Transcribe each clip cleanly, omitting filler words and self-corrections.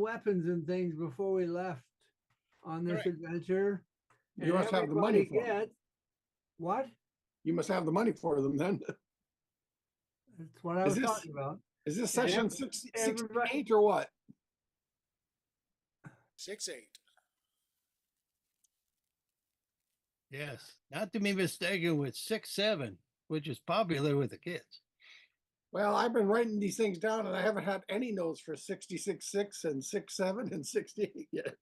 weapons and things before we left on this adventure. You must have the money for them. What? You must have the money for them then. That's what I was talking about. Is this session 68 or what? 6-8. Yes, not to be mistaken with 6-7, which is popular with the kids. Well, I've been writing these things down and I haven't had any notes for 66-6 and 6-7 and 68 yet.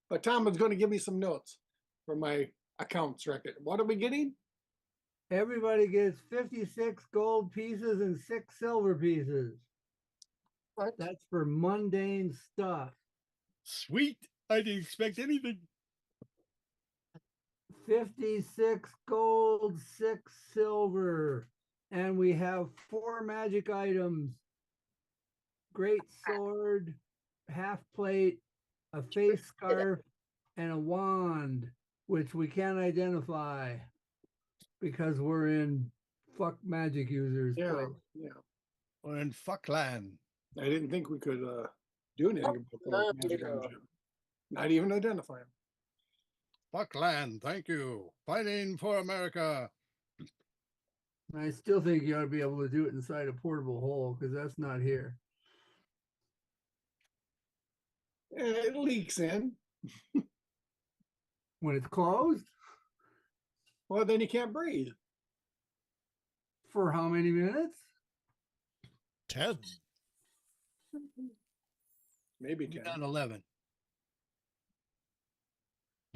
But Tom is going to give me some notes for my accounts record. What are we getting? Everybody gets 56 gold pieces and 6 silver pieces. What? That's for mundane stuff. Sweet. I didn't expect anything. 56 gold, 6 silver. And we have 4 magic items. Great sword, half plate, a face scarf, and a wand, which we can't identify because we're in fuck magic users. Yeah, place. yeah. We're in Fuckland. I didn't think we could do anything about the magic items. Not even identify them. Fuckland, thank you. Fighting for America. I still think you ought to be able to do it inside a portable hole because that's not here. It leaks in. When it's closed? Well, then you can't breathe. For how many minutes? 10. Maybe 10. Not 11.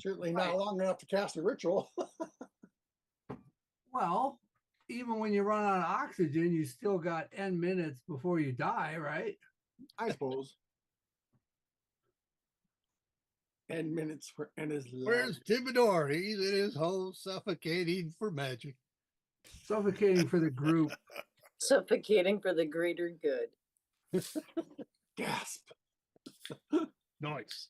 Certainly not long enough to cast a ritual. Well, even when you run out of oxygen, you still got N minutes before you die, right? I suppose. N minutes for N is love. Where's Tibidor? He's in his hole suffocating for magic. Suffocating for the group. Suffocating for the greater good. Gasp. Nice.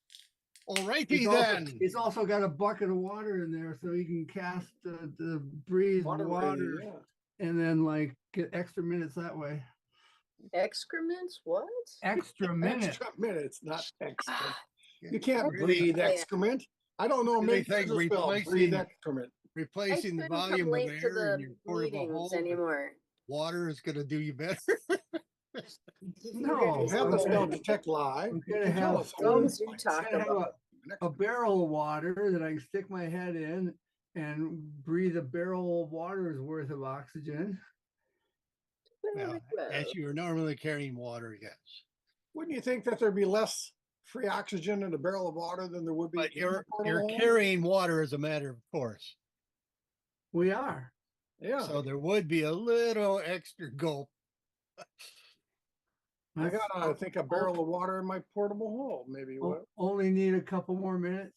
All righty then. He's also got a bucket of water in there so he can cast the breathe water, Water, yeah. and then like get extra minutes that way. Excrements? What? Extra minutes. Extra minutes, not excrement. Yeah. You can't Really? breathe excrement. I don't know. They Maybe think spell replacing- breathe excrement. Replacing I the couldn't come volume of late to air in your the portable hole meetings with anymore. water is going to do you better. No, You have the spell detect live. I'm You gonna can tell have us What when was it's you like talking I'm gonna have about? a barrel of water that I can stick my head in and breathe a barrel of water's worth of oxygen. Well, as you are normally carrying water, yes. Wouldn't you think that there'd be less free oxygen in a barrel of water than there would be? But in you're a portable hole? carrying water as a matter of course. We are. Yeah. So there would be a little extra gulp. I That's- got, I think, a barrel of water in my portable hole. Maybe what? Only need a couple more minutes.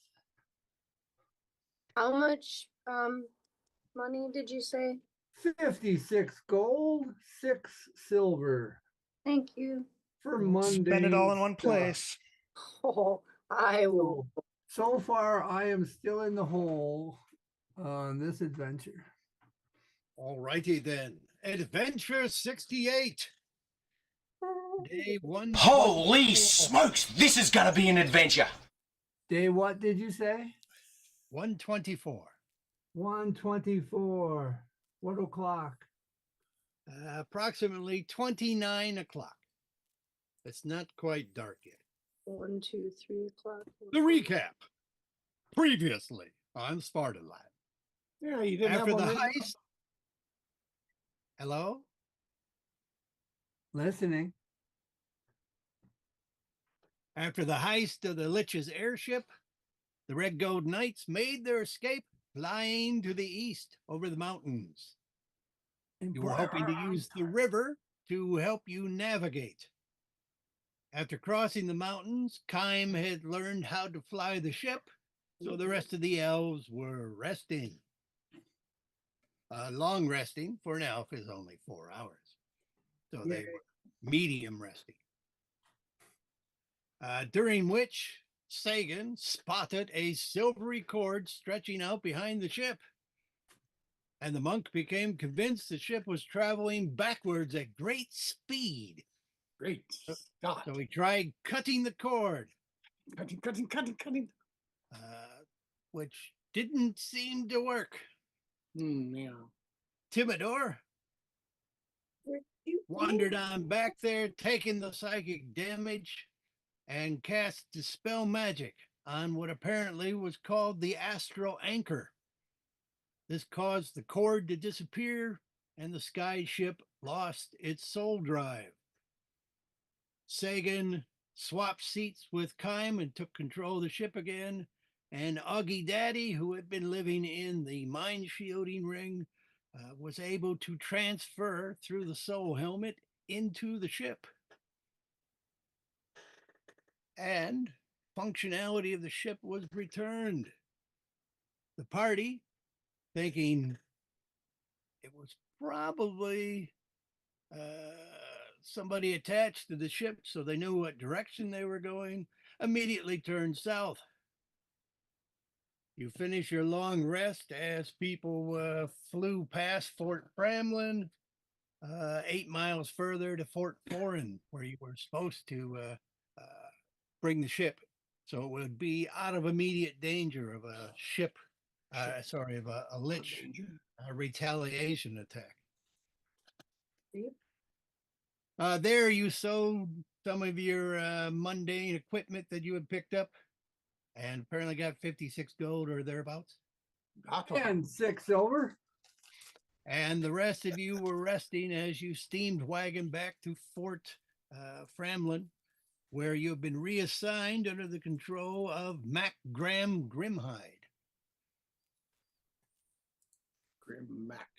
How much money did you say? 56 gold, 6 silver Thank you. for mundane. Spend it all in one stuff. place. Oh, I will. So far, I am still in the hole on this adventure. All righty then. Adventure 68. Day 1. Holy smokes, this is gonna be an adventure. Day what did you say? 124. 124. What o'clock? Approximately 29 o'clock. It's not quite dark yet. 1, 2, 3 o'clock. The recap. Previously on Svarta. Yeah, you didn't After have the one written heist. Hello? Listening. After the heist of the Lich's airship, the Red Gold Knights made their escape flying to the east over the mountains. You were hoping to use the river to help you navigate. After crossing the mountains, Kime had learned how to fly the ship, so the rest of the elves were resting. Long resting for an elf is only 4 hours. So they were medium resting. During which Sagan spotted a silvery cord stretching out behind the ship. And the monk became convinced the ship was traveling backwards at great speed. Great Scott. So he tried cutting the cord, Cutting. which didn't seem to work. Yeah. Timidor wandered on back there, taking the psychic damage, and cast Dispel Magic on what apparently was called the Astral Anchor. This caused the cord to disappear, and the sky ship lost its soul drive. Sagan swapped seats with Kime and took control of the ship again, and Augie Daddy, who had been living in the mind shielding ring, was able to transfer through the soul helmet into the ship. And functionality of the ship was returned. The party, thinking it was probably somebody attached to the ship so they knew what direction they were going, immediately turned south. You finish your long rest as people flew past Fort Framlin, 8 miles further to Fort Foran, where you were supposed to bring the ship. So it would be out of immediate danger of a ship, of a lich retaliation attack. There you sold some of your mundane equipment that you had picked up and apparently got 56 gold or thereabouts. And 6 silver. And the rest of you were resting as you steamed wagon back to Fort Framlin, where you have been reassigned under the control of Mac Graham Grimhide. Grim Mac.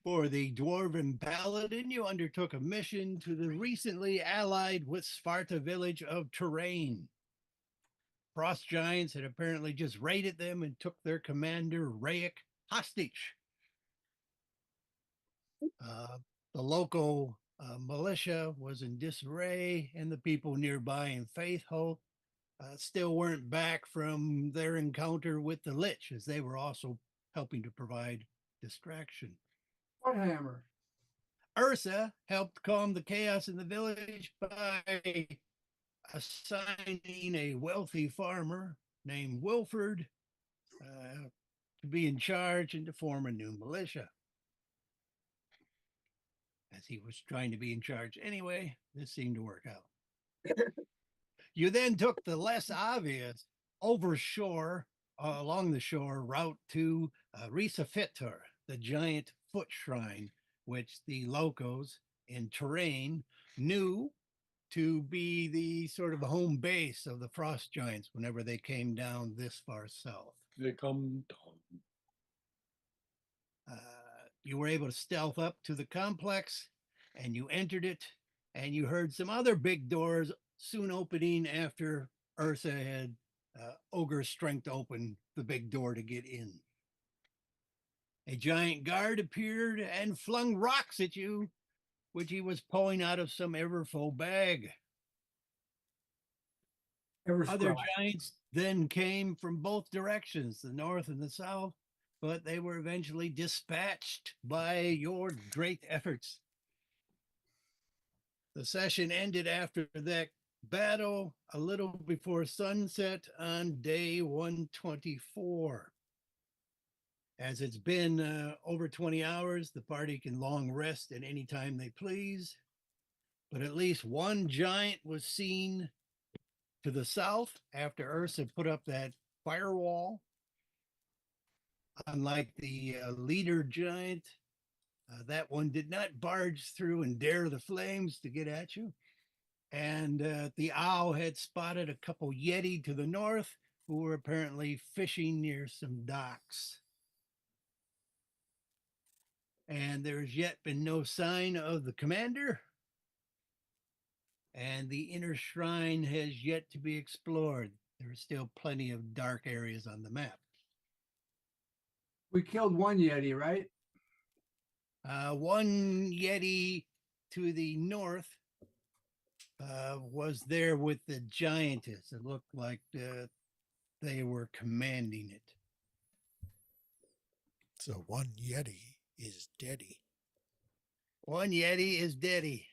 For the Dwarven Paladin, you undertook a mission to the recently allied with Svarta village of Terrain. Frost Giants had apparently just raided them and took their commander, Rayek, hostage. The local militia was in disarray, and the people nearby in Faithhill still weren't back from their encounter with the Lich, as they were also helping to provide distraction. What hammer? Ursa helped calm the chaos in the village by assigning a wealthy farmer named Wilford to be in charge and to form a new militia. As he was trying to be in charge anyway, this seemed to work out. You then took the less obvious along the shore route to Risa Fitur, the giant foot shrine, which the locals in Terrain knew to be the sort of home base of the Frost Giants whenever they came down this far south. They come down. You were able to stealth up to the complex, and you entered it, and you heard some other big doors soon opening after Ursa had ogre strength open the big door to get in. A giant guard appeared and flung rocks at you, which he was pulling out of some Everfull bag. Other giants then came from both directions, the north and the south, but they were eventually dispatched by your great efforts. The session ended after that battle a little before sunset on day 124. As it's been over 20 hours, the party can long rest at any time they please. But at least one giant was seen to the south after Ursa put up that firewall. Unlike the leader giant, that one did not barge through and dare the flames to get at you. And the owl had spotted a couple Yeti to the north who were apparently fishing near some docks. And there's yet been no sign of the commander. And the inner shrine has yet to be explored. There are still plenty of dark areas on the map. We killed one Yeti, right? One Yeti to the north was there with the giantess. It looked like they were commanding it. So one Yeti is deady. One Yeti is deady.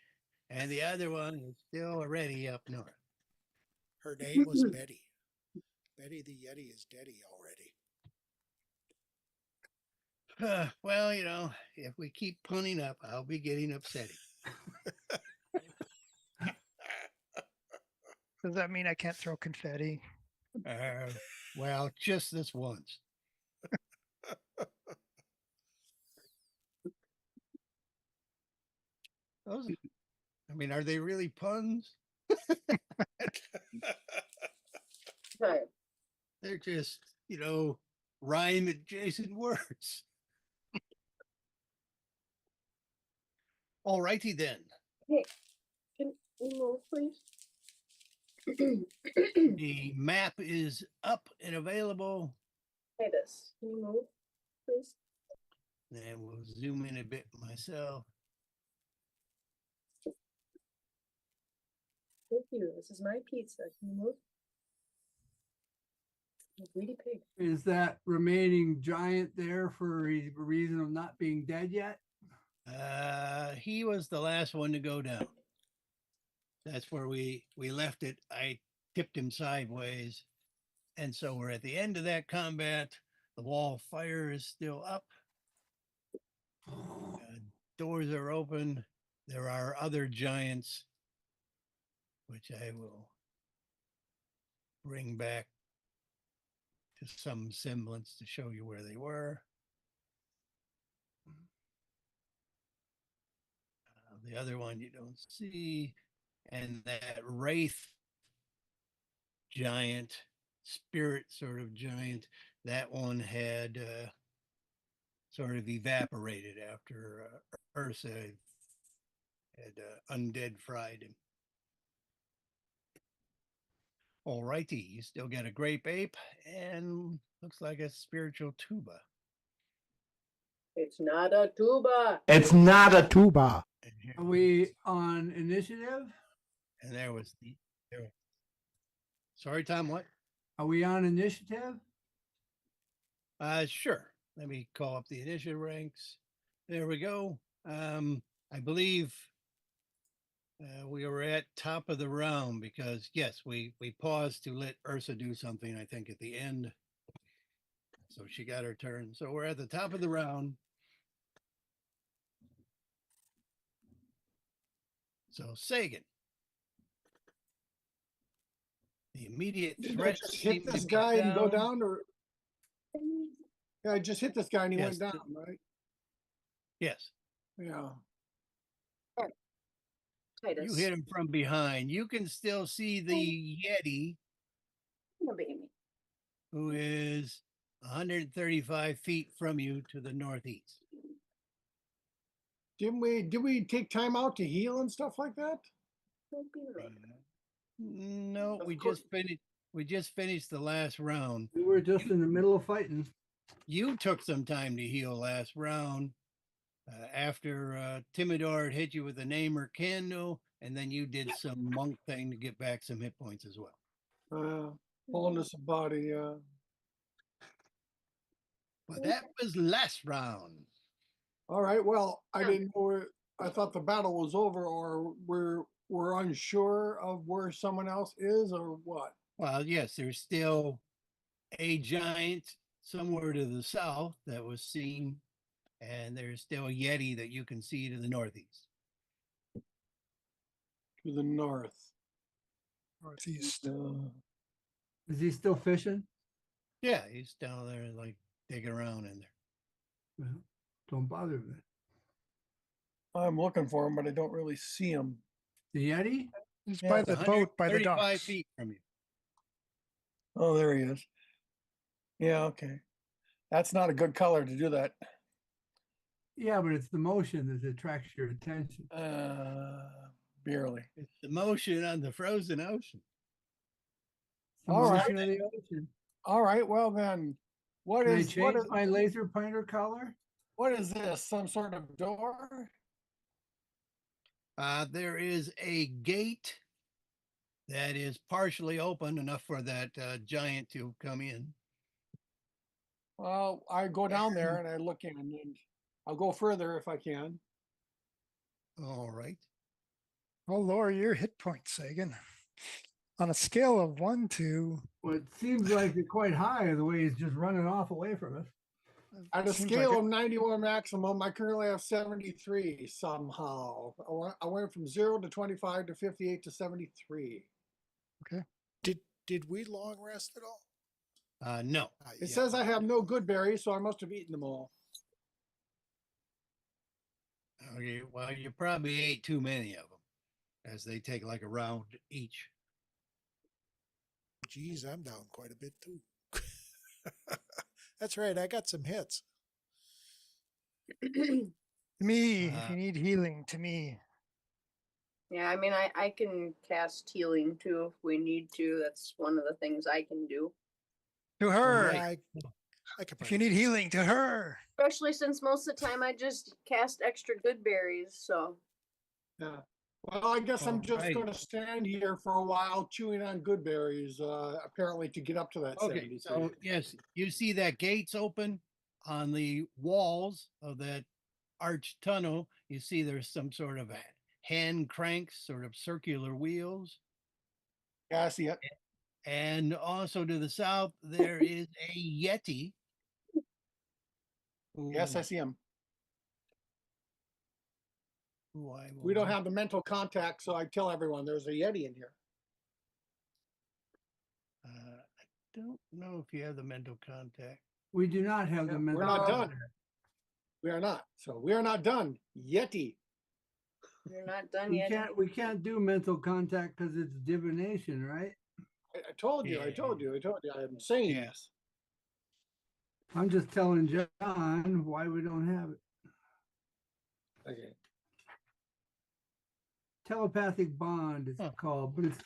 And the other one is still already up north. Her name was Betty. Betty the Yeti is deady already. Well, you know, if we keep punning up, I'll be getting upset. Does that mean I can't throw confetti? Well, just this once. Those, I mean, are they really puns? Right. They're just, you know, rhyme adjacent words. All righty then. Hey, can you move, please? The map is up and available. Titus, can you move, please? And we'll zoom in a bit myself. Thank you. This is my pizza. Can you move? You greedy pig. Is that remaining giant there for a reason of not being dead yet? He was the last one to go down. That's where we left it. I tipped him sideways. And so we're at the end of that combat. The wall of fire is still up. Doors are open. There are other giants, which I will bring back to some semblance to show you where they were. The other one you don't see. And that wraith giant, spirit sort of giant, that one had sort of evaporated after Ursa had undead fried him. All righty, you still got a grape ape and looks like a spiritual tuba. It's not a tuba. It's not a tuba. And here Are we on initiative? and there was the there. Sorry, Tom, what? Are we on initiative? Sure. Let me call up the initiative ranks. There we go. I believe we were at top of the round because yes, we paused to let Ursa do something, I think, at the end. So she got her turn. So we're at the top of the round. So Sagan. The immediate Didn't I threat just hit seemed to this be guy and go down. down, or? Yeah, I just hit this guy and he Yes. went down, right? Yes. Yeah. Titus. You hit him from behind. You can still see the Yeti, Come on, baby. who is 135 feet from you to the northeast. Did we take time out to heal and stuff like that? Don't be rude. No, Of we course. just finished. We just finished the last round. We were just in the middle of fighting. You took some time to heal last round after Timidor had hit you with a namer candle, and then you did some monk thing to get back some hit points as well. Wholeness of body, But that was last round. All right, well, I didn't know, I thought the battle was over, or we're unsure of where someone else is or what. Well, yes, there's still a giant somewhere to the south that was seen, and there's still a Yeti that you can see to the northeast. To the north. Northeast. Is he still fishing? Yeah, he's down there like digging around in there. Well, don't bother with it. I'm looking for him, but I don't really see him. The Yeti? It's Yeah, by it's the boat, by the 135 docks. feet from you. Oh, there he is. Yeah, okay. That's not a good color to do that. Yeah, but it's the motion that attracts your attention. Barely. It's the motion on the frozen ocean. It's the All right. motion of the ocean. All right, well then, what Can I is change my laser pointer color? what is this? Some sort of door? There is a gate that is partially open enough for that giant to come in. Well, I go down there and I look in, and I'll go further if I can. All right. I'll lower your hit points, Sagan. On a scale of 1 to, Well, it seems like you're quite high the way he's just running off away from us. At a seems scale like of 91 maximum, I currently have 73 somehow. I went from 0 to 25 to 58 to 73. Did we long rest at all? No. Not It yet. says I have no good berries, so I must have eaten them all. Okay, well, you probably ate too many of them, as they take like a round each. Geez, I'm down quite a bit too. That's right. I got some hits. to me, if Uh, you need healing, to me. Yeah, I mean, I can cast healing too if we need to. That's one of the things I can do. To her. Yeah, I could If you probably need use healing, to her. Especially since most of the time I just cast extra good berries. So Yeah. Well, I guess I'm just Alright. going to stand here for a while chewing on good berries, apparently to get up to that Okay, 73. so yes, you see that gates open on the walls of that arched tunnel. You see there's some sort of hand cranks, sort of circular wheels. Yeah, I see it. And also to the south, there is a Yeti. Yes, I who- see him. who I We don't will- have the mental contact, so I tell everyone there's a Yeti in here. I don't know if you have the mental contact. We do not have the Yeah, mental. we're not contact. done. We are not. So we are not done. Yeti. you're not done We yet. can't. We can't do mental contact because it's divination, right? I told you. I told you. I told you. I'm saying Yeah. this. I'm just telling John why we don't have it. Okay. Telepathic bond it's Huh. called, but it's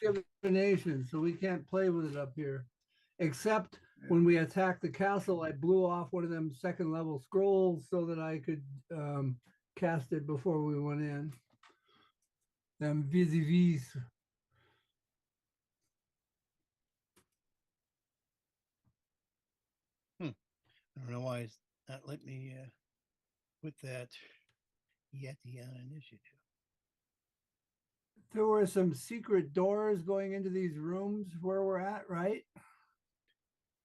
divination, so we can't play with it up here. Except Yeah. when we attacked the castle, I blew off one of them second level scrolls so that I could cast it before we went in. Them vis-a-vis. I don't know why it's not let me put that Yeti on initiative. There were some secret doors going into these rooms where we're at, right?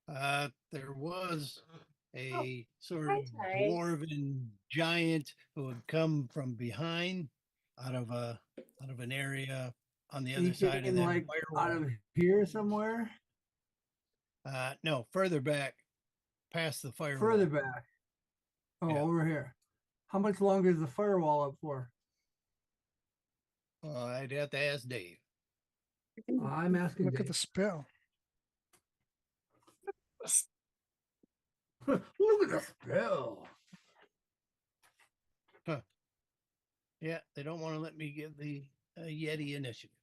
There was a sort hi, of Ty. dwarven giant who had come from behind out of an area on the other He side of came that like out firewall. of here somewhere, No, further back, past the firewall. further back. Oh, Yeah. over here. How much longer is the firewall up for? I'd have to ask Dave. I'm asking. Look at the Dave. spell. Look at the spell. Yeah, they don't want to let me give the Yeti initiative.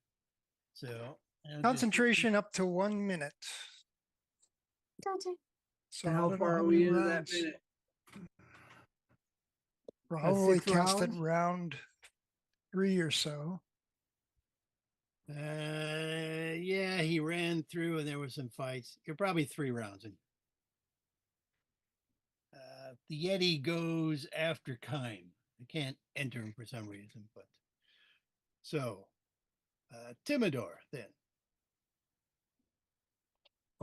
So I'll just- Concentration up to 1 minute. So And I how don't know far are many we into that rounds. minute? Probably 6 cast it rounds? round 3 or so. Yeah, he ran through and there were some fights. You're probably 3 rounds in. The Yeti goes after Kime. I can't enter him for some reason, but so Timidor then.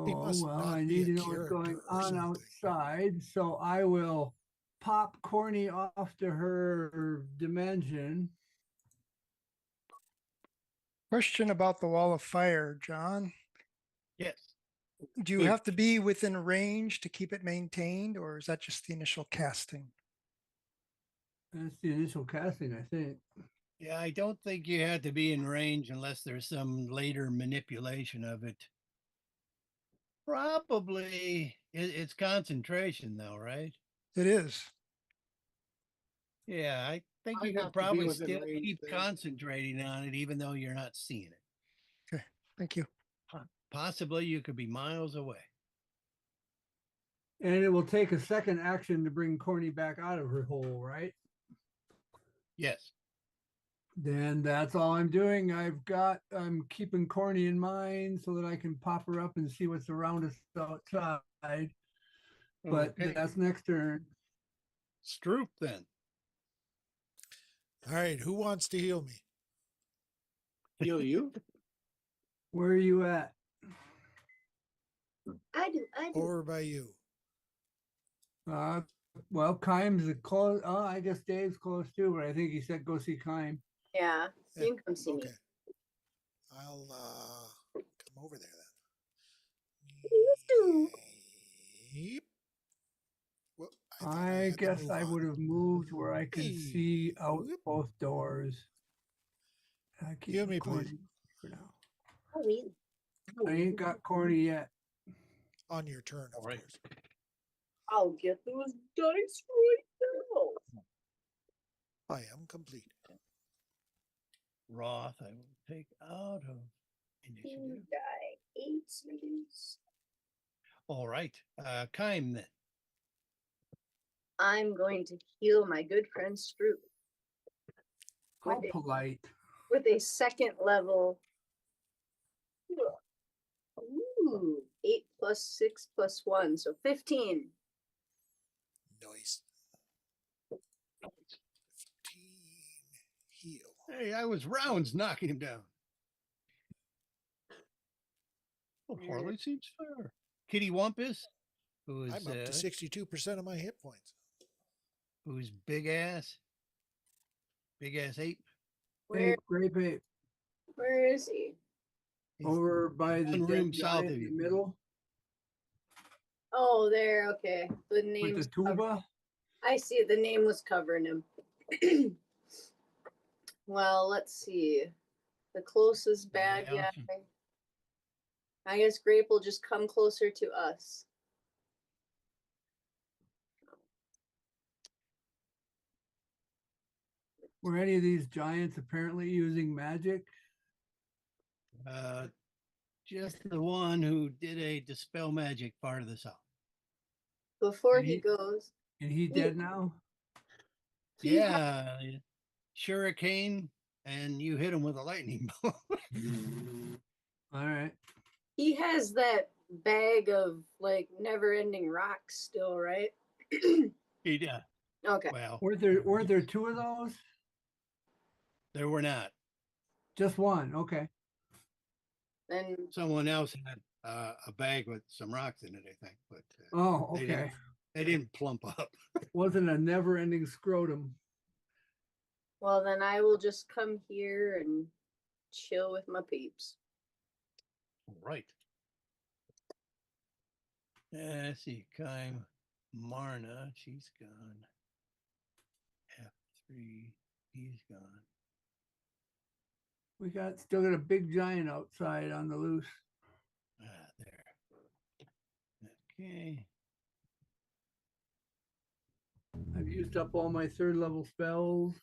He Oh, must well, not I be need a to know what's character going or on something. outside. So I will pop Corny off to her dimension. Question about the wall of fire, John. Yes. Do you Good. have to be within range to keep it maintained, or is that just the initial casting? That's the initial casting, I think. Yeah, I don't think you have to be in range unless there's some later manipulation of it. Probably it's concentration though, right? It is. Yeah, I think I'd you could have to be probably within still range keep then. concentrating on it even though you're not seeing it. Okay, thank you. Possibly you could be miles away. And it will take a second action to bring Corny back out of her hole, right? Yes. Then that's all I'm doing. I'm keeping Corny in mind so that I can pop her up and see what's around us outside. But Okay. that's next turn. Stroop then. All right, who wants to heal me? Heal you? Where are you at? I do. Over by you. Well, Kime's the close. Oh, I guess Dave's close too, but I think he said go see Kime. Yeah, Yeah, you can come see me. Okay. I'll come over there Please do. then. Yep. Well, thought I had to guess move I on. would have moved where I can see out Whoop. both doors. I keep Heal me, corny please. for now. Oh, really? I ain't got corny yet. On your turn, of All right. course. I'll get those dice right now. I am complete. Roth, I will take out of initiative. Die 8, please. All right. Kime then. I'm going to heal my good friend Stroop How With it. polite. with a second level. Ooh, 8 plus 6 plus 1, so 15. Nice. 15 heal. Hey, I was rounds knocking him down. Well, Harley seems fair. Kitty Wumpus, who's I'm up to 62% of my hit points. who's big ass ape. Where Grape ape. where is he? He's Over by the one dead room south giant of in the you. middle Oh, there. Okay, the with name. the tuba. I see it. The name was covering him. Well, let's see. The closest bad Yeah. guy. I guess Grape will just come closer to us. Were any of these giants apparently using magic? Just the one who did a dispel magic part of the song. Before And he he- goes, And he dead now? he ha- Yeah, Shuriken, and you hit him with a lightning bolt. All right. he has that bag of like never-ending rocks still, right? He did. Okay. Well, Weren't there two of those? there were not. Just one. Okay. Then Someone else had a bag with some rocks in it, I think, but Oh, they didn't. okay. They didn't plump up. Wasn't a never-ending scrotum. well, then I will just come here and chill with my peeps. All right. Let's see. Kime Marna, she's gone. F3, he's gone. We still got a big giant outside on the loose. There. Okay. I've used up all my third level spells.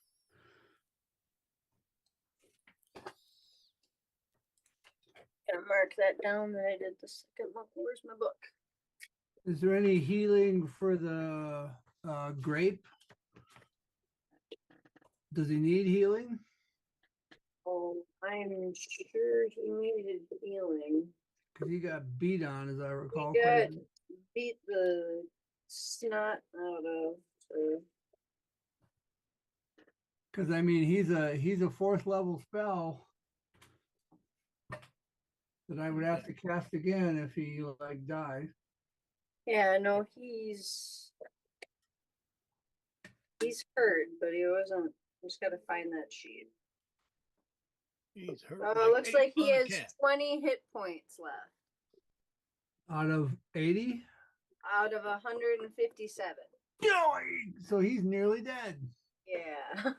Gonna mark that down that I did the second one. Where's my book? Is there any healing for the grape? Does he need healing? Oh, I'm sure he needed healing. Because he got beat on, as I recall. He quite a got bit. beat the snot out of. Because I mean, he's a fourth level spell that I would have to cast again if he like dies. Yeah, no, he's hurt, but he wasn't. Just gotta find that sheet. He's hurt. Oh, it looks like he has cat. 20 hit points left Out of 80? out of 157. So he's nearly dead. Yeah.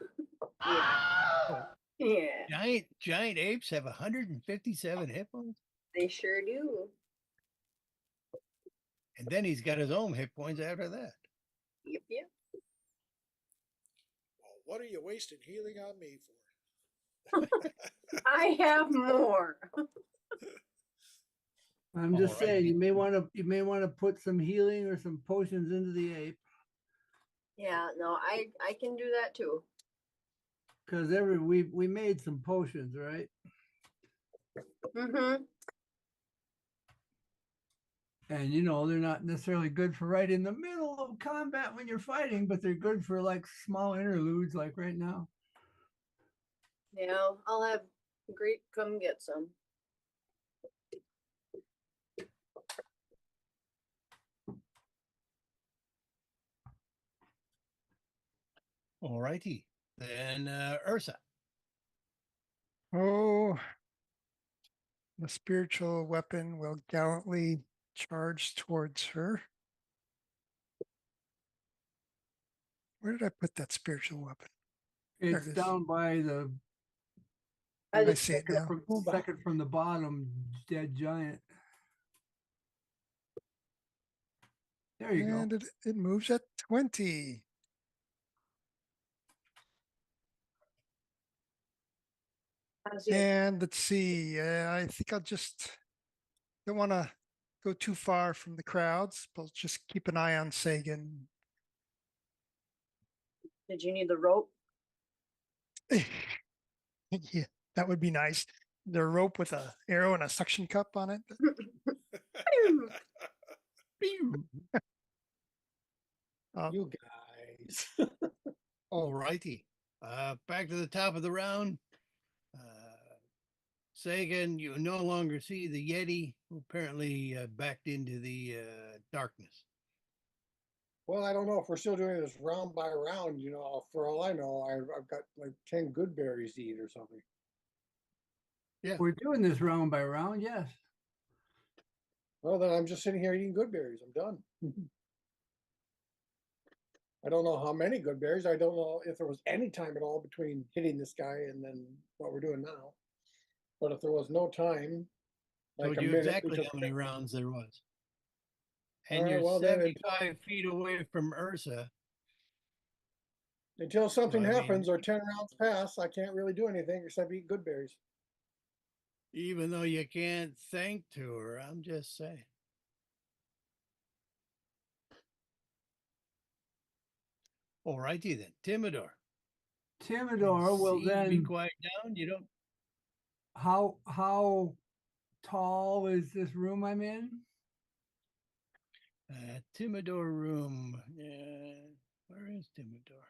yeah. Yeah. Giant apes have 157 hit points, They sure do. and then he's got his own hit points after that. Yep, yep. Well, what are you wasting healing on me for? I have more. I'm just All right. saying, you may want to put some healing or some potions into the ape, Yeah, no, I can do that too. because we made some potions, right? Mm-hmm. And they're not necessarily good for right in the middle of combat when you're fighting, but they're good for like small interludes, like right now. Yeah, I'll have Great, come get some. All righty. Then Ursa. Oh, the spiritual weapon will gallantly charge towards her. Where did I put that spiritual weapon? There It's it is. down by the I see it now. second from the bottom, dead giant. There you And go. it moves at 20. How's your- And let's see. I think I'll just don't want to go too far from the crowds, but just keep an eye on Sagan. Did you need the rope? Yeah, that would be nice. The rope with a arrow and a suction cup on it. Uh, You guys. All righty. Back to the top of the round. Sagan, you no longer see the Yeti, who apparently backed into the darkness. Well, I don't know if we're still doing this round by round. You know, for all I know, I've got like 10 good berries to eat or something. We're doing this round by round, yes. Well, then I'm just sitting here eating good berries. I'm done. I don't know how many good berries. I don't know if there was any time at all between hitting this guy and then what we're doing now. But if there was no time, like Told a you minute, exactly until- how many rounds there was. All And right, you're well, then 75 feet away from Ursa. until something I mean- happens or 10 rounds pass, I can't really do anything except eat good berries. Even though you can't think to her, I'm just saying. All righty then, Timidor. Timidor will Seems to be then, quiet down. You don't. how tall is this room I'm in? Timidor room. Where is Timidor?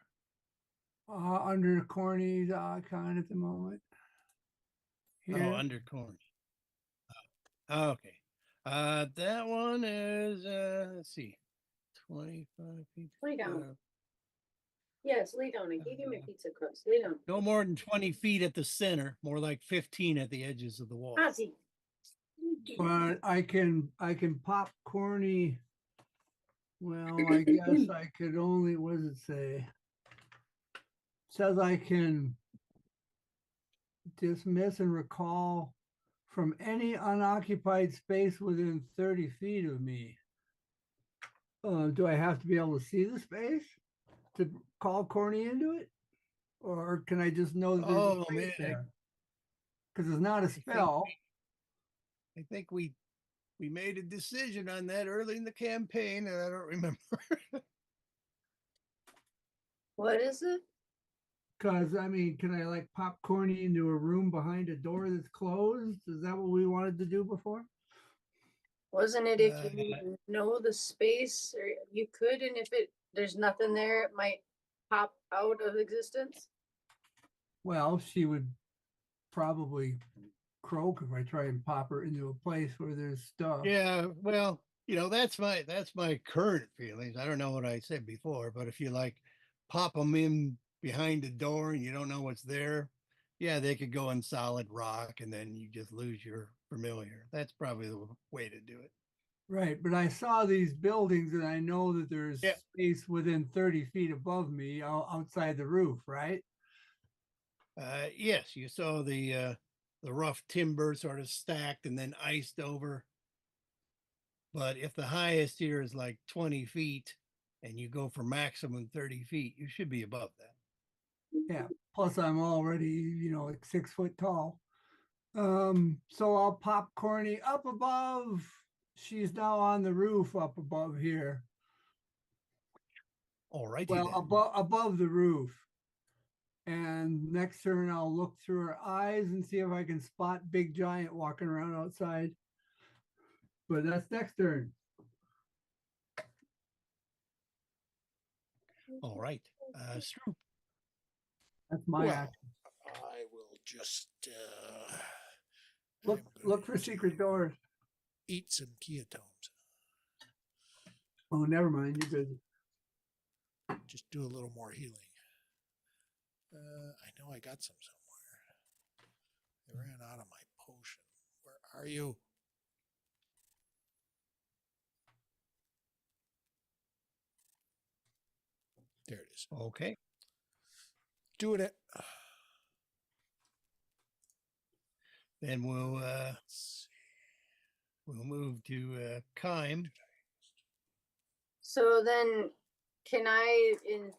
Under Corny's icon at the moment. Oh, Here. under corn. Okay. That one is let's see, 25 feet. Lay down. Yes, lay down. I gave you my pizza crust. Lay down. No more than 20 feet at the center, more like 15 at the edges of the wall. Ozzy. But I can pop Corny. Well, I guess I could only, what does it say? Says I can dismiss and recall from any unoccupied space within 30 feet of me. Do I have to be able to see the space to call Corny into it? Or can I just know that there's Oh, a space man. there? Because it's not a spell. I think we made a decision on that early in the campaign, and I don't remember. What is it? Because I mean, can I like pop Corny into a room behind a door that's closed? Is that what we wanted to do before? Wasn't it if you know the space, or you could, and if there's nothing there, it might pop out of existence? Well, she would probably croak if I try and pop her into a place where there's stuff. Yeah, well, that's my current feelings. I don't know what I said before, but if you like pop them in behind the door and you don't know what's there, yeah, they could go in solid rock and then you just lose your familiar. That's probably the way to do it. Right, but I saw these buildings and I know that there's Yeah. space within 30 feet above me outside the roof, right? Yes, you saw the rough timber sort of stacked and then iced over. But if the highest here is like 20 feet and you go for maximum 30 feet, you should be above that. Yeah. Plus I'm already, like 6 foot tall. So I'll pop Corny up above. She's now on the roof up above here. All righty Well, then. above the roof. And next turn, I'll look through her eyes and see if I can spot Big Giant walking around outside. But that's next turn. All right. Stroop. That's my Well, action. I will just Look, I'm look for going secret to doors. eat some ketones. Oh, never mind. You're good. Just do a little more healing. I know I got some somewhere. I ran out of my potion. Where are you? There it is. Okay. Doing it. Then we'll Let's move to Kime. So then, can I, in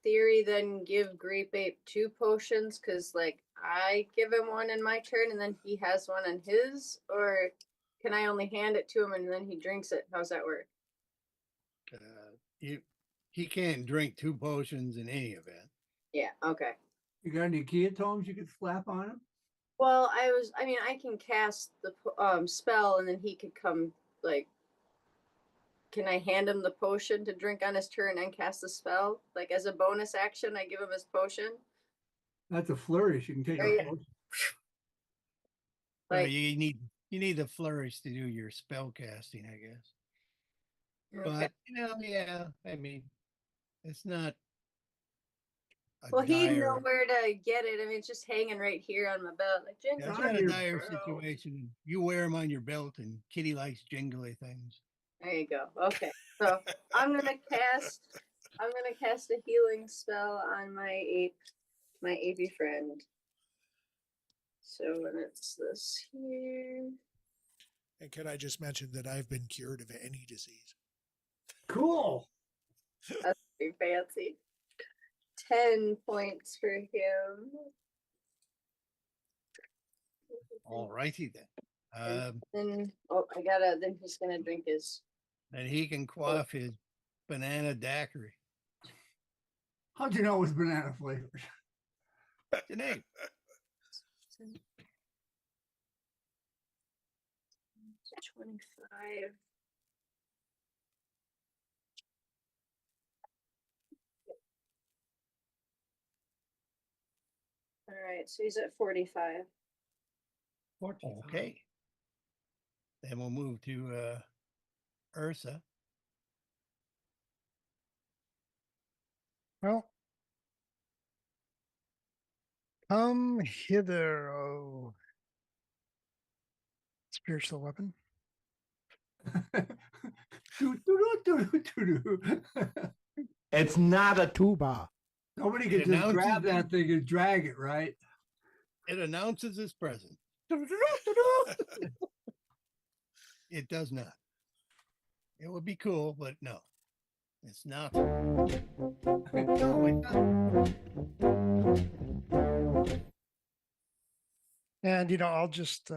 theory, then give Grape Ape 2 potions? Because, like, I give him one in my turn and then he has one in his? Or can I only hand it to him and then he drinks it? How's that work? He can't drink 2 potions in any event. Yeah, okay. You got any ketones you could slap on him? Well, I mean, I can cast the spell and then he could come, like, can I hand him the potion to drink on his turn and cast the spell? Like, as a bonus action, I give him his potion? That's a flourish. You can take Or a yeah. potion. Well, Like, you need the flourish to do your spell casting, I guess. okay. But yeah, I mean, it's not. Well, he'd know Dire, where to get it. I mean, it's just hanging right here on my belt. Like, drink yeah, it's on not a your dire belt. situation. You wear them on your belt, and Kitty likes jingly things. There you go. Okay. So I'm gonna cast a healing spell on my apey friend. So when it's this here. And can I just mention that I've been cured of any disease? Cool. That's pretty fancy. 10 points for him. All righty then. Then then he's gonna drink his. And he can quaff his banana daiquiri. How'd you know it was banana flavored? What's your name? 25. All right, so he's at 45. Okay. Then we'll move to Ursa. Well, come hither, oh spiritual weapon. It's not a tuba. Nobody It can just announces- grab that thing and drag it, right? It announces its presence. It does not. It would be cool, but no, it's not. No, it doesn't. And, I'll just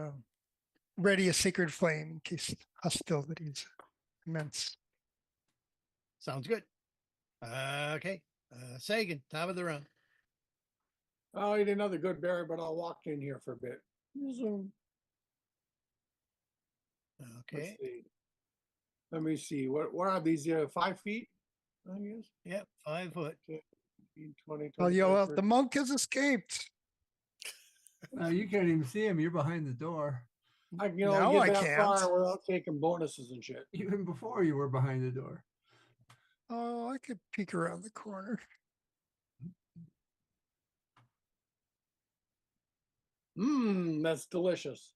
ready a sacred flame in case hostilities commence. Sounds good. Okay. Sagan, top of the round. I'll eat another good berry, but I'll walk in here for a bit. Zoom. Okay. Let me see. What are these? 5 feet? I guess. Yep. 5 foot. 15, 20, I'll yell 25, out, the monk has escaped. You can't even see him. You're behind the door. I can Now only I get that can't. far without taking bonuses and shit. Even before you were behind the door. Oh, I could peek around the corner. That's delicious.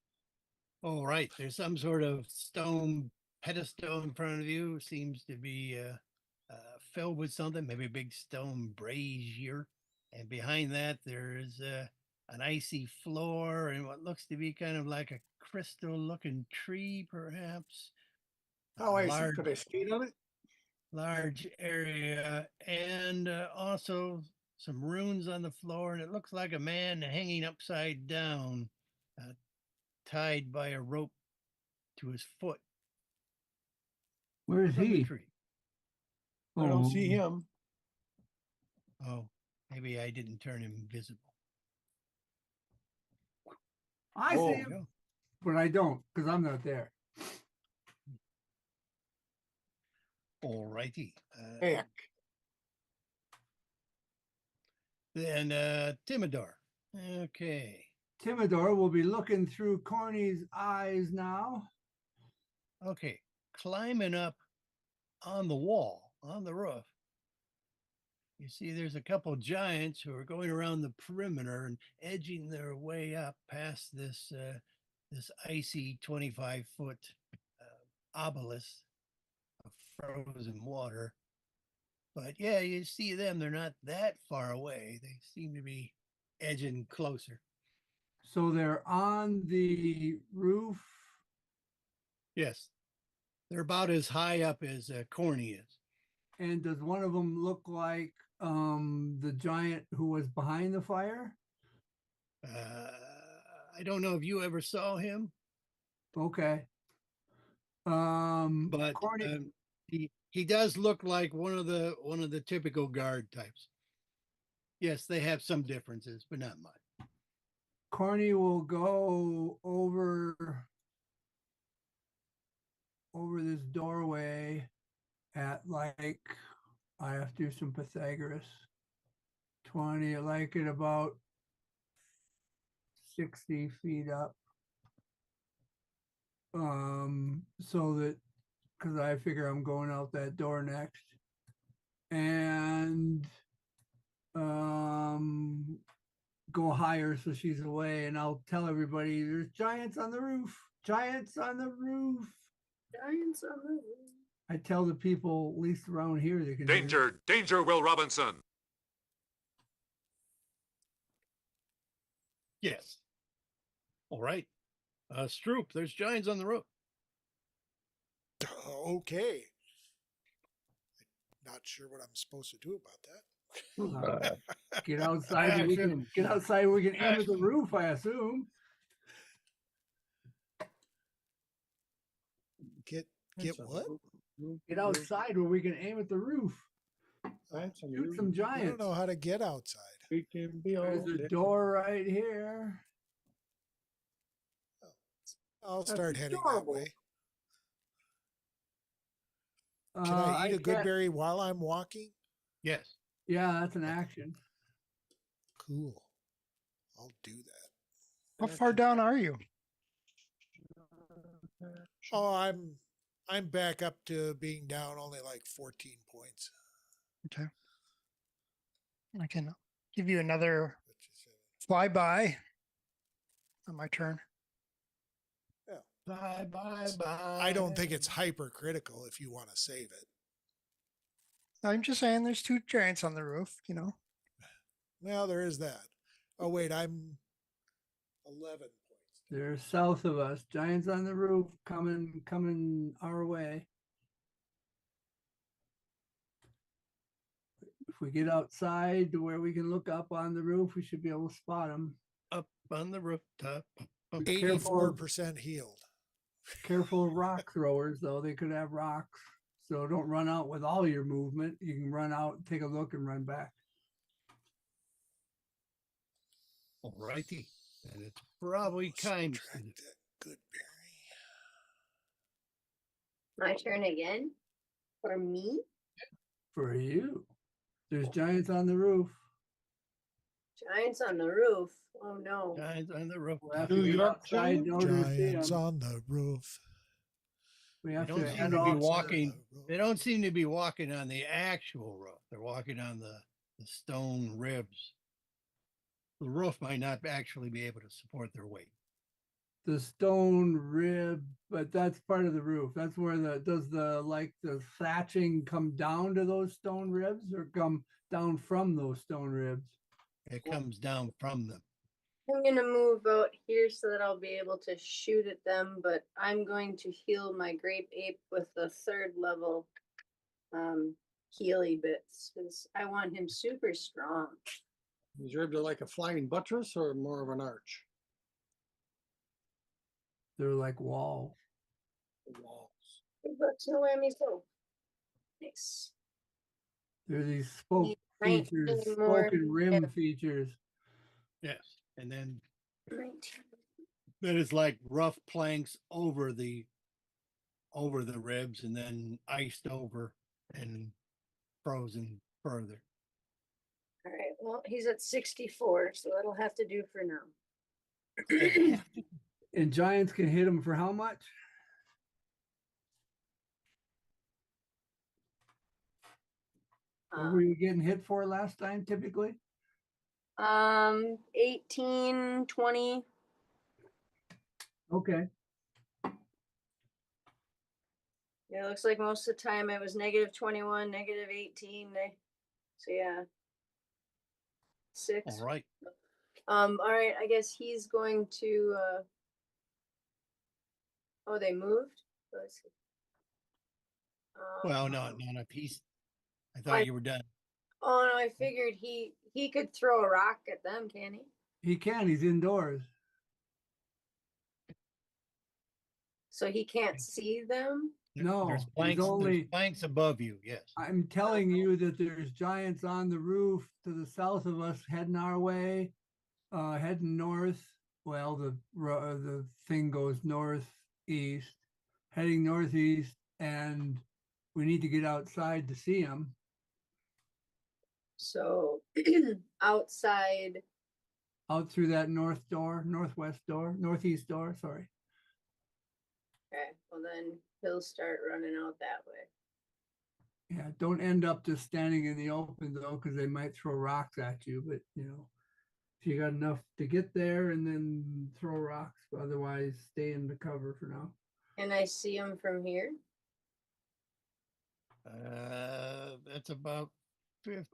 All right. There's some sort of stone pedestal in front of you. Seems to be filled with something, maybe a big stone brazier. And behind that, there's an icy floor and what looks to be kind of like a crystal looking tree, perhaps. Oh, I see. large, Could I skate on it? large area, and also some runes on the floor. And it looks like a man hanging upside down, tied by a rope to his foot. Where's From the he? tree. I don't see him. Oh, maybe I didn't turn him invisible. I Oh. see him, but I don't because I'm not there. All righty. Heck. Then Timidor, Okay. Timidor will be looking through Corny's eyes now. Okay. Climbing up on the wall, on the roof. You see, there's a couple giants who are going around the perimeter and edging their way up past this this icy 25-foot obelisk of frozen water. But yeah, you see them; they're not that far away. They seem to be edging closer. So they're on the roof. Yes, they're about as high up as Corny is. And does one of them look like the giant who was behind the fire? I don't know if you ever saw him, Okay. but Corny, he does look like one of the typical guard types. Yes, they have some differences, but not much. Corny will go over this doorway at like, I have to do some Pythagoras. 20, like at about 60 feet up. So that, because I figure I'm going out that door next. And go higher so she's away, and I'll tell everybody there's giants on the roof. Giants on the roof. Giants on the roof. I tell the people, at least around here, they can hear. Danger, danger, Will Robinson. Yes. All right. Stroop, there's giants on the roof. Okay. Not sure what I'm supposed to do about that. Get outside. We can get outside. We can aim at the roof, I assume. Get That's on the what? roof. Get outside where we can aim at the roof. Giants on the Shoot roof. some I giants. don't know how to get outside. We can be all There's a lit. door right here. I'll That's start heading adorable. that way. Can I eat a good can't- berry while I'm walking? Yes. Yeah, that's an action. Cool. I'll do that. How far down are you? Oh, I'm back up to being down only like 14 points. Okay. I can give you another Which is, flyby on my turn. Bye, bye, bye. I don't think it's hypercritical if you want to save it. I'm just saying there's two giants on the roof, you know. Well, there is that. Oh, wait, I'm 11 points. They're south of us. Giants on the roof coming our way. If we get outside to where we can look up on the roof, we should be able to spot them. Up on the rooftop. Up. Careful. 84% healed. Careful of rock throwers, though. They could have rocks. So don't run out with all your movement. You can run out, take a look, and run back. All righty. And it's probably kind. Subtract that good berry. My turn again? For me? For you. There's giants on the roof. Giants on the roof. Oh no. Giants on the roof. We'll have to get outside in order to see Giants them. on the roof. We They have don't to seem head to be off. walking. They don't seem to be walking on the actual roof. They're walking on the stone ribs. The roof might not actually be able to support their weight. The stone rib, but that's part of the roof. That's where does the thatching come down to those stone ribs or come down from those stone ribs? It comes down from them. I'm gonna move out here so that I'll be able to shoot at them, but I'm going to heal my grape ape with the 3rd level healy bits because I want him super strong. Is ribs like a flying buttress or more of an arch? They're like walls. Walls. But no whammies though. Nice. They're these spoke Need 19 features, more. spoken rim Yeah. features. Yes. And then 19. that is like rough planks over the ribs and then iced over and frozen further. All right, Well, he's at 64, so that'll have to do for now. And giants can hit him for how much? What were you getting hit for last time typically? 18, 20. Okay. Yeah, it looks like most of the time it was negative 21, negative 18. So yeah. 6. All right. All right, I guess he's going to oh, they moved? Let's see. Well, no, a piece. I thought you were done. Oh no, I figured he could throw a rock at them, can he? He can, he's indoors. So he can't see them? No, There's he's planks. only, There's planks above you. Yes. I'm telling you that there's giants on the roof to the south of us heading our way, heading north. Well, the thing goes northeast, heading northeast, and we need to get outside to see them. So outside. Out through that northwest door, northeast door, sorry. Okay, well then he'll start running out that way. Yeah, don't end up just standing in the open though, because they might throw rocks at you, but you know, if you got enough to get there and then throw rocks, otherwise stay in the cover for now. Can I see him from here? That's about 15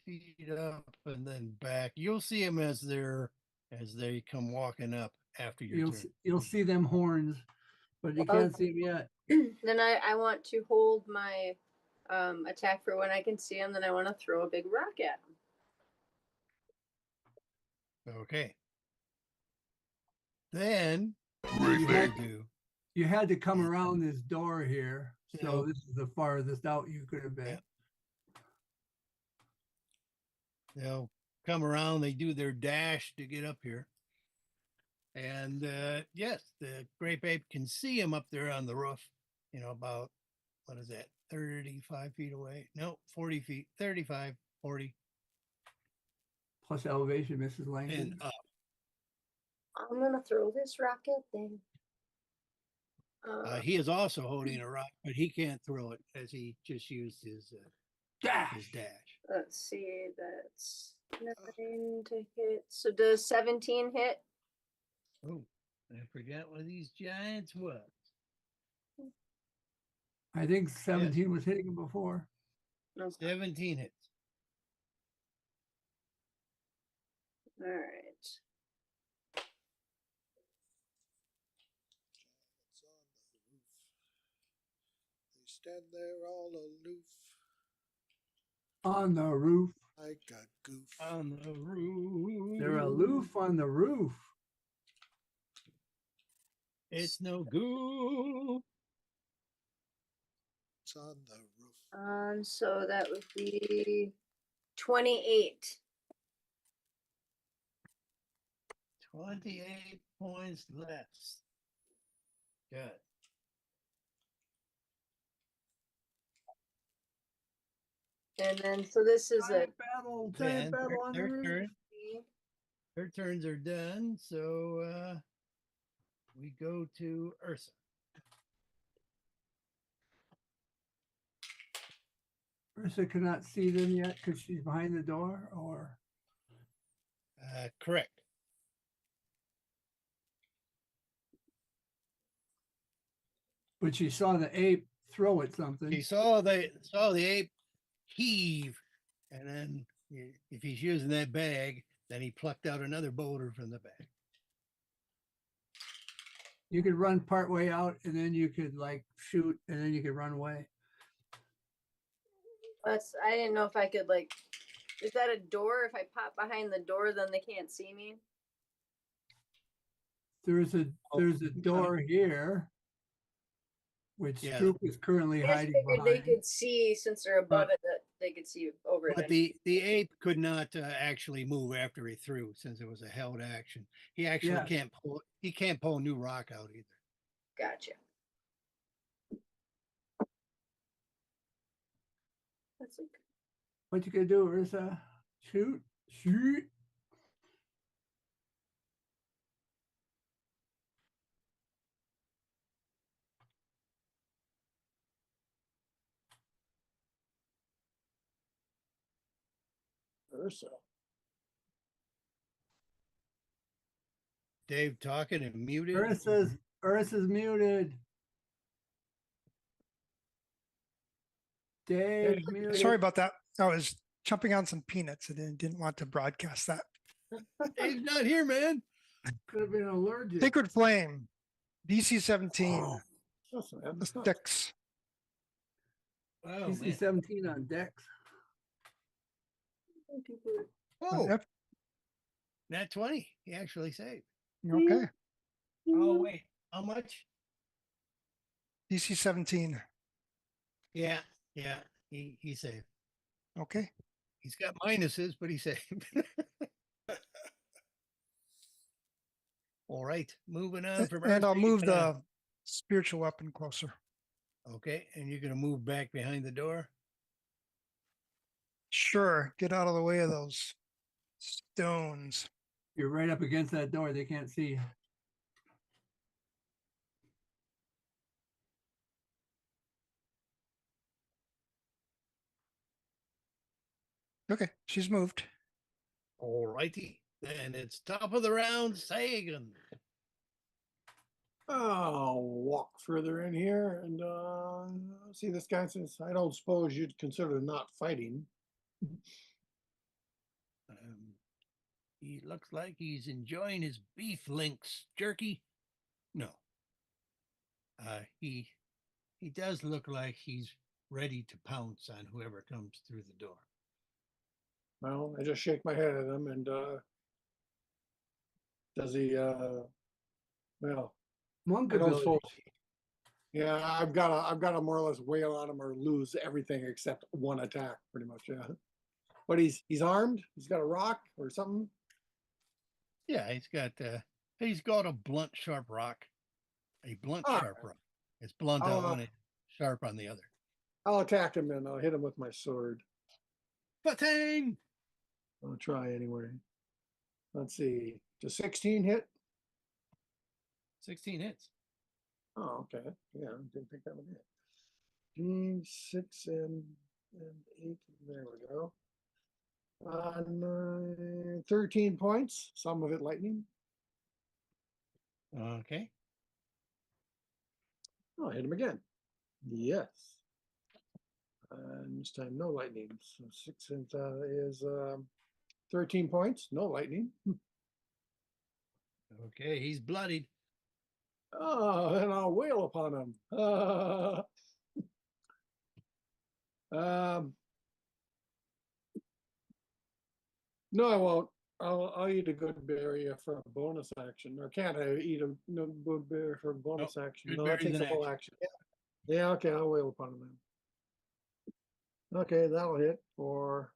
feet up and then back. You'll see them as they come walking up after your turn. You'll see them horns, but you can't see them yet. Then I want to hold my attack for when I can see him. Then I want to throw a big rock at him. Okay. Then You had to come around this door here, so Yep. this is the farthest out you could have been. Yep. They'll come around, they do their dash to get up here. And yes, the grape ape can see him up there on the roof, about, what is that, 35 feet away? No, 40 feet, 35, 40. Plus elevation, Mrs. Langford. And up. I'm gonna throw this rocket thing. He is also holding a rock, but he can't throw it as he just used his dash. Let's see, that's 9 to hit. So does 17 hit? Oh, I forgot what these giants was. I think 17 was hitting him before. No. 17 hits. All right. They stand there all aloof. On the roof. Like a goof. On the roof. They're aloof on the roof. It's no goof. It's on the roof. So that would be 28. 28 points less. Good. And then, so this is a Giant battle on the roof. Their turns are done. So we go to Ursa. Ursa cannot see them yet because she's behind the door, or Correct. but she saw the ape throw at something. He saw the ape heave, and then if he's using that bag, then he plucked out another boulder from the bag. You could run part way out, and then you could like shoot, and then you could run away. I didn't know if I could like. Is that a door? If I pop behind the door, then they can't see me. There's a door here, which Stroop is currently I just hiding figured behind. they could see since they're above it that they could see over But there. the ape could not actually move after he threw, since it was a held action. He actually Yeah. can't pull. He can't pull a new rock out either. Gotcha. That's okay. What you could do, Ursa? Shoot. Shoot. Ursa. Dave talking and muted. Ursa's muted. Dave's muted. Sorry about that. I was jumping on some peanuts and didn't want to broadcast that. Dave's not here, man. Could have been allergic. Sacred Flame, DC 17, Oh, that's not- the that's not- sticks. Oh, DC man. 17 on decks. Oh, Yep, nat 20. He actually saved. okay. Oh, wait. How much? DC 17. Yeah. Yeah. He saved. Okay. He's got minuses, but he saved. All right. Moving on from And I'll Ursa, move you're gonna- the spiritual weapon closer. Okay. And you're going to move back behind the door. Sure. Get out of the way of those stones. You're right up against that door. They can't see you. Okay. She's moved. All righty. Then it's top of the round, Sagan. I'll walk further in here and see this guy says, I don't suppose you'd consider not fighting. He looks like he's enjoying his beef links jerky. No. He does look like he's ready to pounce on whoever comes through the door. Well, I just shake my head at him and does he well, Monk I don't ability. suppose. Yeah, I've got to more or less wail on him or lose everything except one attack, pretty much. Yeah, but he's armed. He's got a rock or something. Yeah, he's got a blunt, sharp rock. A blunt, Ah. sharp rock. It's blunt on one, and sharp on the other. I'll attack him and I'll hit him with my sword. Patang! I'll try anyway. Let's see. Does 16 hit? 16 hits. Oh, okay. Yeah, I didn't think that would hit. 6 and 8. There we go. 13 points. Some of it lightning. Okay. I'll hit him again. Yes. And this time no lightning. So 6 and is 13 points. No lightning. Okay, he's bloodied. Oh, and I'll wail upon him. No, I won't. I'll eat a good berry for a bonus action. Or can't I eat a good berry for a bonus action? good No, that berry's takes a an full action. Yeah, okay, I'll wail upon him then. Okay, that'll hit for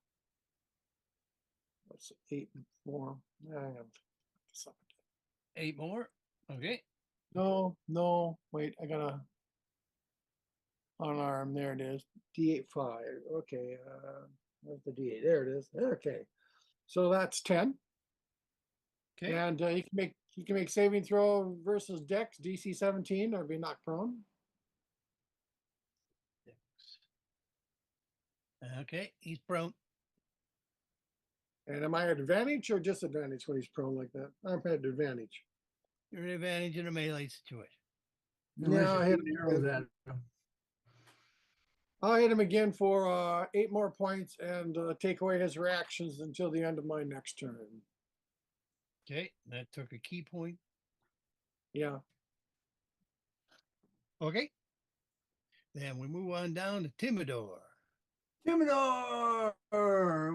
what's 8 and 4. Hang on. 8 more. Okay. No, wait, I gotta unarm. There it is. D8 5. Okay, where's the D8? There it is. Okay. So that's 10. Okay. And you can make saving throw versus Dex DC 17 or be knocked prone. Okay, he's prone. And am I at advantage or disadvantage when he's prone like that? I'm at advantage. You're at advantage in a melee situation. Unless Yeah, you're I hit shooting arrows at him. I'll hit him again for 8 more points and take away his reactions until the end of my next turn. Okay, that took a key point. Yeah. Okay. Then we move on down to Timidor. Timidor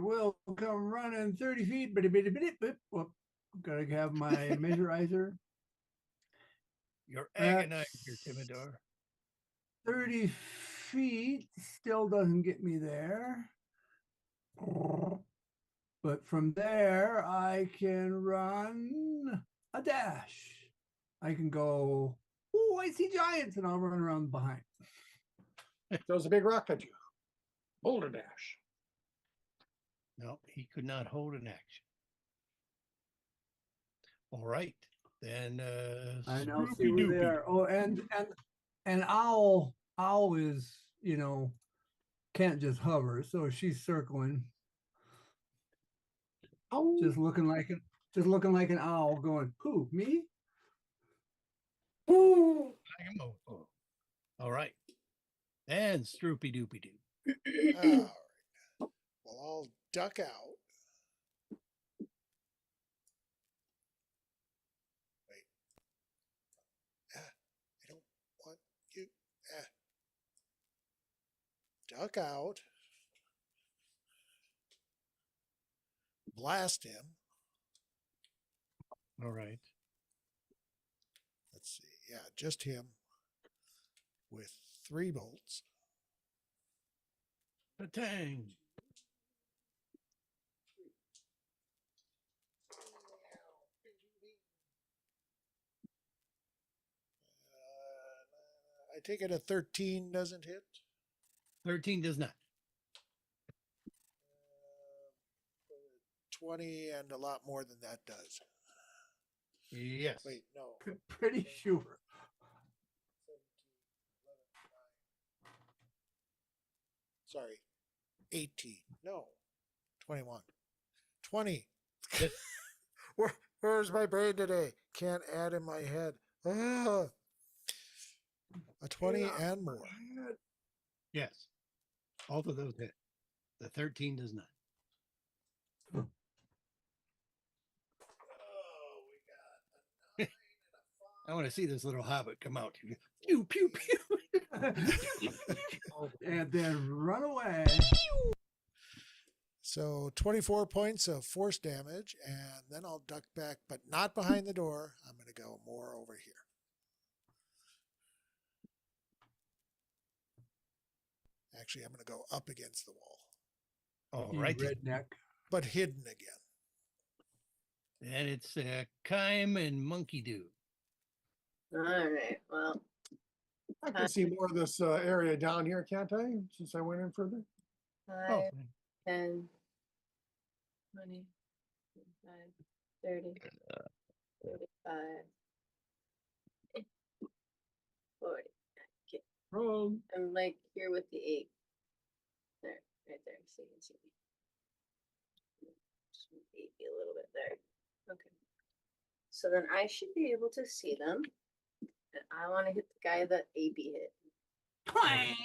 will come running 30 feet. Whoop. Gotta have my measurizer. You're That's agonizer, Timidor. 30 feet still doesn't get me there. But from there, I can run a dash. I can go, oh, I see giants, and I'll run around behind. Throws a big rock at you. Boulder dash. No, he could not hold an action. All right. Then I now see Stroopy where they Doopy. are. Oh, and owl is, you know, can't just hover, so she's circling, Oh, just looking like an owl, going, "Who, me?" Ooh. Oh. All right. And Stroopy Doopy Doo. All right. Well, I'll duck out. Wait. I don't want you. Duck out. Blast him. All right. Let's see. Yeah, just him with 3 bolts. Patang. I take it a 13 doesn't hit. 13 does not. 20 and a lot more than that does. Yes. Wait, no. Pretty sure. 17, 11, 9. Sorry. 18. No. 21. 20. Yes. Where's my brain today? Can't add in my head. Ah. A 20 and more. Yes. Both of those hit. The 13 does not. Oh, we got a 9 and a 5. I want to see this little hobbit come out. Pew, pew, pew. And then run away. So 24 points of force damage, and then I'll duck back, but not behind the door. I'm going to go more over here. Actually, I'm going to go up against the wall, All You right. redneck. but hidden again. And it's Kime and Monkey Doo. All right. Well, I can see more of this area down here, can't I? Since I went in further. 5, Oh, 10, 20, 25, 30, 35, 40. Okay. Wrong. I'm like here with the 8. There, right there. So you can see me. Just move the 8 a little bit there. Okay. So then I should be able to see them. And I want to hit the guy that AB hit Twang!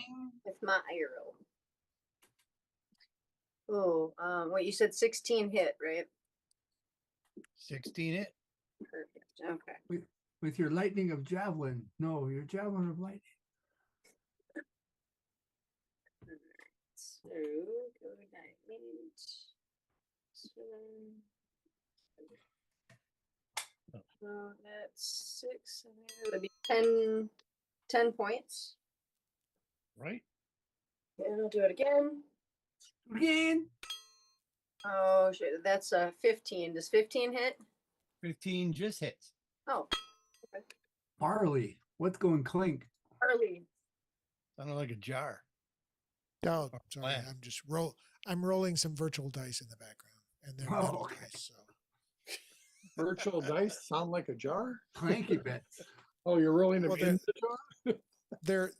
with my arrow. Oh, what you said 16 hit, right? 16 hit. Perfect. Okay. With your lightning of javelin. No, your javelin of lightning. So go to night. That's 6. It would be 10 points. Right. And I'll do it again. Again. Oh shit, that's a 15. Does 15 hit? 15 just hits. Oh, Barley. What's going clink? Harley. Sounded like a jar. Oh, Or sorry. flat. I'm just I'm rolling some virtual dice in the background, and they're Oh, metal okay. dice. So Virtual dice sound like a jar. Clanky bits. Oh, you're rolling them Well, in the jar.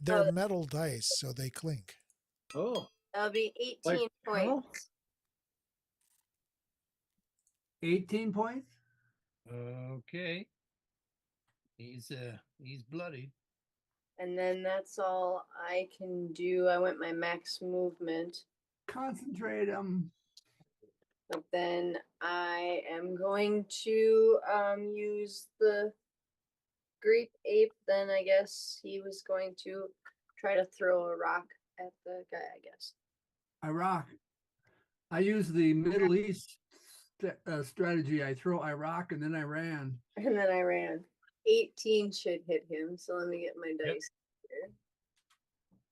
they're metal dice, so they clink. Oh, That'll be 18 Like, points. 18 points. Okay. He's bloody. And then that's all I can do. I went my max movement. Concentrate them. But then I am going to use the Greek ape. Then I guess he was going to try to throw a rock at the guy, I guess. Iraq. I use the Middle East strategy. I throw Iraq and then I ran. And then I ran. 18 should hit him. So let me get my dice here.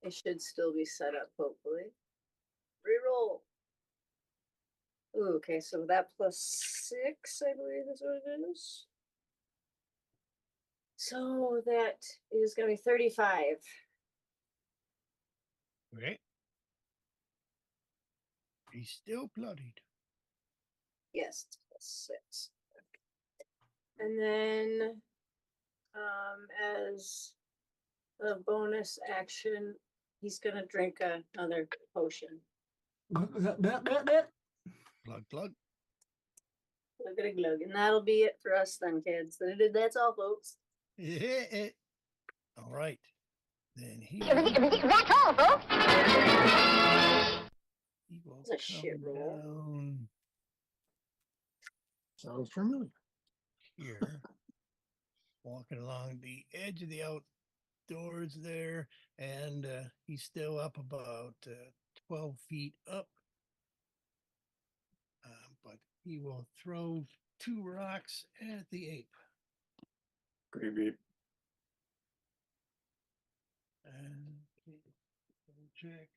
It should still be set up, hopefully. Reroll. Ooh, okay, so that plus 6, I believe is what it is. So that is going to be 35. Okay. He's still bloodied. Yes, it's +6. And then, as a bonus action, he's gonna drink another potion. Glug, glug. Glug glug glug, and that'll be it for us then, kids. That's all, folks. Yeah. All right. Then he That's all, folks. will It's a shit come roll. down Sounds familiar. here, walking along the edge of the outdoors there, and he's still up about 12 feet up. But he will throw 2 rocks at the ape. Gravy. And double check.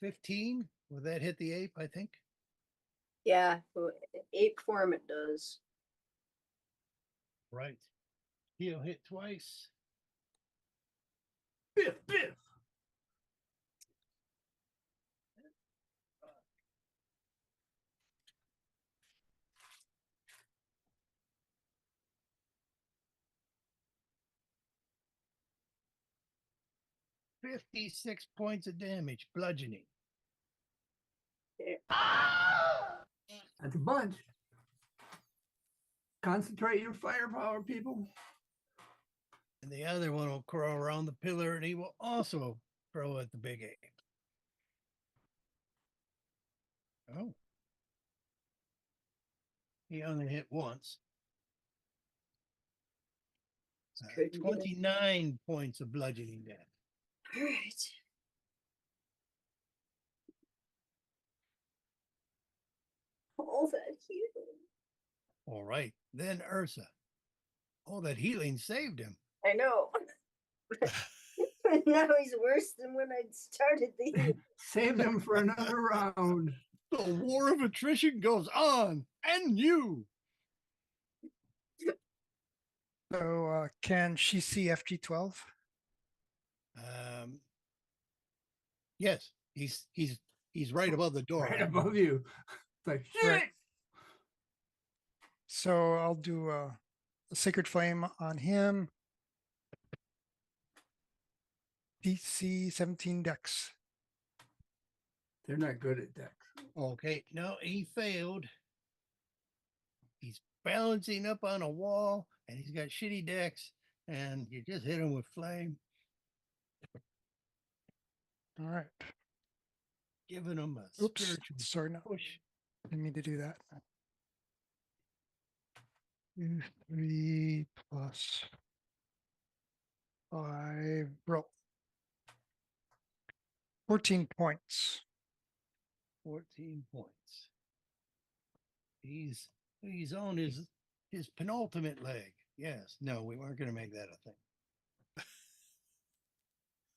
15. Will that hit the ape? I think. Yeah, ape form it does. Right. He'll hit twice. Biff, biff. $56 points of damage, bludgeoning. That's a bunch. Concentrate your firepower, people. And the other one will crawl around the pillar, and he will also throw at the big ape. Oh. He only hit once. Couldn't get it. 29 points of bludgeoning damage. All right. All that healing. All right. Then Ursa. Oh, that healing saved him. I know. Now he's worse than when I started the healing. Save them for another round. The war of attrition goes on, and you. So can she see FG12? Yes, he's right above the door. Right above you. It's like, shit. Right. So I'll do a Sacred Flame on him. DC 17 Dex. They're not good at dex. Okay, no, he failed. He's balancing up on a wall, and he's got shitty decks, and you just hit him with flame, All right. giving him a Oops. spiritual Sorry, no. push. Didn't mean to do that. 2, 3 plus 5. Roll. 14 points. 14 points. He's on his penultimate leg. Yes. No, we weren't going to make that a thing.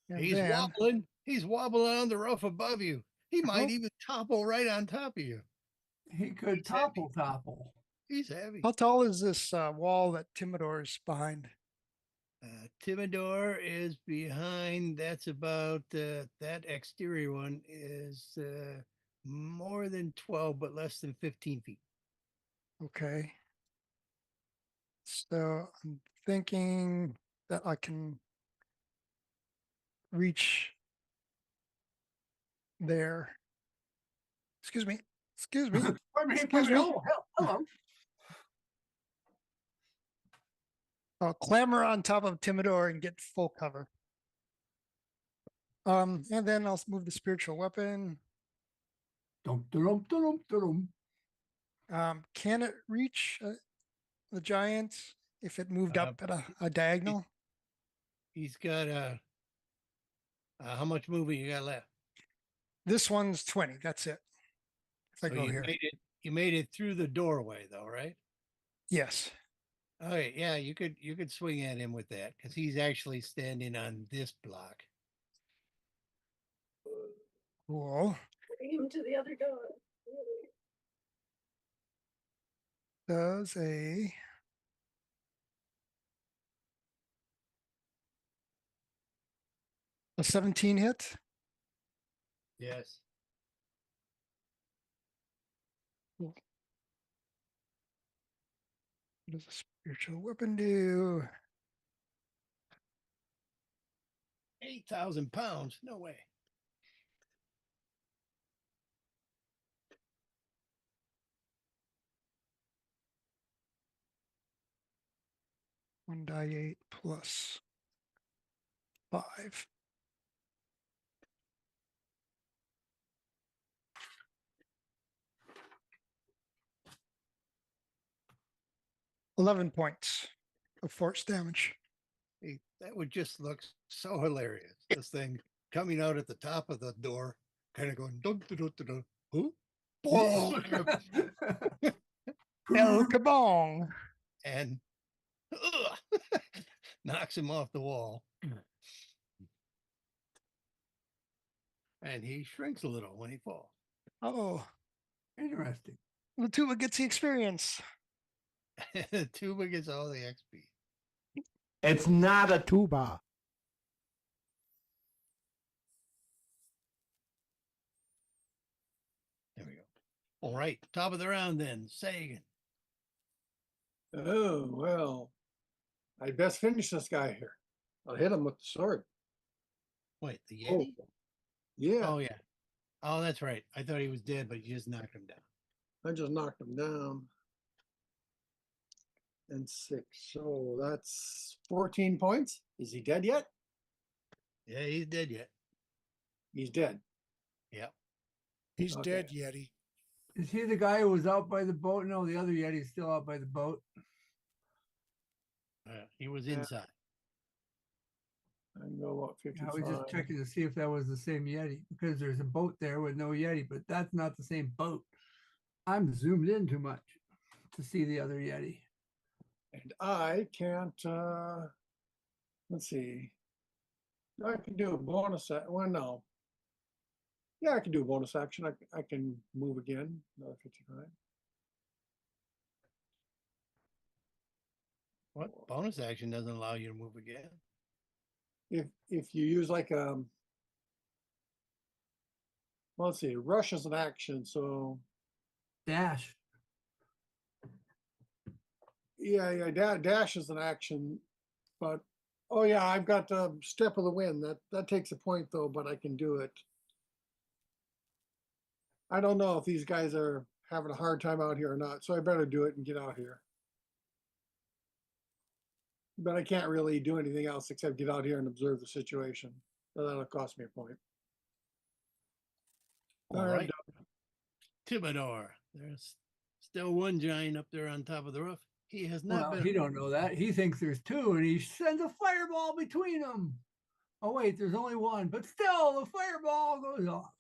And He's then, wobbling. He's wobbling on the roof above you. He might Oh. even topple right on top of you. He could He's heavy. topple. He's heavy. how tall is this wall that Timidor's behind? Timidor is behind. That's about that exterior one is more than 12, but less than 15 feet. Okay. So I'm thinking that I can reach there. Excuse me. Excuse me. Excuse me. Oh, hello. I'll clamber on top of Timidor and get full cover. And then I'll move the spiritual weapon. Dum, dum, dum, dum, dum. Can it reach the giant if it moved up at a diagonal? He's got how much movement you got left? This one's 20. That's it. If I So go you here. made it through the doorway though, right? Yes. Okay, yeah, you could swing at him with that because he's actually standing on this block. Cool. Bring him to the other door. Does a 17 hit? Yes. What does a spiritual weapon do? 8,000 pounds. No way. One die 8 plus 5. $11 points of force damage. Hey, that would just look so hilarious. This thing coming out at the top of the door, kind of going, dun, dun, dun, dun, dun. Who? El Kabong. And knocks him off the wall. And he shrinks a little when he falls. Oh, Interesting. Latuba gets the experience. Tuba gets all the XP. It's not a tuba. There we go. All right, top of the round then, Sagan. Oh, well, I best finish this guy here. I'll hit him with the sword. Wait, the Oh, Yeti? yeah, Oh, yeah. Oh, that's right. I thought he was dead, but you just knocked him down. I just knocked him down. And 6, so that's 14 points. Is he dead yet? Yeah, he's dead yet. He's dead. Yep. He's Okay. dead, Yeti. Is he the guy who was out by the boat? No, the other Yeti's still out by the boat. He was Yeah. inside. I can go about I was just 55. checking to see if that was the same Yeti because there's a boat there with no Yeti, but that's not the same boat. I'm zoomed in too much to see the other Yeti. And I can't, let's see. I can do a bonus, well, no. Yeah, I can do a bonus action. I can move again, another 55. What? Bonus action doesn't allow you to move again. If you use like, well, let's see, rush is an action, so Dash. yeah, dash is an action, but, oh yeah, I've got the step of the wind. That takes a point though, but I can do it. I don't know if these guys are having a hard time out here or not, so I better do it and get out here. But I can't really do anything else except get out here and observe the situation. So that'll cost me a point. All right, right. Tibador. There's still one giant up there on top of the roof. He has not Well, been. he don't know that. He thinks there's two and he sends a fireball between them. Oh, wait, there's only one, but still the fireball goes off.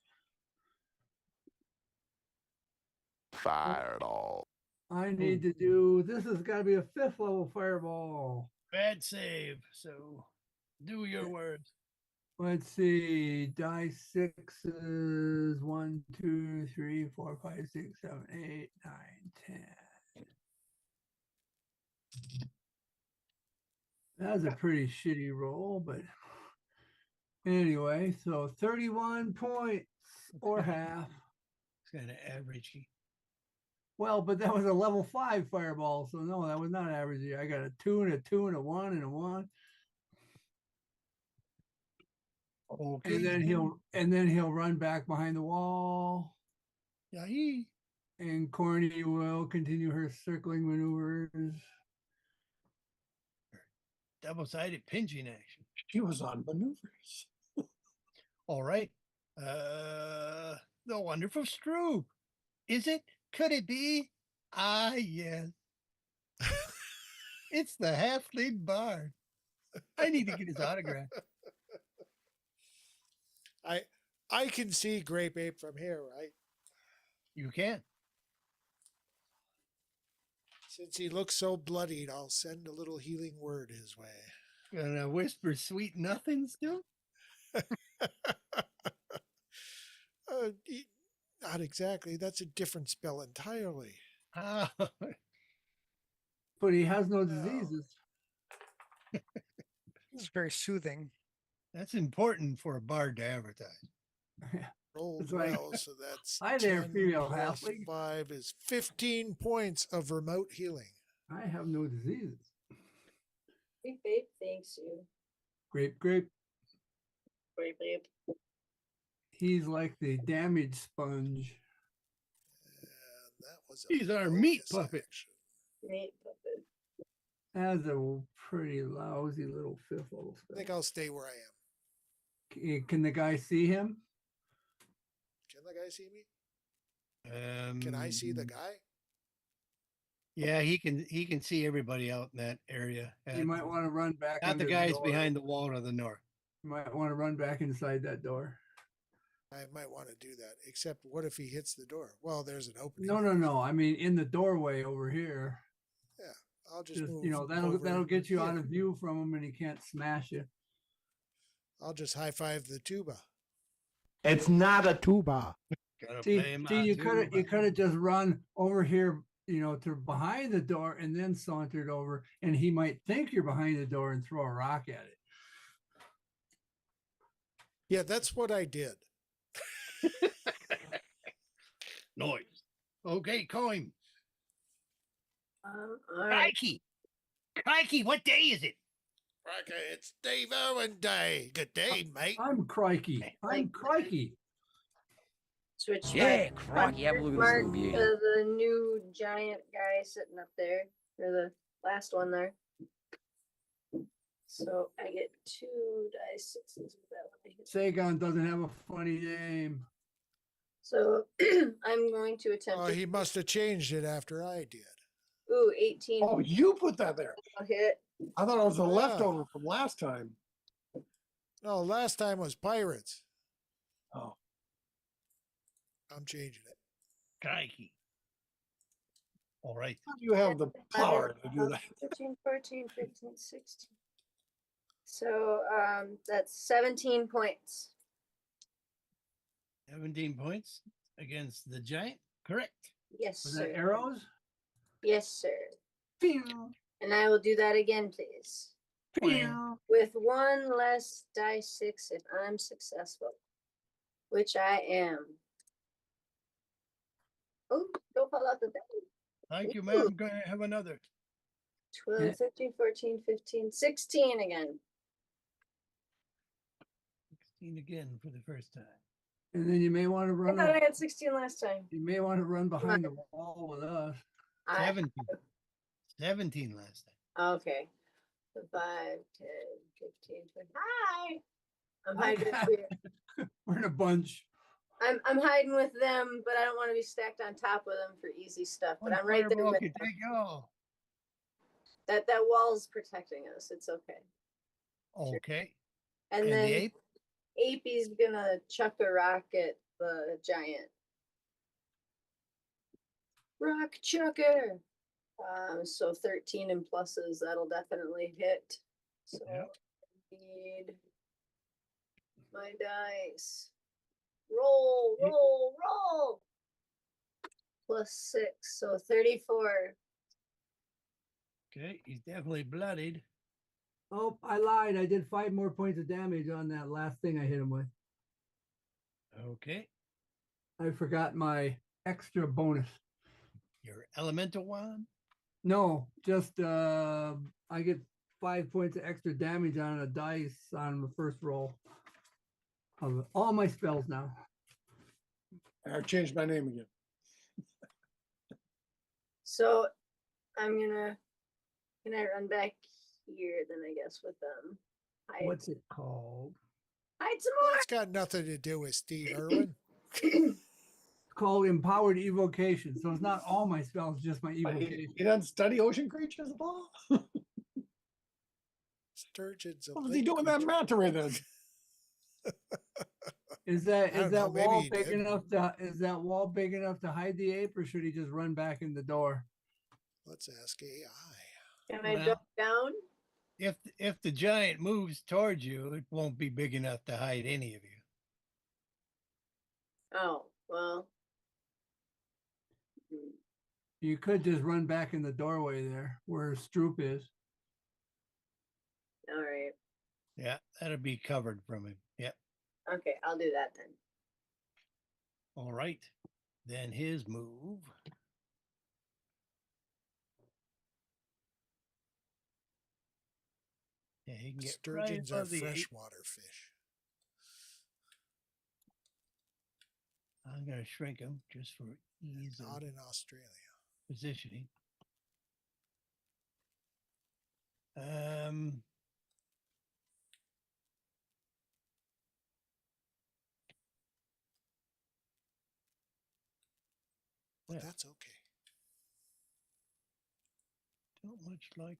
Fireball. I need to do, this has got to be a 5th level fireball. Bad save. So do your words. Let's see, die 6s, 1, 2, 3, 4, 5, 6, 7, 8, 9, 10. That's a pretty shitty roll, but anyway, so 31 points or half. It's kind of averagey. Well, but that was a level 5 fireball, so no, that was not average. I got a 2 and a 2 and a 1 and a 1. Okay. And then he'll run back behind the wall. Yeah. And Corny will continue her circling maneuvers. Double-sided pinching action. She was on maneuvers. All right. The wonderful Stroop. Is it? Could it be? Ah, yes. It's the half-lead bard. I need to get his autograph. I can see Grape Ape from here, right? You can. Since he looks so bloodied, I'll send a little healing word his way. Gonna whisper sweet nothings to Not exactly. That's a different spell entirely. Ah, But he has no diseases. It's very soothing. that's important for a bard to advertise. Rolled It's like, well, so that's hi there, 10 female plus halfling. 5 is 15 points of remote healing. I have no diseases. Grape ape thanks you. Grape, grape. Grape ape. He's like the damage sponge. And that was He's our meat bonus puppet. action. Meat puppet. That's a pretty lousy little fifth level I spell. think I'll stay where I am. Can the guy see him? Can the guy see me? Can I see the guy? Yeah, he can see everybody out in that area. You might want to run back. Not the under guys door. behind the wall to the north. You might want to run back inside that door. I might want to do that. Except, what if he hits the door? Well, there's an opening. No. I mean, in the doorway over here. Yeah, I'll just Just, move. that'll over get you here. out of view from him, and he can't smash you. I'll just high five the tuba. It's not a tuba. Gotta See, play him out you too, could have just run over here, to behind the door, and then sauntered over, and he might think you're behind the door and throw a rock at it. Yeah, that's what I did. Noise. Okay, coin. All right. Crikey, what day is it? Okay, it's Dave Irwin Day. Good day, mate. I'm crikey. Switch Yeah, my crikey, have a look at this mark little beauty. to the new giant guy sitting up there, or the last one there. So I get 2 dice sixes with that one. I hit. Sagan doesn't have a funny name. So I'm going to attempt. Oh, to he must have changed it after I did. Ooh, 18. Oh, you put that there. I'll hit. I thought it was a Yeah. leftover from last time. No, last time was pirates. Oh, I'm changing it. Crikey. All right. you have the power to do that. 13, 14, 15, 16. So that's 17 points. 17 points against the giant. Correct. Yes, Was sir. that arrows? Yes, sir. Pew, And I will do that again, please. pew. With 1 less dice 6 if I'm successful, which I am. Oh, don't fall out the bed. Thank you, ma'am. Going to have another. 12, 13, 14, 15, 16 again. 16 again for the first time. And then you may want to I run. thought I had 16 last time. You may want to run behind the wall with us. 17. 17 last time. Okay. 5, 10, 15, 20. Hi. I'm hiding with We're in a bunch. I'm hiding with them, but I don't want to be stacked on top of them for easy stuff. But I'm right there Fireball with can them. take you all. That wall's protecting us. It's okay. Okay. And, And then the ape? Apey's gonna chuck a rock at the giant. Rock chucker. So 13 and pluses, that'll definitely hit. So Yep. I need my dice. Roll. +6, so 34. Okay. He's definitely bloodied. Oh, I lied. I did 5 more points of damage on that last thing I hit him with. Okay. I forgot my extra bonus. Your elemental wand. No, just I get 5 points of extra damage on a dice on the first roll of all my spells now. I changed my name again. So can I run back here then, I guess, with them? What's it called? Hide some It's got nothing to do with Steve Irwin. more. It's called empowered evocation. So it's not all my spells, just my But evocation. he doesn't study ocean creatures at all? Sturgeons. of What was he lake doing that creatures. manta ray then? Is that I don't know, maybe wall he big did. enough to hide the ape, or should he just run back in the door? Let's ask AI. Can I Well- drop down? If the giant moves towards you, it won't be big enough to hide any of you. Oh, well. Hmm. You could just run back in the doorway there where Stroop is. All right. Yeah, that'll be covered from him. Yep. Okay, I'll do that then. All right. Then his move. Yeah, he can get Sturgeons right are above the 8. freshwater fish. I'm going to shrink him just for ease Not of in Australia. positioning. Um, But Yeah. that's okay. don't much like.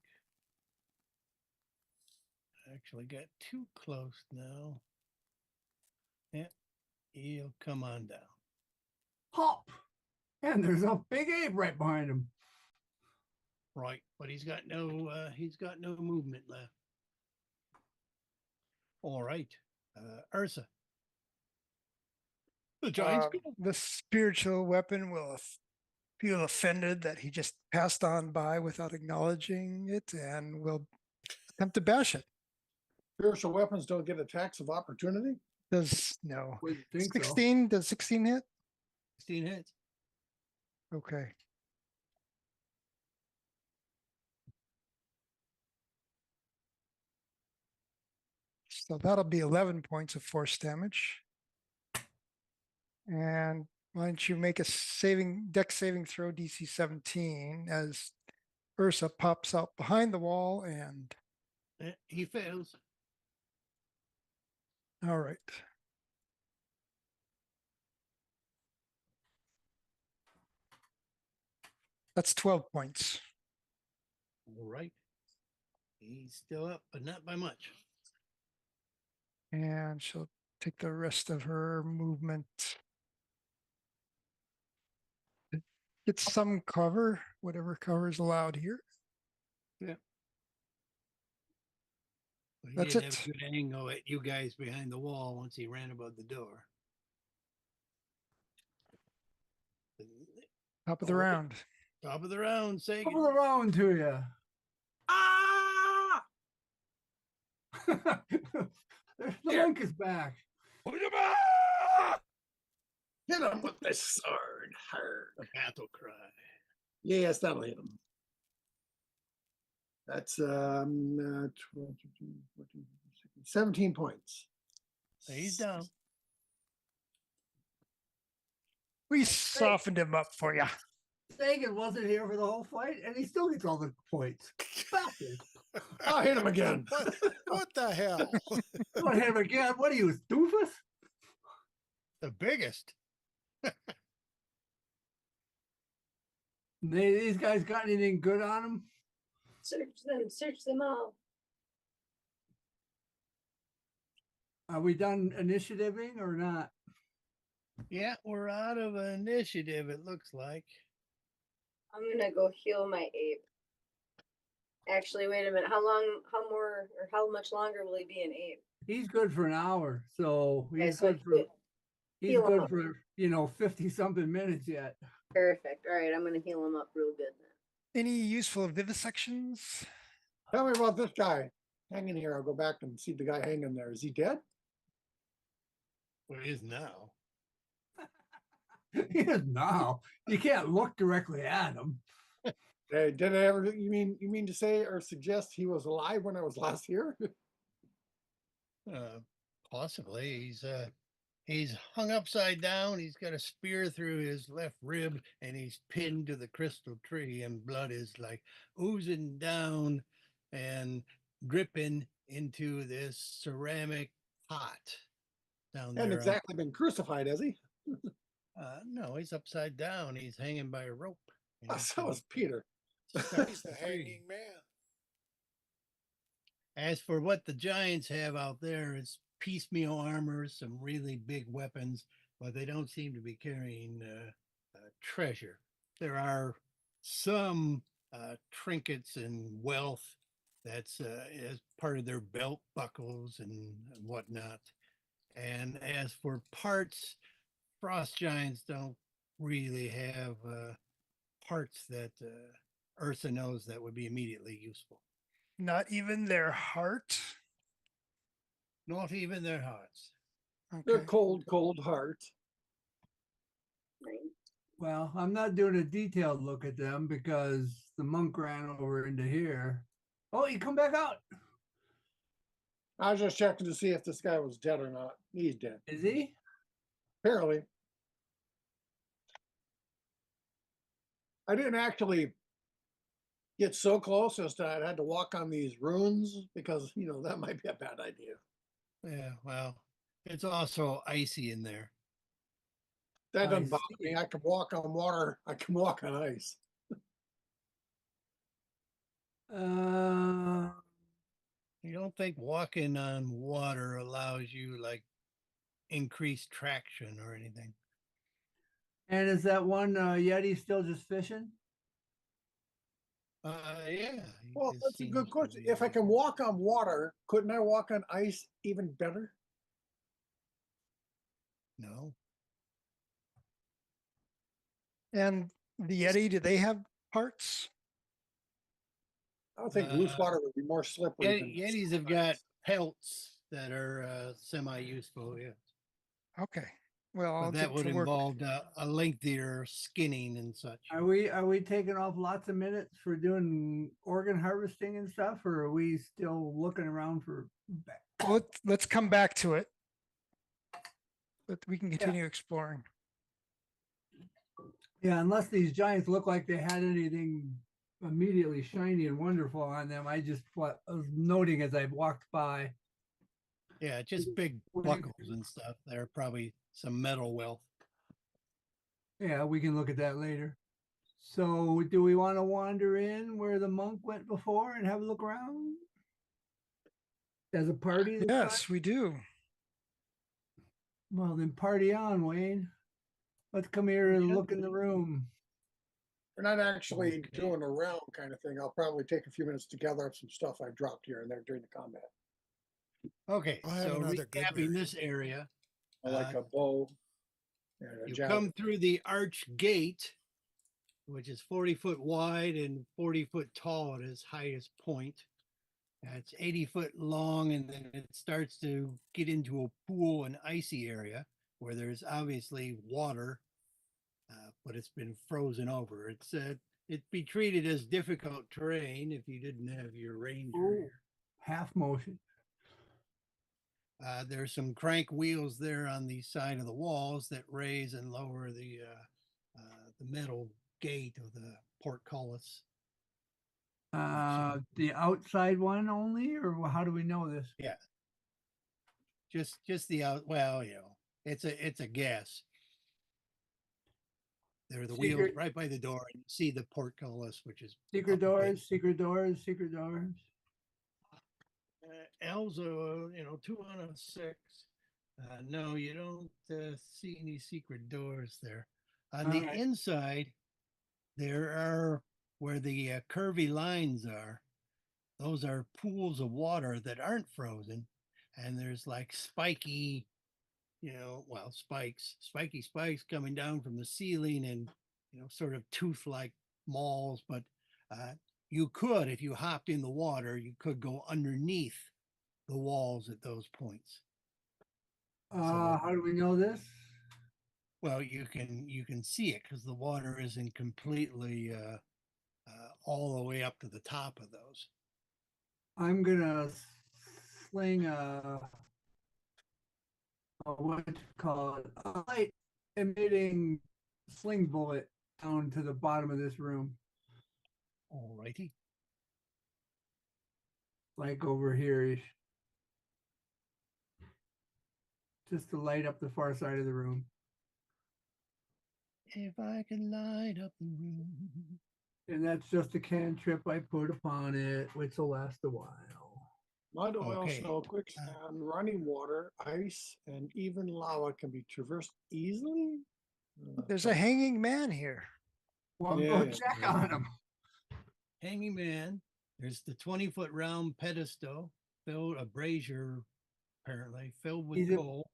Actually got too close now. Yeah, he'll come on down. Hop. And there's a big ape right behind him. Right, but he's got no movement left. All right, Ursa. The giant's gone. The spiritual weapon will feel offended that he just passed on by without acknowledging it and will attempt to bash it. Spiritual weapons don't get attacks of opportunity. Does no. Wouldn't think 16, does 16 hit? 16 hits. Okay. So that'll be 11 points of force damage. And why don't you make a dex saving throw DC 17 as Ursa pops out behind the wall and He fails. all right. That's 12 points. All right. He's still up, but not by much. And she'll take the rest of her movement. Get some cover, whatever cover is allowed here. But he That's did it. have a good angle at you guys behind the wall once he ran above the door. Top of the All right. round. Top of the round, Sagan. Top of the round to you. Ah! The monk is back. Hit him with the sword. Hard. The battle cry. Yes, that'll hit him. That's 12, 13, 14, 15, 16, 17 points. So he's down. We softened him up for you. Sagan wasn't here for the whole fight, and he still gets all the points. Bastard. I'll hit him again. What the hell? You want to hit him again? What are you, doofus? The biggest. These guys got anything good on them? Search them all. Are we done initiativing or not? Yeah, we're out of initiative, it looks like. I'm gonna go heal my ape. Actually, wait a minute. How much longer will he be an ape? He's good for an hour, so Okay, he's so good for heal him up. 50 something minutes yet. Perfect. All right, I'm gonna heal him up real good then. Any useful vivisections? Tell me about this guy hanging here. I'll go back and see the guy hanging there. Is he dead? Well, he is now. He is now. You can't look directly at him. Hey, did I ever? You mean to say or suggest he was alive when I was last here? Possibly. He's hung upside down. He's got a spear through his left rib, and he's pinned to the crystal tree, and blood is like oozing down and dripping into this ceramic pot down there. Hasn't exactly been crucified, has he? No, he's upside down. He's hanging by a rope. Oh, so is Peter. He's the hanging man. As for what the giants have out there, it's piecemeal armor, some really big weapons, but they don't seem to be carrying treasure. There are some trinkets and wealth that's as part of their belt buckles and whatnot. And as for parts, frost giants don't really have parts that Ursa knows that would be immediately useful. Not even their heart? Not even their hearts. They're Okay. cold heart. Right. Well, I'm not doing a detailed look at them because the monk ran over into here. Oh, you come back out. I was just checking to see if this guy was dead or not. He's dead. Is he? Apparently. I didn't actually get so close as to I had to walk on these runes because, that might be a bad idea. Yeah, well, it's also icy in there. That I doesn't bother see. me. I can walk on water. I can walk on ice. You don't think walking on water allows you like increased traction or anything? And is that one Yeti still just fishing? Yeah. Well, it that's a seems good to question. be, If I can walk on water, couldn't I walk on ice even better? No. And the Yeti, do they have parts? I would think loose water would be more slippery than Yetis have got pelts that are semi-useful, yeah. Okay. Well, I'll But that get would to work. involve a lengthier skinning and such. Are we taking off lots of minutes for doing organ harvesting and stuff, or are we still looking around for Let's come back to it. But we can continue exploring. Yeah, unless these giants look like they had anything immediately shiny and wonderful on them. I was noting as I walked by. Yeah, just big buckles and stuff. There are probably some metal wealth. Yeah, we can look at that later. So do we want to wander in where the monk went before and have a look around? As a party? this time? Yes, we do. Well, then party on, Wayne. Let's come here and Yeah. look in the room. We're not actually Okay. doing a round kind of thing. I'll probably take a few minutes to gather up some stuff I dropped here and there during the combat. Okay, I have so another good recapping berry. this area, I like a bow and a you javelin. come through the arch gate, which is 40 foot wide and 40 foot tall at its highest point. It's 80 foot long, and then it starts to get into a pool and icy area where there's obviously water, but it's been frozen over. It'd be treated as difficult terrain if you didn't have your ranger. Ooh. Half motion. There's some crank wheels there on the side of the walls that raise and lower the metal gate of the portcullis. The outside one only, or how do we know this? Yeah. Just the out. Well, it's a guess. There are the wheels Secret- right by the door, and you see the portcullis, which is Secret up a bit. doors, secret doors, secret doors. L's 206. No, you don't see any secret doors there. On the Alright. inside, there are where the curvy lines are. Those are pools of water that aren't frozen, and there's like spiky, spiky spikes coming down from the ceiling, and sort of tooth-like malls. But you could, if you hopped in the water, you could go underneath the walls at those points. How do we know this? Well, you can see it because the water isn't completely all the way up to the top of those. I'm gonna sling what you call it, a light emitting sling bullet down to the bottom of this room, All righty. like over here-ish. Just to light up the far side of the room. If I can light up the room. And that's just a cantrip I put upon it, which will last a while. Mud, oil, Okay. snow, quicksand, running water, ice, and even lava can be traversed easily. There's a hanging man here. Well, Yeah, go check on him. Hanging man. There's the 20-foot round pedestal, filled a brazier, apparently filled with He's a- coal.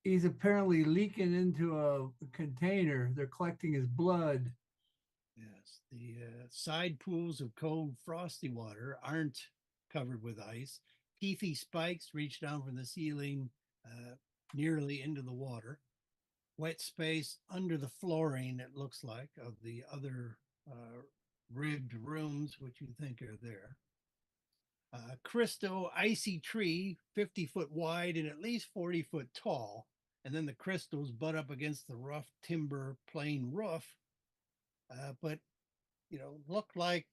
He's apparently leaking into a container. They're collecting his blood. Yes, the side pools of cold, frosty water aren't covered with ice. Teethy spikes reach down from the ceiling nearly into the water. Wet space under the flooring, it looks like, of the other ribbed rooms, which you think are there. A crystal icy tree, 50-foot wide and at least 40-foot tall. And then the crystals butt up against the rough timber plain roof. But, look like,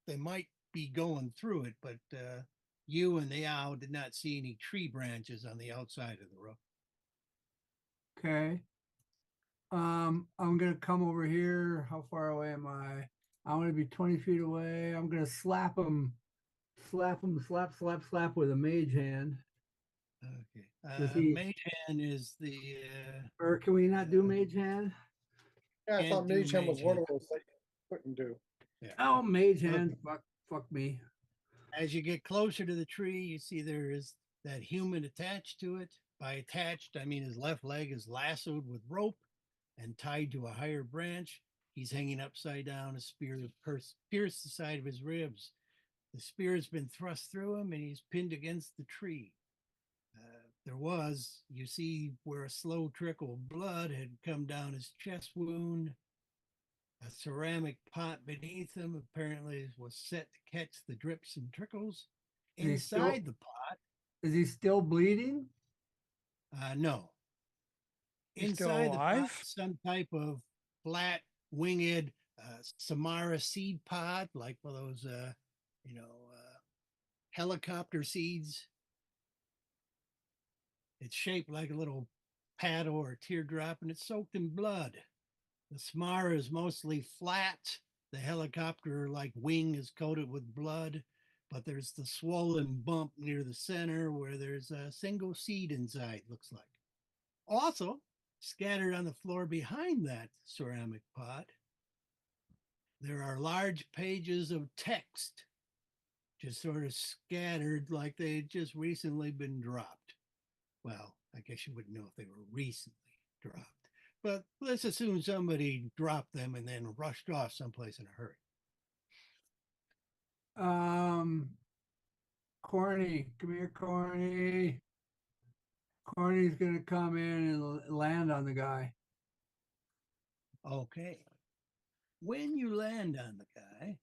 they might be going through it, but you and the owl did not see any tree branches on the outside of the roof. Okay. I'm gonna come over here. How far away am I? I'm gonna be 20 feet away. I'm gonna slap him, slap, slap with a mage hand. Okay. Does he- Mage hand is the Or can we not do mage hand? Yeah, I Can't thought do Mage Hand was Mage one Hand. of those that you couldn't do. Oh, mage Okay. hand. Fuck me. As you get closer to the tree, you see there is that human attached to it. By attached, I mean his left leg is lassoed with rope and tied to a higher branch. He's hanging upside down. A spear has pierced the side of his ribs. The spear has been thrust through him and he's pinned against the tree. You see where a slow trickle of blood had come down his chest wound. A ceramic pot beneath him apparently was set to catch the drips and trickles. Is he still- Inside the pot, Is he still bleeding? no. He's still Inside the pot, alive? some type of flat winged Samara seed pod, like one of those, helicopter seeds. It's shaped like a little paddle or teardrop, and it's soaked in blood. The Samara is mostly flat. The helicopter like wing is coated with blood, but there's the swollen bump near the center where there's a single seed inside, looks like. Also, scattered on the floor behind that ceramic pot, there are large pages of text just sort of scattered like they had just recently been dropped. Well, I guess you wouldn't know if they were recently dropped. But let's assume somebody dropped them and then rushed off someplace in a hurry. Corny, come here, Corny. Corny's gonna come in and land on the guy. Okay. When you land on the guy,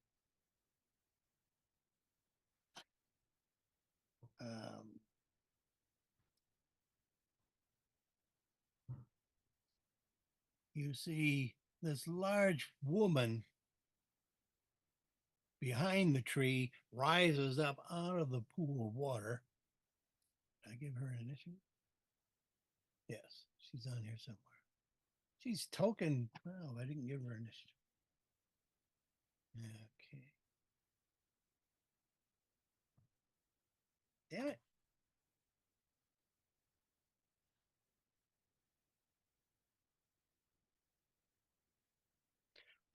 you see this large woman behind the tree rises up out of the pool of water. Did I give her an initiative? Yes, she's on here somewhere. She's token 12. I didn't give her initiative. Okay. Damn it.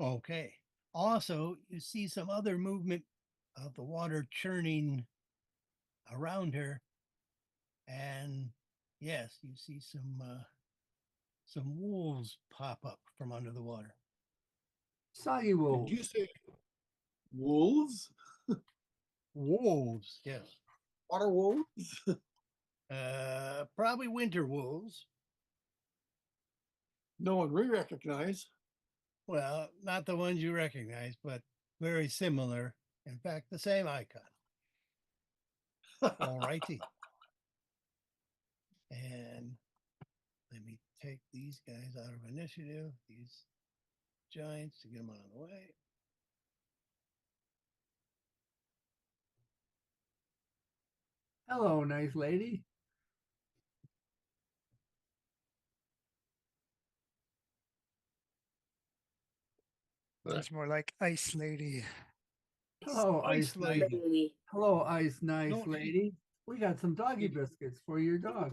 Okay. Also, you see some other movement of the water churning around her. And yes, you see some wolves pop up from under the water. Soggy wolves. Did you say wolves? Wolves, yes. Water wolves? Probably winter wolves. No one we recognize. Well, not the ones you recognize, but very similar. In fact, the same icon. All righty. And let me take these guys out of initiative, these giants, to get them out of the way. Hello, nice lady. It's more like Ice Lady. Hello, Ice ice lady. Lady. Hello, ice nice No, she- lady. We got some doggy biscuits for your dog.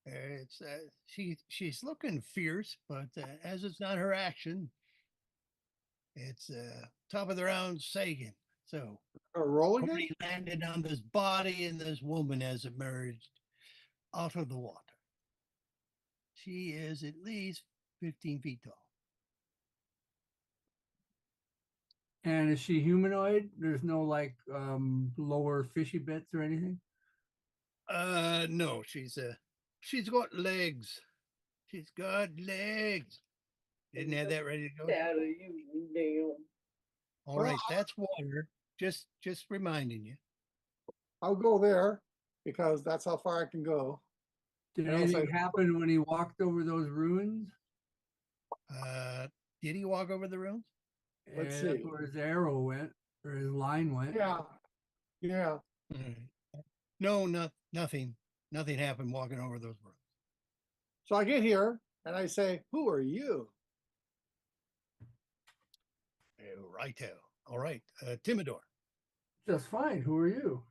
It's she's looking fierce, but as it's not her action, it's top of the round Sagan. So Roll again? Corey landed on this body and this woman has emerged out of the water. She is at least 15 feet tall. And is she humanoid? There's no like lower fishy bits or anything? No, she's got legs. She's got legs. Didn't have that ready to go. All Well, right, that's water. Just reminding you. I'll go there because that's how far I can go. Did And I'll anything say- happen when he walked over those ruins? Did he walk over the ruins? Let's And that's see. where his arrow went, or his line went. Yeah. Yeah. All right. No, nothing. Nothing happened walking over those ruins. So I get here and I say, who are you? Righto. All right, Timidor. Just fine. Who are you?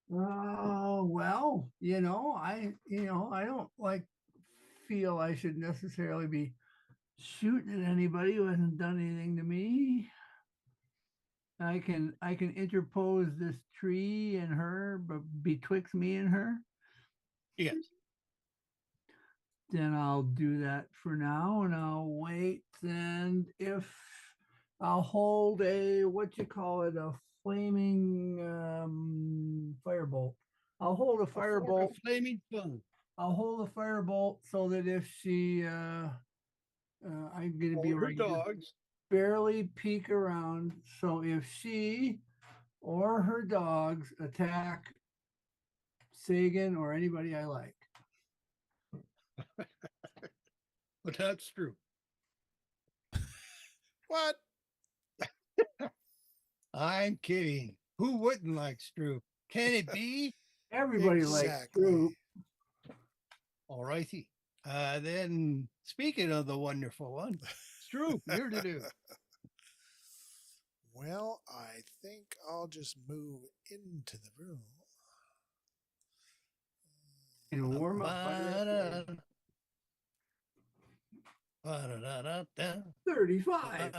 Well, I don't feel I should necessarily be shooting at anybody who hasn't done anything to me. I can interpose this tree and her, but betwixt me and her. Yes. Then I'll do that for now, and I'll wait. And if I'll hold a a flaming firebolt. I'll hold a firebolt. Flaming tongue. I'll hold a firebolt so that if she, I'm gonna be All her right. Just dogs. barely peek around. So if she or her dogs attack Sagan or anybody I like, But that's true. What? I'm kidding. Who wouldn't like Stroop? Can it be? everybody likes Exactly. Stroop. All righty. Then speaking of the wonderful one, Stroop, you're to do. Well, I think I'll just move into the room. And warm up by that day. Ba-da-da-da-da. 35.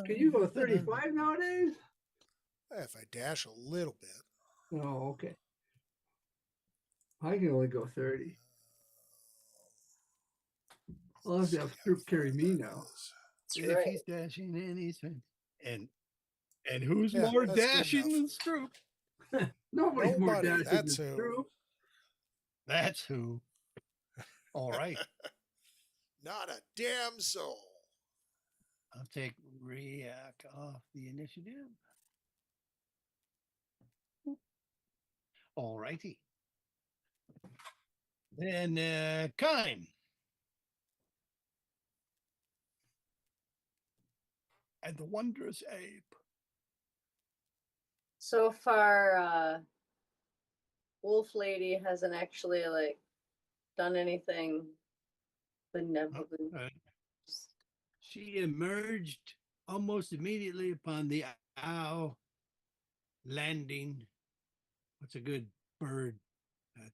Can you go 35 nowadays? If I dash a little bit. Oh, okay. I can only go 30. I'll have to have Stroop carry me now. That's If right. he's dashing and he's and who's Yeah, more that's good dashing enough. than Stroop? Nobody's more Nobody, dashing that's than who. Stroop. That's who. All right. Not a damn soul. I'll take React off the initiative. All righty. Then Kime. And the wondrous ape. So far, Wolf Lady hasn't actually done anything benevolent. She emerged almost immediately upon the owl landing. What's a good bird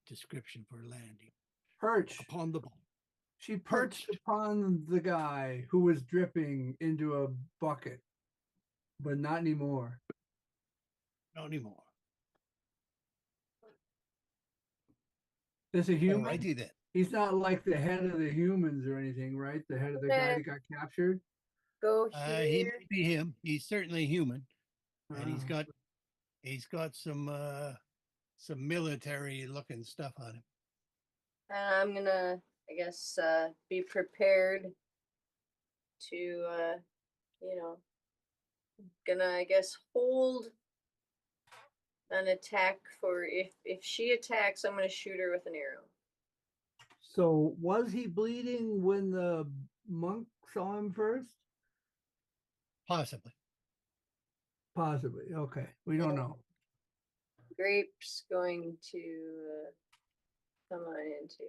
description for landing? Perch. Upon the ball. She perched Perched. upon the guy who was dripping into a bucket, but not anymore. Not anymore. Is a human? Alrighty then. He's not like the head of the humans or anything, right? The head of the guy that got captured. Go He here. may be him. He's certainly human, and he's Ah. got some military looking stuff on him. And I'm gonna, I guess, be prepared to, gonna, I guess, hold an attack for if she attacks, I'm gonna shoot her with an arrow. So was he bleeding when the monk saw him first? Possibly. Possibly. Okay. We don't know. Grape's going to come on into.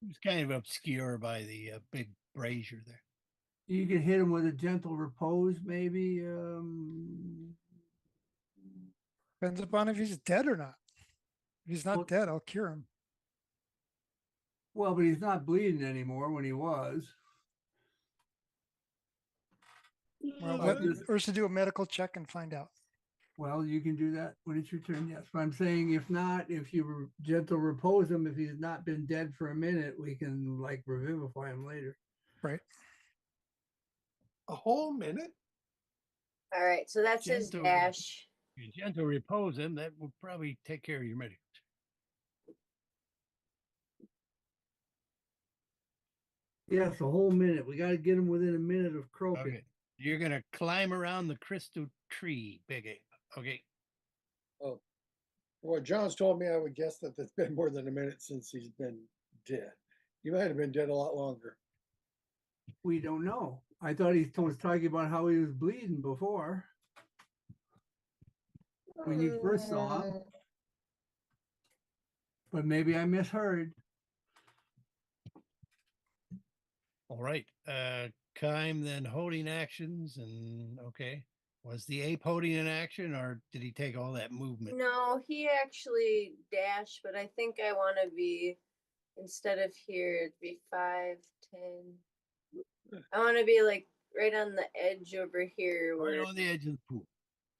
He's kind of obscure by the big brazier there. You could hit him with a gentle repose, maybe. Depends upon if he's dead or not. If he's not Well- dead, I'll cure him. Well, but he's not bleeding anymore when he was. Well, But let this- Ursa do a medical check and find out. Well, you can do that when it's your turn, yes. But I'm saying if not, if you gentle repose him, if he's not been dead for a minute, we can revivify him later. Right. A whole minute? All right, so that's his Gentle. dash. If you gentle repose him, that will probably take care of your medic. Yes, a whole minute. We got to get him within a minute of croaking. Okay. You're gonna climb around the crystal tree, big ape. Okay. Oh, well, John's told me I would guess that it's been more than a minute since he's been dead. He might have been dead a lot longer. We don't know. I thought he was talking about how he was bleeding before when you first saw him, but maybe I misheard. All right. Kime then holding actions and okay. Was the ape holding an action or did he take all that movement? No, he actually dashed, but I think I want to be, instead of here, it'd be 5, 10. I want to be like right on the edge over here. Right Where, on the edge of the pool.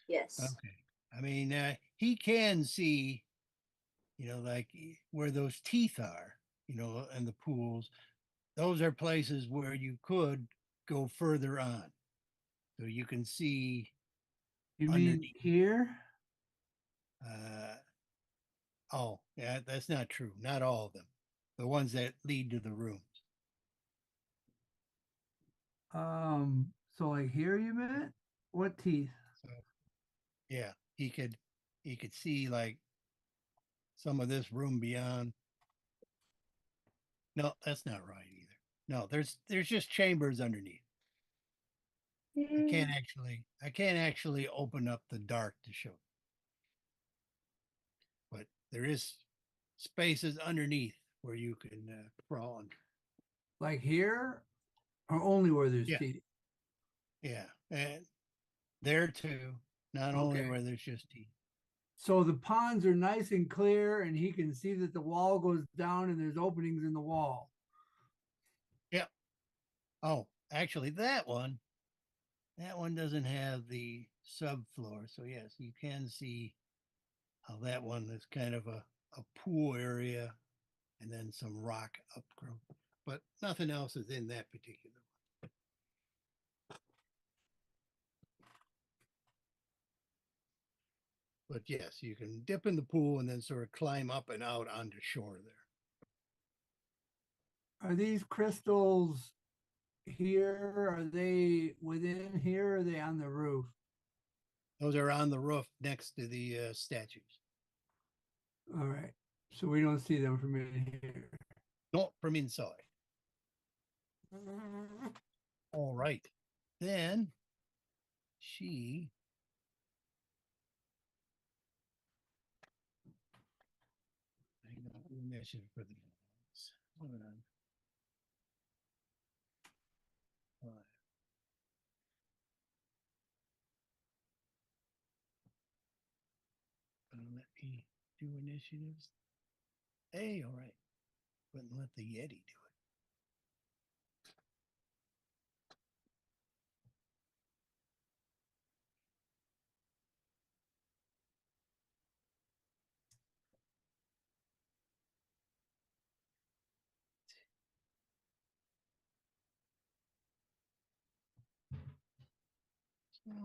yes. Okay. I mean, he can see, like where those teeth are, and the pools. Those are places where you could go further on. So you can see You mean underneath. here? Oh, yeah, that's not true. Not all of them. The ones that lead to the rooms. So like here you meant? What teeth? So yeah, he could see like some of this room beyond. No, that's not right either. No, there's just chambers underneath. I can't actually open up the dark to show. But there is spaces underneath where you can crawl under. Like here? Or only where there's Yeah. teeth? Yeah, and there too. Not only where there's just teeth. So the ponds are nice and clear, and he can see that the wall goes down and there's openings in the wall. Yeah. Oh, actually, that one doesn't have the subfloor. So yes, you can see how that one is kind of a pool area and then some rock upgrowth, but nothing else is in that particular one. But yes, you can dip in the pool and then sort of climb up and out onto shore there. Are these crystals here? Are they within here? Or are they on the roof? Those are on the roof next to the statues. All right. So we don't see them from in here. Not from inside. All right. Then she mission for the hold on. Let me do initiatives. Hey, all right. Wouldn't let the Yeti do it.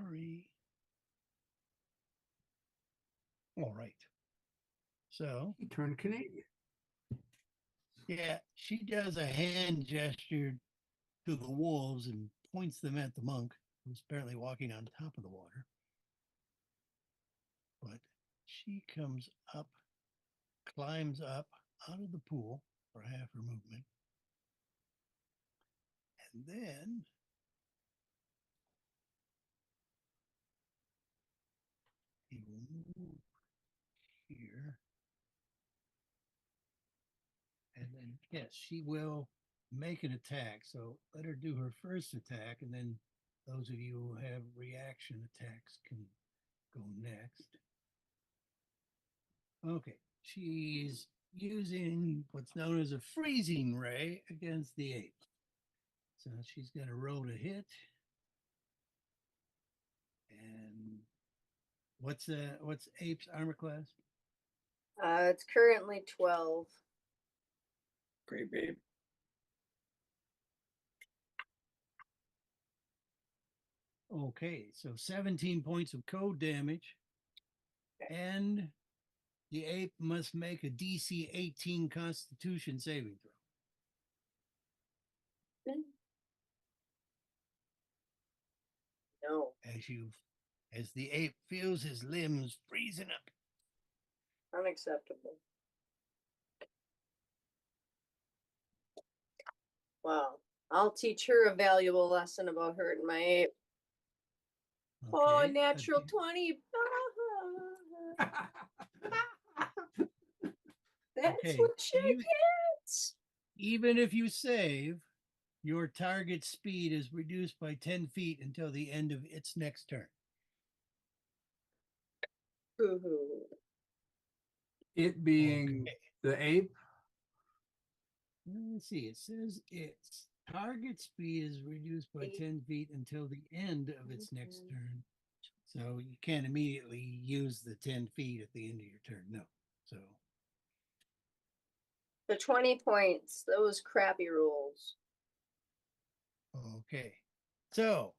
Sorry. All right. So he turned Canadian. Yeah, she does a hand gesture to the wolves and points them at the monk, who's apparently walking on top of the water. But she comes up, climbs up out of the pool for half her movement. And then he will move here. And then, yes, she will make an attack. So let her do her first attack. And then those of you who have reaction attacks can go next. Okay, she's using what's known as a freezing ray against the ape. So she's got to roll to hit. And what's ape's armor class? It's currently 12. Great, babe. Okay, so 17 points of code damage. And the ape must make a DC 18 Constitution saving throw. No. As the ape feels his limbs freezing up. Unacceptable. Wow. I'll teach her a valuable lesson about hurting my ape. Oh, Okay, natural okay. 20. That's Okay, what she you- gets. Even if you save, your target speed is reduced by 10 feet until the end of its next turn. Boo-hoo. It being Okay. the ape. Let's see. It says its target speed is reduced by 10 feet until the end of its next turn. So you can't immediately use the 10 feet at the end of your turn. No. So The 20 points. Those crappy rolls. okay. So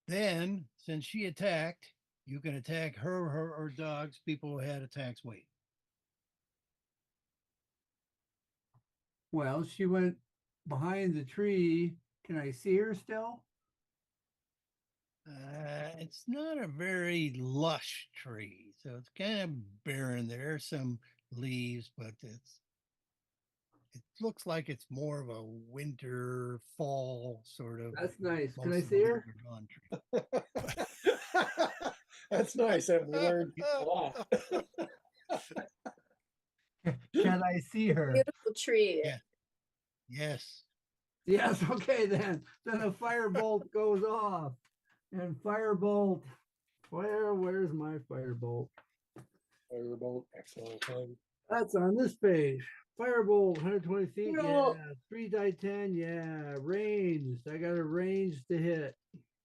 then, since she attacked, you can attack her or dogs, people who had attacks weight. Well, she went behind the tree. Can I see her still? It's not a very lush tree, so it's kind of barren. There are some leaves, but it looks like it's more of a winter, fall sort of. That's nice. Can most I of the see her? leaves are gone tree. That's nice. I've learned a lot. Can I see her? Beautiful tree. Yeah. Yes. Yes, okay then. Then a firebolt goes off. And firebolt. Where's my firebolt? Firebolt, excellent. That's on this page. Firebolt, 120 feet. No. Yeah. 3 die 10. Yeah. Ranged. I got a range to hit.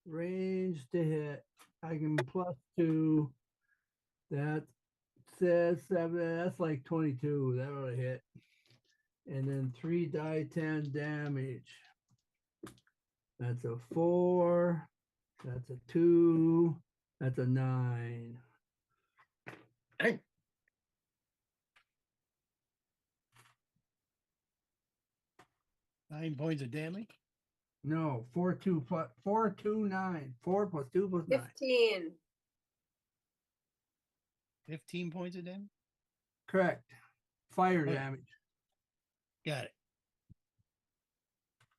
Range to hit. I can +2. That says 7. That's like 22. That ought to hit. And then 3 die 10 damage. That's a 4. That's a 2. That's a 9. Dang. Nine points of damage. No, 4 2 plus 4 2 9. 4 plus 2 plus 9. 15. 15 points of damage. Correct. Fire Okay. damage. Got it.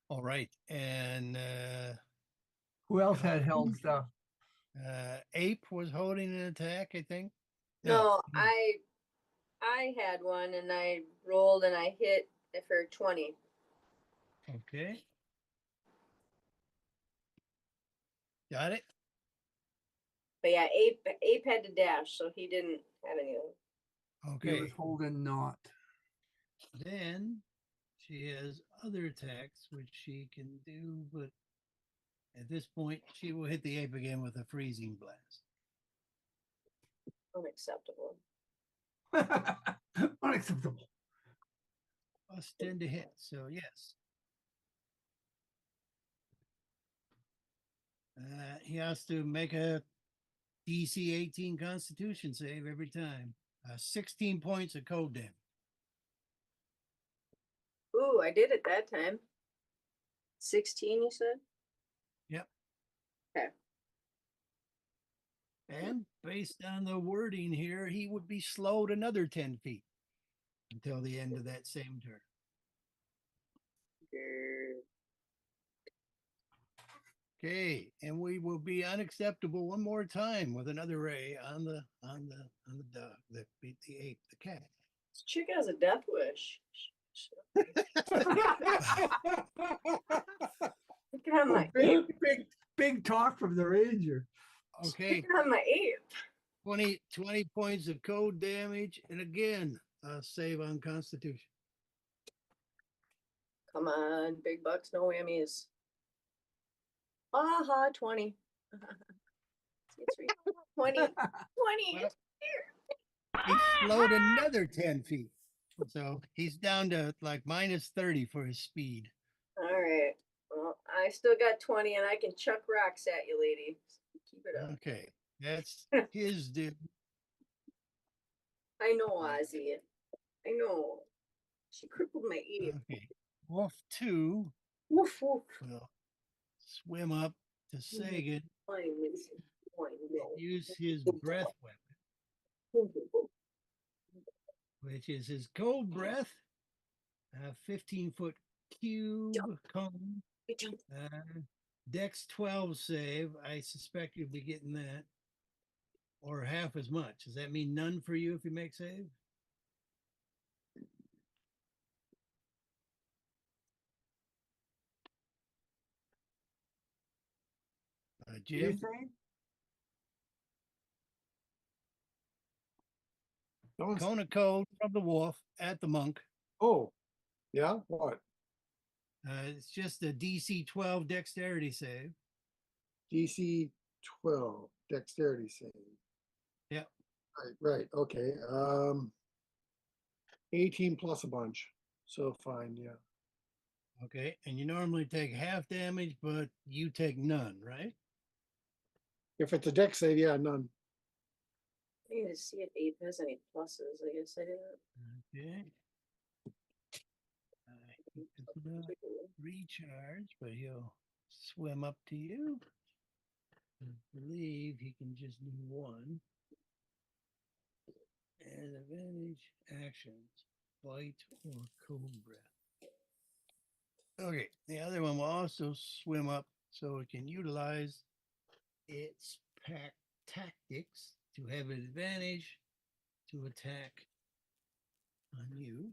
All right. And Who else had held stuff? Ape was holding an attack, I think. No, I had one and I rolled and I hit for 20. Okay. Got it. But yeah, Ape had to dash, so he didn't have any of them. He Okay. was holding naught. Then she has other attacks which she can do, but at this point she will hit the ape again with a freezing blast. Unacceptable. Unacceptable. Plus 10 to hit. So yes. He has to make a DC 18 Constitution save every time. 16 points of cold damage. Ooh, I did it that time. 16, you said? Yep. Okay. And based on the wording here, he would be slowed another 10 feet until the end of that same turn. Okay, and we will be unacceptable one more time with another ray on the dog that beat the ape, the cat. This chick has a death wish. Look at my ape. Big talk from the ranger. Okay, Look at my ape. 20 points of cold damage, and again, save on Constitution. Come on, big bucks, no whammies. Aha, 20. 20. 20. Well, he slowed another 10 feet. So he's down to like minus 30 for his speed. All right. Well, I still got 20 and I can chuck rocks at you, lady. Keep it up. Okay, that's his due. I know, Ozzy. I know. She crippled my ape. Okay, Wolf 2 Woof, woof. will swim up to Sagan use his breath weapon, which is his cold breath, a 15-foot cube cone, Dex 12 save. I suspect you'll be getting that, or half as much. Does that mean none for you if you make save? You Jim? saying? Cone of cold from the wolf at the monk. Oh, yeah, what? It's just a DC 12 dexterity save. DC 12, dexterity save. Yep. Right, okay. 18 plus a bunch. So fine, yeah. Okay. And you normally take half damage, but you take none, right? If it's a dex save, yeah, none. I need to see if Abe has any pluses. I guess I didn't. Okay. He does not recharge, but he'll swim up to you. I believe he can just do one. And advantage actions, bite or cold breath. Okay, the other one will also swim up so it can utilize its pack tactics to have an advantage to attack on you.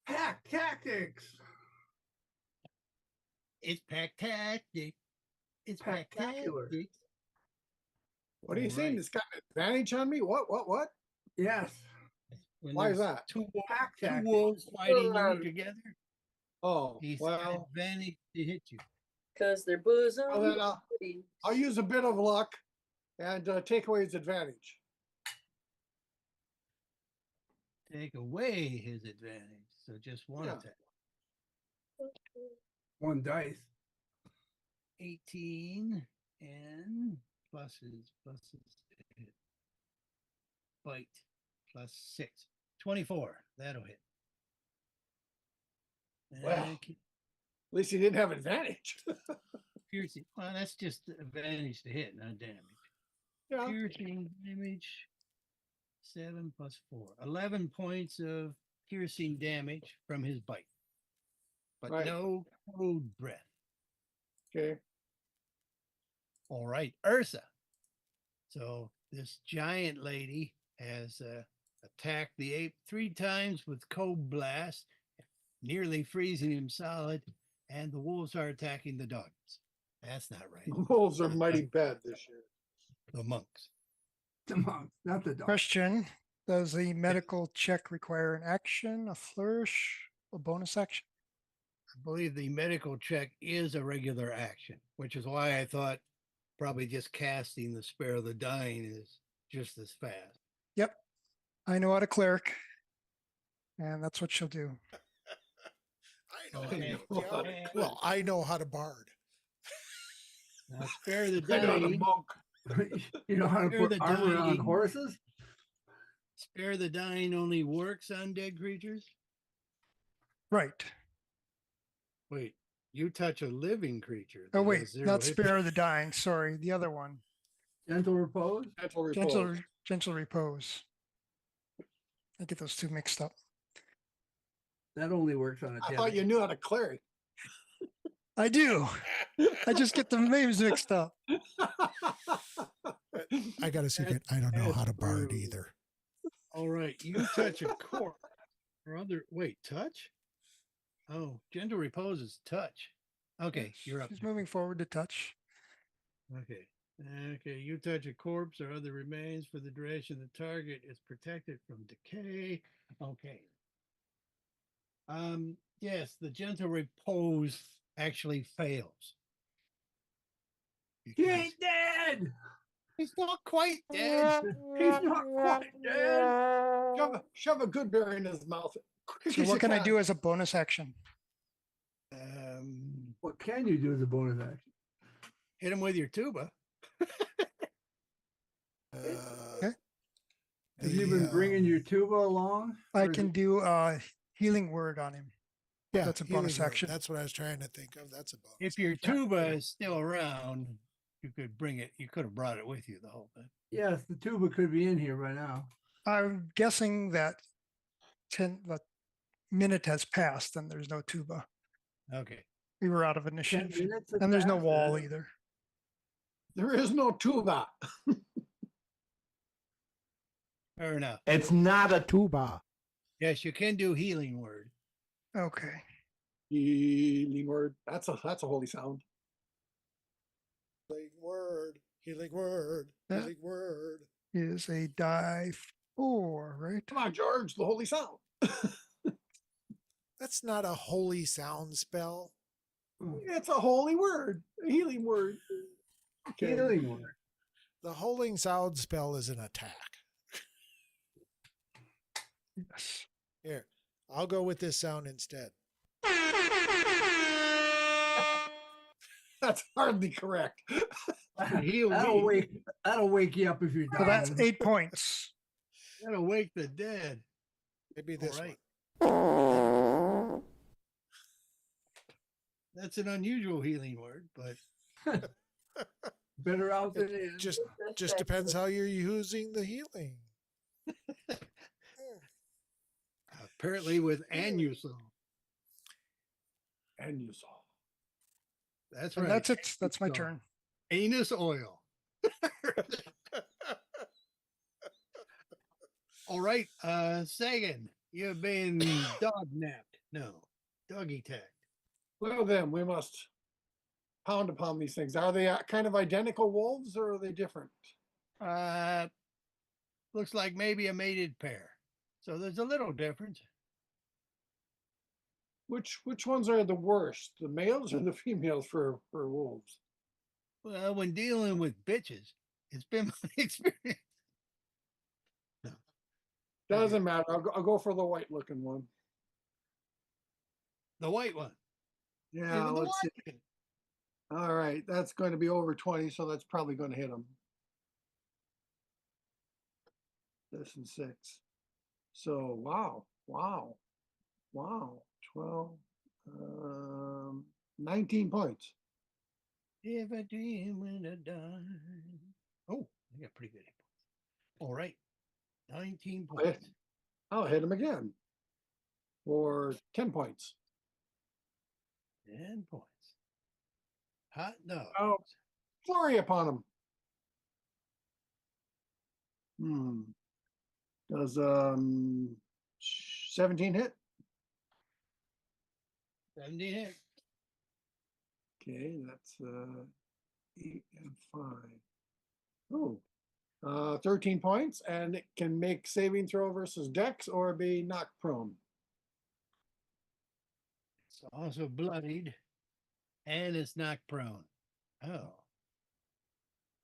Pack tactics. It's pack tactic. It's pack Packtacular. tactics. What are you saying? Alright. It's got an advantage on me? What? Yes. When Why is there's that? Two Pack tactics. wolves fighting Well, you together. Oh, He's got well, advantage to hit you. Because they're bosom. well then I'll use a bit of luck and take away his advantage. Take away his advantage. So just one Yeah. attack. One dice. 18 and pluses. Bite plus 6. 24. That'll hit. Well. Okay, At least he didn't have advantage. piercing. Well, that's just advantage to hit, not damage. Yeah. Piercing damage. 7 plus 4. 11 points of piercing damage from his bite. But Right. no cold breath. Okay. All right, Ursa. So this giant lady has attacked the ape 3 times with cold blast, nearly freezing him solid, and the wolves are attacking the dogs. That's not right. The wolves are mighty bad this year. The monks. The monks, not the dog. Question, does the medical check require an action, a flourish, a bonus action? I believe the medical check is a regular action, which is why I thought probably just casting the Spare the Dying is just as fast. Yep, I know how to cleric, and that's what she'll do. I know. Okay. How to, well, I know how to bard. Now, Spare the I know the Dying. monk. You know how to Spare put the armor on dying. horses? Spare the Dying only works on dead creatures? Right. Wait, you touch a living creature. Oh that wait, has 0 not hit spare the dying. Sorry, the other one. Gentle repose? Gentle repose. Gentle repose. I get those two mixed up. That only works on a I dead thought you ape. knew how to cleric. I do. I just get the names mixed up. I got a secret. I don't know how to bard either. All right, you touch a corpse or other. Wait, touch? Oh, gentle repose is touch. Okay, you're up. She's moving forward to touch. Okay. Okay, you touch a corpse or other remains for the duration the target is protected from decay. Okay. Yes, the gentle repose actually fails. He Because ain't dead! he's not quite dead. He's not quite dead! Shove a good berry in his mouth. Quick So as what you can I do as a bonus action? What can you do as a bonus action? Hit him with your tuba. Okay. Have you been bringing your tuba along? I Or is can it- do a healing word on him. Yeah, That's a healing bonus word. action. That's what I was trying to think of. That's a bonus. If your tuba is still around, You could bring it. You could have brought it with you the whole time. Yes, the tuba could be in here right now. I'm guessing that the minute has passed and there's no tuba. Okay. We were out of 10 initiative. minutes have And there's no passed, wall huh? either. There is no tuba. Fair enough. It's not a tuba. Yes, you can do healing word. Okay. Healing word. That's a holy sound. Healing word, healing word, Yeah. healing word. Is a die 4, right? Come on, George, the holy sound. That's not a holy sound spell. It's a holy word, a healing word. Okay. Healing word. The holy sound spell is an attack. Yes. Here, I'll go with this sound instead. That's hardly correct. Heal That'll me. wake you up if you're So that's dying. 8 points. That'll wake the dead. Maybe All this right. one. That's an unusual healing word, but Better out than in. Just That's depends how you're using the healing. apparently with Anusol. And you saw. That's And right. that's it. That's my So, turn. Anus oil. All right, Sagan, you've been dog napped. No, doggy tagged. Well, then we must pound upon these things. Are they kind of identical wolves or are they different? Looks like maybe a mated pair. So there's a little difference. Which ones are the worst, the males or the females for wolves? Well, when dealing with bitches, it's been my experience. No. Doesn't matter. I'll go for the white looking one. The white one. Yeah, Even the let's see. white. All right, that's going to be over 20, so that's probably going to hit them. This and 6. So wow, 12, 19 points. If I dream when I die. Oh, I got pretty good hit points. All right. 19 points. I'll hit him again for 10 points. 10 points. Hot dog. Oh, flurry upon him. Does 17 hit? 70 hit. Okay, that's 8 and 5. Oh, 13 points, and it can make saving throw versus Dex or be knocked prone. It's also bloodied, and it's knocked prone. Oh.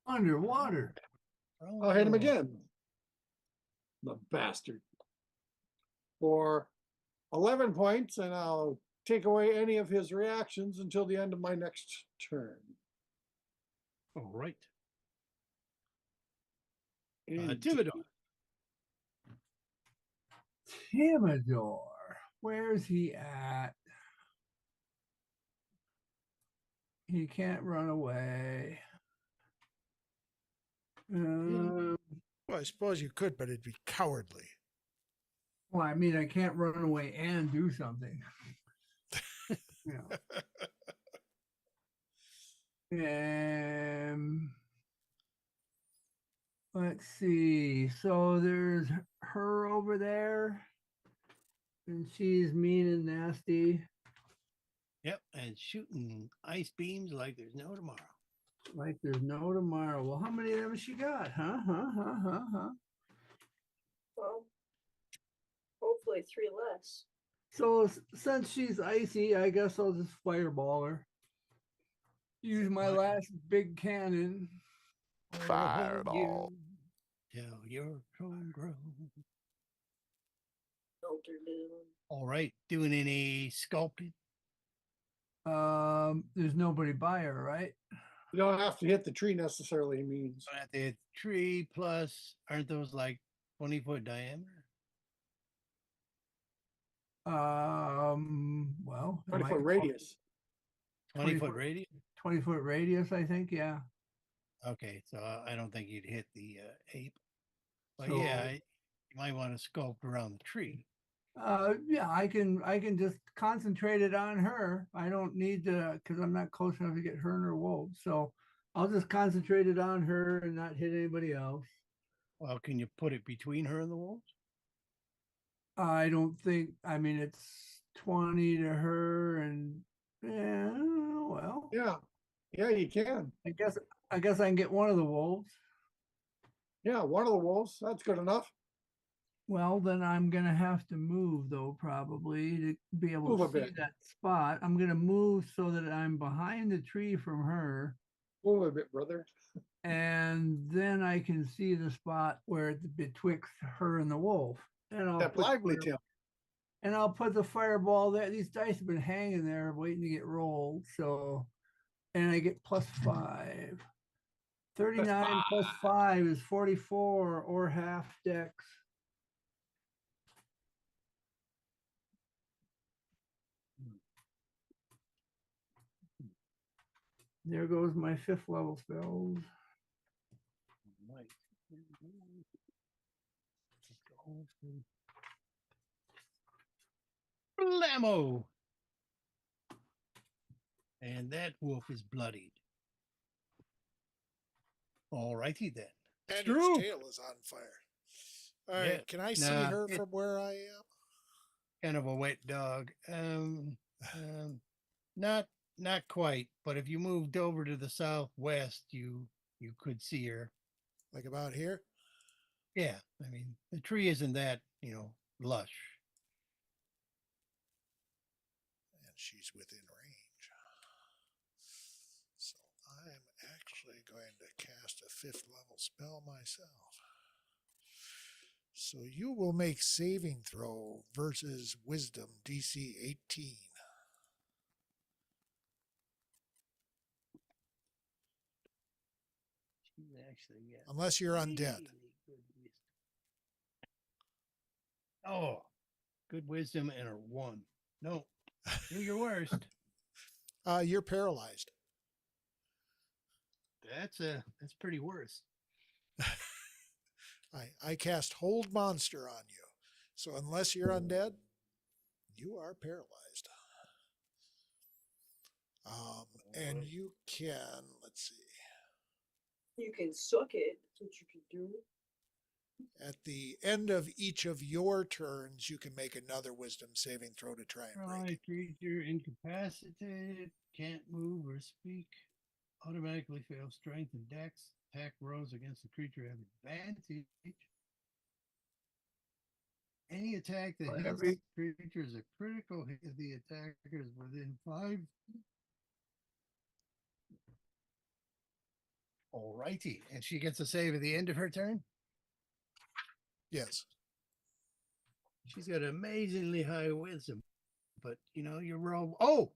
Underwater. I'll hit him Oh. again. The bastard. For 11 points, and I'll take away any of his reactions until the end of my next turn. All right. And Thibodeau. Timador. Where's he at? He can't run away. Well, I suppose you could, but it'd be cowardly. Well, I mean, I can't run away and do something. Let's see. So there's her over there, and she's mean and nasty. Yep, and shooting ice beams like there's no tomorrow. Like there's no tomorrow. Well, how many of them has she got? Huh? Well, hopefully 3 less. So since she's icy, I guess I'll just fireball her. Use my last big cannon. Fireball. Till your throne grows. Filter doom. All right, doing any sculpting? There's nobody by her, right? you don't have to hit the tree necessarily, he means. At the tree plus, aren't those like 20-foot diameter? Well, 20-foot radius. 20-foot radius? 20-foot radius, I think, yeah. Okay, so I don't think you'd hit the ape. But So- yeah, you might want to sculpt around the tree. Yeah, I can just concentrate it on her. I don't need to, because I'm not close enough to get her and her wolves. So I'll just concentrate it on her and not hit anybody else. Well, can you put it between her and the wolves? I don't think, I mean, it's 20 to her and yeah, well, Yeah, yeah, you can. I guess I can get one of the wolves. Yeah, one of the wolves, that's good enough. Well, then I'm gonna have to move though, probably to be able Move a to see bit. that spot. I'm gonna move so that I'm behind the tree from her. Move a bit, brother. And then I can see the spot where it's betwixt her and the wolf. And I'll That put lively fire- Tim. and I'll put the fireball there. These dice have been hanging there waiting to get rolled. So, and I get +5. 39 plus 5 is 44 or half dex. There goes my 5th level spells. Right. Blammo! And that wolf is bloodied. All righty then. And True. its tail is on fire. All right, Yeah, can I see nah, her it- from where I am? Kind of a wet dog. Not quite. But if you moved over to the southwest, you could see her. Like about here? Yeah, I mean the tree isn't that lush. And she's within range. So I'm actually going to cast a 5th level spell myself. So you will make saving throw versus wisdom DC 18. She's actually got Unless you're undead. really good wisdom. Oh, good wisdom and a 1. No, do your worst. You're paralyzed. That's pretty worse. I cast hold monster on you. So unless you're undead, you are paralyzed. And you can, let's see, You can suck it. That's what you can do. at the end of each of your turns, you can make another wisdom saving throw to try and break Paralyzed it. creature incapacitated, can't move or speak, automatically fails strength and dex. Attack rolls against the creature have advantage. Any attack that hits Every- the creature is a critical hit if the attacker is within 5. Alrighty. And she gets a save at the end of her turn. Yes. She's got amazingly high wisdom. But you roll. Oh!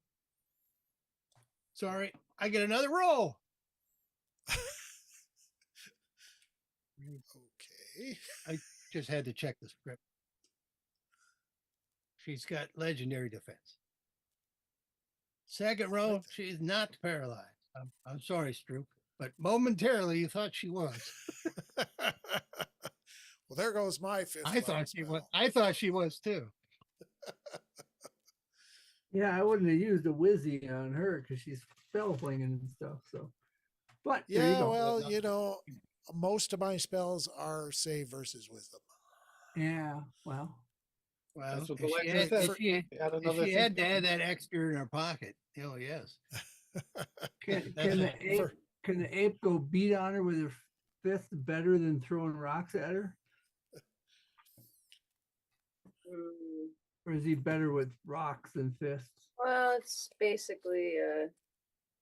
Sorry. I get another roll. Okay. Just had to check the script. She's got legendary defense. Second roll, she's not paralyzed. I'm sorry, Stroop, but momentarily you thought she was. Well, there goes my 5th I level thought she was. spell. I thought she was too. Yeah, I wouldn't have used a whizzy on her because she's spell flinging and stuff. So, but there you Yeah, go. well, most of my spells are save versus wisdom. Yeah, well, Well, That's what if the she legend had, says. if she, Add if another she thing. had to add that extra in her pocket, oh yes. can That's the it. ape can the ape go beat on her with her fist better than throwing rocks at her, or is he better with rocks than fists? Well, it's basically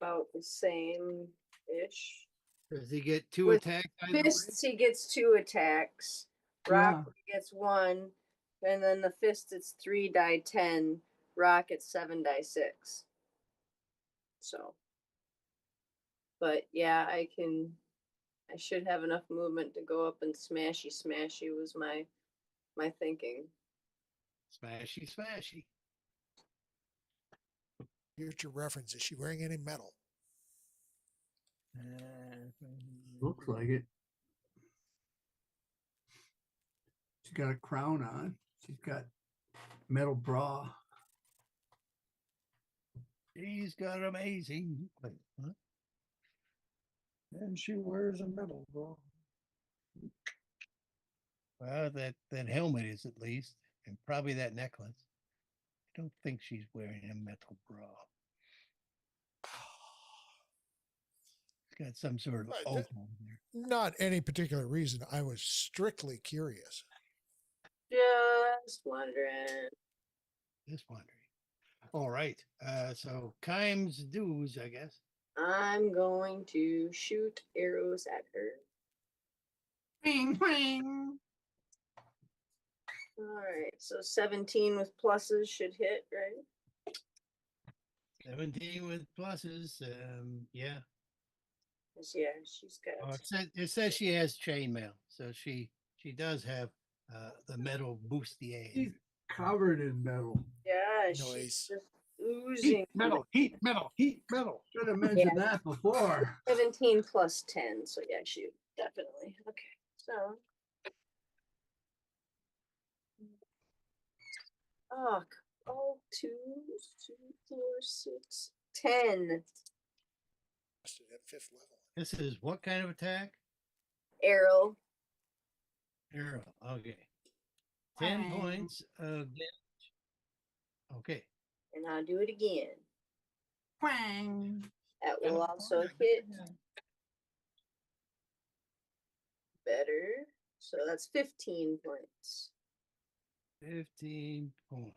about the same ish. Does he get 2 With attacks? either way? Fists, he gets 2 attacks. Rock he gets 1, and then the fist it's 3 die 10. Rock it's 7 die 6. So, but yeah, I should have enough movement to go up and smashy was my thinking. Smashy, smashy. Here's your reference. Is she wearing any metal? Looks like it. She's got a crown on. She's got metal bra. She's got amazing. Wait, what? And she wears a medal, bro. Well, that helmet is at least, and probably that necklace. I don't think she's wearing a metal bra. It's got some sort of Right, opal there. Not any particular reason. I was strictly curious. Just wondering. Just wondering. All right. So Kimes dues, I guess. I'm going to shoot arrows at her. All right, so 17 with pluses should hit, right? 17 with pluses. Yeah. 'Cause, yeah, she's got. Oh, it says she has chainmail, so she does have the metal bustier. She's covered in metal. Yeah, she's Noise. just oozing. Heat metal, heat metal, heat metal. Should have mentioned that before. 17 plus 10, so yeah, shoot, definitely. Okay, so. Oh, oh, 2, 4, 6, 10 Busted at 5th level. This is what kind of attack? arrow. Arrow. Okay. 10 points of damage. Okay. And I'll do it again. Quang. That will also hit better. So that's 15 points. 15 points.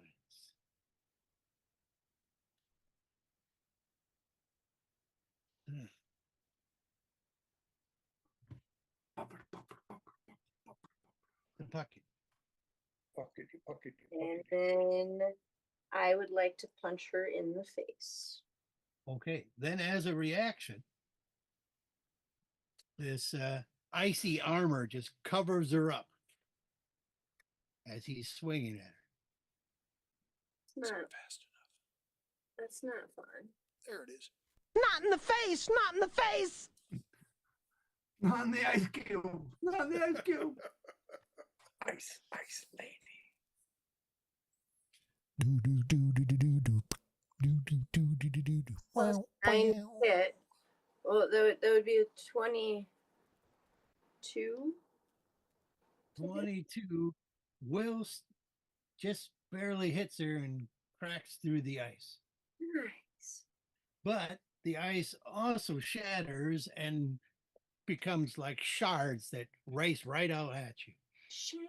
The pocket. And then I would like to punch her in the face. Okay. Then, as a reaction, this icy armor just covers her up as he's swinging at her. It's not, Fast enough. that's not fun. There it is. Not in the face! Not in the face! Not in the ice cube. Not in the ice cube. Ice lady. Do do do do do do do do do do do do do do. Plus Wow, 9 wow. hit. Well, that would be a 22. 22 whilst just barely hits her and cracks through the ice. Nice. But the ice also shatters and becomes like shards that race right out at you. Shadow.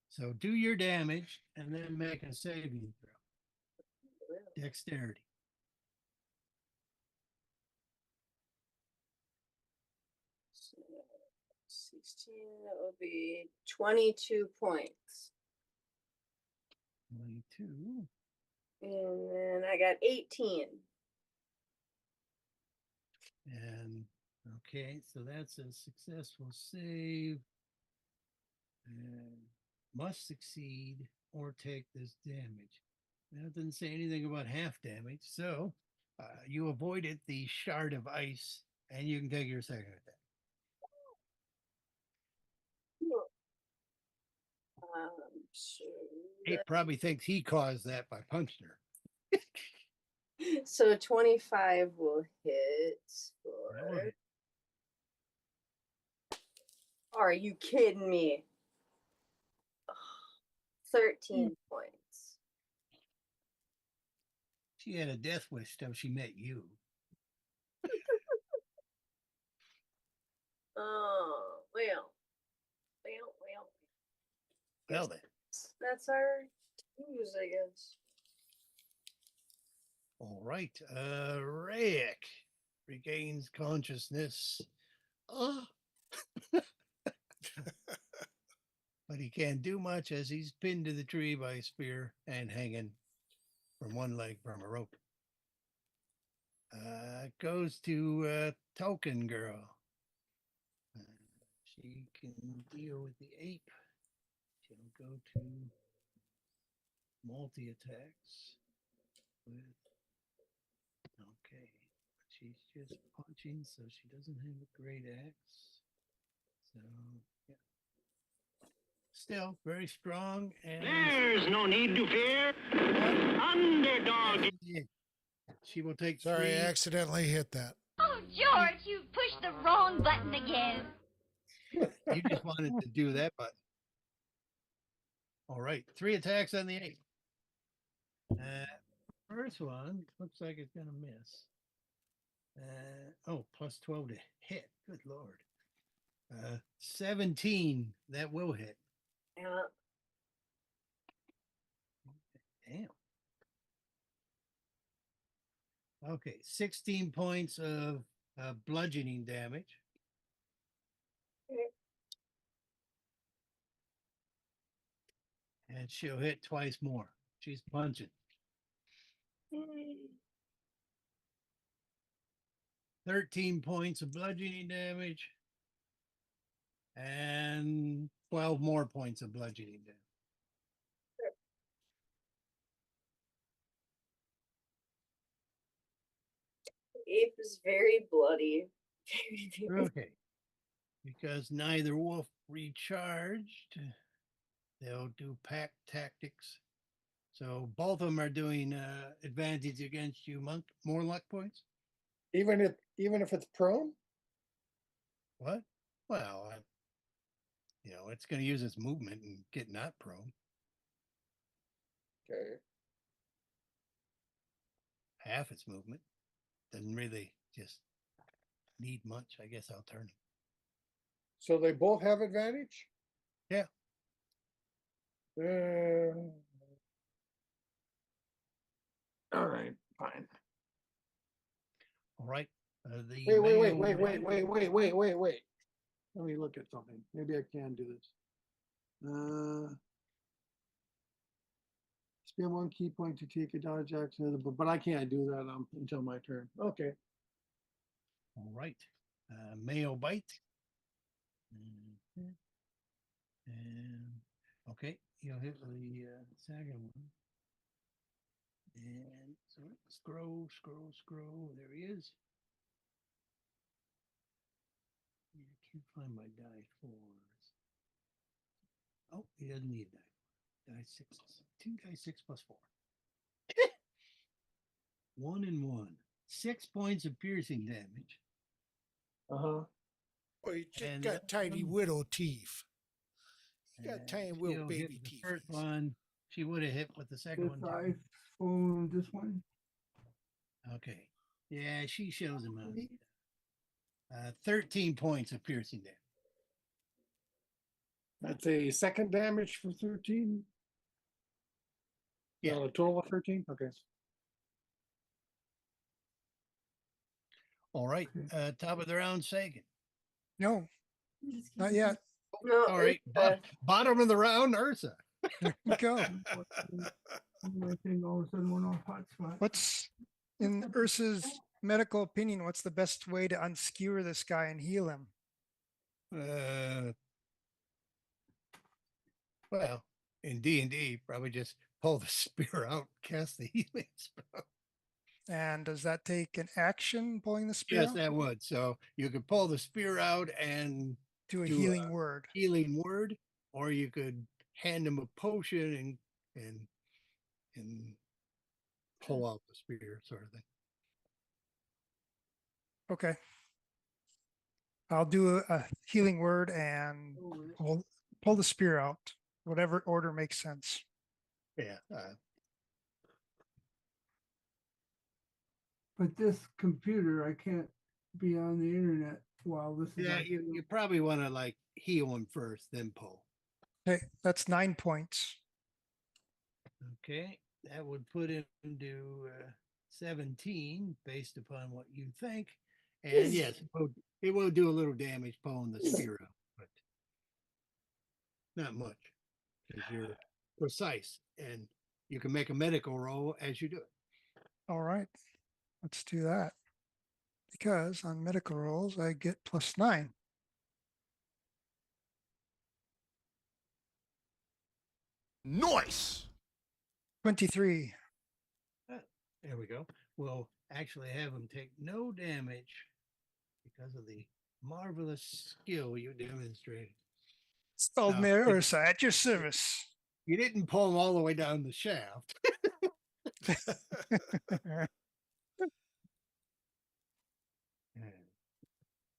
So do your damage and then make a saving throw. Dexterity. So 16, that would be 22 points. 22. And then I got 18. And okay, so that's a successful save. And must succeed or take this damage. That doesn't say anything about half damage. So you avoided the shard of ice and you can take your second attack. So, He probably thinks he caused that by punching her. so 25 will hit. That will For... hit. Are you kidding me? 13 points. She had a death wish till she met you. Oh, well. Well then. That's our twos, I guess. All right. Rayek regains consciousness. Oh. But he can't do much as he's pinned to the tree by a spear and hanging from one leg from a rope. Goes to Token Girl. She can deal with the ape. She'll go to multi attacks with. Okay. she's just punching, so she doesn't have a great axe. So, yeah. Still very strong. And There's no need to fear. Underdog. she will take Sorry, I 3. accidentally hit that. Oh, George, you pushed the wrong button again. You just wanted to do that button. All right, 3 attacks on the 8. First one looks like it's gonna miss. Oh, plus 12 to hit. Good lord. 17. That will hit. Yeah. Damn. Okay, 16 points of bludgeoning damage. And she'll hit twice more. She's punching. 13 points of bludgeoning damage. And 12 more points of bludgeoning damage. Ape is very bloody. Okay. Because neither wolf recharged, they'll do pack tactics. So both of them are doing advantage against you, monk. More luck points. Even if it's prone? What? Well, it's going to use its movement and get not prone. Okay. Half its movement. Doesn't really just need much. I guess I'll turn it. So they both have advantage? Yeah. All right, fine. All right. The Wait. male- Let me look at something. Maybe I can do this. Spend 1 key point to take a dodge action, but I can't do that until my turn. Okay. All right. Male bite. Mhm. And okay, you'll hit the second one. And so scroll. There he is. Yeah, I can't find my die 4s. Oh, he doesn't need die. Die 6s. 2 die 6 plus 4. 1 and 1. 6 points of piercing damage. Uh-huh. Oh, you just And got that tiny one- widow teeth. You got And tiny little she'll baby hit the teeth. first one. She would have hit with the second If one. I Too. phone this one, Okay. Yeah, she shows him out. 13 points of piercing damage. That's a second damage for 13? Yeah. No, a total of 13? Okay. All right. Top of the round, Sagan. No, not yet. No, All right. Bottom of the round, Ursa. There we go. I think all of a sudden went off hotspot. What's in Ursa's medical opinion? What's the best way to unskewer this guy and heal him? Well, in D&D, probably just pull the spear out, cast the healing spell. And does that take an action, pulling the spear Yes, out? that would. So you could pull the spear out and Do a do healing word. healing word, or you could hand him a potion and pull out the spear, sort of thing. Okay. I'll do a healing word and pull the spear out. Whatever order makes sense. Yeah. But this computer, I can't be on the internet while this is. Yeah, on. you probably want to like heal him first, then pull. Okay, that's 9 points. Okay, that would put him to 17 based upon what you think. And yes, it will do a little damage pulling the spear out, but not much because you're precise and you can make a medical roll as you do it. All right, let's do that. Because on medical rolls, I get +9. Nice. 23. There we go. We'll actually have him take no damage because of the marvelous skill you demonstrated. Speldmere Ursa at your service. You didn't pull him all the way down the shaft.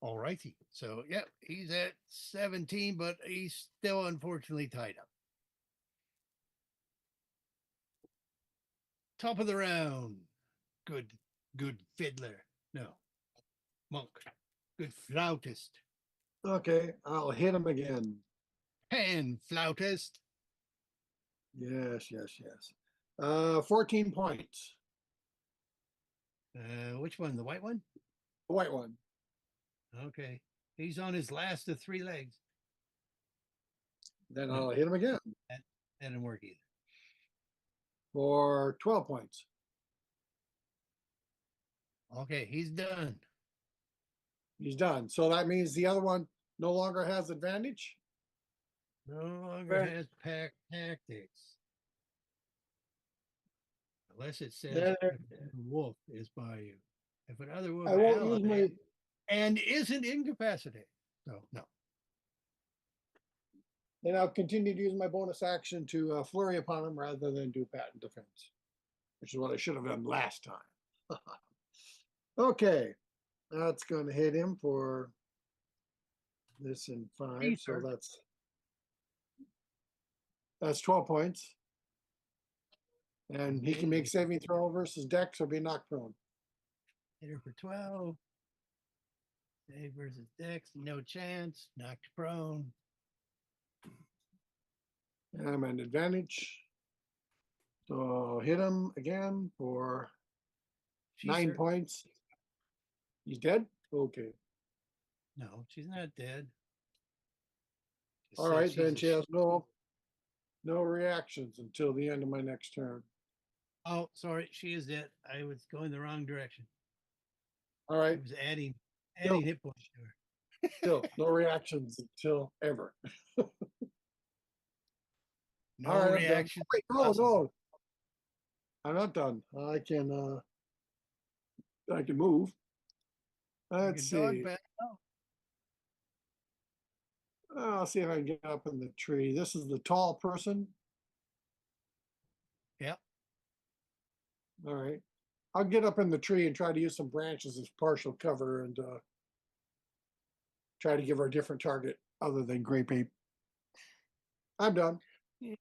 All righty. So, yep, he's at 17, but he's still unfortunately tied up. Top of the round. Good fiddler. No. Monk. Good flautist. Okay, I'll hit him again. Pan flautist. Yes. 14 points. Which one? The white one? The white one. Okay. He's on his last of 3 legs. Then I'll hit him again That didn't work either. for 12 points. Okay, he's done. He's done. So that means the other one no longer has advantage. No longer Right. has pack tactics. Unless it says There- if a wolf is by you. If another wolf I won't use my. and isn't incapacitated. So no. Then I'll continue to use my bonus action to flurry upon him rather than do patent defense, which is what I should have done last time. Okay, that's going to hit him for this in 5, so Ether. that's 12 points. And he can make saving throw versus Dex or be knocked prone. Hit her for 12. Save versus Dex, no chance. Knocked prone. And I'm at advantage. So hit him again for She's 9 hurt. points. He's dead? Okay. No, she's not dead. Just All said right, she's then a she has no reactions until the end of my next turn. Oh, sorry, she is dead. I was going the wrong direction. All I right, was adding No. hit points to her. still no reactions until ever. No All right, I'm done. reaction. Wait, no. I'm not done. I can move. Let's see. I'll see if I can get up in the tree. This is the tall person. Yep. All right. I'll get up in the tree and try to use some branches as partial cover and try to give her a different target other than grape ape. I'm done. Yeah,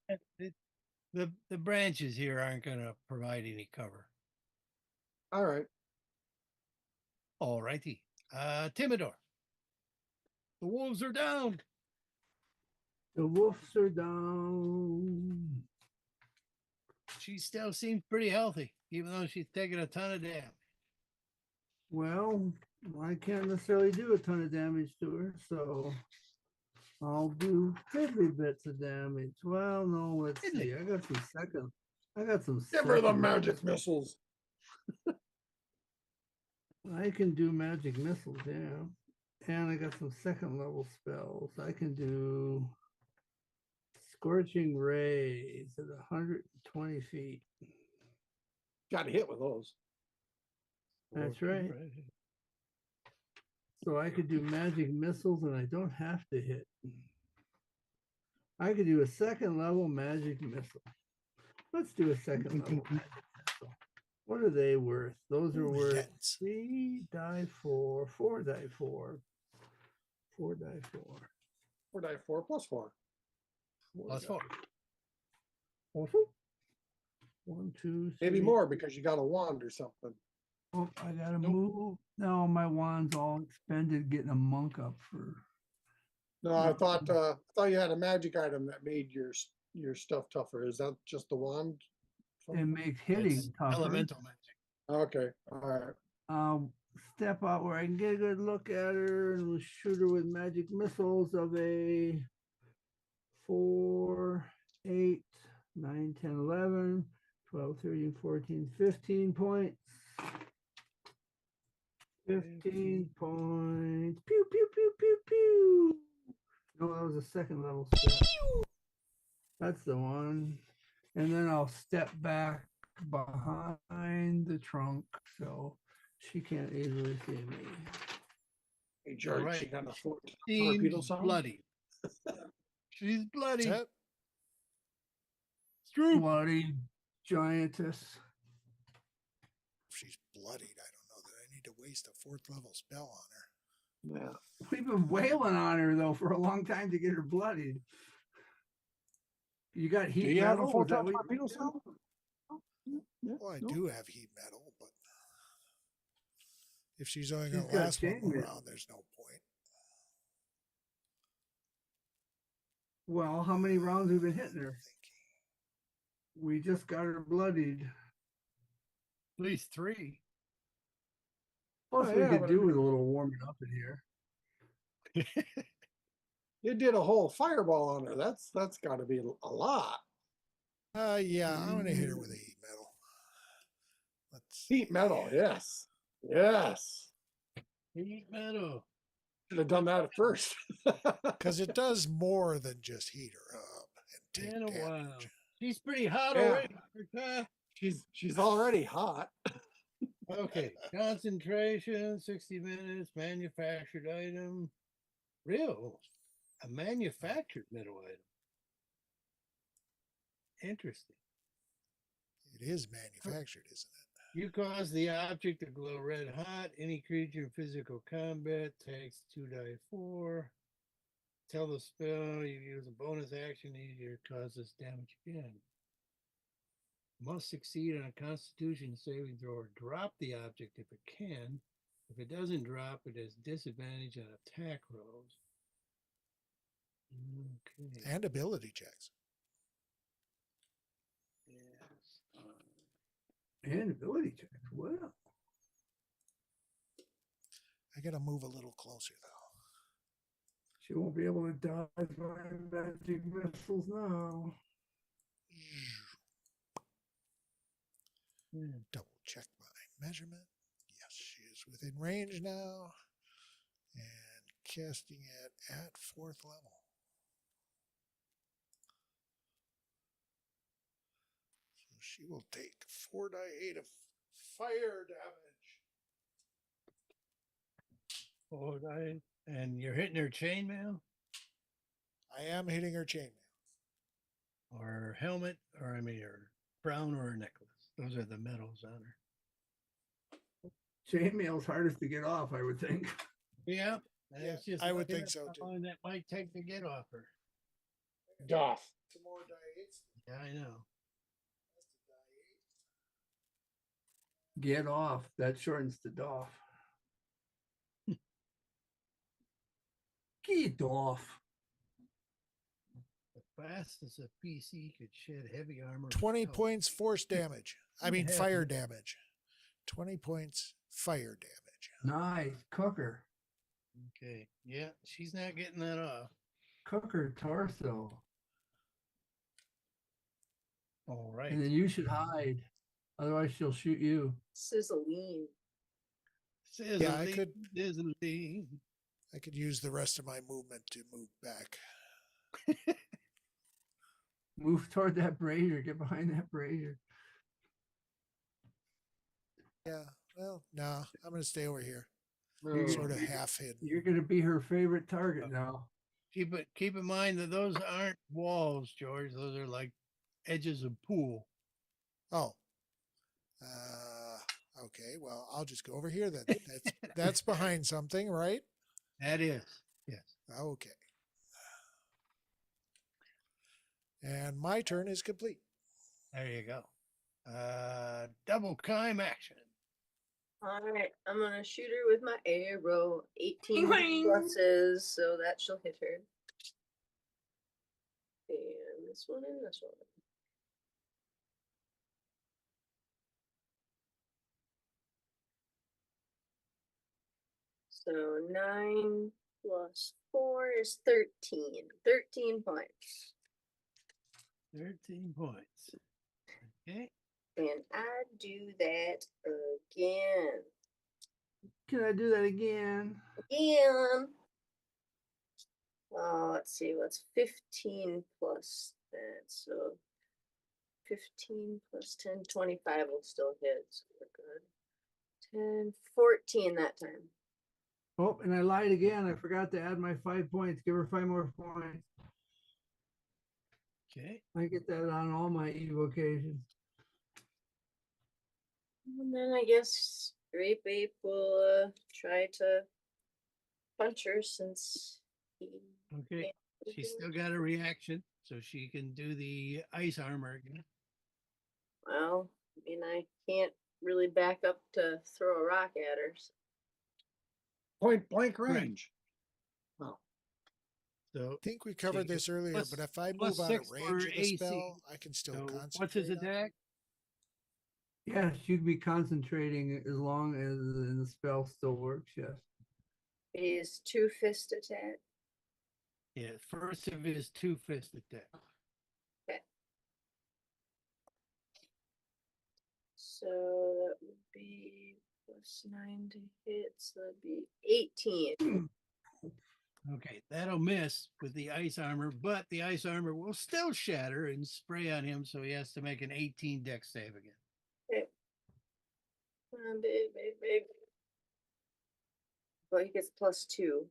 the branches here aren't going to provide any cover. All right. All righty. Timidor. The wolves are down. The wolves are down. She still seems pretty healthy, even though she's taking a ton of damage. Well, I can't necessarily do a ton of damage to her, so I'll do fiddly bits of damage. Well, no, let's see. I got some Give her the second- magic missiles. I can do magic missiles, yeah. And I got some second level spells. I can do Scorching Rays at 120 feet. Got to hit with those. That's right. So I could do magic missiles and I don't have to hit. I could do a second level magic missile. Let's do a second level magic missile. What are they worth? Those are worth Yes. 3 die 4, 4 die 4, 4 die 4. 4 die 4 plus 4. Plus 4. Also, 1, 2, 3. Maybe more because you got a wand or something. Oh, I gotta move. No, my wand's all expended getting a monk up for. No, I thought you had a magic item that made your stuff tougher. Is that just the wand? It makes hitting It's tougher. elemental magic. Okay, all right. I'll step out where I can get a good look at her and we'll shoot her with magic missiles of a 4, 8, 9, 10, 11, 12, 13, 14, 15 points. 15 points. Pew, pew, pew, pew, pew. No, that was a second level spell. That's the one. And then I'll step back behind the trunk, so she can't easily see me. Hey, George, Right. you got a torpedo Seems sound? bloody. She's bloody. That, Stroop. Bloody giantess. if she's bloodied, I don't know that I need to waste a 4th level spell on her. Yeah. We've been wailing on her though for a long time to get her bloodied. You got Do heat you have a metal? full Is that top what you torpedo do? sound? Yeah, Well, I no. do have heat metal, but if she's only She's going to got last one chain more metal. round, there's no point. Well, how many rounds have we been hitting her? Thinking. We just got her bloodied. At least 3. Plus, Oh, we yeah, could but do with a little warming up in here. You did a whole fireball on her. That's got to be a lot. Yeah, I'm going to hit her with a heat metal. Let's see. Heat metal, yes. Yes. Heat metal. Should have done that at first. Because it does more than just heat her up and take In a damage. while. She's pretty hot Yeah. already. She's already hot. Okay. Concentration, 60 minutes, manufactured item. Real. A manufactured metal item. Interesting. It is manufactured, isn't it? You cause the object to glow red hot. Any creature in physical combat takes 2d4. Tell the spell you use a bonus action easier causes damage again. Must succeed on a constitution saving throw or drop the object if it can. If it doesn't drop, it has disadvantage on attack rolls. Okay. And ability checks. Yes. And ability checks. Well, I got to move a little closer, though. she won't be able to dodge my magic missiles now. Double check my measurement. Yes, she is within range now. And casting it at 4th level. So she will take 4d8 of fire damage. Oh, and you're hitting her chainmail I am hitting her chainmail. or her helmet, or I mean her crown or her necklace. Those are the medals on her. Chainmail's hardest to get off, I would think. Yeah, Yeah, it's just I would looking think at so, how too. long that might take to get off her. Doff. 2 more d8s. Yeah, I know. That's the d8. Get off. That shortens to doff. Get off. The fastest a PC could shed heavy armor. 20 without- points force damage. I mean, Yeah. fire damage. 20 points fire damage. Nice. Cooker. Okay, yeah, she's not getting that off. Cooker torso. All right. And then you should hide. Otherwise, she'll shoot you. Sizzling. Yeah, I could- Sizzling. I could use the rest of my movement to move back. Move toward that brazier. Get behind that brazier. Yeah, well, no, I'm going to stay over here. You're Sort gonna of be- half hidden. You're going to be her favorite target now. Keep in mind that those aren't walls, George. Those are like edges of pool. Oh. Okay, well, I'll just go over here then. That's behind something, right? That is, yes. Okay. And my turn is complete. There you go. Double climb action. All right, I'm gonna shoot her with my arrow. 18 Boing. pluses, so that she'll hit her. And this one and this one. So 9 plus 4 is 13. 13 points. 13 points. Okay. And I do that again. Can I do that again? Again. Let's see, what's 15 plus that? So 15 plus 10, 25 will still hit. So we're good. 10, 14 that time. Oh, and I lied again. I forgot to add my 5 points. Give her 5 more points. Okay. I get that on all my evocations. And then I guess Grape Ape will try to punch her since he Okay. can't She's do still it. got a reaction, so she can do the ice armor again. Well, I mean, I can't really back up to throw a rock at her. So. Point blank range. Oh, So I think we covered she this earlier, plus- but if I plus move out of 6 for range of the AC. spell, I can still So concentrate. what's his on it. attack? Yes, you'd be concentrating as long as the spell still works. Yes. His 2-fist attack. Yeah, first of his 2-fist attack. So that would be plus 9 to hit. So that'd be 18. Okay, that'll miss with the ice armor, but the ice armor will still shatter and spray on him, so he has to make an 18 dex save again. Okay. Come on, big. Well, he gets plus 2.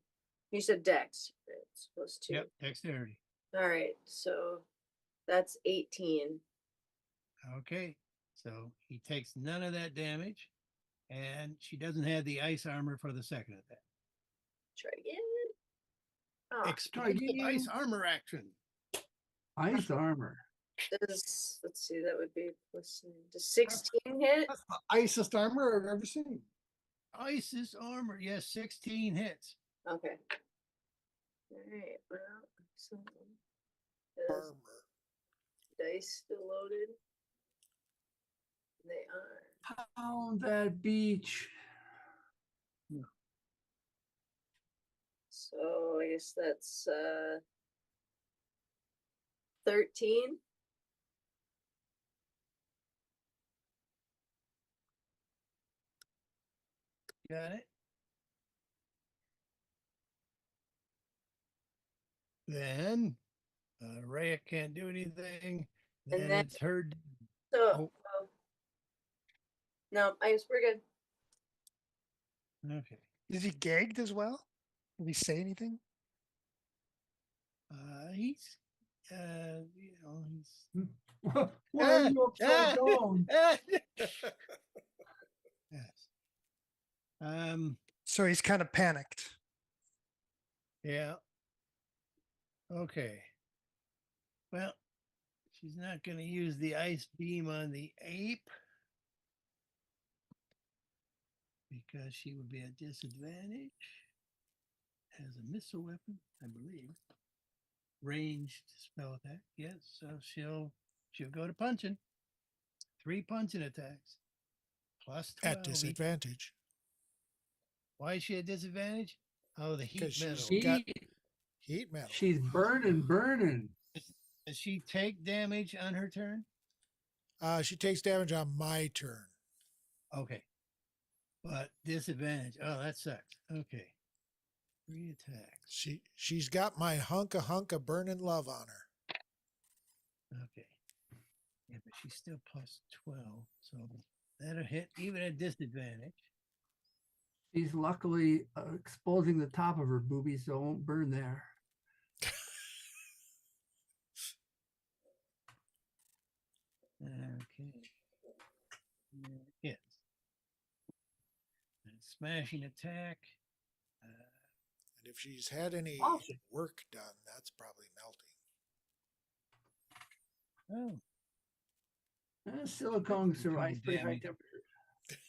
You said dex. It's plus 2. Yep, dexterity. All right, so that's 18. Okay, so he takes none of that damage, and she doesn't have the ice armor for the second attack. Try again. Oh, Explosive ice armor action. Ice armor. let's see, that would be plus 9. Does 16 hit? that's the icest armor I've ever seen. Ice's armor, yes, 16 hits. Okay. All right. Well, so Armor. dice still loaded. They are. Pound that beach. So I guess that's 13. Got it. Then Rhea can't do anything. And Then then- it's her. So Oh. no, I guess we're good. Okay. Is he gagged as well? Did he say anything? He's, he's. Why are you upside down? Yes. So he's kind of panicked. Yeah. Okay. Well, she's not going to use the ice beam on the ape because she would be at disadvantage as a missile weapon, I believe. Ranged spell attack. Yes, so she'll go to punching. 3 punching attacks. Plus 12. At disadvantage. Why is she at disadvantage? Oh, the heat 'Cause she's metal. got heat metal. She's burning. Does she take damage on her turn? She takes damage on my turn. Okay. But disadvantage. Oh, that sucks. Okay. 3 attacks. She's got my hunk of burning love on her. Okay. Yeah, but she's still plus 12. So that'll hit even at disadvantage. She's luckily exposing the top of her boobies, so it won't burn there. Okay. Yes. Smashing attack. And if she's had any Awesome. work done, that's probably melting. Oh, Silicone survives Cold pretty high damage. temperature.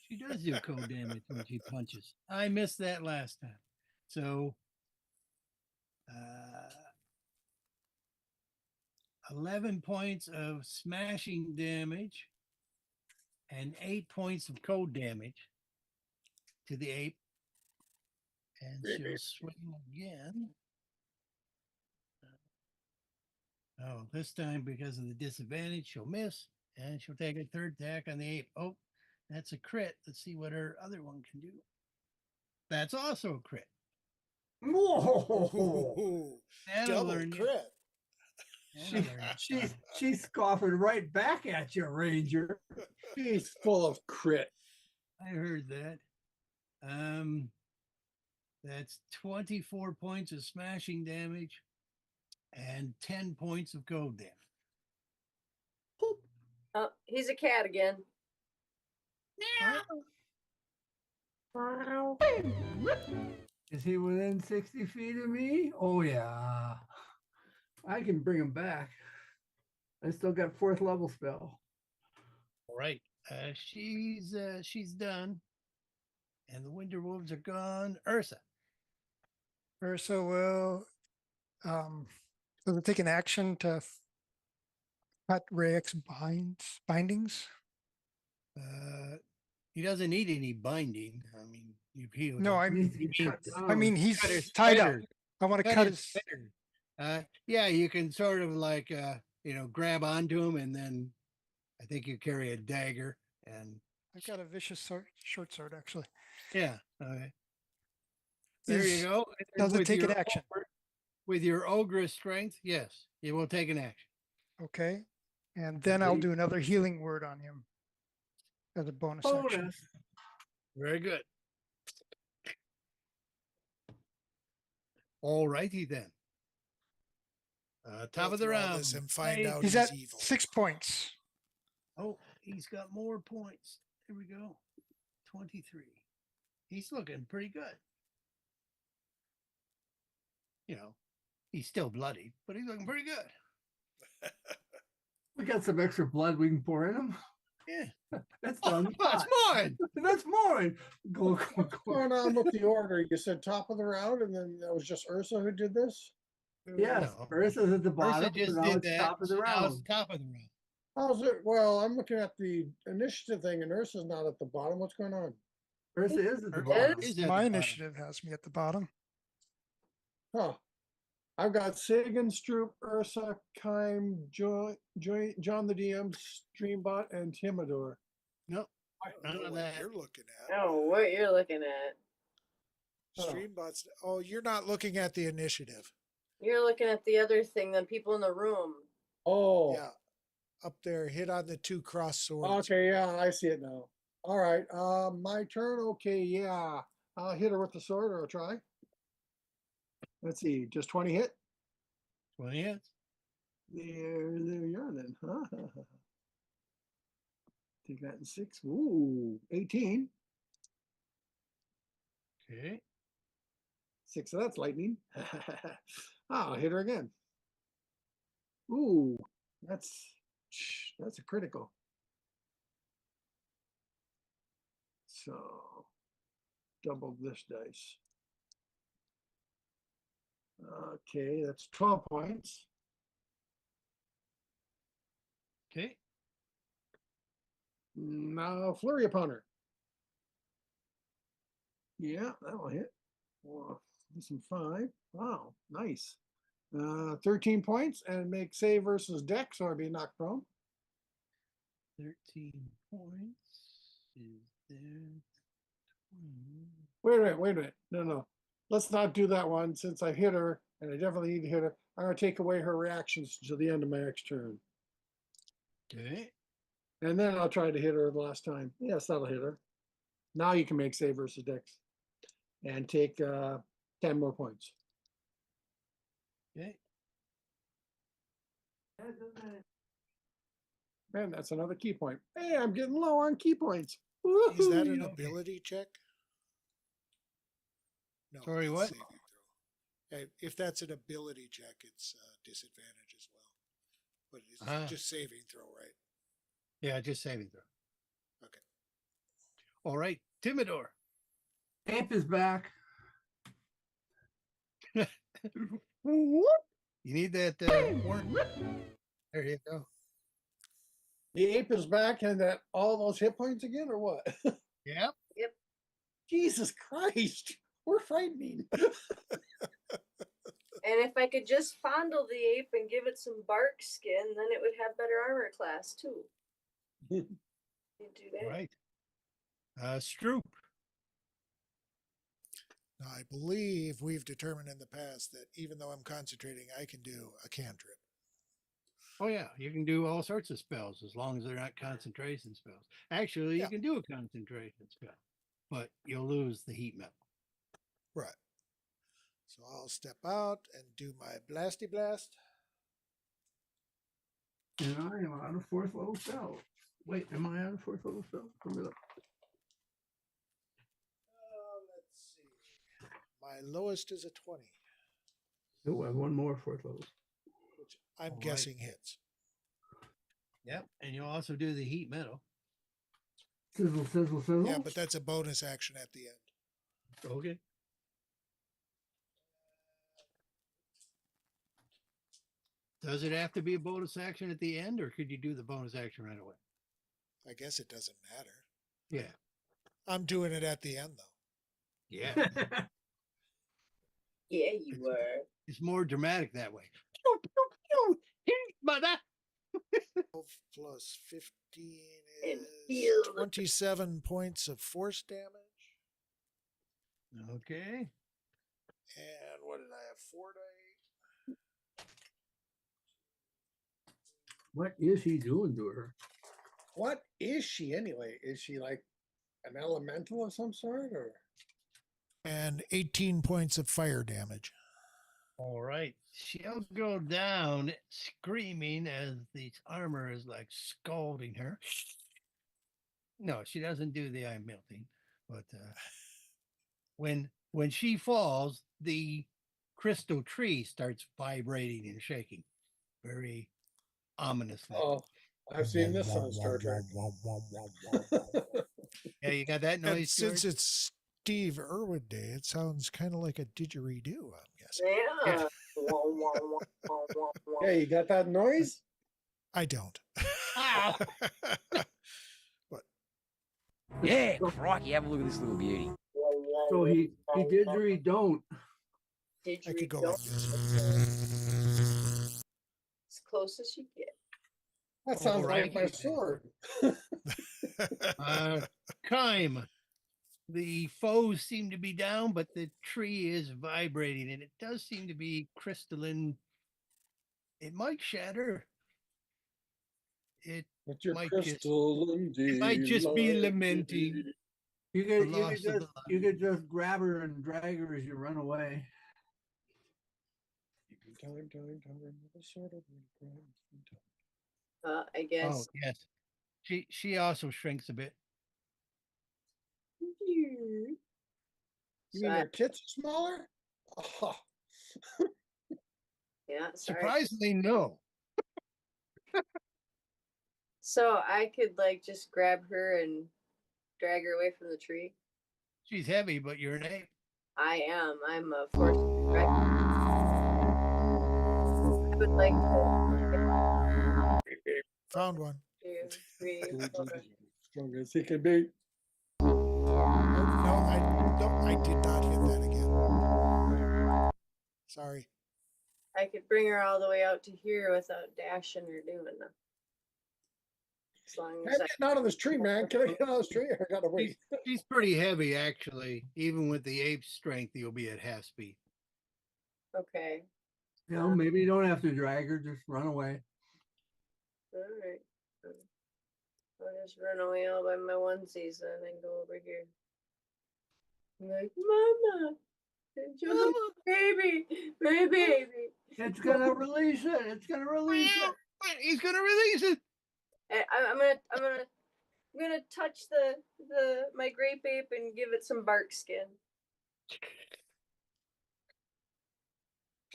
she does do cold damage when she punches. I missed that last time. So 11 points of smashing damage and 8 points of cold damage to the ape. And she'll swing again. Oh, this time because of the disadvantage, she'll miss and she'll take a 3rd attack on the ape. Oh, that's a crit. Let's see what her other one can do. That's also a crit. Whoa! Ooh, That'll double learn you. crit. She's scoffing right back at you, Ranger. She's full of crit. I heard that. That's 24 points of smashing damage and 10 points of cold damage. Oh, he's a cat again. Is he within 60 feet of me? Oh yeah. I can bring him back. I still got 4th level spell. All right. She's done. And the Winter Wolves are gone. Ursa. Ursa will take an action to cut Rayek's bindings. He doesn't need any binding. I mean, you've healed. No, him. I mean he's Cut his tied up. feathers. I want to cut his. feathers. Yeah, you can sort of like grab onto him, and then I think you carry a dagger, and I've got a vicious short sword actually. yeah. Okay. There Is- you go. Does it With take an your action? With your ogre strength, yes, it will take an action. Okay. And then I'll do another healing word on him as a bonus action. Bonus. Very good. All righty then. Top Go of the through all round. this and find out He's he's at evil. 6 points. Oh, he's got more points. There we go. 23. He's looking pretty good. He's still bloody, but he's looking pretty good. We got some extra blood we can pour in him. Yeah. That's Oh, done. that's mine. That's mine. Go. What's going on with the order? You said top of the round, and then that was just Ursa who did this? Yes, No. Ursa's at the bottom. Ursa just so now did it's that. top of the so now it's round. top of the round. How's it? Well, I'm looking at the initiative thing, and Ursa's not at the bottom. What's going on? Ursa is at the Ursa bottom. is at the My bottom. initiative has me at the bottom. Huh. I've got Sagan, Stroop, Ursa, Kime, John the DM, Streambot, and Timidor. Nope. I None don't know of what that. you're looking at. Oh, what you're looking at? Streambots. Oh, you're not looking at the initiative. You're looking at the other thing, the people in the room. Oh, Yeah. Up there, hit on the 2 cross swords. okay, yeah, I see it now. All right, my turn. Okay, yeah, I'll hit her with the sword, or I'll try. Let's see, just 20 hit. 20 hits. There you are then. Huh? Take that in 6. Ooh, 18. Okay. 6 of that's lightning. I'll hit her again. Ooh, that's a critical. So double this dice. Okay, that's 12 points. Okay. Now flurry upon her. Yeah, that'll hit. Well, some 5. Wow, nice. 13 points and make save versus dex or be knocked prone. 13 points. Is there 20? Wait a minute. No. Let's not do that one since I hit her and I definitely need to hit her. I'm going to take away her reactions to the end of my next turn. Okay. And then I'll try to hit her the last time. Yes, that'll hit her. Now you can make save versus dex and take 10 more points. Okay. Man, that's another key point. Hey, I'm getting low on key points. Is that an Woohoo! ability check? No. Sorry, it's what? saving throw. If that's an ability check, it's disadvantage as well. But it's just saving throw, right? Yeah, just saving throw. Okay. All right. Timidor. Ape is back. You need that horn. There you go. The ape is back and that all those hit points again, or what? Yep. Jesus Christ, we're frightening. And if I could just fondle the ape and give it some bark skin, then it would have better armor class too. You do that. Right. Stroop. Now, I believe we've determined in the past that even though I'm concentrating, I can do a cantrip. Oh yeah, you can do all sorts of spells as long as they're not concentration spells. Actually, Yeah. you can do a concentration spell, but you'll lose the heat metal. Right. So I'll step out and do my blasty blast. And I am out of fourth level spell. Wait, am I out of fourth level spell? Let me look. Let's see. My lowest is a 20, Oh, I have one more fourth level. which I'm All right. guessing hits. Yep, and you'll also do the heat metal. Sizzle, sizzle, sizzle. Yeah, but that's a bonus action at the end. Okay. Does it have to be a bonus action at the end, or could you do the bonus action right away? I guess it doesn't matter. Yeah. I'm doing it at the end, though. Yeah. Yeah, you were. It's more dramatic that way. Pew, pew, pew. Heat mother. 12 plus 15 And is feel the 27 points of force damage. Okay. And what did I have? 4 to 8. What is he doing to her? What is she anyway? Is she like an elemental of some sort, or? And 18 points of fire damage. All right. She'll go down screaming as the armor is like scalding her. No, she doesn't do the eye melting, but when she falls, the crystal tree starts vibrating and shaking very ominously. Oh, I've seen this on Star Trek. Yeah, you got that And noise, since George? it's Steve Irwin Day, it sounds kind of like a didgeridoo, I'm guessing. yeah. Wah, wah, wah, wah, wah, wah. Yeah, you got that noise? I don't. Ow! But Yeah, crikey, have a look at this little beauty. So he did or he don't. I could go Didgeridoo. like this. As close as you get. That sounds Alright. like my sword. Kime. The foes seem to be down, but the tree is vibrating, and it does seem to be crystalline. It might shatter. It With your might crystal it might just be lamenting. You The could loss of the just grab her and drag her as you run away. Time, with a sword of wind, I guess. Oh yes, she also shrinks a bit. You So mean I- her tits are smaller? Oh, yeah, sorry. Surprisingly, no. So I could like just grab her and drag her away from the tree. She's heavy, but you're an ape. I am. I'm a force. I would like to. Found one. 2, 3, 4. strong as he can be. No, I did not hit that again. Sorry. I could bring her all the way out to here without dashing or doing nothing. As long I'm as I getting out of this tree, man. Can I get out of this tree? I gotta wait. She's pretty heavy, actually. Even with the ape strength, you'll be at half speed. okay. You know, maybe you don't have to drag her, just run away. All right. I'll just run away all by my onesies and then go over here. I'm like, Mama, enjoy baby, my baby. It's gonna release it. It's gonna release it. He's gonna release it. And I'm gonna touch my grape ape and give it some bark skin.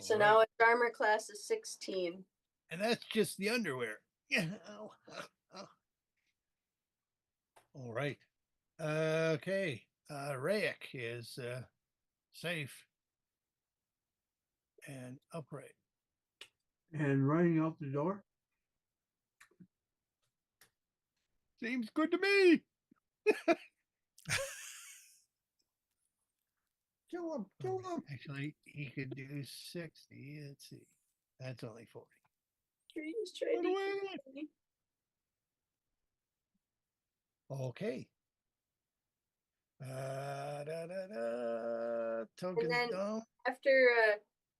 So All now right. its armor class is 16. And that's just the underwear. Yeah. Ow, ow. All right. Okay. Rayek is safe and upright. And running out the door. Seems good to me. Kill him, kill him. Actually, he could do 60. Let's see. That's only 40. Trees trying to kill me. Okay. Token then- down. After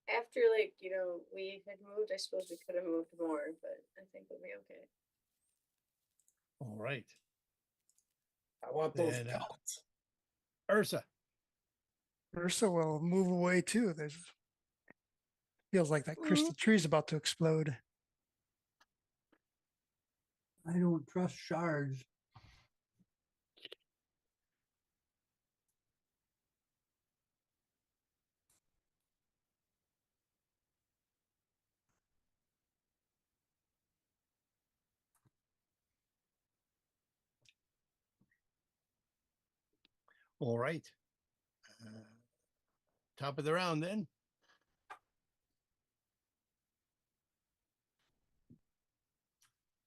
after like, we had moved, I suppose we could have moved more, but I think we'll be okay. All right. I want those Then, pellets. Ursa. Ursa will move away too. There's feels like that crystal tree's about to explode. I don't trust shards. All right. Top of the round then.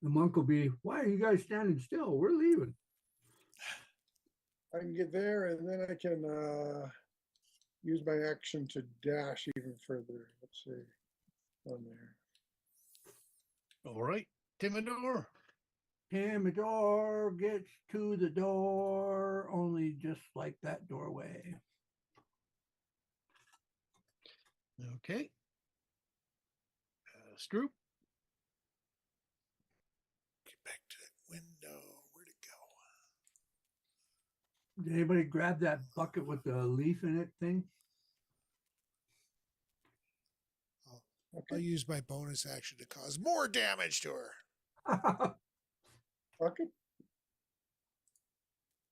The monk will be, why are you guys standing still? We're leaving. I can get there and then I can use my action to dash even further. Let's see. On there. All right. Timidor. Timidor gets to the door, only just like that doorway. Okay. Stroop. Get back to that window. Where'd it go? Did anybody grab that bucket with the leaf in it thing? I'll use my bonus action to cause more damage to her. Bucket?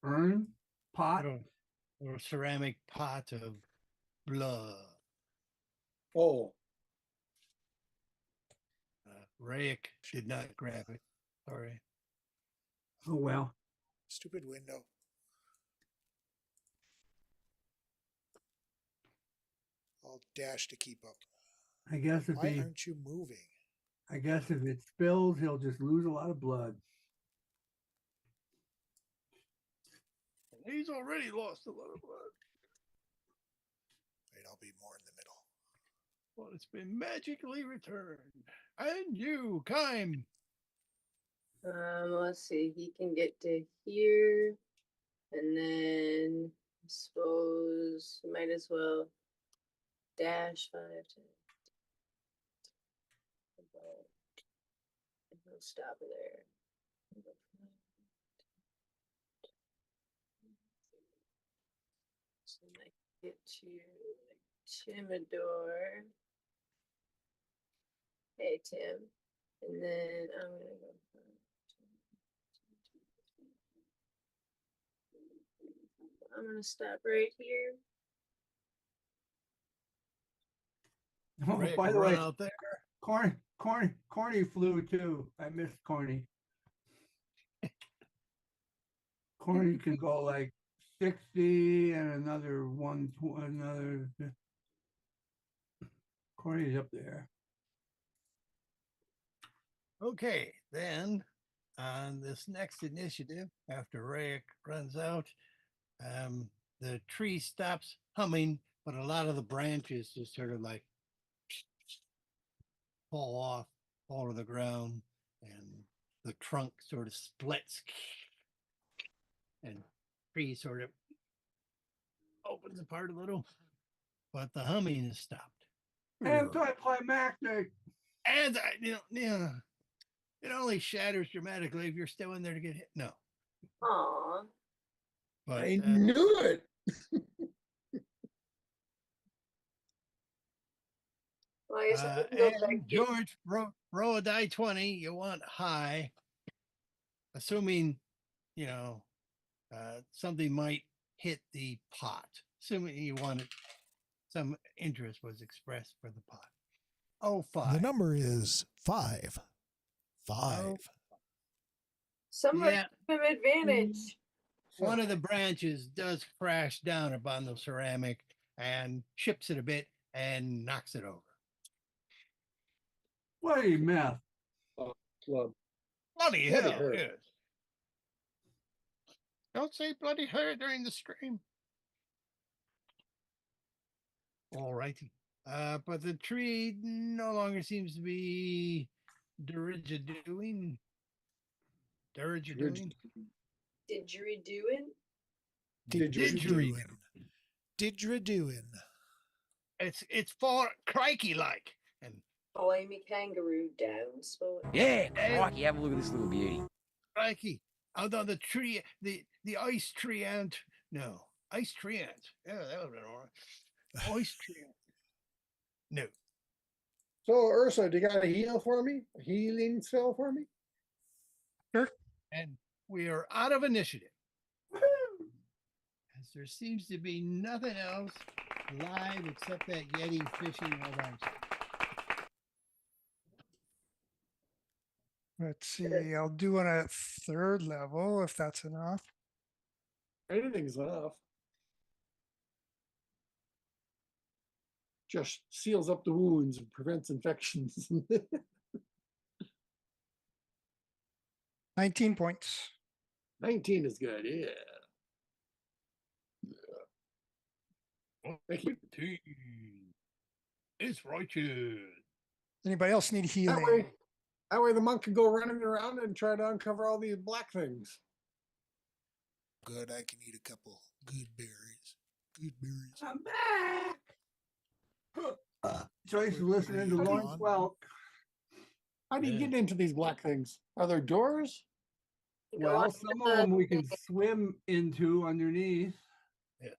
Urn? Pot? Or a ceramic pot of blood. Oh, Rayek did not grab it. Sorry. Oh, well. Stupid window. I'll dash to keep up. I guess if Why he, aren't you moving? I guess if it spills, he'll just lose a lot of blood. He's already lost a lot of blood. Wait, I'll be more in the middle. Well, it's been magically returned. And you, Kime. Let's see. He can get to here, and then I suppose might as well dash 5 to. And he'll stop there. So I get to Timidor. Hey Tim. And then I'm gonna go. I'm gonna stop right here. Oh, Rayek by the will run way, out there. Corny flew too. I missed Corny. Corny can go like 60 and another another. Corny's up there. Okay, then on this next initiative, after Rayek runs out, the tree stops humming, but a lot of the branches just sort of like fall to the ground, and the trunk sort of splits, and tree sort of opens apart a little, but the humming is stopped. Anticlimactic. And it only shatters dramatically if you're still in there to get hit. No, Aw. but I knew it. Well, I guess I can go back and George, roll a die 20. You want high, assuming something might hit the pot. Assuming you wanted some interest was expressed for the pot. Oh, 5. The number is 5. 5. Oh. Somebody Yeah. give him advantage. One of the branches does crash down upon the ceramic and chips it a bit and knocks it over. Bloody meth. Club. Bloody Bloody hell, hurt. yes. Don't say bloody her during the stream. All righty. But the tree no longer seems to be dirigidoing. Dirigidoing. Didgeridooing? Didgeridooing. Didgeridooing. It's for crikey like. And Boy, me kangaroo down. So Yeah, crikey, have a look at this little beauty. crikey. Although the tree, the ice tree ant. No, ice tree ant. Yeah, that would have been all right. Ice tree ant. No. So Ursa, do you got a heal for me? A healing spell for me? And we are out of initiative. As there seems to be nothing else alive except that Yeti fishing all by himself. Let's see. I'll do on a third level if that's enough. Anything's enough. Just seals up the wounds and prevents infections. 19 points. 19 is good, yeah. Thank you. 15. It's righteous. Anybody else need healing? That way the monk can go running around and try to uncover all these black things. Good, I can eat a couple good berries. Good berries. I'm back. Joyce is listening to Lawrence Welk. How do you get into these black things? Are there doors? Well, some of them we can swim into underneath. Yes.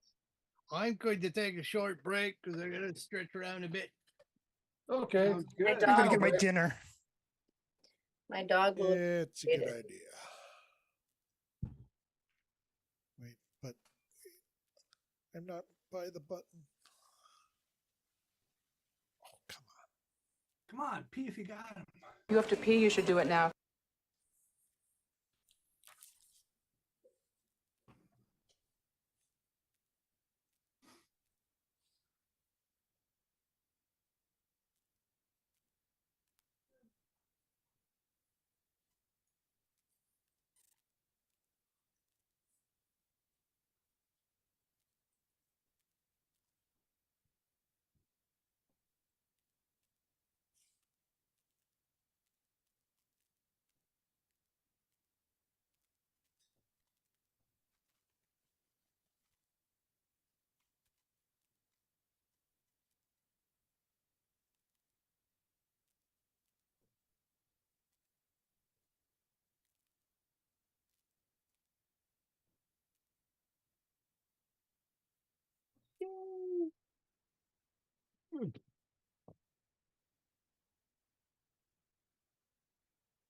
I'm going to take a short break because I'm going to stretch around a bit. Okay. Sounds good. I'm gonna get my dinner. my dog will. It's a good idea. Wait, but I'm not by the button. Oh, come on. Come on, pee if you got him. You have to pee, you should do it now.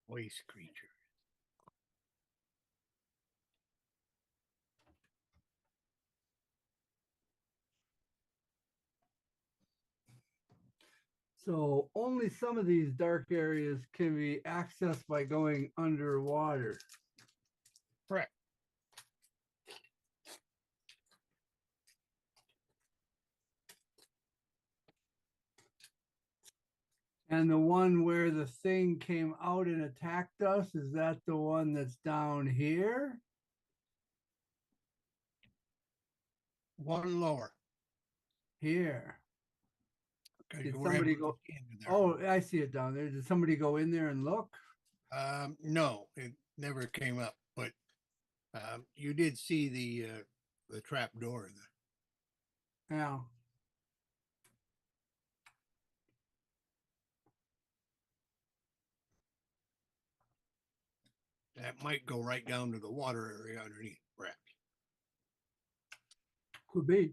Waste creature. So only some of these dark areas can be accessed by going underwater. Correct. And the one where the thing came out and attacked us, is that the one that's down here? One lower. Here. Okay, Did we're somebody able to go? get into there. Oh, I see it down there. Did somebody go in there and look? No, it never came up, but you did see the trap door there. Yeah. That might go right down to the water area underneath, perhaps. Could be.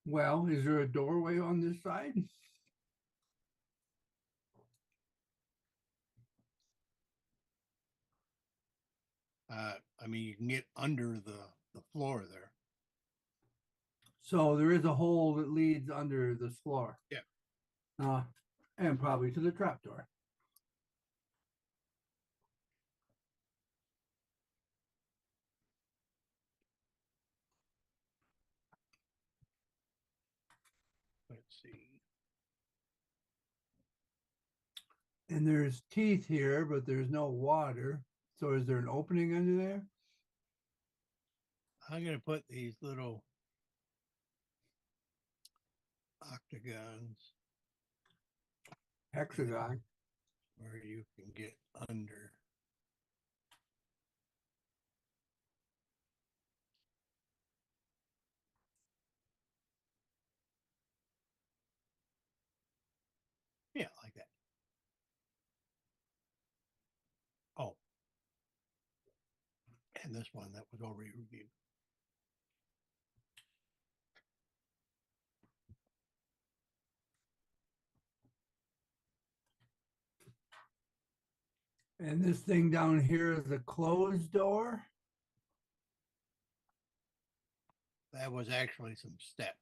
Well, is there a doorway on this side? I mean, you can get under the floor there. So there is a hole that leads under this floor. Yeah. And probably to the trapdoor. Let's see. And there's teeth here, but there's no water. So is there an opening under there? I'm going to put these little octagons Hexagon. where you can get under. And this one that was already reviewed. And this thing down here is a closed door. That was actually some steps.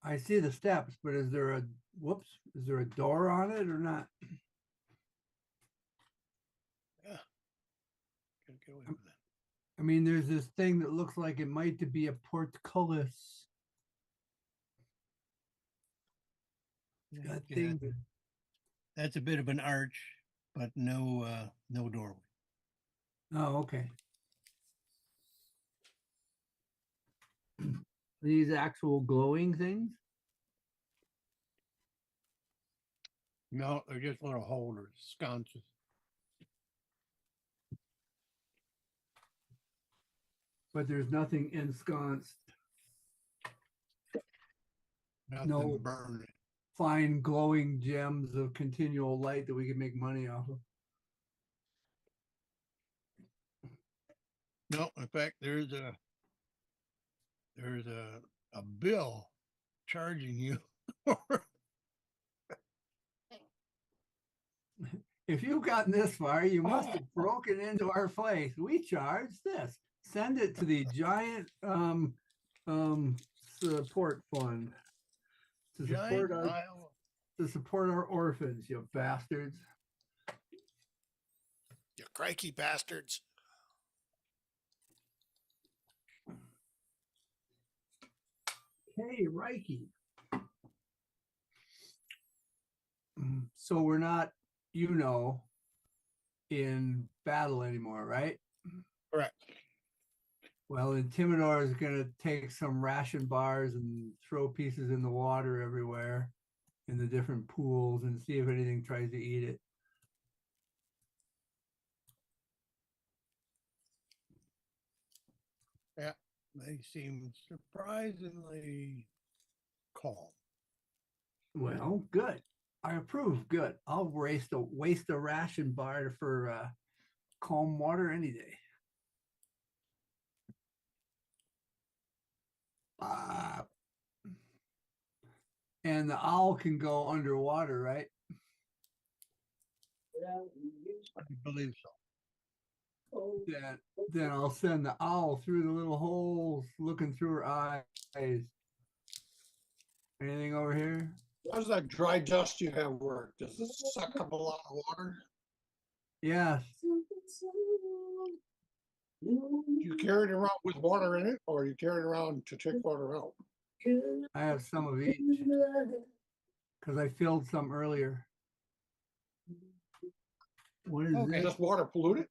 I see the steps, but is there a, whoops, is there a door on it or not? Yeah. Gotta get away from that. I mean, there's this thing that looks like it might be a portcullis. It's got Yeah, things. that's a bit of an arch, but no no doorway. Oh, okay. These actual glowing things? No, they're just little holders, sconces. But there's nothing ensconced. Nothing No burning. fine glowing gems of continual light that we can make money off of. No, in fact, there's a bill charging you. If you've gotten this far, you must have broken into our place. We charge this. Send it to the giant support fund to Giant support pile. to support our orphans, you bastards. You crikey bastards. Hey, Reiki. So we're not, in battle anymore, right? Correct. Well, Intimidor is going to take some ration bars and throw pieces in the water everywhere in the different pools and see if anything tries to eat it. Yeah, they seem surprisingly calm. Well, good. I approve. Good. I'll waste a ration bar for calm water any day. And the owl can go underwater, right? I believe so. Then I'll send the owl through the little holes looking through her eyes. Anything over here? How does that dry dust you have work? Does it suck up a lot of water? Yes. You carry it around with water in it, or you carry it around to take water out? I have some of each because I filled some earlier. What is Okay. Is this water polluted?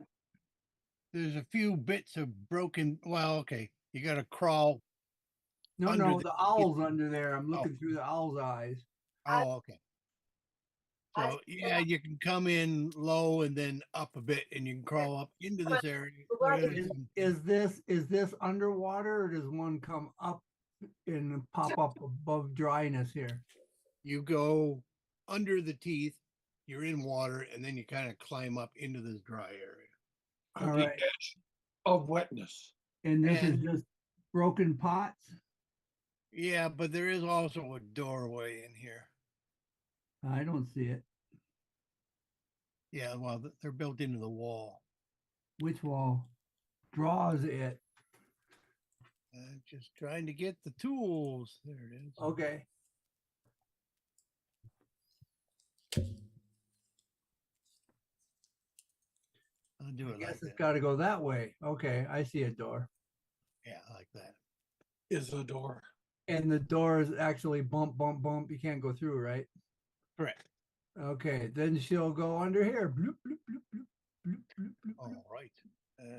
There's a few bits of broken. Well, okay, you got to crawl. No, under no, the- the owl's under there. I'm looking through the owl's eyes. Oh, okay. So yeah, you can come in low and then up a bit, and you can crawl up into this area. Is this underwater, or does one come up and pop up above dryness here? You go under the teeth, you're in water, and then you kind of climb up into this dry area. All The right. edge of wetness. And this is And- just broken pots? Yeah, but there is also a doorway in here. I don't see it. Yeah, well, they're built into the wall. Which wall? Draws it. Just trying to get the tools. There it is. Okay. I'll do it I guess like it's that. got to go that way. Okay, I see a door. Yeah, like that. Is the door. And the door is actually bump, bump, bump. You can't go through, right? Correct. Okay, then she'll go under here. Bloop, bloop, bloop, bloop, bloop, bloop, bloop, All right. bloop,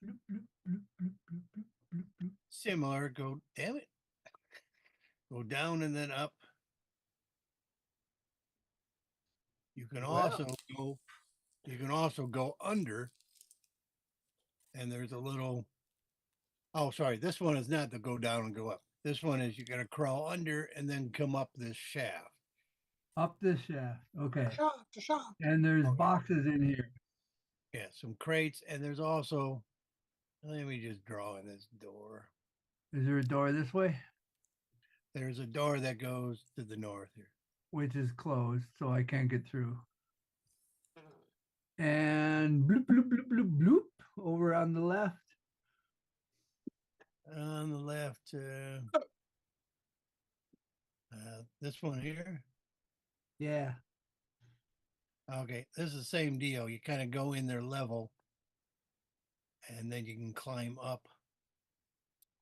bloop, bloop, bloop, bloop, bloop, bloop. Similar. Go. Damn it. Go down and then up. You can also go. You can also go under. And there's a little. Oh, sorry. This one is not to go down and go up. This one is you got to crawl under and then come up this shaft. Up this shaft. Okay. Shaft. And there's boxes in here. Yeah, some crates, and there's also Let me just draw this door. Is there a door this way? There's a door that goes to the north here. Which is closed, so I can't get through. And bloop, bloop, bloop, bloop, bloop, over on the left. On the left, this one here. Yeah. Okay, this is the same deal. You kind of go in there level, and then you can climb up.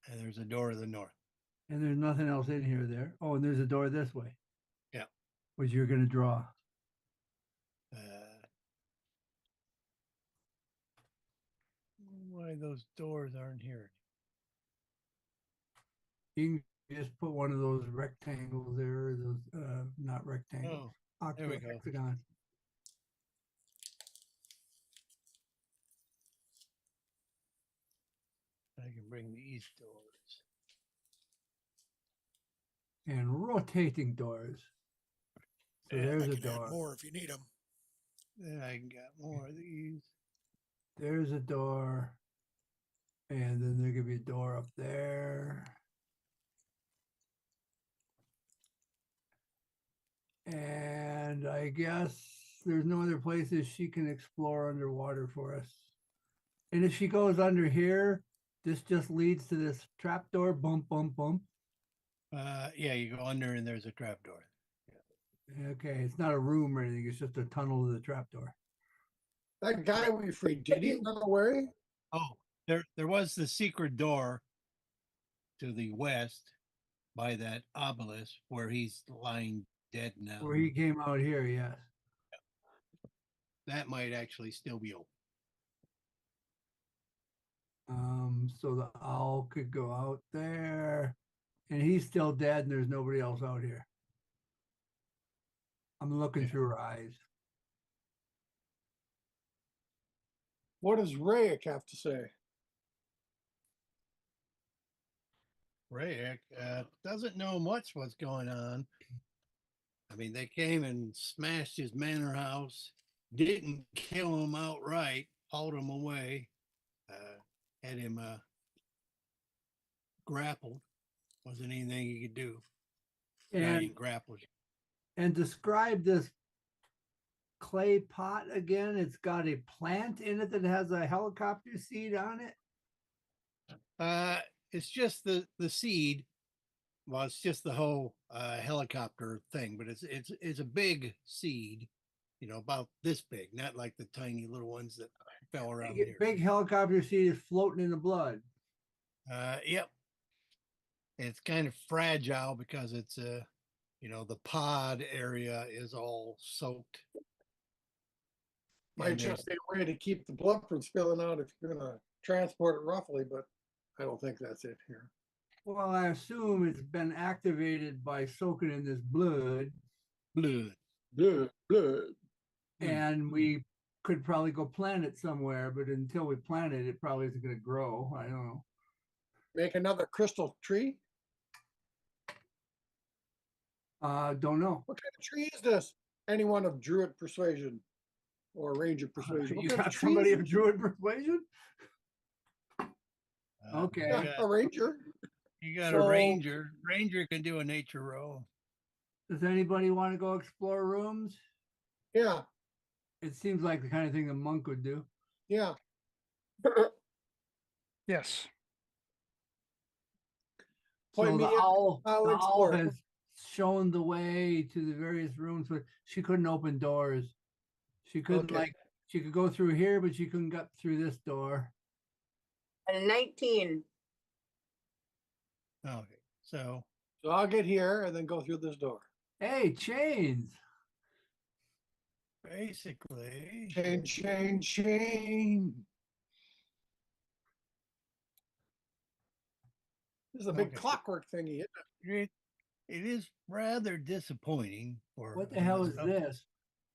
And there's a door to the north. And there's nothing else in here there. Oh, and there's a door this way. Yeah. Which you're going to draw. Why those doors aren't here? You can just put one of those rectangles there, those not rectangles. Oh, there we go. Hexagon. I can bring these doors. And rotating doors. So there's I a can door. add more if you need them. Then I can get more of these. There's a door. And then there could be a door up there. And I guess there's no other places she can explore underwater for us. And if she goes under here, this just leads to this trapdoor, bump, bump, bump. Yeah, you go under and there's a trap door. Okay, it's not a room or anything, it's just a tunnel to the trapdoor. That guy we freed, did he run away? Oh, there was the secret door to the west by that obelisk where he's lying dead now. Where he came out here, yes. That might actually still be open. So the owl could go out there, and he's still dead, and there's nobody else out here. I'm looking through her eyes. What does Rayek have to say? Rayek doesn't know much what's going on. I mean, they came and smashed his manor house, didn't kill him outright, hauled him away, had him grappled. Wasn't anything he could do. Now he And, grappled. and describe this clay pot again. It's got a plant in it that has a helicopter seed on it. It's just the seed. Well, it's just the whole helicopter thing, but it's a big seed, you know, about this big, not like the tiny little ones that fell around here. Big helicopter seed is floating in the blood. Yep. It's kind of fragile because it's you know, the pod area is all soaked. Might just be a way to keep the blood from spilling out if you're gonna transport it roughly, but I don't think that's it here. Well, I assume it's been activated by soaking in this blood. Blood. And we could probably go plant it somewhere, but until we plant it, it probably isn't going to grow. I don't know. Make another crystal tree? Don't know. What kind of tree is this? Anyone of druid persuasion or ranger persuasion? What You kind of got tree somebody is of this? druid persuasion? Okay. Yeah, a ranger. You got So- a ranger. Ranger can do a nature roll. Does anybody want to go explore rooms? Yeah, It seems like the kind of thing a monk would do. yeah. Yes. Point So me the in, owl, I'll the owl explore. has shown the way to the various rooms, but she couldn't open doors. She couldn't Okay. she could go through here, but she couldn't get through this door. And 19. Okay, so So I'll get here and then go through this door. Hey, chains. basically, Chain. This is a big Okay. clockwork thingy. Isn't it? it is rather disappointing for What the hell is stuff, this?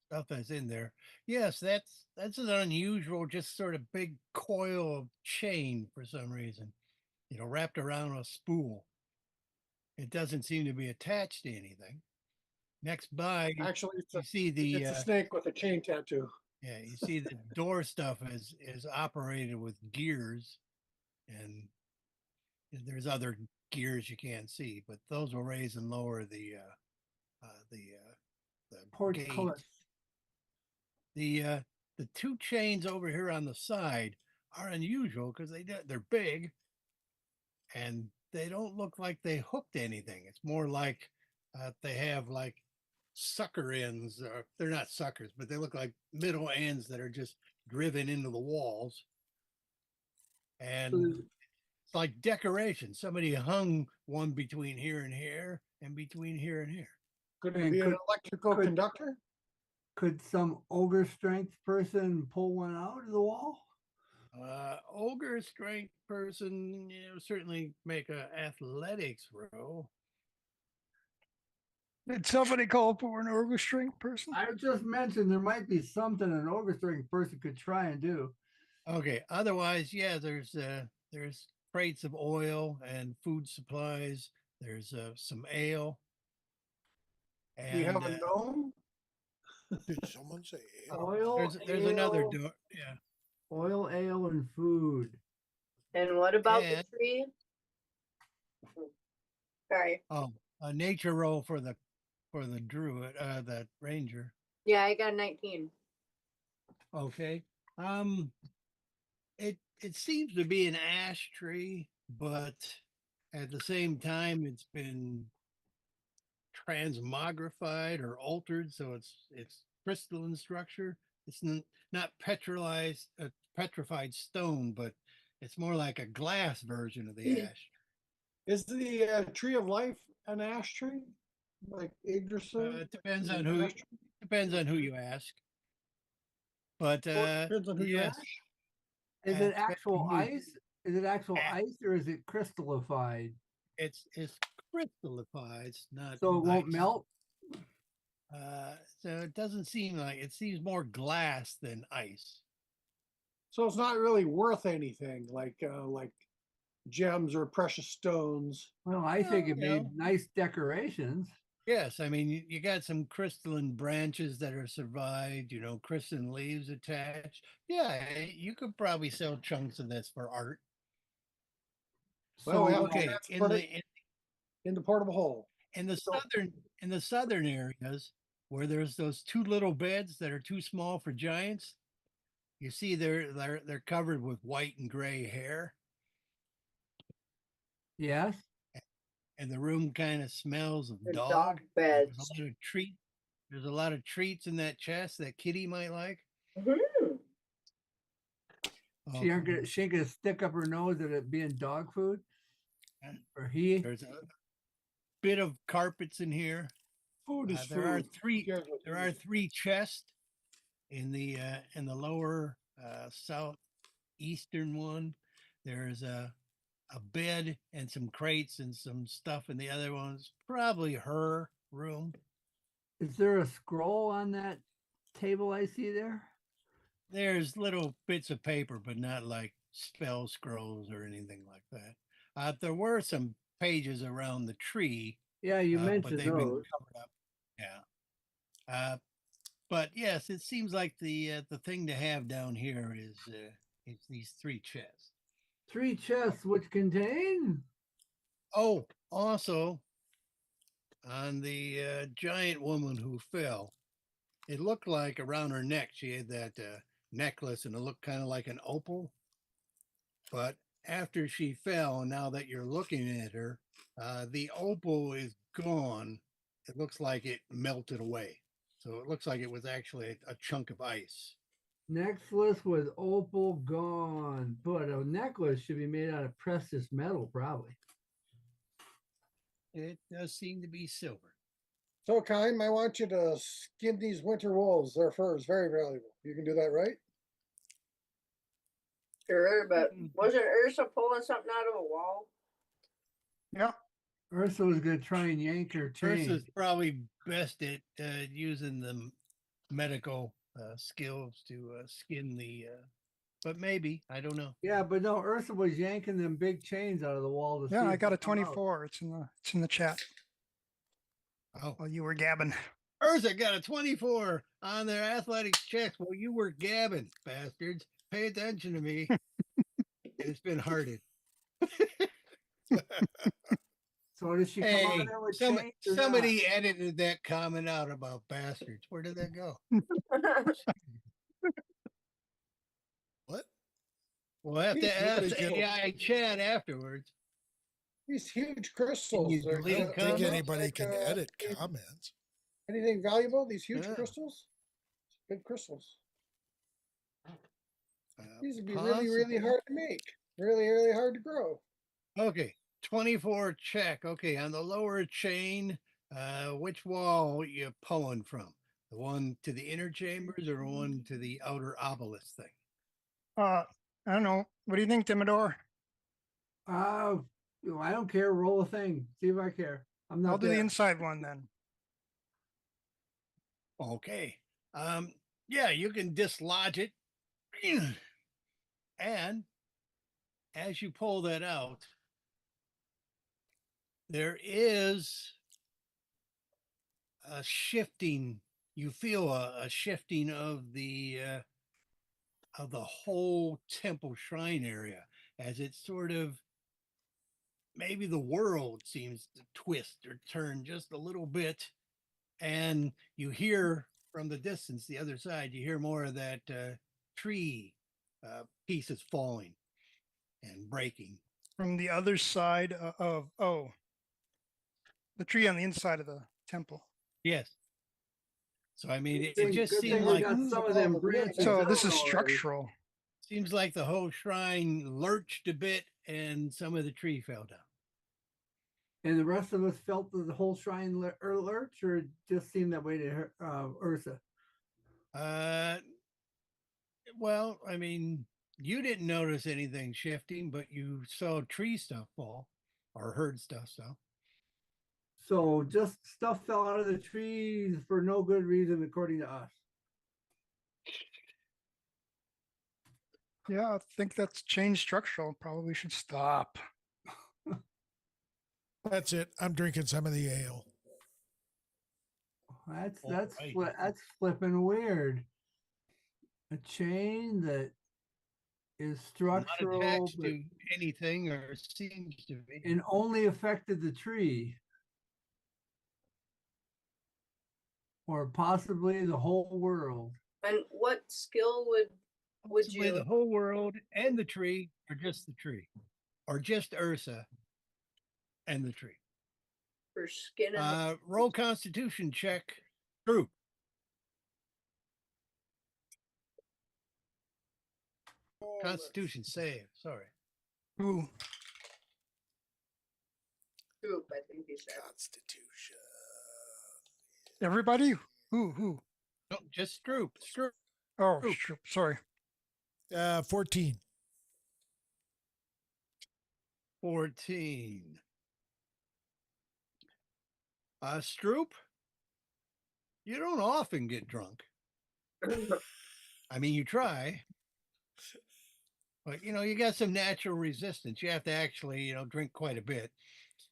stuff that's in there. Yes, that's an unusual, just sort of big coil of chain for some reason, you know, wrapped around a spool. It doesn't seem to be attached to anything. Next by, Actually, you see the it's a snake with a chain tattoo. yeah, you see the door stuff is operated with gears. and there's other gears you can't see, but those will raise and lower the Portcullis. gate. The two chains over here on the side are unusual because they're big, and they don't look like they hooked anything. It's more like they have like sucker ends. They're not suckers, but they look like middle ends that are just driven into the walls. And it's like decoration. Somebody hung one between here and here, and between here and here. Could it And be an electrical could- conductor? Could some ogre strength person pull one out of the wall? Ogre strength person, certainly make a athletics roll. Did somebody call for an ogre strength person? I just mentioned there might be something an ogre strength person could try and do. Okay. Otherwise, yeah, there's crates of oil and food supplies. There's some ale. Do you have And a gnome? Did someone say ale? Oil, there's another ale, door. Yeah. oil, ale, and food. And what about And- the tree? Sorry. Oh, a nature roll for the druid, that ranger. Yeah, I got 19. Okay. It seems to be an ash tree, but at the same time, it's been transmogrified or altered, so it's crystalline structure. It's not petrified stone, but it's more like a glass version of the ash. Is the tree of life an ash tree? Like Yggdrasil? It depends Is it on an who ash tree? depends on who you ask. But Depends on who you yes, ask. Is Yeah, it it's got actual huge- ice? Is it actual a- ice or is it crystallified? it's crystallified, it's not So it won't ice. melt? So it doesn't seem like it seems more glass than ice. So it's not really worth anything, like gems or precious stones. Well, I think it you made know. nice decorations. Yes, I mean you got some crystalline branches that are survived, crystalline leaves attached. Yeah, you could probably sell chunks of this for art. Well, we So, have to Okay, transport it in the portable hole. in the southern areas where there's those two little beds that are too small for giants, you see they're covered with white and gray hair, yes, and the room kind of smells of The dog. dog There's beds. a lot of There's a lot of treats in that chest that Kitty might like. Mhm. she ain't Okay. gonna stick up her nose at it being dog food. Yeah. Or he. There's a bit of carpets in here. Food is There food. are Who three. cares what There food are is? 3 chests in the lower southeastern one. There's a bed and some crates and some stuff in the other one's probably her room. Is there a scroll on that table I see there? There's little bits of paper, but not like spell scrolls or anything like that. There were some pages around the tree, Yeah, you but mentioned they've been those. covered up. Yeah. But yes, it seems like the thing to have down here is these 3 chests. 3 chests which contain. Oh, also on the giant woman who fell, it looked like around her neck she had that necklace, and it looked kind of like an opal. But after she fell, now that you're looking at her, the opal is gone. It looks like it melted away. So it looks like it was actually a chunk of ice. Necklace with opal gone, but a necklace should be made out of precious metal, probably. It does seem to be silver. So, Kyle, I want you to skin these winter wolves. Their fur is very valuable. You can do that, right? Sure, but wasn't Ursa pulling something out of a wall? Yeah. Ursa was going to try and yank her chain. Ursa's probably best at using the medical skills to skin the. But maybe, I don't know. Yeah, but no, Ursa was yanking them big chains out of the wall. To Yeah, see I if got they a come out. 24. It's in the chat Oh, while you were gabbing. Ursa got a 24 on their athletics checks. Well, you were gabbing, bastards. Pay attention to me. It's been hearted. So does she come Hey, on there with chains or not? somebody edited that comment out about bastards. Where did that go? What? We'll have to ask Somebody can- AI chat afterwards. These huge Can crystals. you they're delete I don't think comments? anybody like, can edit comments. anything valuable? These huge Yeah. crystals? Big crystals. Uh, These would be really, really possible. hard to make. Really, really hard to grow. Okay, 24 check. Okay, on the lower chain, which wall you pulling from? The one to the inner chambers or one to the outer obelisk thing? I don't know. What do you think, Dimmador? I don't care. Roll a thing. See if I care. I'm not I'll do the there. inside one then. Okay. Yeah, you can dislodge it. And as you pull that out, there is a shifting. You feel a shifting of the whole temple shrine area as it sort of maybe the world seems to twist or turn just a little bit, and you hear from the distance, the other side, you hear more of that tree pieces falling and breaking. From the other side of the tree on the inside of the temple. Yes. So I mean, it Good just thing seemed we like got some of them branches. So out this is already. structural. seems like the whole shrine lurched a bit, and some of the tree fell down. And the rest of us felt that the whole shrine lurch, or it just seemed that way to her, Ursa. Well, I mean, you didn't notice anything shifting, but you saw tree stuff fall or heard stuff. So just stuff fell out of the trees for no good reason, according to us. Yeah, I think that's change structural. Probably should stop. That's it. I'm drinking some of the ale. That's All that's right. that's flipping weird. A chain that is Not structural, attached but to anything, or seems to be. and only affected the tree, or possibly the whole world. And what skill would Possibly you the whole world and the tree, or just the tree, or just Ursa and the tree. for skin and Roll Constitution check. True. Constitution save. Sorry. Ooh, troop, I think you said. Constitution. everybody? Who? No, just Stroop. Stroop. Oh, Ooh. sorry. 14. 14. Stroop, you don't often get drunk. I mean, you try, but you got some natural resistance. You have to actually, drink quite a bit.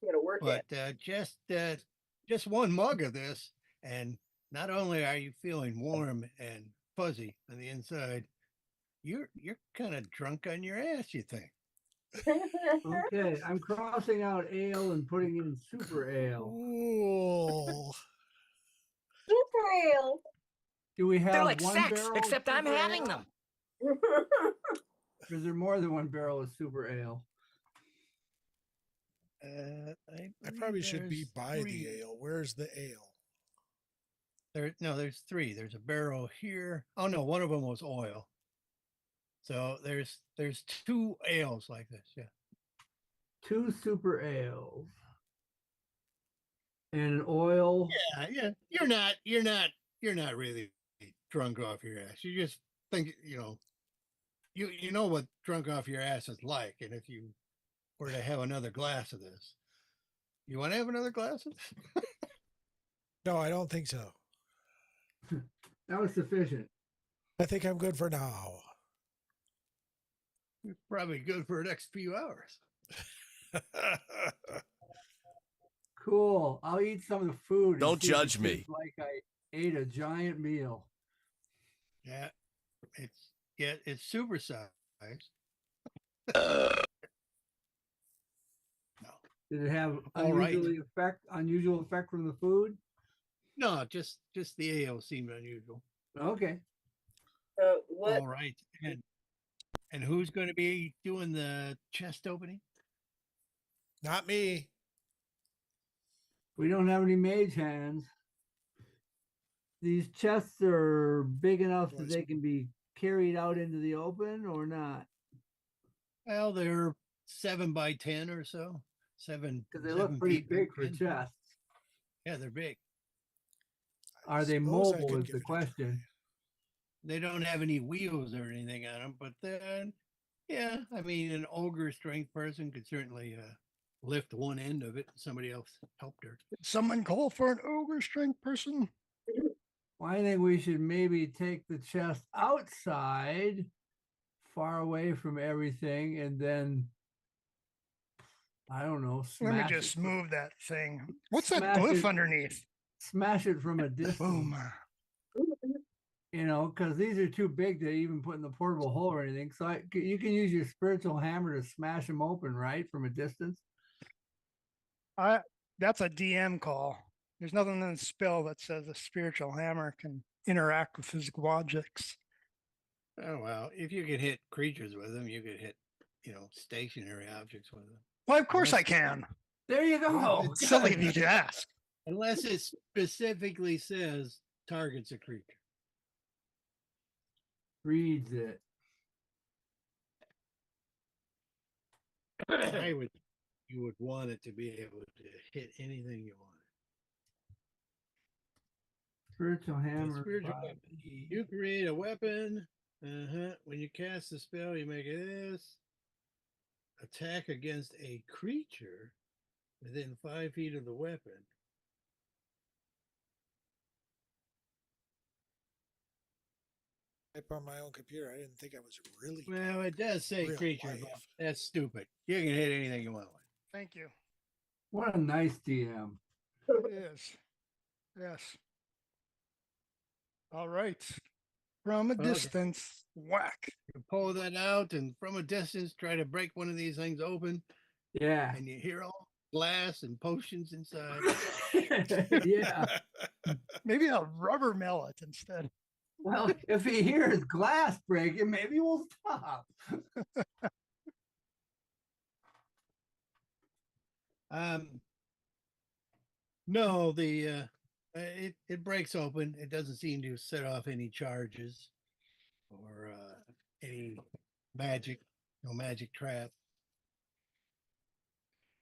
You gotta work But it. just one mug of this, and not only are you feeling warm and fuzzy on the inside, you're kind of drunk on your ass, you think. Okay, I'm crossing out ale and putting in super ale. Ooh. Super ale. Do we have They're like one sex, barrel of except I'm super having ale? them. Or is there more than one barrel of super ale? I probably should be by the ale. Where's the ale? There's three. There's a barrel here. Oh no, one of them was oil. So there's two ales like this. Yeah. 2 super ales. And an oil. Yeah. You're not really drunk off your ass. You just think, you know what drunk off your ass is like. And if you were to have another glass of this, you want to have another glass of this? No, I don't think so. That was sufficient. I think I'm good for now. You're probably good for the next few hours. Cool. I'll eat some of the food. and Don't see if it judge me. tastes like I ate a giant meal. Yeah. It's super sized. Did it have All right. unusual effect from the food? No, just the ale seemed unusual. Okay. So what? All right. And who's going to be doing the chest opening? Not me. We don't have any mage hands. These chests are big enough that they can be carried out into the open or not? Well, they're 7 by 10 or so. Seven. Because they look pretty big for chests. Yeah, they're big. Are they Suppose I mobile could is give the it a try. question. They don't have any wheels or anything on them, but then, yeah, I mean, an ogre strength person could certainly lift one end of it. Somebody else helped her. Did someone call for an ogre strength person? Well, I think we should maybe take the chest outside, far away from everything, and then I don't know. Let me Smash just it, move that thing. What's that Smash glyph it. underneath? Smash it from a distance. Boom. You know, because these are too big to even put in the portable hole or anything. So you can use your spiritual hammer to smash them open, right, from a distance. That's a DM call. There's nothing in the spell that says a spiritual hammer can interact with physical objects. Oh, well, if you could hit creatures with them, you could hit, stationary objects with them. Well, of course I Unless- can. There you go. It's silly of you to ask. Unless it specifically says targets a creature. Reads it. You would want it to be able to hit anything you want. Spiritual hammer. Spiritual 5e. weapon. You create a weapon. When you cast the spell, you make this attack against a creature within 5 feet of the weapon. Type on my own computer. I didn't think I was really. Well, it does say real creature, life. but that's stupid. You can hit anything you want with. Thank you. What a nice DM. It is. Yes. All right. From a Okay. distance, whack. You pull that out and from a distance try to break one of these things open, Yeah. and you hear all glass and potions inside. Yeah. Maybe I'll rubber mill it instead. Well, if he hears glass breaking, maybe we'll stop. No, it breaks open. It doesn't seem to set off any charges or any magic, no magic trap.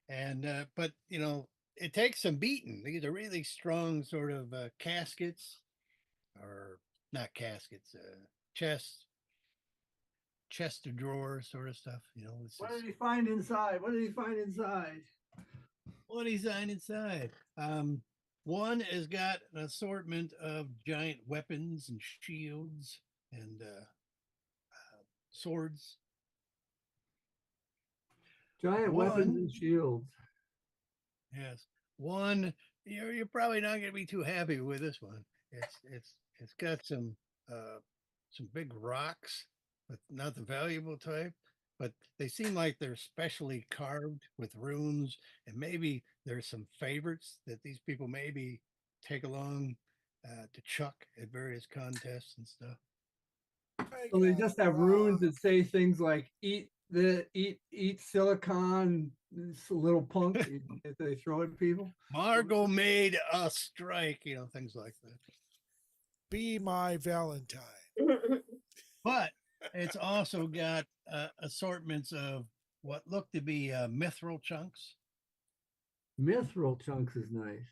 And but it takes some beating. These are really strong sort of caskets, or not caskets, chest of drawers sort of stuff. What did he find inside? What did he find inside? What he's on inside. One has got an assortment of giant weapons and shields and swords. Giant weapons and shields. Yes. One, you're probably not going to be too happy with this one. It's got some big rocks, but not the valuable type. But they seem like they're specially carved with runes, and maybe there's some favorites that these people maybe take along to chuck at various contests and stuff. So they just have runes that say things like eat silicon, little punk if they throw at people. Margot made a strike, things like that. Be my Valentine. But it's also got assortments of what look to be mithril chunks. Mithril chunks is nice.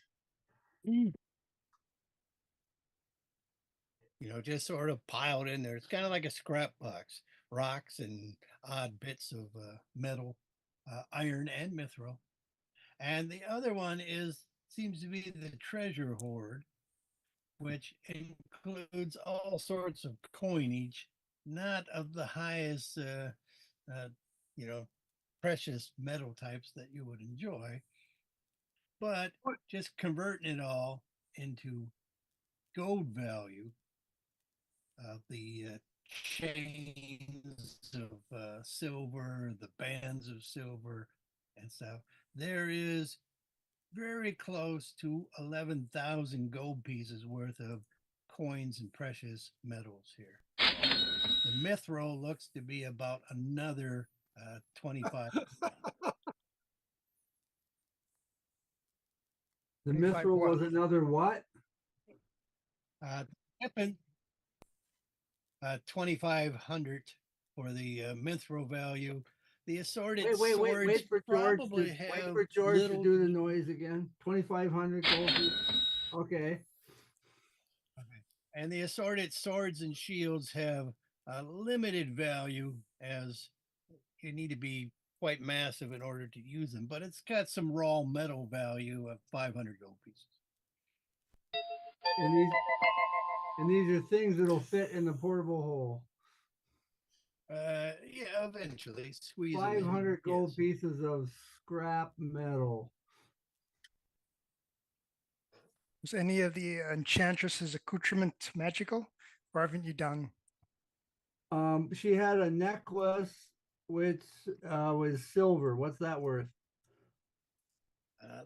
Just sort of piled in there. It's kind of like a scrap box. Rocks and odd bits of metal, iron and mithril. And the other one seems to be the treasure hoard, which includes all sorts of coinage, not of the highest, precious metal types that you would enjoy, but just converting it all into gold value of the chains of silver, the bands of silver, and stuff. There is very close to 11,000 gold pieces worth of coins and precious metals here. The mithril looks to be about another 25. The 25 mithril what? was another what? Weapon, 2,500 for the mithril value. The assorted Wait swords for George. probably Wait have for George to little do the noise again. 2,500 gold. Okay. And the assorted swords and shields have a limited value, as you need to be quite massive in order to use them, but it's got some raw metal value of 500 gold pieces. And these are things that'll fit in the portable hole. Yeah, eventually squeeze them in, 500 gold yes. pieces of scrap metal. Was any of the enchantress's accoutrement magical, or haven't you done? She had a necklace which was silver. What's that worth?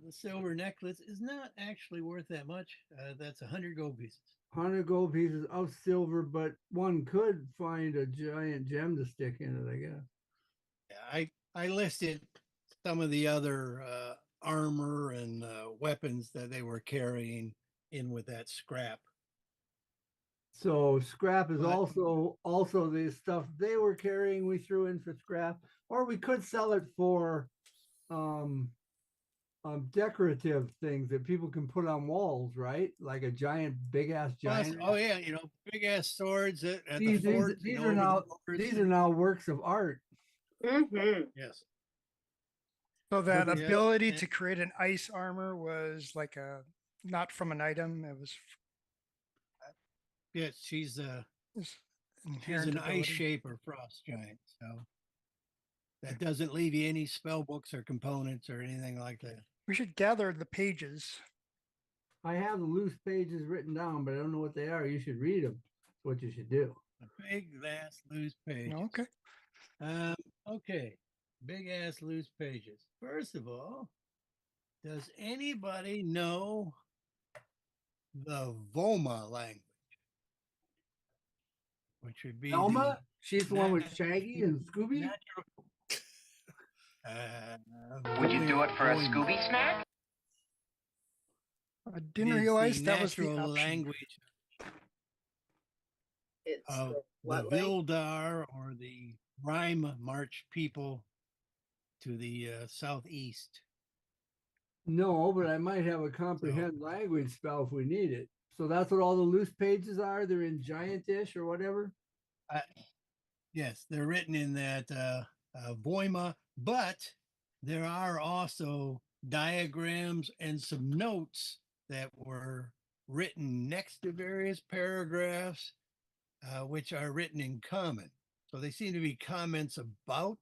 The silver necklace is not actually worth that much. That's 100 gold pieces. 100 gold pieces of silver, but one could find a giant gem to stick in it, I guess. Yeah, I listed some of the other armor and weapons that they were carrying in with that scrap. So scrap is But- also the stuff they were carrying. We threw in for scrap, or we could sell it for decorative things that people can put on walls, right? Like a giant, big ass Plus, giant. oh yeah, big ass swords at These, the fort. these are now works of art. Mm-hmm. Yes. So that Yes, ability and- to create an ice armor was like a not from an item. It was Yes, she's inherent an ice ability. shape or frost giant. So that doesn't leave you any spell books or components or anything like that. We should gather the pages. I have the loose pages written down, but I don't know what they are. You should read them. That's what you should do. A big ass loose page. Okay. Okay. Big ass loose pages. First of all, does anybody know the Voma language? Which would be Elma, she's the one with nat- Shaggy and Scooby. Would you do it for a Voima. Scooby snack? I It didn't is realize the that was the natural option. language It's of the what language? Vildar, or the Rime March people to the southeast. No, but I might have a comprehend language spell if we need it. So that's what all the loose pages are. They're in Giantish or whatever. Yes, they're written in that Voima, but there are also diagrams and some notes that were written next to various paragraphs, which are written in common. So they seem to be comments about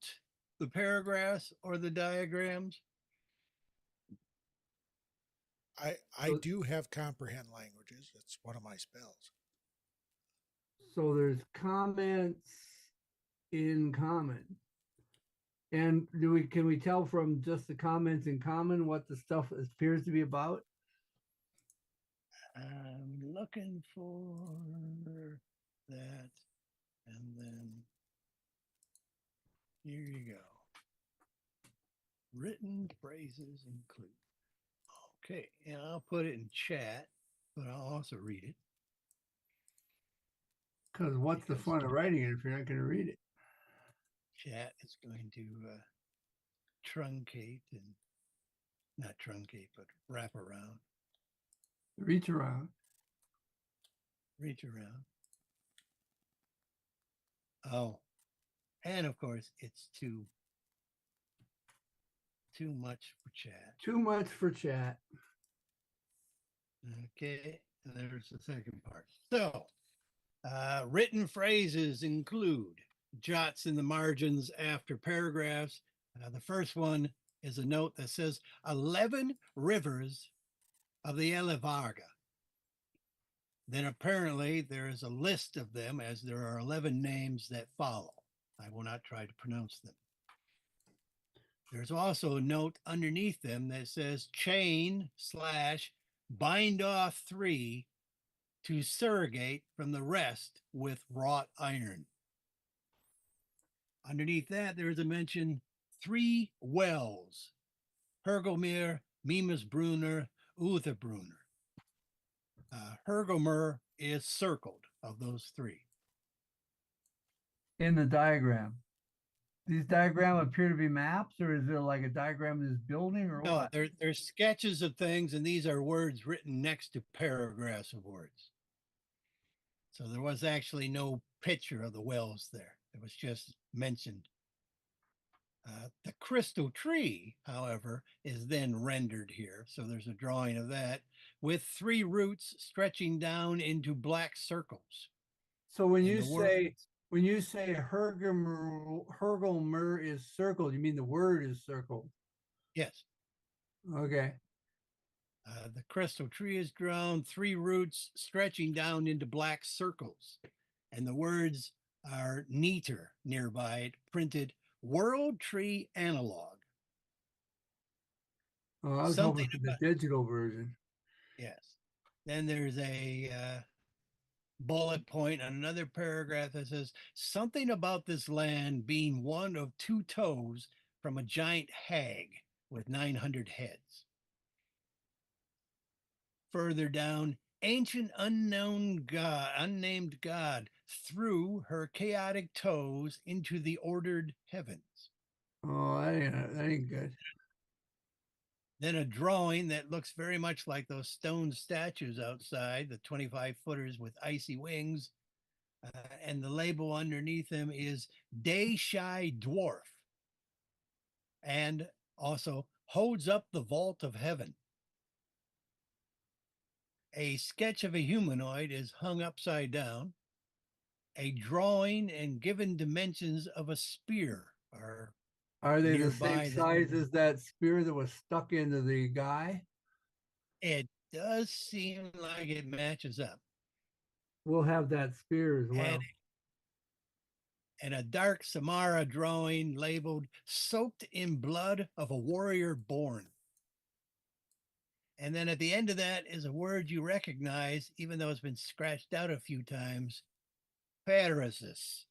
the paragraphs or the diagrams. I do have comprehend languages. It's one of my spells. So there's comments in common. And can we tell from just the comments in common what the stuff appears to be about? I'm looking for that. And then here you go. Written phrases include. Okay, and I'll put it in chat, but I'll also read it. Because what's the fun of writing it if you're not going to read it? Chat is going to truncate and not truncate, but wrap around, Reach around. reach around. Oh, and of course, it's too much for chat. Too much for chat. Okay, and there's the second part. So, written phrases include jots in the margins after paragraphs. The first one is a note that says 11 rivers of the Elevarga. Then apparently there is a list of them, as there are 11 names that follow. I will not try to pronounce them. There's also a note underneath them that says chain/bind off 3 to surrogate from the rest with wrought iron. Underneath that, there is a mention 3 wells: Hergelmir, Mimasbrunner, Utherbrunner. Hergelmer is circled of those 3. In the diagram. These diagrams appear to be maps, or is there like a diagram of this building, or No, what? they're sketches of things, and these are words written next to paragraphs of words. So there was actually no picture of the wells there. It was just mentioned. The crystal tree, however, is then rendered here. So there's a drawing of that with 3 roots stretching down into black circles. So when And you the say Hergelmer is circled, you mean the word is circled? Yes. Okay. The crystal tree is drawn, 3 roots stretching down into black circles. And the words are neater nearby it, printed World Tree Analog. Oh, I was hoping for the digital version. Yes. Then there's a bullet point on another paragraph that says something about this land being one of 2 toes from a giant hag with 900 heads. Further down, ancient unnamed God threw her chaotic toes into the ordered heavens. Oh, that ain't good. Then a drawing that looks very much like those stone statues outside, the 25-footers with icy wings. And the label underneath them is Day Shy Dwarf. And also holds up the vault of heaven. A sketch of a humanoid is hung upside down. A drawing and given dimensions of a spear are they the nearby same size as that spear that was stuck into the guy? It does seem like it matches up. We'll have that spear as well. And a dark Samara drawing labeled Soaked in Blood of a Warrior Born. And then at the end of that is a word you recognize, even though it's been scratched out a few times, Parasis.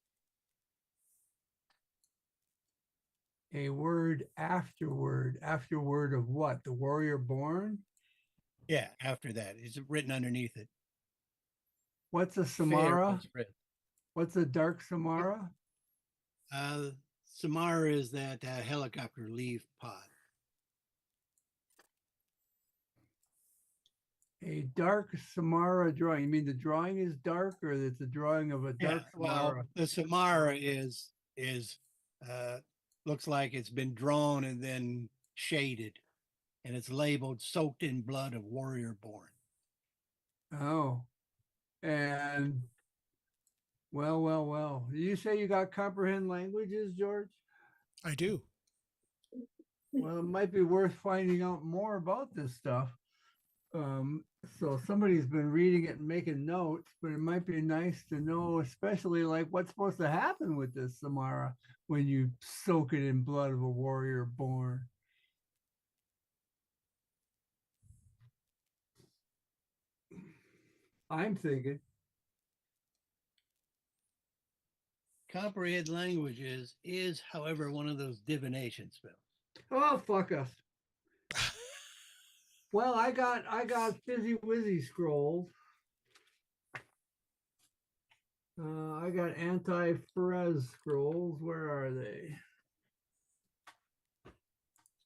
A word afterward of what? The warrior born? Yeah, after that. It's written underneath it. What's a Samara? What's a dark Samara? Samara is that helicopter leave pod. A dark Samara drawing. You mean the drawing is dark, or it's a drawing of a dark Samara? Well, the Samara is looks like it's been drawn and then shaded, and it's labeled Soaked in Blood of Warrior Born. Oh, and well. You say you got comprehend languages, George? I do. Well, it might be worth finding out more about this stuff. So somebody's been reading it and making notes, but it might be nice to know, especially like what's supposed to happen with this Samara when you soak it in blood of a warrior born. I'm thinking. Comprehend languages is, however, one of those divination spells. Oh, fuck us. Well, I got Fizzy Wizzy scrolls. I got anti-Frez scrolls. Where are they?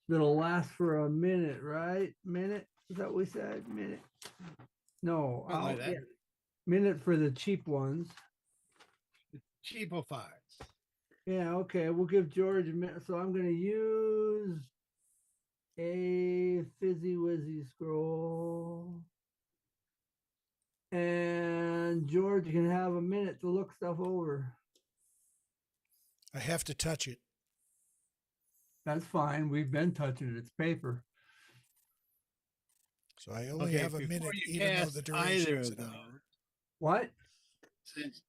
That'll last for a minute, right? Minute? Is that what we said? Minute. No, Like that. Minute for the cheap ones. Cheapo farts. Yeah, okay. We'll give George a minute. So I'm going to use a Fizzy Wizzy scroll. And George can have a minute to look stuff over. I have to touch it. That's fine. We've been touching it. It's paper. So I only have a minute, even though the duration is an hour. What? Since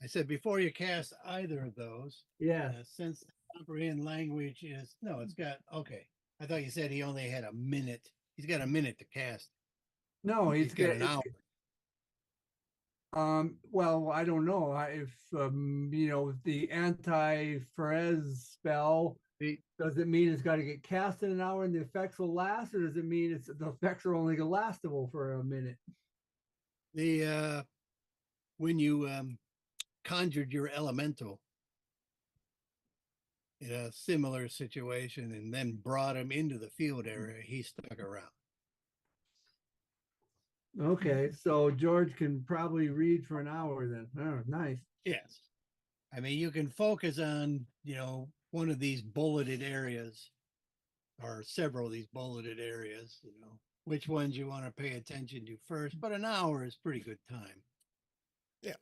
I said before you cast either of those, yeah. Since comprehend language is no, it's got okay. I thought you said he only had a minute. He's got a minute to cast. No, He's got an hour. Well, I don't know. If the anti-Ferez spell, does it mean it's got to get cast in an hour and the effects will last, or does it mean the effects are only lastable for a minute? The when you conjured your elemental in a similar situation and then brought him into the field area, he stuck around. Okay, so George can probably read for an hour then. Oh, nice. Yes. I mean, you can focus on, one of these bulleted areas or several of these bulleted areas, which ones you want to pay attention to first, but an hour is pretty good time. Yeah.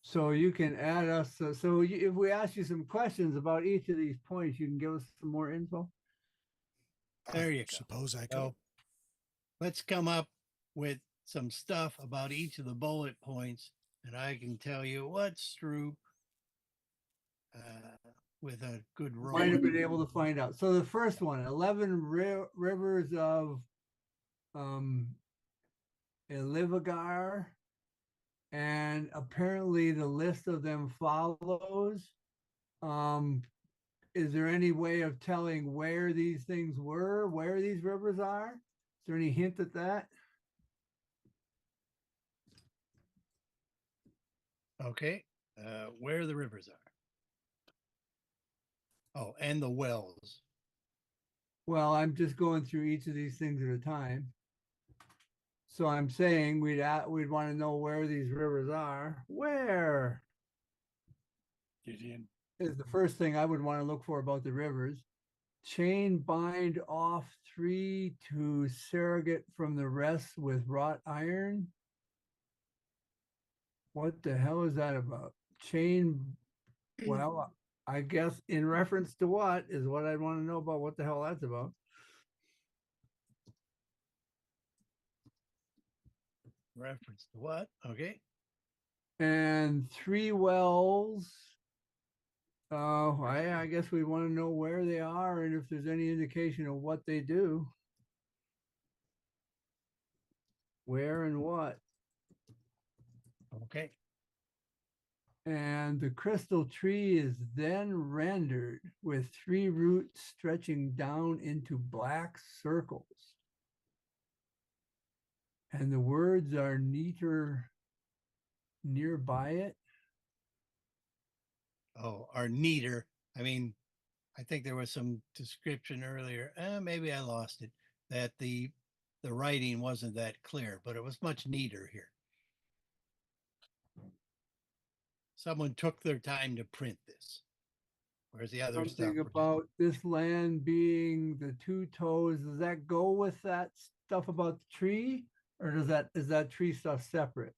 So you can add us. If we ask you some questions about each of these points, you can give us some more info. There you go. Suppose I could. So let's come up with some stuff about each of the bullet points, and I can tell you what Stroop with a good roll. Might have been able to find out. So the first one, 11 rivers of Elivagar, and apparently the list of them follows. Is there any way of telling where these things were, where these rivers are? Is there any hint at that? Okay, where the rivers are. Oh, and the wells. Well, I'm just going through each of these things at a time. So I'm saying we'd want to know where these rivers are. Where? Gideon. Is the first thing I would want to look for about the rivers. Chain bind off 3 to surrogate from the rest with wrought iron. What the hell is that about? Chain, well, I guess in reference to what is what I'd want to know about what the hell that's about. Reference to what? Okay. And 3 wells. I guess we want to know where they are and if there's any indication of what they do. Where and what. Okay. And the crystal tree is then rendered with 3 roots stretching down into black circles. And the words are neater nearby it. Oh, are neater. I mean, I think there was some description earlier. Maybe I lost it. That the writing wasn't that clear, but it was much neater here. Someone took their time to print this. Whereas the other stuff. Something about this land being the 2 toes. Does that go with that stuff about the tree, or is that tree stuff separate?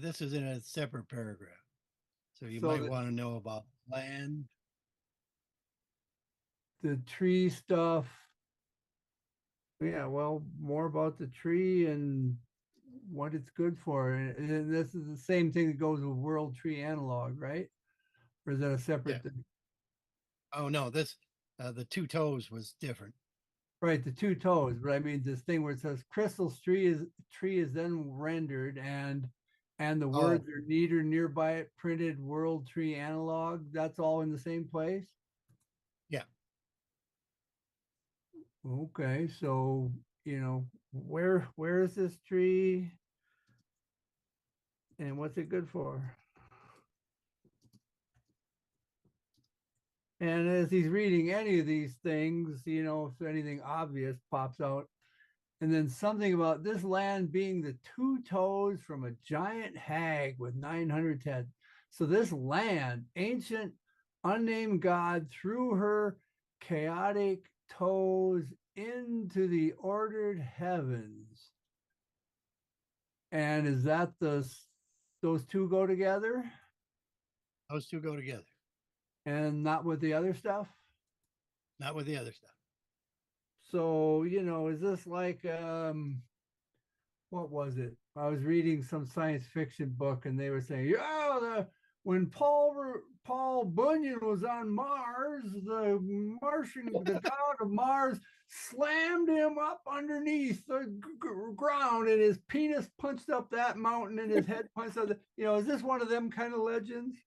This is in a separate paragraph, so you So might want to know about land. The tree stuff. Yeah, well, more about the tree and what it's good for. And this is the same thing that goes with World Tree Analog, right? Or is that a separate thing? Oh no, this the 2 toes was different. Right, the 2 toes. But I mean this thing where it says crystal tree is then rendered and the words are neater nearby it printed World Tree Analog. That's all in the same place. Yeah. Okay, so where is this tree and what's it good for? And as he's reading any of these things, if anything obvious pops out, and then something about this land being the 2 toes from a giant hag with 900 heads. So this land, ancient, unnamed god threw her chaotic toes into the ordered heavens. And is that those 2 go together? Those 2 go together. And not with the other stuff? Not with the other stuff. So, is this like, what was it? I was reading some science fiction book and they were saying, when Paul Bunyan was on Mars, the god of Mars, slammed him up underneath the ground, and his penis punched up that mountain, and his head punched up. Is this one of them kind of legends?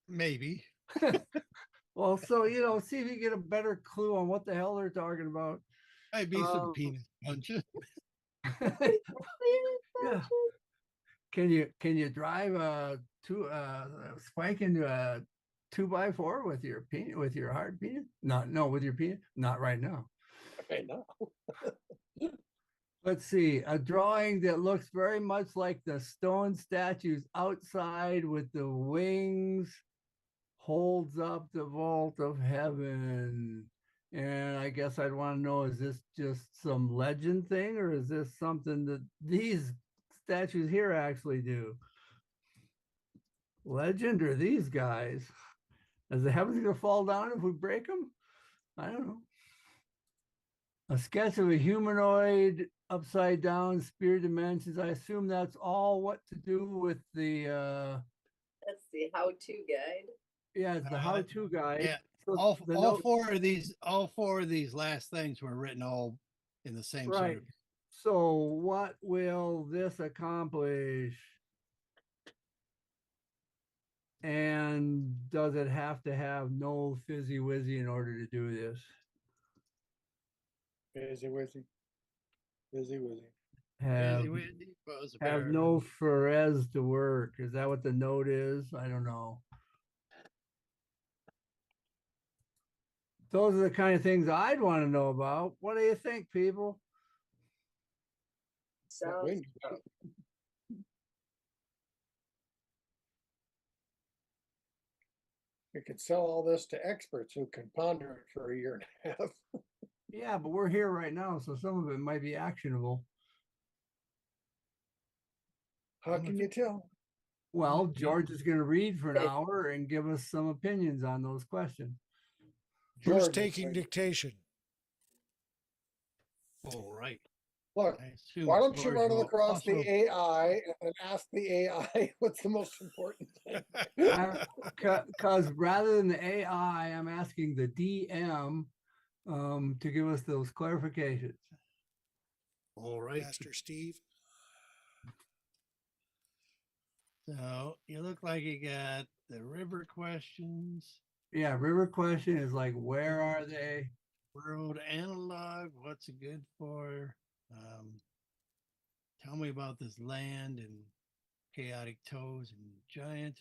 Maybe. Well, so see if you get a better clue on what the hell they're talking about. Might be some penis punches. Yeah. Can you drive a spike into a 2x4 with your hard penis? No, with your penis? Not right now. Okay, no. Let's see, a drawing that looks very much like the stone statues outside with the wings holds up the vault of heaven. And I guess I'd want to know, is this just some legend thing, or is this something that these statues here actually do? Legend or these guys? Is the heavens going to fall down if we break them? I don't know. A sketch of a humanoid upside down spirit dimensions. I assume that's all what to do with the That's the how-to guide. yeah, it's the how-to guide. Yeah. So all four of these last things were written all in the same sort right. of. So what will this accomplish? And does it have to have no fizzy wizzy in order to do this? Busy wizzy. Busy wizzy. Have no Ferez to work. Is that what the note is? I don't know. Those are the kind of things I'd want to know about. What do you think, people? Sounds You could sell all this to experts who can ponder it for a year and a half. Yeah, but we're here right now, so some of it might be actionable. How can you tell? Well, George is going to read for an hour and give us some opinions on those questions. Who's taking dictation? All right. Look, why don't you run it across the AI and ask the AI what's the most important thing? Because rather than the AI, I'm asking the DM to give us those clarifications. All right. Master Steve. So you look like you got the river questions. Yeah, river question is like, where are they? World analog, what's it good for? Tell me about this land and chaotic toes and giant.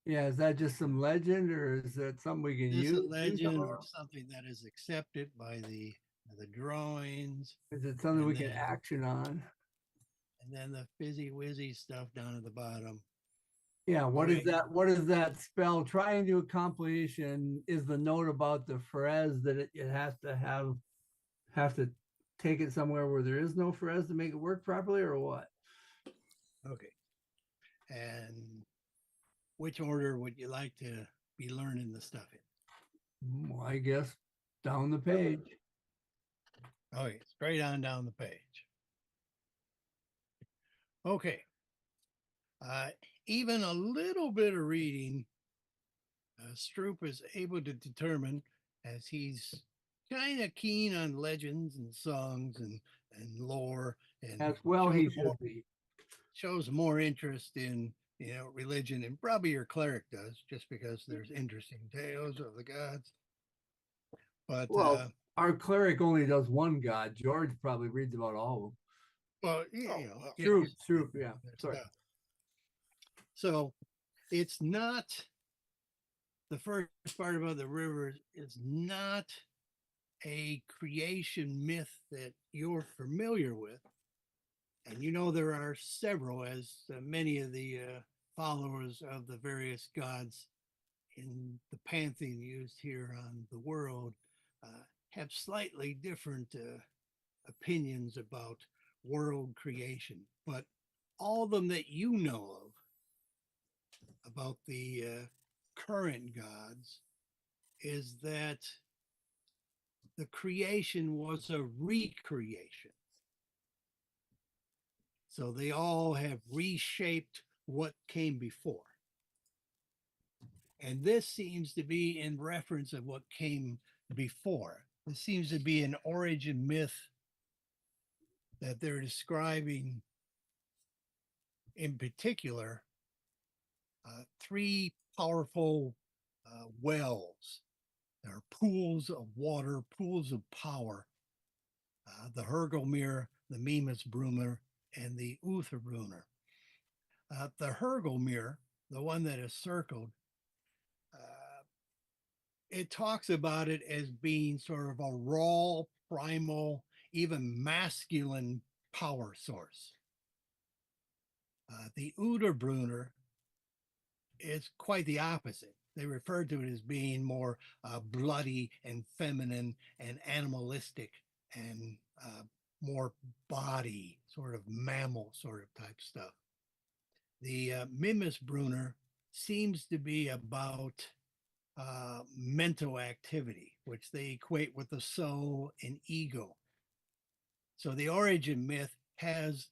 Yeah, is that just some legend, or is that something we can Is use? a legend or something that is accepted by the drawings? Is it something we can action on? And then the fizzy wizzy stuff down at the bottom. Yeah, what is that? What does that spell? Trying to accomplish, and is the note about the Ferez that it has to have to take it somewhere where there is no Ferez to make it work properly, or what? Okay. And which order would you like to be learning the stuff in? Well, I guess down the page. Okay, straight on down the page. Okay. Even a little bit of reading, Stroop is able to determine, as he's kind of keen on legends and songs and lore, and as well he should be. Shows more interest in religion, and probably your cleric does, just because there's interesting tales of the gods. But well, our cleric only does one god. George probably reads about all of them. Well, Stroop, yeah. Sorry. So it's not, the first part about the rivers is not a creation myth that you're familiar with. And there are several, as many of the followers of the various gods in the pantheon used here on the world have slightly different opinions about world creation. But all of them that you know of, about the current gods, is that the creation was a recreation. So they all have reshaped what came before. And this seems to be in reference of what came before. This seems to be an origin myth that they're describing in particular three powerful wells. There are pools of water, pools of power. The Hergelmere, the Mimasbrunner, and the Utherbrunner. The Hergelmere, the one that is circled, it talks about it as being sort of a raw, primal, even masculine power source. The Uterbrunner is quite the opposite. They refer to it as being more bloody and feminine and animalistic and more body, sort of mammal sort of type stuff. The Mimasbrunner seems to be about mental activity, which they equate with the soul and ego. So the origin myth has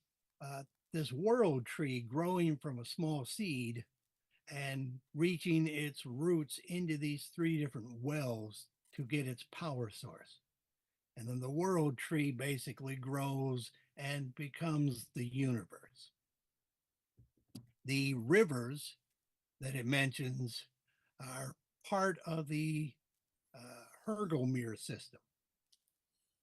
this world tree growing from a small seed and reaching its roots into these three different wells to get its power source. And then the world tree basically grows and becomes the universe. The rivers that it mentions are part of the Hergelmere system.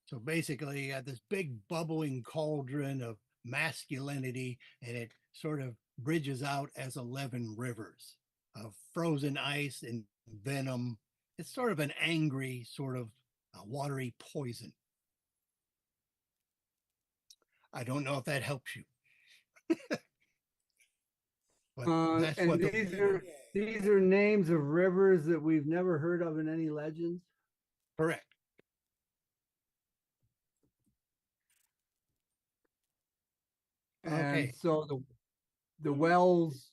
So basically, you got this big bubbling cauldron of masculinity, and it sort of bridges out as 11 rivers of frozen ice and venom. It's sort of an angry, sort of watery poison. I don't know if that helps you. But that's and what these are names of rivers that we've never heard of in any legends. Correct. And okay. So the wells.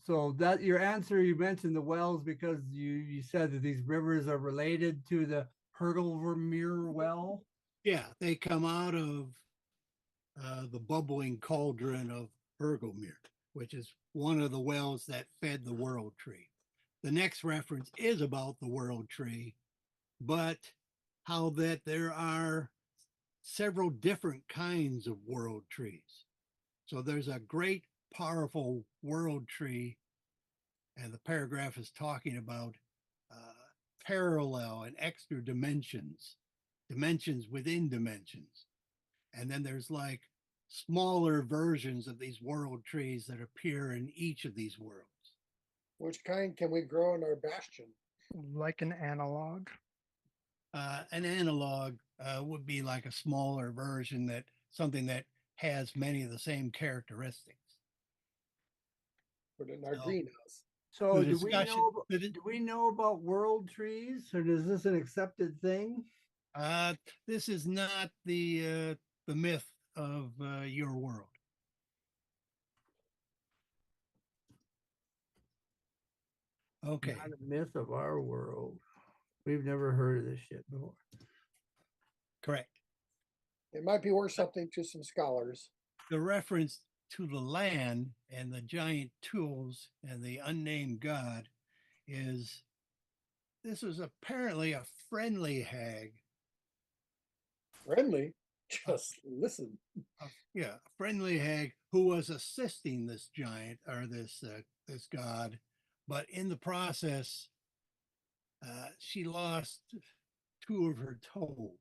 So that your answer, you mentioned the wells because you said that these rivers are related to the Hergelmere well. Yeah, they come out of the bubbling cauldron of Hergelmere, which is one of the wells that fed the world tree. The next reference is about the world tree, but how that there are several different kinds of world trees. So there's a great, powerful world tree, and the paragraph is talking about parallel and extra dimensions, dimensions within dimensions. And then there's like smaller versions of these world trees that appear in each of these worlds. Which kind can we grow in our bastion? Like an analog. An analog would be like a smaller version, that something that has many of the same characteristics. Put it in our So- greenhouse. So The do we know about world trees, or is this an accepted thing? This is not the myth of your world. Okay. Not a myth of our world. We've never heard of this shit before. Correct. It might be worth something to some scholars. The reference to the land and the giant tools and the unnamed god is, this was apparently a friendly hag. Friendly? Just listen. Yeah, a friendly hag who was assisting this giant or this god, but in the process, she lost two of her toes,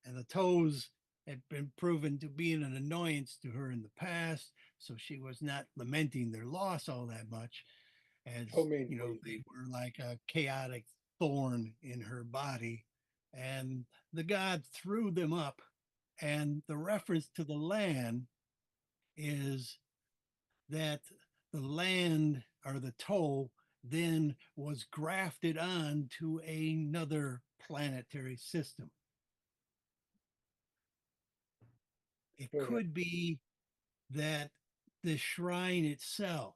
and the toes had been proven to be an annoyance to her in the past, so she was not lamenting their loss all that much, as you know, they were like a chaotic thorn in her body, and the god threw them up. And the reference to the land is that the land or the toe then was grafted on to another planetary system. It could be that the shrine itself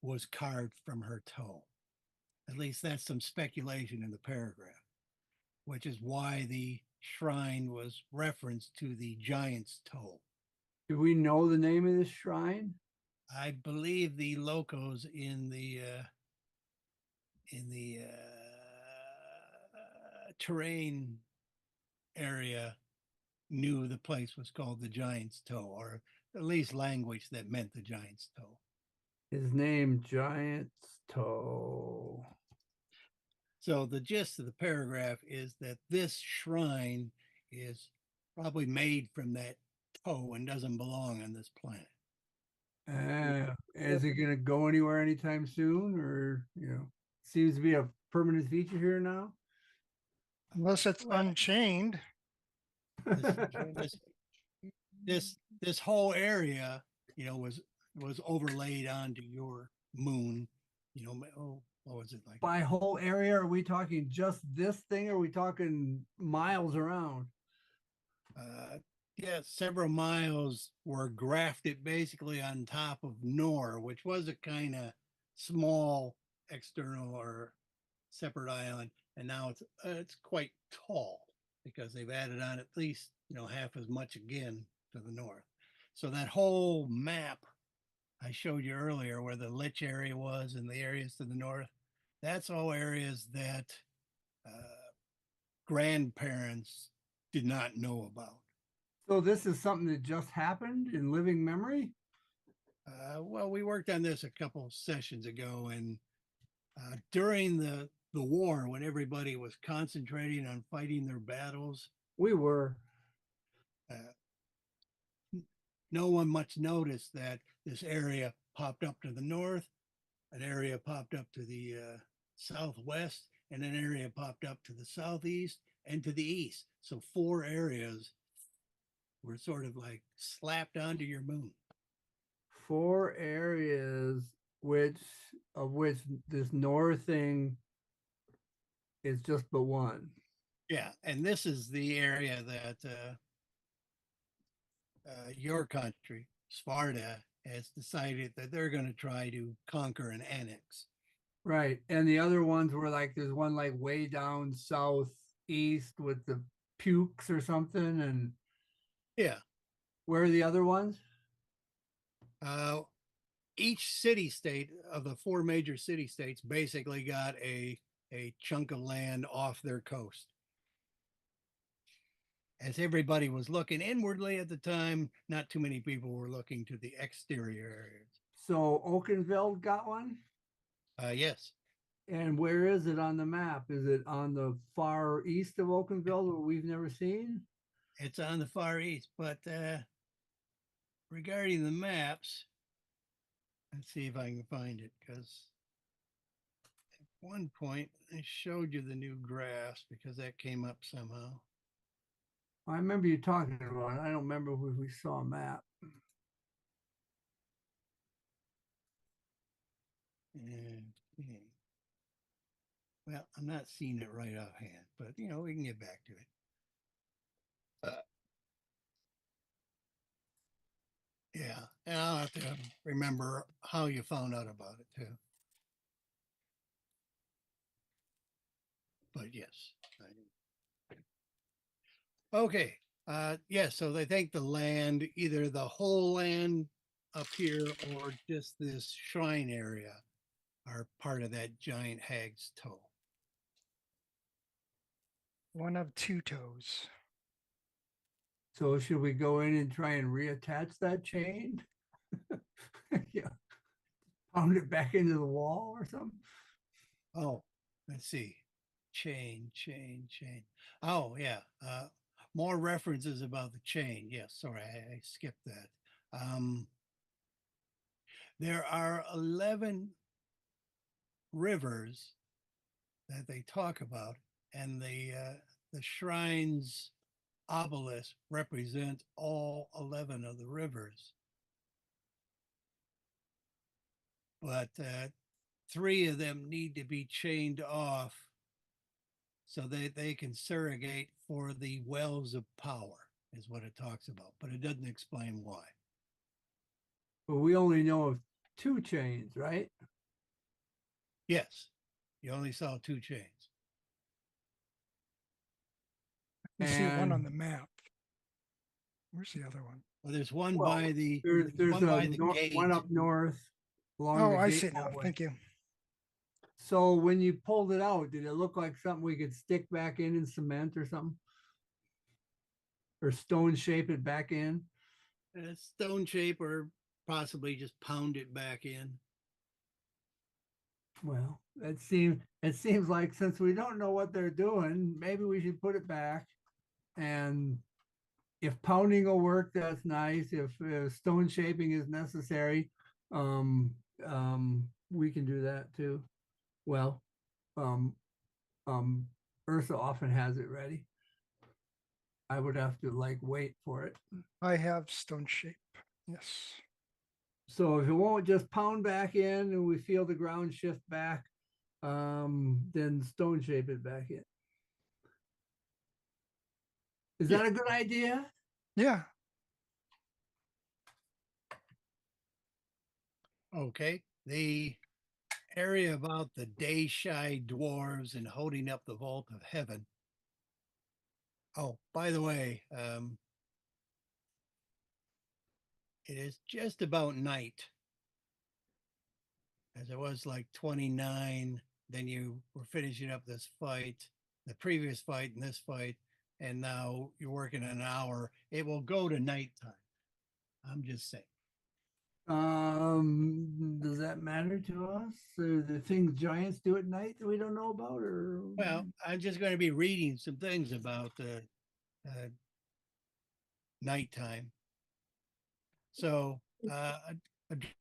was carved from her toe. At least that's some speculation in the paragraph, which is why the shrine was referenced to the giant's toe. Do we know the name of this shrine? I believe the locals in the terrain area knew the place was called the Giant's Toe, or at least language that meant the Giant's Toe. His name, Giant's Toe. So the gist of the paragraph is that this shrine is probably made from that toe and doesn't belong on this planet. Is it going to go anywhere anytime soon, or seems to be a permanent feature here now? Unless it's unchained. This whole area, was overlaid onto your moon. What was it like? By whole area, are we talking just this thing, or are we talking miles around? Yeah, several miles were grafted basically on top of Nor, which was a kind of small external or separate island, and now it's quite tall because they've added on at least half as much again to the north. So that whole map I showed you earlier, where the Lich area was and the areas to the north, that's all areas that grandparents did not know about. So this is something that just happened in living memory? Well, we worked on this a couple sessions ago, and during the war, when everybody was concentrating on fighting their battles, we were. No one much noticed that this area popped up to the north, an area popped up to the southwest, and an area popped up to the southeast and to the east. So 4 areas were sort of like slapped onto your moon. 4 areas, which this north thing is just but one. Yeah, and this is the area that your country, Svarta, has decided that they're going to try to conquer and annex. Right. And the other ones were like, there's one like way down southeast with the pukes or something. And yeah. Where are the other ones? Each city state of the 4 major city states basically got a chunk of land off their coast. As everybody was looking inwardly at the time, not too many people were looking to the exterior areas. So Oakenville got one? Yes. And where is it on the map? Is it on the far east of Oakenville that we've never seen? It's on the far east, but regarding the maps, let's see if I can find it, because at one point I showed you the new graphs because that came up somehow. I remember you talking about it. I don't remember if we saw a map. Okay. Well, I'm not seeing it right offhand, but we can get back to it. Yeah, and I'll have to remember how you found out about it too. But yes. Okay. Yeah, so they think the land, either the whole land up here or just this shrine area, are part of that giant hag's toe. One of 2 toes. So should we go in and try and reattach that chain? Yeah. Pound it back into the wall or something? Oh, let's see. Chain. Oh, yeah. More references about the chain. Yes, sorry, I skipped that. There are 11 rivers that they talk about, and the shrine's obelisk represents all 11 of the rivers. But 3 of them need to be chained off so that they can surrogate for the wells of power, is what it talks about, but it doesn't explain why. But we only know of 2 chains, right? Yes, you only saw 2 chains. You see one on the map. Where's the other one? Well, there's one Well, by the there's one by the gate. one up north along Oh, the I gate see now. hallway. Thank you. So when you pulled it out, did it look like something we could stick back in cement or something? Or stone shape it back in? Stone shape, or possibly just pound it back in. Well, it seems like since we don't know what they're doing, maybe we should put it back. And if pounding will work, that's nice. If stone shaping is necessary, we can do that too. Well, um, Ursa often has it ready. I would have to like wait for it. I have stone shape. Yes. So if it won't just pound back in and we feel the ground shift back, then stone shape it back in. Is that a good idea? Yeah. Okay. The area about the day shy dwarves and holding up the vault of heaven. Oh, by the way, it is just about night. As it was like 29, then you were finishing up this fight, the previous fight and this fight, and now you're working an hour. It will go to nighttime. I'm just saying. Does that matter to us? Or the things giants do at night that we don't know about, or Well, I'm just going to be reading some things about nighttime. So a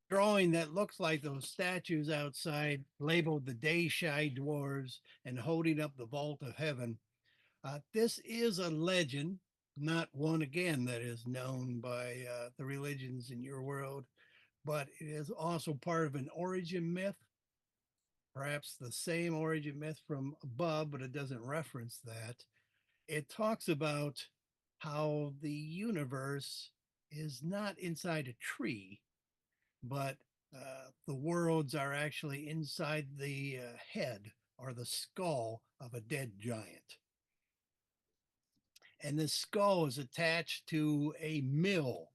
drawing that looks like those statues outside, labeled the day shy dwarves and holding up the vault of heaven. This is a legend, not one again that is known by the religions in your world, but it is also part of an origin myth, perhaps the same origin myth from above, but it doesn't reference that. It talks about how the universe is not inside a tree, but the worlds are actually inside the head or the skull of a dead giant. And the skull is attached to a mill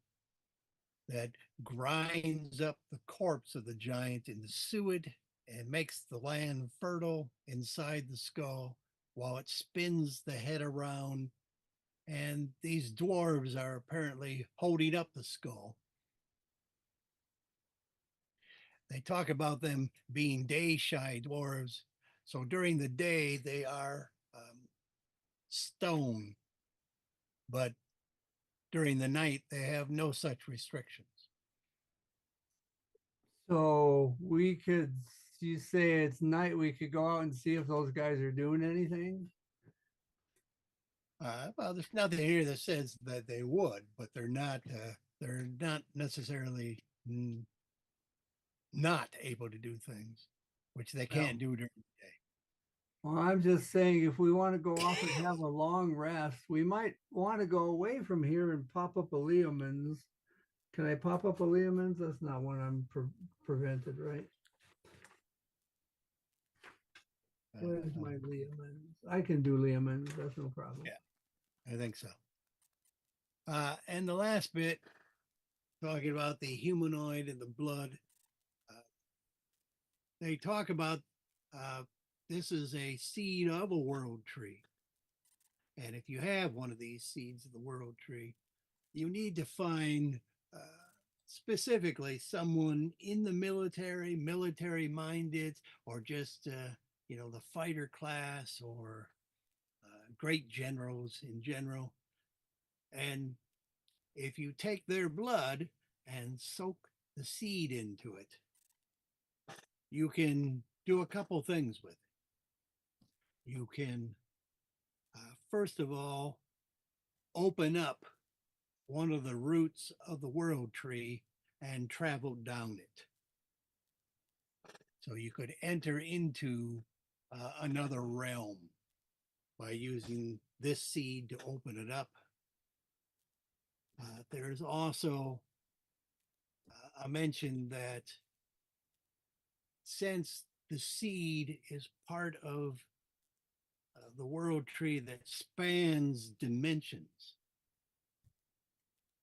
that grinds up the corpse of the giant into suet and makes the land fertile inside the skull while it spins the head around. And these dwarves are apparently holding up the skull. They talk about them being day shy dwarves. So during the day, they are stone, but during the night, they have no such restrictions. so we could. You say it's night. We could go out and see if those guys are doing anything. Well, there's nothing here that says that they would, but they're not. They're not necessarily not able to do things, which they can't do during the day. Well, I'm just saying, if we want to go off and have a long rest, we might want to go away from here and pop up a Leomans. Can I pop up a Leomans? That's not when I'm prevented, right? Where's my Leomans? I can do Leomans. That's no problem. Yeah, I think so. And the last bit, talking about the humanoid and the blood, they talk about this is a seed of a world tree. And if you have one of these seeds of the world tree, you need to find specifically someone in the military minded, or just, the fighter class, or great generals in general. And if you take their blood and soak the seed into it, you can do a couple things with it. You can, first of all, open up one of the roots of the world tree and travel down it. So you could enter into another realm by using this seed to open it up. There's also a mention that since the seed is part of the world tree that spans dimensions,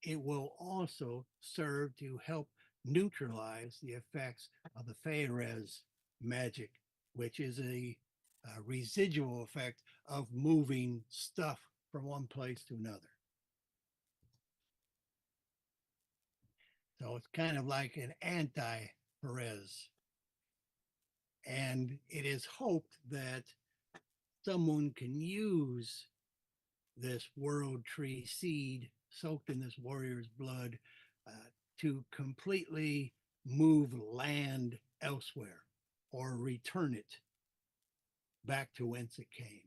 it will also serve to help neutralize the effects of the Feyres magic, which is a residual effect of moving stuff from one place to another. So it's kind of like an anti-Perez. And it is hoped that someone can use this world tree seed soaked in this warrior's blood to completely move land elsewhere or return it back to whence it came.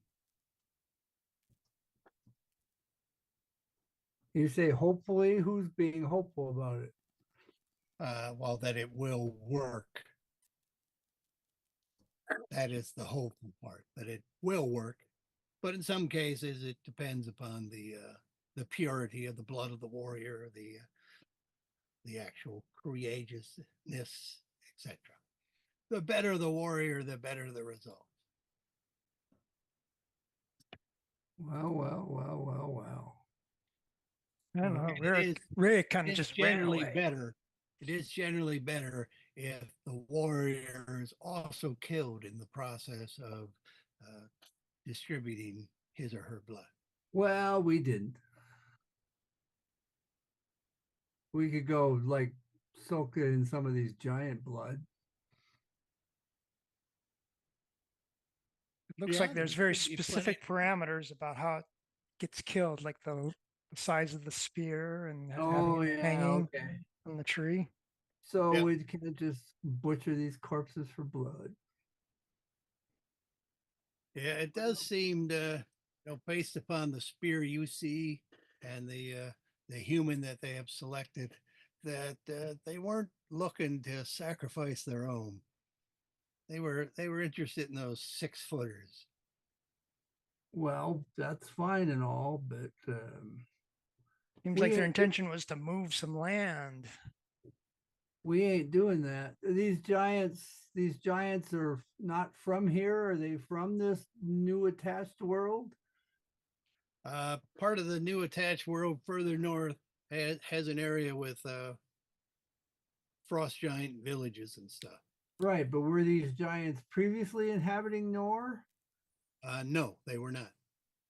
You say hopefully, who's being hopeful about it? Well, that it will work. That is the hopeful part, that it will work. But in some cases, it depends upon the purity of the blood of the warrior, the actual courageousness, etc. The better the warrior, the better the result. Well. I don't know. And Ray kind of it's just ran generally away. better. It is generally better if the warrior is also killed in the process of distributing his or her blood. Well, we didn't. We could go like soak it in some of these giant blood. It looks Yeah, like there's there very could be specific parameters about how it gets killed, like the size of the spear and Oh, having it yeah, hanging okay. on the tree. So Yep. we can't just butcher these corpses for blood. Yeah, it does seem to, based upon the spear you see and the human that they have selected, that they weren't looking to sacrifice their own. They were interested in those 6-footers. Well, that's fine and all, but Seems we like their ain't intention was to move some land. we ain't doing that. These giants are not from here. Are they from this new attached world? Part of the new attached world further north has an area with frost giant villages and stuff. Right, but were these giants previously inhabiting Nor? No, they were not.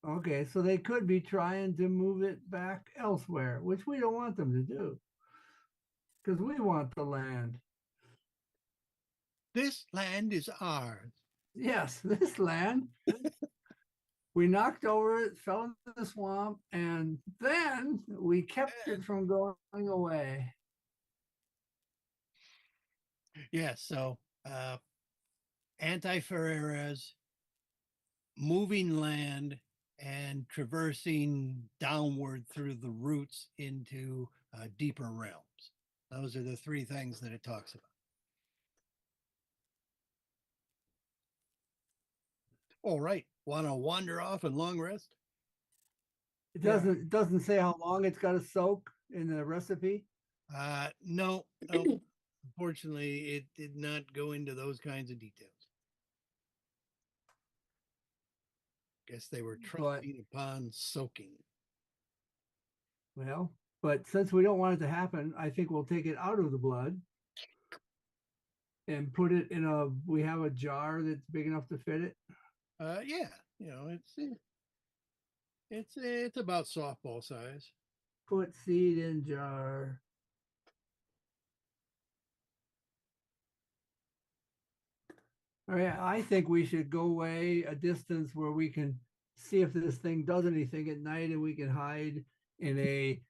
Okay, so they could be trying to move it back elsewhere, which we don't want them to do. Because we want the land. This land is ours. Yes, this land. We knocked over it, fell into the swamp, and then we kept it from going away. Yeah, so anti-Ferreras, moving land and traversing downward through the roots into deeper realms. Those are the 3 things that it talks about. All right, want to wander off and long rest? It doesn't say how long it's got to soak in the recipe. No. Unfortunately, it did not go into those kinds of details. Guess they were trusting upon soaking. Well, but since we don't want it to happen, I think we'll take it out of the blood and put it in we have a jar that's big enough to fit it. Yeah, it's about softball size. Put seed in jar. All right, I think we should go away a distance where we can see if this thing does anything at night, and we can hide in a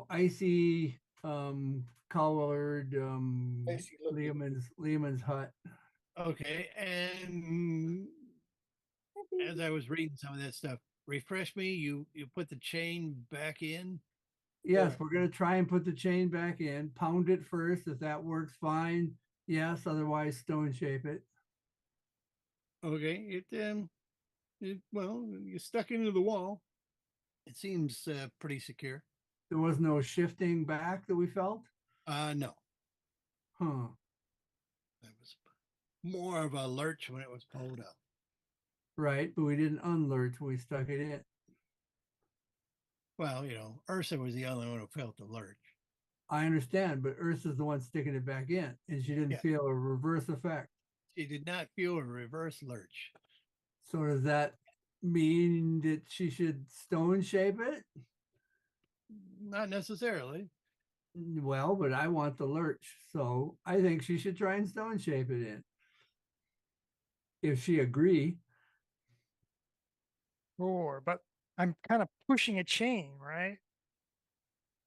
icy colored Lehman's hut. Okay, and as I was reading some of that stuff, refresh me. You put the chain back in. Yes, we're gonna try and put the chain back in. Pound it first. If that works, fine. Yes, otherwise stone shape it. Okay, well, you stuck into the wall. It seems pretty secure. There was no shifting back that we felt. No. Huh. That was more of a lurch when it was pulled up. Right, but we didn't unlurch when we stuck it in. Well, Ursa was the only one who felt the lurch. I understand, but Ursa's the one sticking it back in, and she didn't Yeah. feel a reverse effect. She did not feel a reverse lurch. So does that mean that she should stone shape it? Not necessarily. Well, but I want the lurch, so I think she should try and stone shape it in. If she agree. Sure, but I'm kind of pushing a chain, right?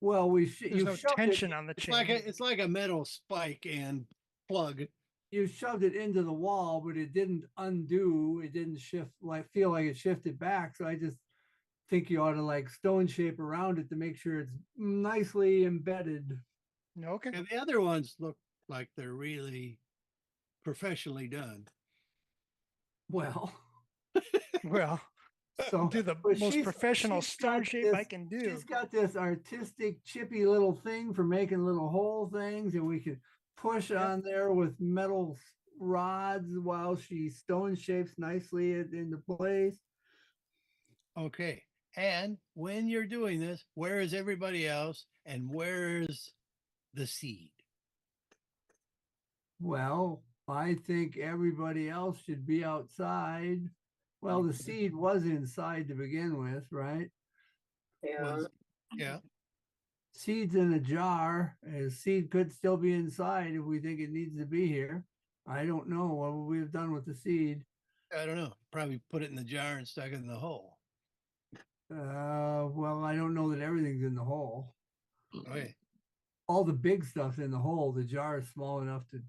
Well, There's you no shoved tension it, on the It's chain. like a metal spike and plug. you shoved it into the wall, but it didn't undo. It didn't shift, like feel like it shifted back. So I just think you ought to like stone shape around it to make sure it's nicely embedded. Okay. And the other ones look like they're really professionally done. Well, Well, so do the but most professional she's stone got shape I this- can do. She's got this artistic chippy little thing for making little hole things, and we can push on there with metal rods while she stone shapes nicely it into place. Okay. And when you're doing this, where is everybody else and where's the seed? Well, I think everybody else should be outside. Well, the seed was inside to begin with, right? Yeah. Yeah. Seed's in a jar. A seed could still be inside if we think it needs to be here. I don't know what would we have done with the seed. I don't know. Probably put it in the jar and stuck it in the hole. Well, I don't know that everything's in the hole. Okay. All the big stuff's in the hole. The jar is small enough to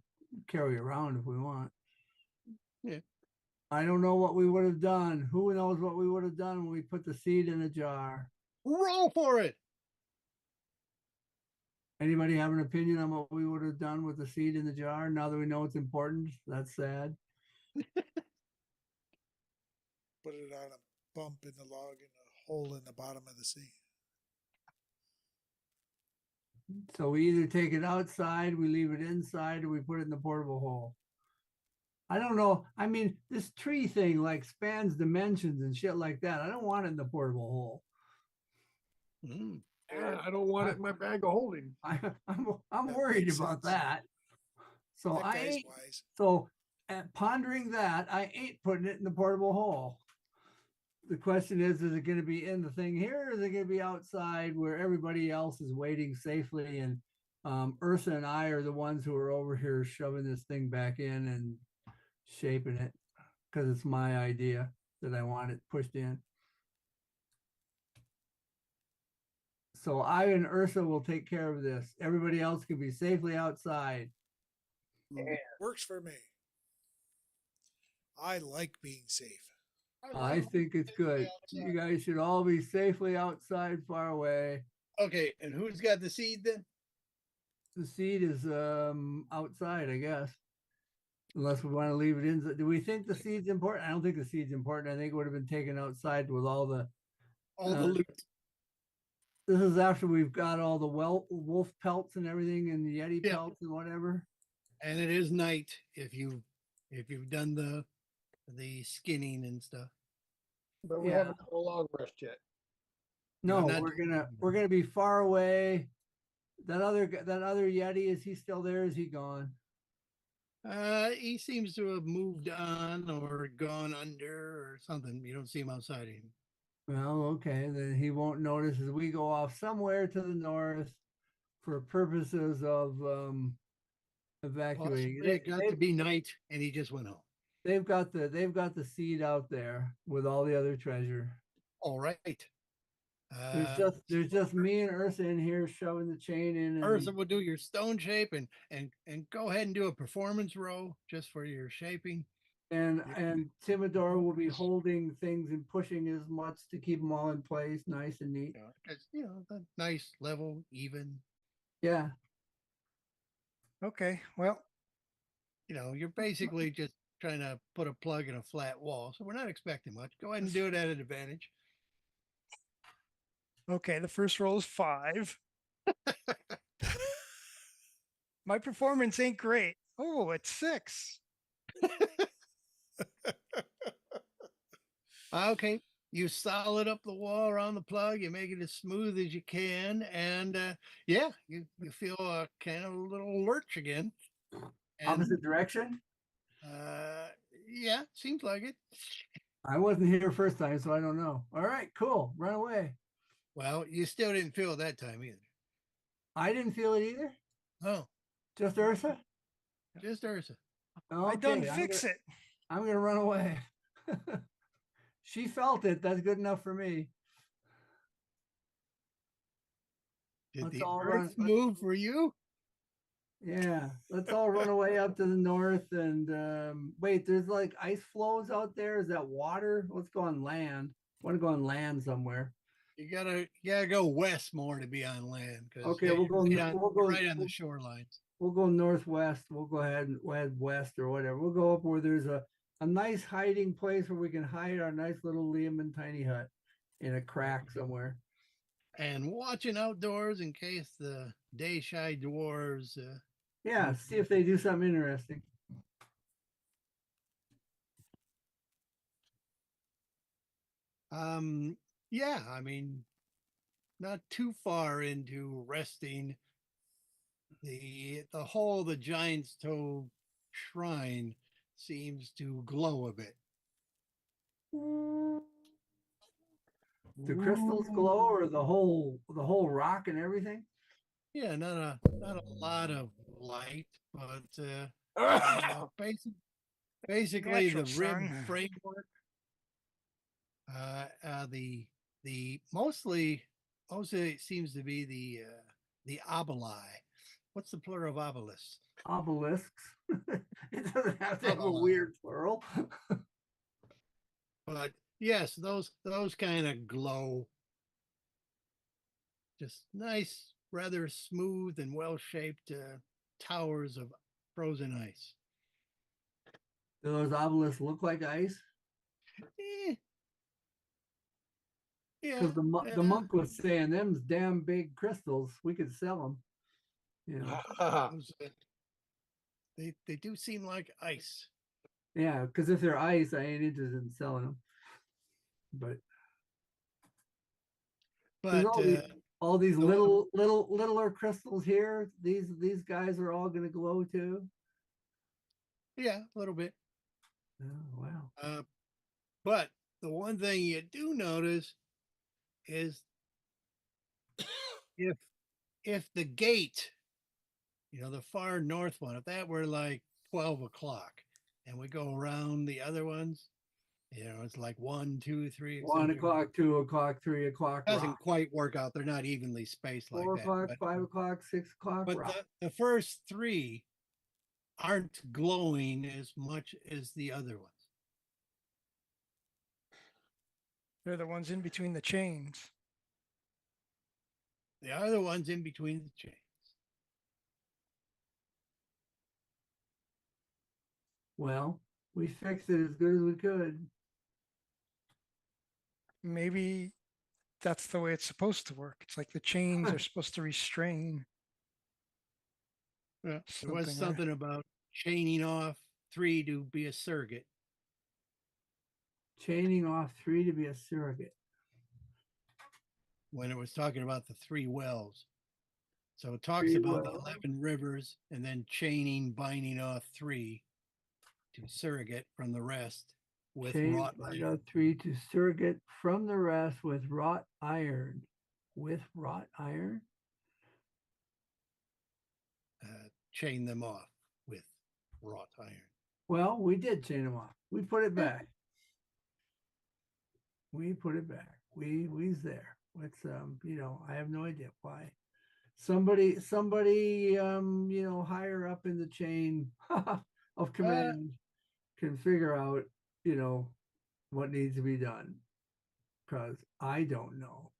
carry around if we want. Yeah. I don't know what we would have done. Who knows what we would have done when we put the seed in a jar? Roll for it. Anybody have an opinion on what we would have done with the seed in the jar now that we know it's important? That's sad. Put it on a bump in the log and a hole in the bottom of the sea. So we either take it outside, we leave it inside, or we put it in the portable hole. I don't know. I mean, this tree thing like spans dimensions and shit like that. I don't want it in the portable hole. Mm. Yeah, I don't want it in my bag of holding. I'm That worried makes about sense. that. So That I guy's ain't, wise. so at pondering that, I ain't putting it in the portable hole. The question is it going to be in the thing here, or is it going to be outside where everybody else is waiting safely? And Ursa and I are the ones who are over here shoving this thing back in and shaping it because it's my idea that I want it pushed in. So I and Ursa will take care of this. Everybody else can be safely outside. Works for me. I like being safe. I think it's good. You guys should all be safely outside, far away. Okay. And who's got the seed then? The seed is outside, I guess. Unless we want to leave it in. Do we think the seed's important? I don't think the seed's important. I think it would have been taken outside with all the loot. This is after we've got all the wolf pelts and everything and the Yeti Yeah. pelts and whatever. And it is night if you've done the skinning and stuff. But we Yeah. haven't done a long rest yet. No, not we're gonna be far away. That other Yeti, is he still there? Is he gone? He seems to have moved on or gone under or something. You don't see him outside anymore. Well, okay, then he won't notice as we go off somewhere to the north for purposes of evacuating. Possibly it got to be night and he just went home. They've got the seed out there with all the other treasure. All right. There's just me and Ursa in here shoving the chain in. And Ursa will do your stone shape and go ahead and do a performance row just for your shaping. and Timidor will be holding things and pushing as much to keep them all in place, nice and neat. It's, nice, level, even. Yeah. Okay. Well, You're basically just trying to put a plug in a flat wall. So we're not expecting much. Go ahead and do it at an advantage. okay. The first roll is 5. My performance ain't great. Oh, it's 6. Okay. you solid up the wall around the plug. You make it as smooth as you can, and yeah, you feel kind of a little lurch again. And, Opposite direction? yeah, seems like it. I wasn't here first time, so I don't know. All right, cool. Run away. Well, you still didn't feel it that time either. I didn't feel it either. Oh, Just Ursa. just Ursa. Okay, I done fix it. I'm gonna run away. She felt it. That's good enough for me. Did Let's the all earth move for you? Yeah, let's all run away up to the north and wait. There's like ice flows out there. Is that water? Let's go on land. I want to go on land somewhere. You gotta go west more to be on land. Okay, we'll go. We'll go right on the shorelines. We'll go northwest. We'll go ahead and head west or whatever. We'll go up where there's a nice hiding place where we can hide our nice little Liam and tiny hut in a crack somewhere. And watching outdoors in case the day shy dwarves. Yeah, see if they do something interesting. Yeah, I mean, not too far into resting. The whole of the Giant's Toe shrine seems to glow a bit. Do crystals glow or the whole rock and everything? Yeah, not a lot of light, but basically Natural the rib sun. framework. The mostly it seems to be the obeli. What's the plural of obelisk? Obelisks. It doesn't have to have a weird plural. But yes, those kind of glow. Just nice, rather smooth and well-shaped towers of frozen ice. Do those obelisks look like ice? Yeah. Because the monk was saying them's damn big crystals. We could sell them. Yeah. They do seem like ice. Yeah, because if they're ice, I ain't interested in selling them. But there's all these littler crystals here. These guys are all gonna glow too. Yeah, a little bit. Oh wow. But the one thing you do notice is if the gate, the far north one, if that were like 12 o'clock and we go around the other ones, it's like 1, 2, 3, 1 o'clock, 2 o'clock, 3 o'clock. Doesn't quite work out. They're not evenly spaced like 4 that. o'clock, 5 o'clock, 6 o'clock. But the first 3 aren't glowing as much as the other ones. They're the ones in between the chains. They are the ones in between the chains. Well, we fixed it as good as we could. Maybe that's the way it's supposed to work. It's like the chains are supposed to restrain. Yeah, there was something about chaining off 3 to be a surrogate. Chaining off 3 to be a surrogate. When it was talking about the 3 wells. So it talks about the 11 rivers and then binding off 3 to surrogate from the rest with wrought iron. 3 to surrogate from the rest with wrought iron. With wrought iron? Chain them off with wrought iron. Well, we did chain them off. We put it back. We put it back. We's there. It's I have no idea why. Somebody higher up in the chain of command can figure out what needs to be done, because I don't know.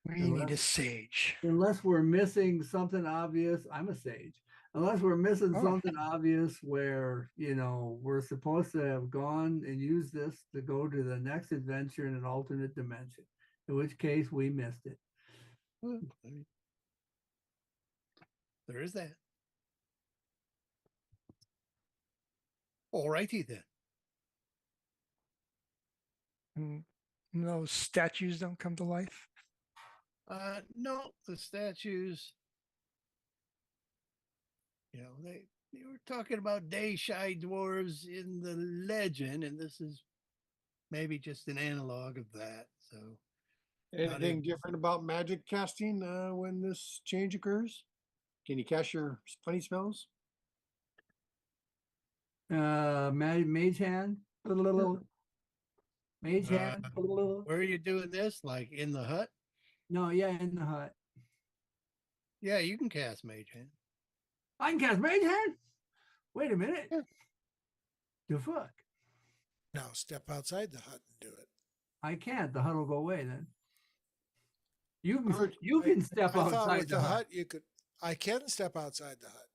We need a sage. Unless we're missing something obvious. I'm a sage. Unless we're missing something obvious where we're supposed to have gone and used this to go to the next adventure in an alternate dimension, in which case we missed it. There is that. All righty then. those statues don't come to life? No, the statues, they were talking about day shy dwarves in the legend, and this is maybe just an analog of that. So Anything different about magic casting when this change occurs? Can you cast your funny spells? Mage hand. Mage hand. Where are you doing this? Like in the hut? No, yeah, in the hut. Yeah, you can cast Mage Hand. I can cast Mage hand. Wait a minute. Yeah. The fuck? Now step outside the hut and do it. I can't. The hut will go away then. You I- can step I thought outside with the the hut. hut you could. I can step outside the hut.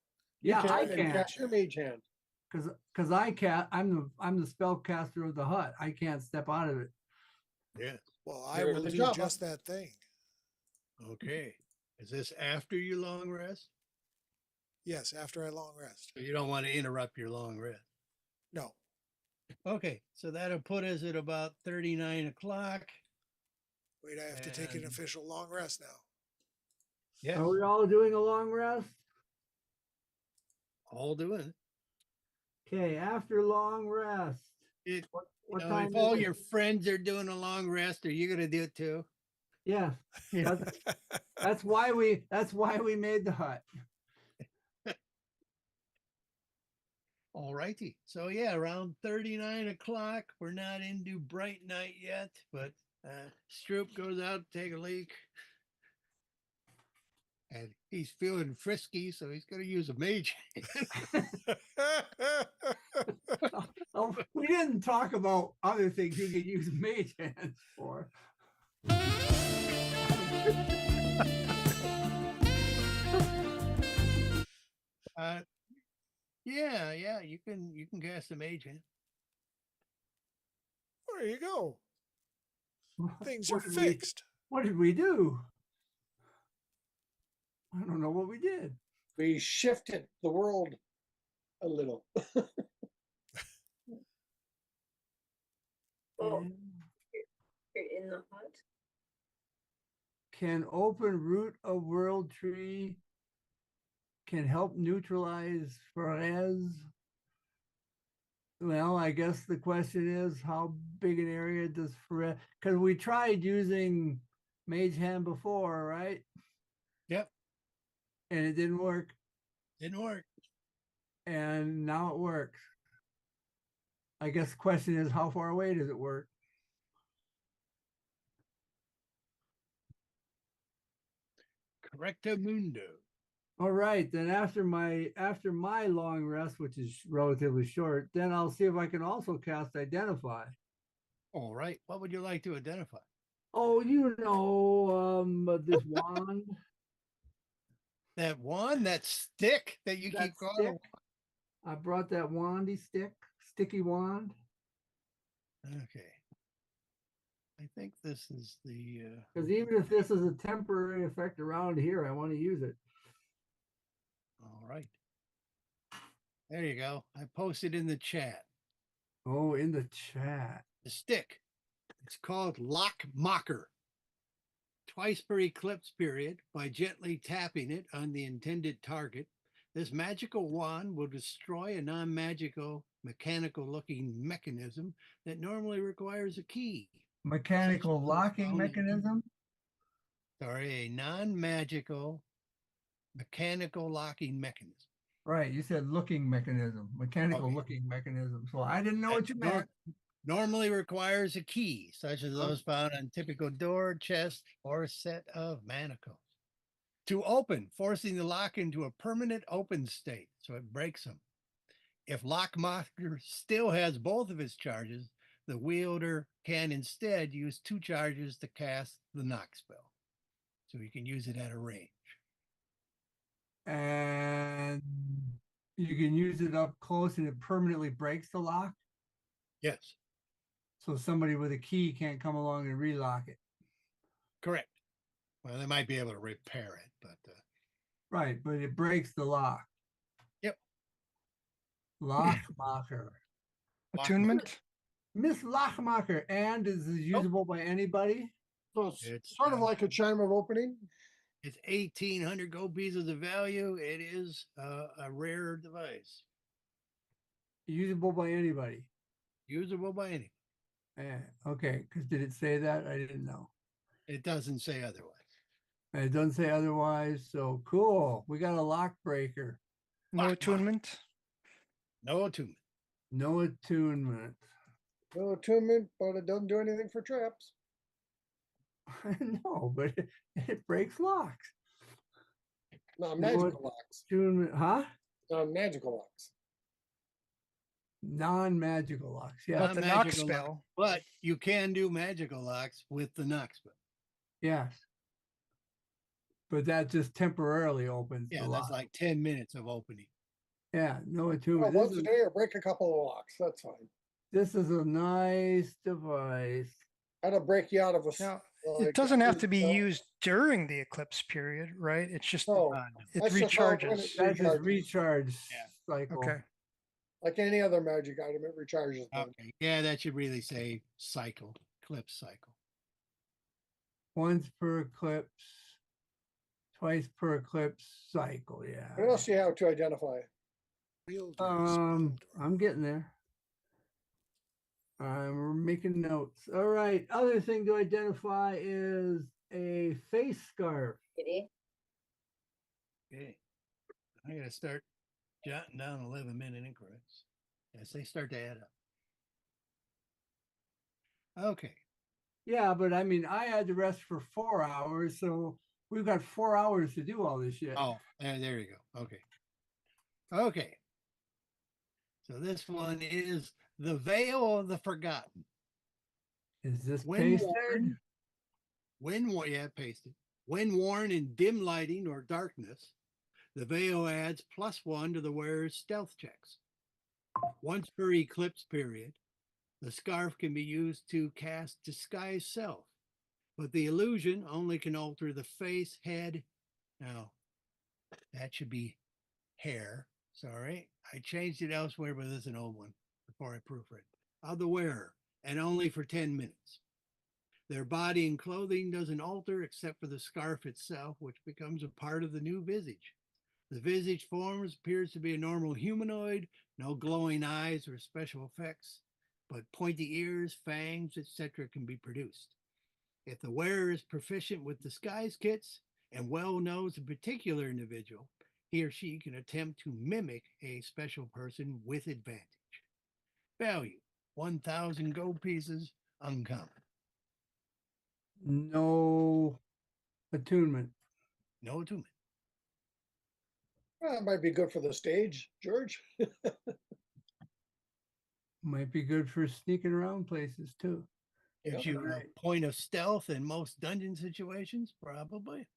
Yeah, I and can. cast your mage hand. Because I can't. I'm the spellcaster of the hut. I can't step out of it. Yeah. Well, I There's will the do job, just that thing. Okay. Is this after your long rest? Yes, after I long rest. So you don't want to interrupt your long rest. No. Okay, so that'll put us at about 39 o'clock. Wait, I have to take an And- official long rest now. Yes, Are we all doing a long rest? all doing it. Okay, after long rest. It, What you know, time if all is it? your friends are doing a long rest, are you going to do it too? Yes. That's why we made the hut. All righty. So yeah, around 39 o'clock. We're not into bright night yet, but Stroop goes out to take a leak. And he's feeling frisky, so he's going to use a mage. Oh, we didn't talk about other things you could use mage hands for. Yeah, you can cast a mage hand. There you go. Things are What did fixed. What did we do? I don't know what we did. We shifted the world a little. Oh, And you're in the hut. can open root of world tree can help neutralize Perez? Well, I guess the question is how big an area does Perez? Because we tried using Mage Hand before, right? Yep, And it didn't work. didn't work. And now it works. I guess the question is how far away does it work? Correcto mundo. All right, then after my long rest, which is relatively short, then I'll see if I can also cast Identify. All right. What would you like to identify? Oh, this wand. That one, that stick that you That keep calling. stick. I brought that sticky wand. Okay. I think this is the Because even if this is a temporary effect around here, I want to use it. all right. There you go. I posted in the chat. Oh, in the chat. The stick. It's called Lock Mocker. Twice per eclipse period, by gently tapping it on the intended target, this magical wand will destroy a non-magical, mechanical-looking mechanism that normally requires a key. Mechanical locking found in- mechanism. Sorry, a non-magical, mechanical locking mechanism. Right, you said looking mechanism, mechanical Okay. looking mechanism. So I didn't know what you Nor- meant. Normally requires a key, such as those found on typical door, chest, or set of manacles. To open, forcing the lock into a permanent open state, so it breaks them. If Lockmaster still has both of his charges, the wielder can instead use 2 charges to cast the knock spell. So you can use it at a range. And you can use it up close and it permanently breaks the lock. Yes, So somebody with a key can't come along and relock it. correct. Well, they might be able to repair it, but Right, but it breaks the lock. Yep. Lock mocker. Attunement? Miss Lachmacher, and is this usable by anybody? So it's It's, sort of like a chime of opening. It's 1,800 gold pieces of value. It is a rare device. Usable by anybody. Usable by any. Okay, because did it say that? I didn't know. It doesn't say otherwise. And it doesn't say otherwise. So cool. We got a lock breaker. No attunement. No attunement. No attunement. No attunement, but it doesn't do anything for traps. No, but it breaks locks. No, No magical locks. attunement, huh? Magical locks. Non-magical locks. Yeah. But the knock Non-magical lock, spell. but you can do magical locks with the knock spell. Yes. But that just temporarily opens Yeah, the that's lock. like 10 minutes of opening. Yeah, no Well, attunement. once a day or break a couple of locks. That's fine. This is a nice device. That'll break you out of a. Now, like it doesn't have a- to be used during the eclipse period, right? It's just No, it that's just how it recharges. That's just recharges. recharge Yeah. cycle. Okay. Like any other magic item, it recharges. them. Okay. Yeah, that should really say cycle, eclipse cycle. Once per eclipse, twice per eclipse cycle. Yeah. What else do you have to identify? I'm getting there. I'm making notes. All right. Other thing to identify is a face scarf. Kitty. Okay. I gotta start jotting down 11-minute increments as they start to add up. Okay. Yeah, but I mean, I had to rest for 4 hours, so we've got 4 hours to do all this shit. Oh, there you go. Okay. Okay. So this one is the Veil of the Forgotten. Is this When pasted? worn, pasted. When worn in dim lighting or darkness, the veil adds +1 to the wearer's stealth checks. Once per eclipse period, the scarf can be used to cast Disguise Self, but the illusion only can alter the face, head. Now, that should be hair. Sorry, I changed it elsewhere, but this is an old one before I proofread. Of the wearer, and only for 10 minutes. Their body and clothing doesn't alter except for the scarf itself, which becomes a part of the new visage. The visage form appears to be a normal humanoid, no glowing eyes or special effects, but pointy ears, fangs, etc. can be produced. If the wearer is proficient with disguise kits and well knows a particular individual, he or she can attempt to mimic a special person with advantage. Value, 1,000 gold pieces, uncommon. No attunement. No attunement. Well, that might be good for the stage, George. Might be good for sneaking around places too. Gives you a point of stealth in most dungeon situations, probably.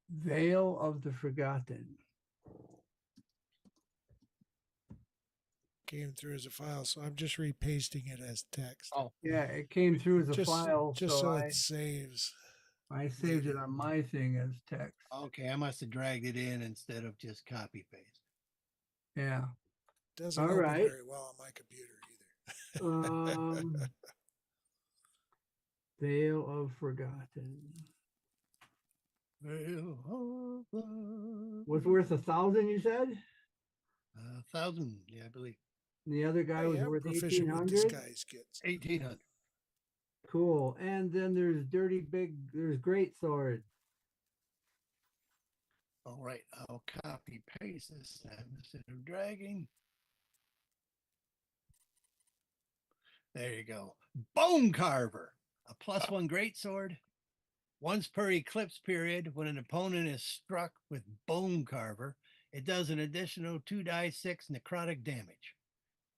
Veil of the Forgotten. Came through as a file, so I'm just repasting it as text. Oh, Yeah, it came through as a just, file, just so it saves. I saved it on my thing as text. okay. I must have dragged it in instead of just copy paste. Yeah. Doesn't All open right. very well on my computer either. Veil of Forgotten. Veil of the... Was worth 1,000, you said? 1,000, yeah, I believe. The other guy I was am worth proficient with 1,800. disguise kits. 1,800. Cool. And then there's there's Great Sword. All right, I'll copy paste this time instead of dragging. There you go. Bone Carver, a +1 greatsword. Once per eclipse period, when an opponent is struck with Bone Carver, it does an additional 2d6 necrotic damage.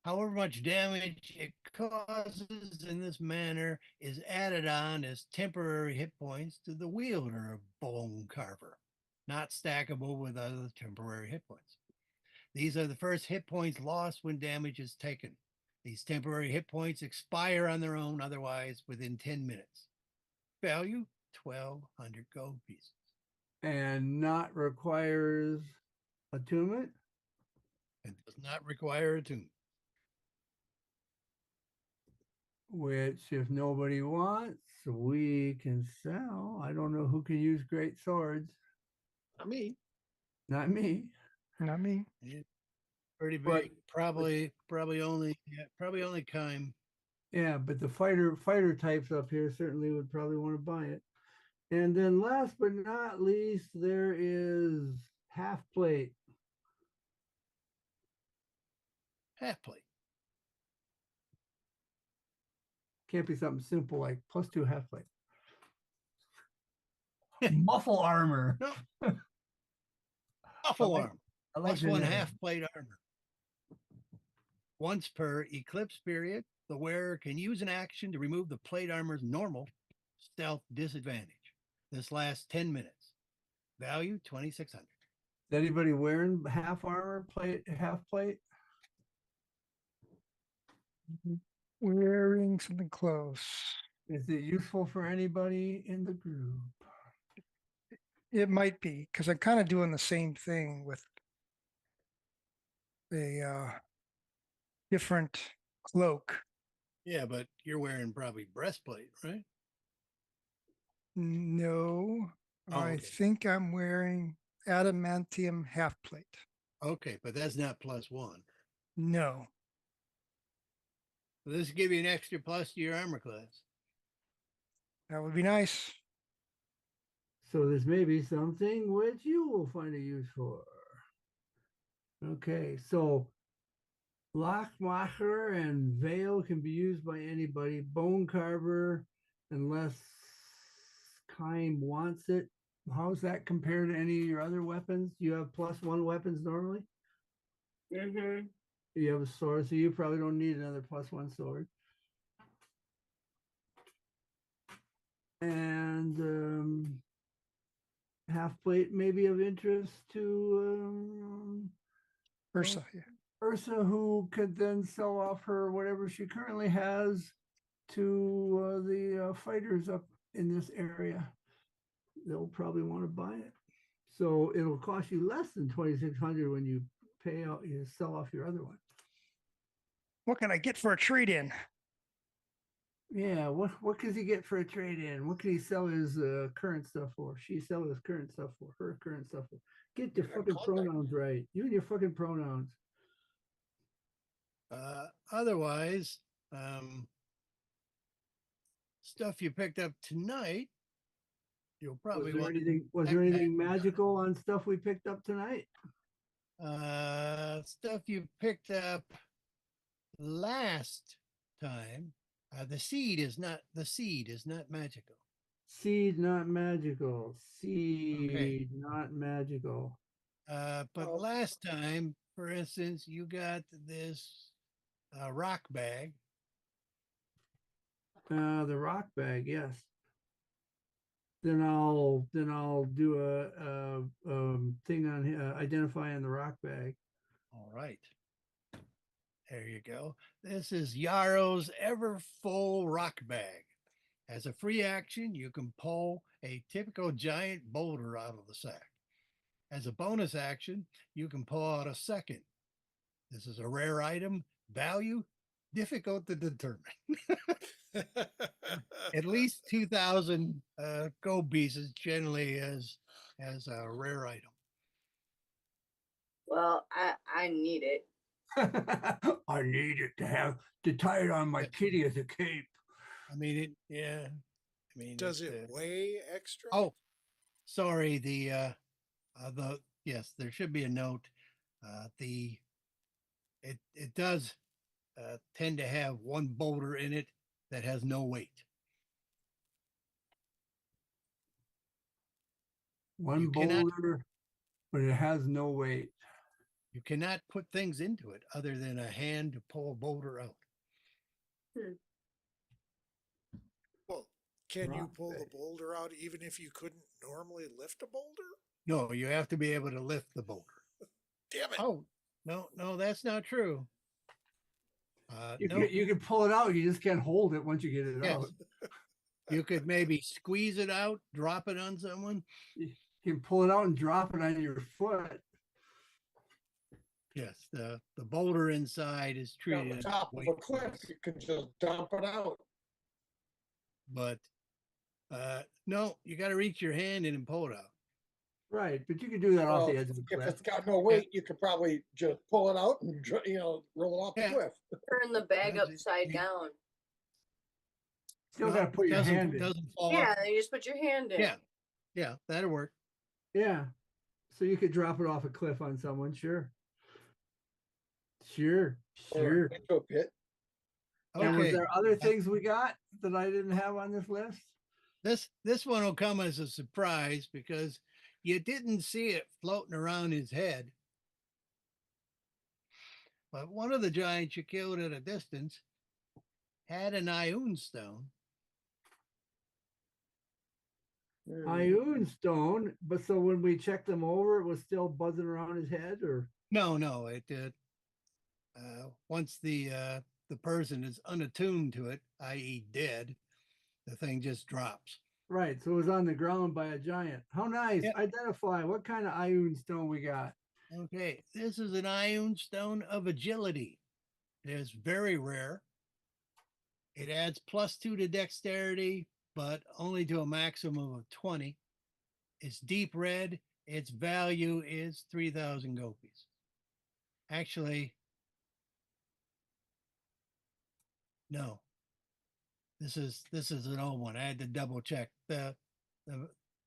However much damage it causes in this manner is added on as temporary hit points to the wielder of Bone Carver, not stackable with other temporary hit points. These are the first hit points lost when damage is taken. These temporary hit points expire on their own, otherwise within 10 minutes. Value, 1,200 gold pieces. And not requires attunement. It does not require attunement. which if nobody wants, we can sell. I don't know who can use great swords. I mean, Not me. Not me. Pretty But- big. Probably only Kime. Yeah, but the fighter types up here certainly would probably want to buy it. And then last but not least, there is half plate. Half plate. Can't be something simple like +2 half plate. Muffle armor. No. Awful like- arm. I like Plus the one name. half plate armor. Once per eclipse period, the wearer can use an action to remove the plate armor's normal stealth disadvantage. This lasts 10 minutes. Value 2,600. Is anybody wearing half armor plate, half plate? Wearing something close. Is it useful for anybody in the group? It might be, because I'm kind of doing the same thing with a different cloak. Yeah, but you're wearing probably breastplate, right? No, Oh, I okay. think I'm wearing adamantium half plate. Okay, but that's not +1. No, So this will give you an extra plus to your armor class. that would be nice. So this may be something which you will find a use for. Okay, so Lockmacher and Veil can be used by anybody. Bone Carver, unless Kime wants it. How's that compared to any of your other weapons? You have +1 weapons normally? Mm-hmm. You have a sword, so you probably don't need another +1 sword. And half plate may be of interest to Ursa, yeah. Ursa, who could then sell off her whatever she currently has to the fighters up in this area. They'll probably want to buy it. So it'll cost you less than 2,600 when you pay out, you sell off your other one. What can I get for a trade-in? Yeah, what can he get for a trade-in? What can he sell his current stuff for? She sell his current stuff for, her current stuff for. Get your fucking pronouns right. You and your fucking pronouns. Otherwise, stuff you picked up tonight, you'll probably want. Was there anything magical on stuff we picked up tonight? Stuff you picked up last time. The seed is not magical. Seed not magical. Seed not magical. But last time, for instance, you got this rock bag. The rock bag, yes. Then I'll do a thing on identifying the rock bag. All right. There you go. This is Yarrow's ever full rock bag. As a free action, you can pull a typical giant boulder out of the sack. As a bonus action, you can pull out a second. This is a rare item. Value, difficult to determine. At least 2,000 gold pieces generally as a rare item. Well, I need it. I need it to tie it on my kitty as a cape. I mean, Does it weigh extra? Oh, sorry. Yes, there should be a note. It does tend to have one boulder in it that has no weight. One boulder, but it has no weight. You cannot put things into it other than a hand to pull a boulder out. Well, can you Rock pull the bag. boulder out even if you couldn't normally lift a boulder? No, you have to be able to lift the boulder. Damn it. Oh, no, that's not true. You can pull it out. You just can't hold it once you get it Yes. out. You could maybe squeeze it out, drop it on someone. You can pull it out and drop it on your foot. Yes, the boulder inside is On treated the as top of a cliff, you can just dump it out. but no, you got to reach your hand in and pull it out. Right, but you can do that off Well, the edge of the if cliff. it's got no weight, you could probably just pull it out and roll it off the Yeah. cliff. Turn the bag That's it. upside Yeah. down. Still No, got to put your hand in. doesn't fall Yeah, off. then you just put your hand in. Yeah, that'll work. Yeah. So you could drop it off a cliff on someone, sure. Sure. Or into a pit. And was Okay. there other things we got that I didn't have on this list? This one will come as a surprise because you didn't see it floating around his head. But one of the giants you killed at a distance had an Ioun stone. Ioun stone, but so when we checked them over, it was still buzzing around his head, or No, it did. Once the person is unattuned to it, i.e., dead, the thing just drops. right? So it was on the ground by a giant. How nice! Yep. Identify what kind of Ioun stone we got. Okay, this is an Ioun stone of agility. It is very rare. It adds +2 to dexterity, but only to a maximum of 20. It's deep red. Its value is 3,000 gold pieces. Actually, no. This is an old one. I had to double check. The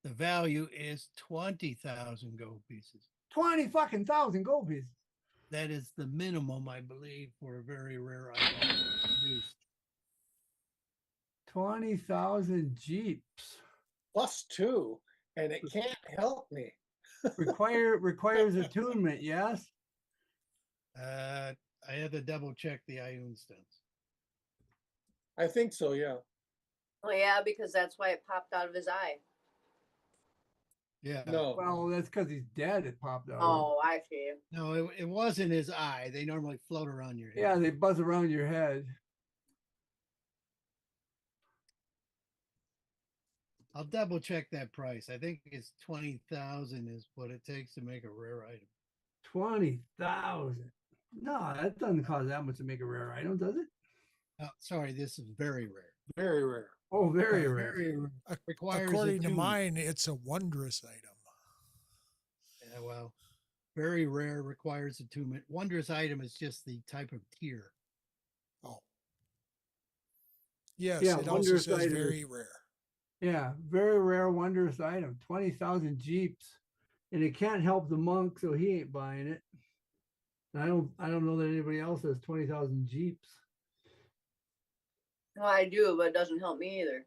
value is 20,000 gold pieces. 20 fucking thousand gold pieces. That is the minimum, I believe, for a very rare item produced. 20,000 jeeps. +2, and it can't help me. Requires attunement, yes? I had to double check the Ioun stones. I think so, yeah. Oh yeah, because that's why it popped out of his eye. Yeah. No. Well, that's because he's dead. It popped out. Oh, I see. No, it wasn't his eye. They normally float around your head. Yeah, they buzz around your head. I'll double check that price. I think it's 20,000 is what it takes to make a rare item. 20,000. No, that doesn't cost that much to make a rare item, does it? Oh, sorry, this is very rare. Very rare. Oh, very rare. Very rare. Requires According to attunement. mine, it's a wondrous item. Yeah, well, very rare, requires attunement. Wondrous item is just the type of tier. Oh. Yes, Yeah, it also wondrous says item. very rare. Yeah, very rare, wondrous item. 20,000 jeeps, and it can't help the monk, so he ain't buying it. And I don't know that anybody else has 20,000 jeeps. No, I do, but it doesn't help me either.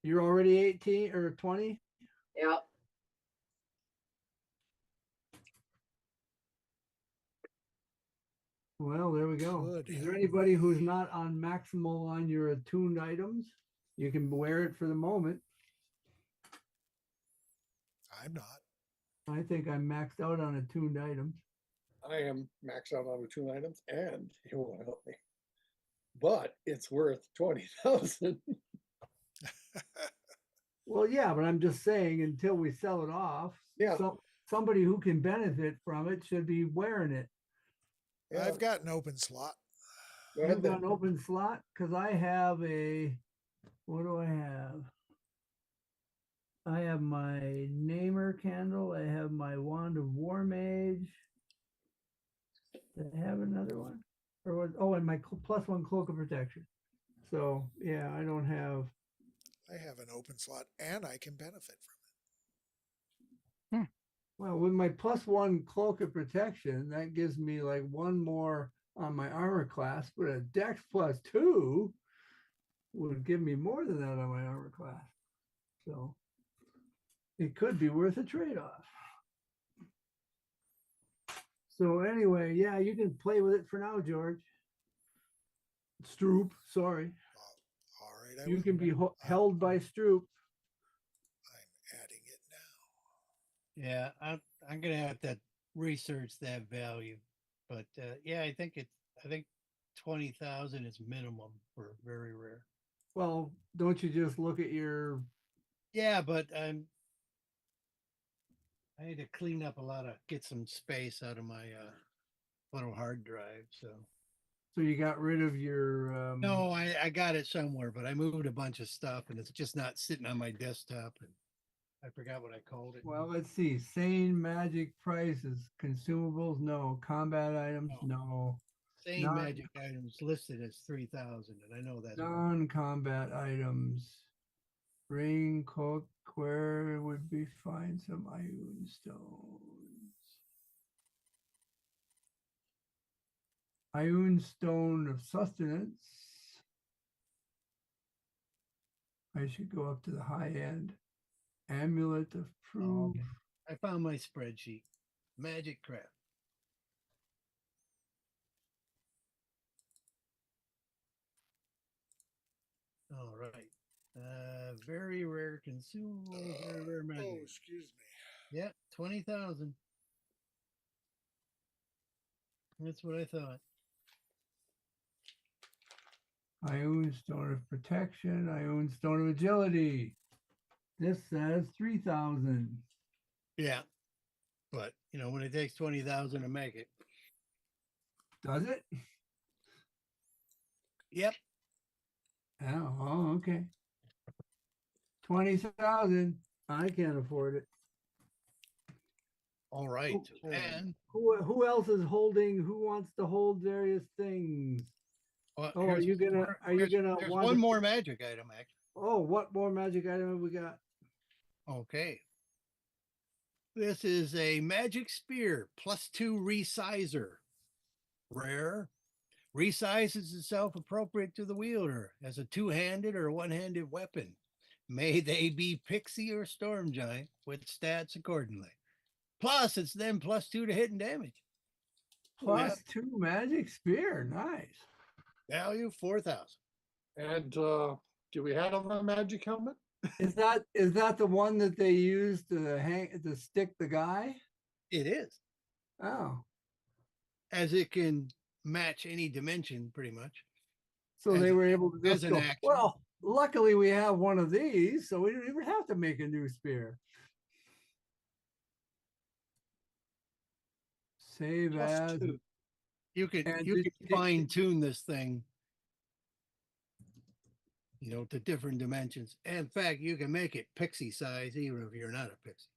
You're already 18 or 20. Yeah. Well, there we go. Good Is there help. anybody who's not on maximal on your attuned items? You can wear it for the moment. I'm not. I think I'm maxed out on attuned items. I am maxed out on 2 items, and it won't help me. But it's worth 20,000. Well, yeah, but I'm just saying until we sell it off, Yeah. somebody who can benefit from it should be wearing it. Yeah. I've got an open slot. Go You've ahead got an then. open slot because I have what do I have? I have my Namer candle. I have my Wand of War Mage. Did I have another one? Or was, oh, and my +1 Cloak of Protection. So yeah, I don't have. I have an open slot and I can benefit from Well, with my +1 Cloak of Protection, that gives me like 1 more on my armor class, but a Dex +2 would give me more than that on my armor class. So it could be worth a trade-off. So anyway, yeah, you can play with it for now, George. Stroop, sorry. it. All right. You can be I'm held by Stroop. adding it now. Yeah, I'm gonna have to research that value, but yeah, I think 20,000 is minimum for very rare. Well, don't you just look at your? Yeah, but I need to clean up get some space out of my little hard drive. So So you got rid of your No, I got it somewhere, but I moved a bunch of stuff and it's just not sitting on my desktop. And I forgot what I called it. Well, let's see. Sane magic prices, consumables, no. Combat items, no. Same Non magic items listed as 3,000, and I know that's non-combat items. Ring, cookware would be fine. Some iron stones. Iron stone of sustenance. I should go up to the high end. Amulet of proof. okay. I found my spreadsheet. Magic craft. All right. Very rare consumable, very rare Oh, magic. excuse me. Yeah, 20,000. That's what I thought. Iron stone of protection. Iron stone of agility. This says 3,000. Yeah. But, you know, when it takes 20,000 to make it. Does it? Yep. Oh, okay. 20,000. I can't afford it. All right. Okay. And Who else is holding? Who wants to hold various things? Oh, are you gonna there's want one to- more magic item, actually. Oh, what more magic item have we got? Okay. This is a magic spear +2 resizer. Rare. Resizes itself appropriate to the wielder as a two-handed or one-handed weapon. May they be pixie or storm giant with stats accordingly. Plus, it's then +2 to hit and damage. +2 magic spear. Nice. Value 4,000. And do we have a magic helmet? Is that the one that they use to stick the guy? It is, Oh, as it can match any dimension pretty much. so As they a- were able to as just an go, action. well, luckily we have one of these, so we don't even have to make a new spear. Save as. +2. You can And you did- can fine tune this thing, you know, to different dimensions. And in fact, you can make it pixie size even if you're not a pixie.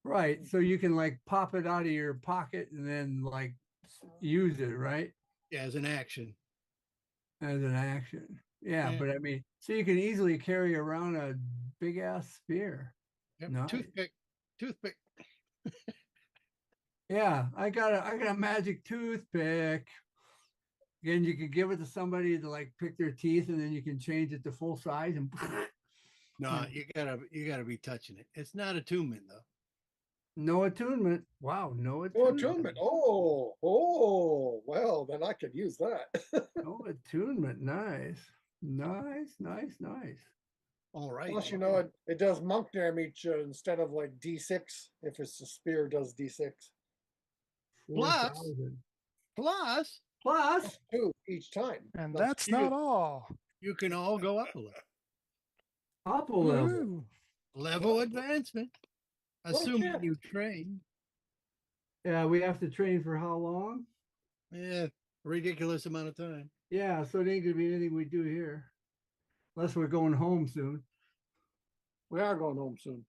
Right, so you can like pop it out of your pocket and then like use it, right? As an action. As an action. Yeah, Yeah. but I mean, so you can easily carry around a big ass spear. Yep. Nice. Toothpick. Yeah, I got a magic toothpick. Again, you could give it to somebody to like pick their teeth, and then you can change it to full size and No, you gotta be touching it. It's not attunement though. no attunement. Wow, no Oh, attunement. attunement. Oh, well, then I could use that. No attunement. Nice. Nice. All right. Plus, you know, it does monk damage instead of like D6. If it's a spear, it does D6. Plus- 4,000. Plus, 2 each time. And No, that's you- not all. you can all go up a little. Up a level. Woo. Level advancement. Assuming yeah. you train. Yeah, we have to train for how long? Yeah, ridiculous amount of time. Yeah, so it ain't gonna be anything we do here. Unless we're going home soon. We are going home soon.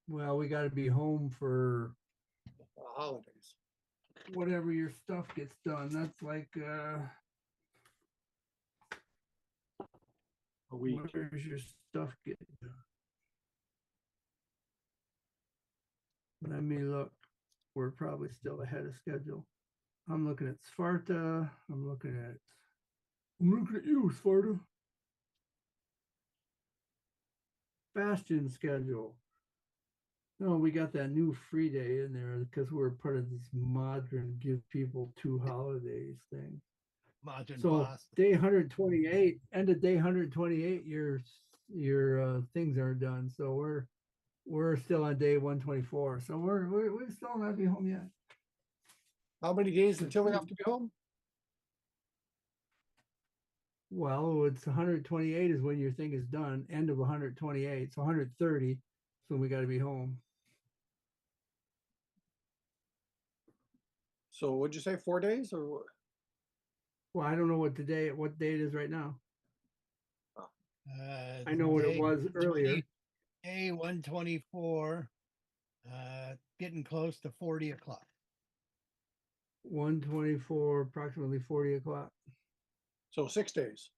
Well, we gotta be home for Holidays. whatever your stuff gets done. That's like A week. where's your stuff get done? Let me look. We're probably still ahead of schedule. I'm looking at Svarta. I'm looking at you, Svarta. Bastion schedule. No, we got that new free day in there because we're part of this modern give people 2 holidays thing. Modern So boss. day 128, end of day 128, your things aren't done. So we're still on day 124. So we're still not be home yet. How many days until we have to be home? Well, it's 128 is when your thing is done. End of 128. So 130. So we got to be home. So what'd you say, 4 days or what? Well, I don't know what date it is right now. I know what it Day was earlier. Day 124, getting close to 40 o'clock. 124, approximately 40 o'clock. So 6 days.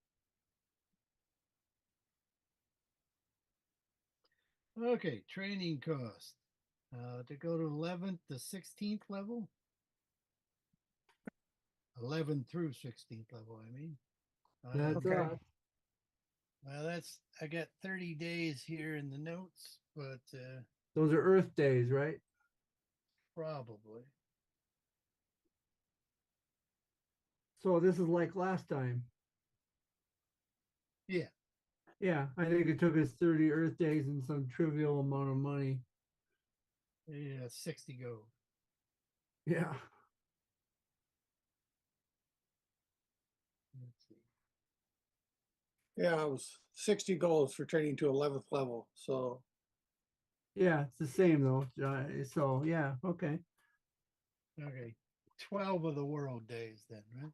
Okay, training cost. To go to 11th to 16th level. 11 through 16th level, I mean. That's Okay. Well, I got 30 days here in the notes, but Those are Earth days, right? probably. So this is like last time. Yeah. Yeah, I think it took us 30 Earth days and some trivial amount of money. Yeah, 60 gold. Yeah. Let's see. Yeah, it was 60 goals for training to 11th level. So Yeah, it's the same though. So yeah, okay. Okay. 12 of the world days then, right?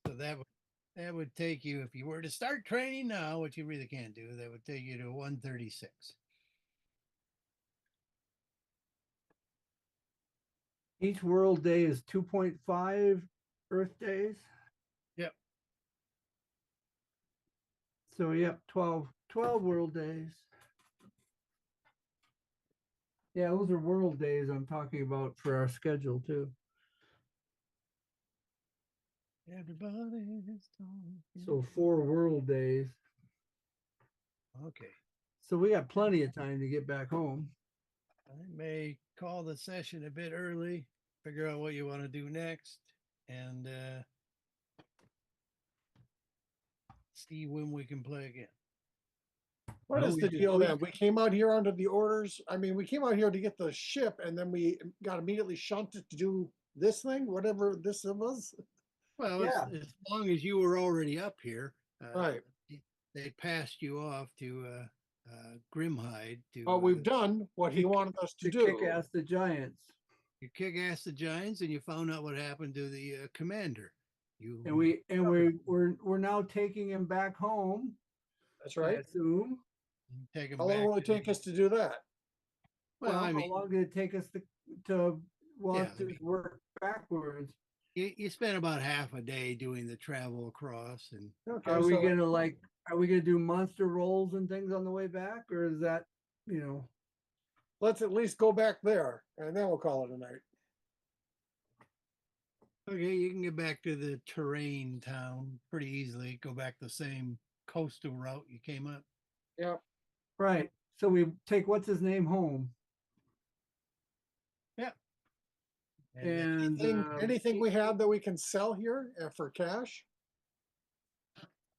So that would take you, if you were to start training now, which you really can't do, that would take you to 136. Each world day is 2.5 Earth days. Yep. So yep, 12 world days. Yeah, those are world days I'm talking about for our schedule too. Everybody's talking. So 4 world days. Okay. So we got plenty of time to get back home. I may call the session a bit early, figure out what you want to do next, and see when we can play again. what No, is we the just- deal then? We came out here under the orders. I mean, we came out here to get the ship and then we got immediately shunted to do this thing, whatever this was. Well, Yeah. as long as you were already up here, Right. they passed you off to Grimhide to But we've done what he wanted us to do. kick ass the Giants. you kick ass the Giants, and you found out what happened to the commander. And we're now taking him back home. That's I right. assume. Take him How long back will it to take the- us to do that? Well, I how mean, long did it take us to Yeah, have to work backwards? you spent about half a day doing the travel across, and Okay, Are we so gonna do monster rolls and things on the way back, or is that, let's at least go back there and then we'll call it a night. okay, you can get back to the terrain town pretty easily. Go back the same coastal route you came up. Yeah. right? So we take what's his name home, and Anything we have that we can sell here for cash?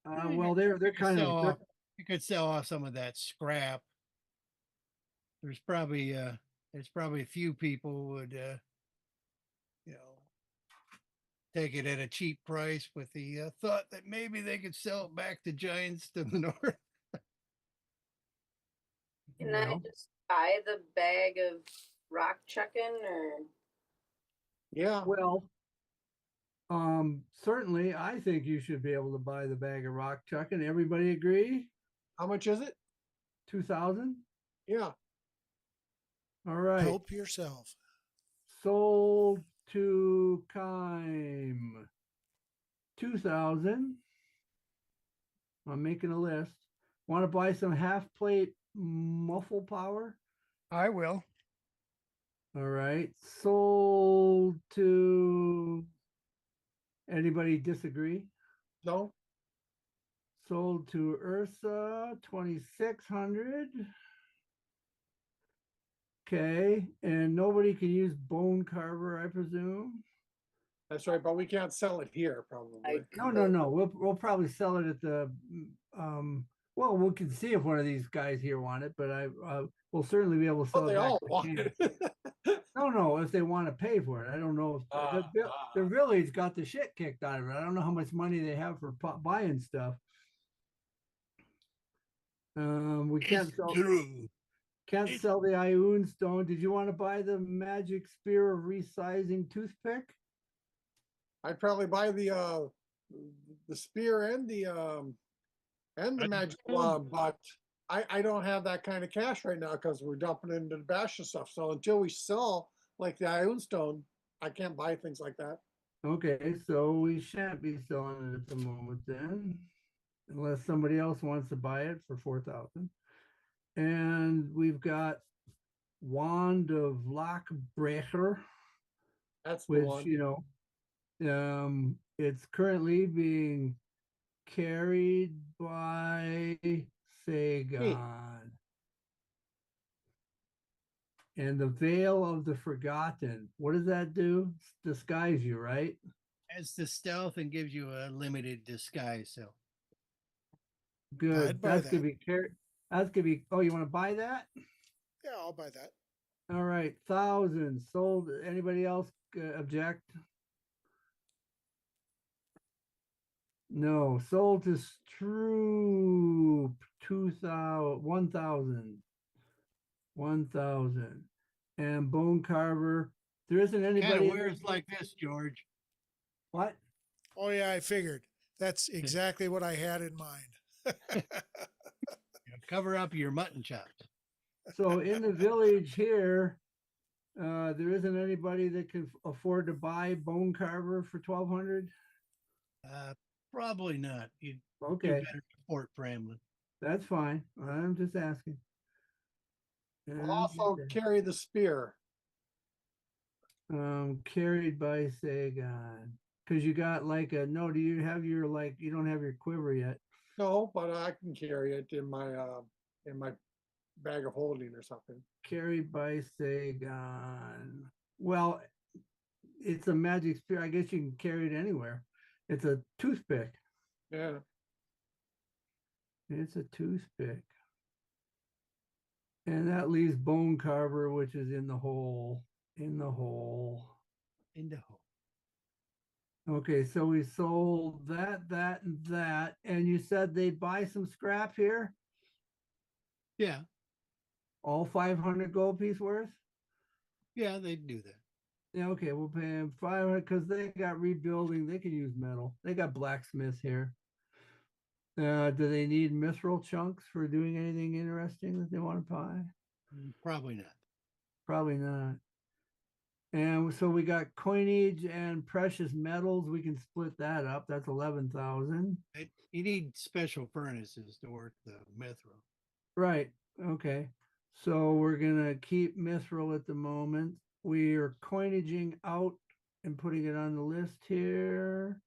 well, they're you could kind sell of off, you could sell off some of that scrap. There's probably a few people would take it at a cheap price with the thought that maybe they could sell it back to giants to the north. Can I just buy the bag of rock chucking or? Yeah. well. Certainly, I think you should be able to buy the bag of rock chucking. Everybody agree? How much is it? 2,000. Yeah. All right. Help yourself. Sold to Kime. 2,000. I'm making a list. Want to buy some half plate muffle power? I will. All right. Sold to anybody disagree? No. Sold to Ursa 2,600. Okay, and nobody can use bone carver, I presume. That's right, but we can't sell it here probably. No. We'll probably sell it at the well, we can see if one of these guys here want it, but we'll certainly be able to sell Well, it they back all to want Canada. it. No, if they want to pay for it. I don't know if the village got the shit kicked out of it. I don't know how much money they have for buying stuff. We can't It's sell. true. Can't sell the Ioun stone. Did you want to buy the magic spear of resizing toothpick? I'd probably buy the spear and the magic wand, but I don't have that kind of cash right now because we're dumping into the Basha stuff. So until we sell like the Ioun stone, I can't buy things like that. Okay, so we shan't be selling it at the moment then, unless somebody else wants to buy it for 4,000. And we've got Wand of Lockbreaker, That's the which, one. you know, it's currently being carried by Sagan. And the Veil of the Forgotten. What does that do? Disguise you, right? Adds the stealth and gives you a limited disguise. So Good. I'd buy That's gonna that. be carried. That's gonna be. Oh, you want to buy that? Yeah, I'll buy that. All right, 1,000 sold. Anybody else object? No, sold to Stroop 2,000, 1,000, 1,000, and Bone Carver. There isn't kind anybody. of wears like this, George. What? Oh yeah, I figured. That's exactly what I had in mind. Cover up your mutton chops. So in the village here, there isn't anybody that can afford to buy Bone Carver for 1,200. Probably not. You Okay, better support Bramlin. that's fine. I'm just asking. I'll also carry the spear. Carried by Sagan. Because you got like a no, do you have your like you don't have your quiver yet? No, but I can carry it in my bag of holding or something. Carried by Sagan. Well, it's a magic spear. I guess you can carry it anywhere. It's a toothpick. Yeah. It's a toothpick. And that leaves Bone Carver, which is in the hole. In the hole. In the hole. Okay, so we sold that, and that. And you said they'd buy some scrap here? Yeah. All 500 gold piece worth? Yeah, they do that. Yeah, okay, we'll pay them 500 because they got rebuilding. They can use metal. They got blacksmiths here. Do they need mithril chunks for doing anything interesting that they want to buy? Probably not. Probably not. And so we got coinage and precious metals. We can split that up. That's 11,000. You need special furnaces to work the mithril. Right. Okay. So we're gonna keep mithril at the moment. We are coinaging out and putting it on the list here.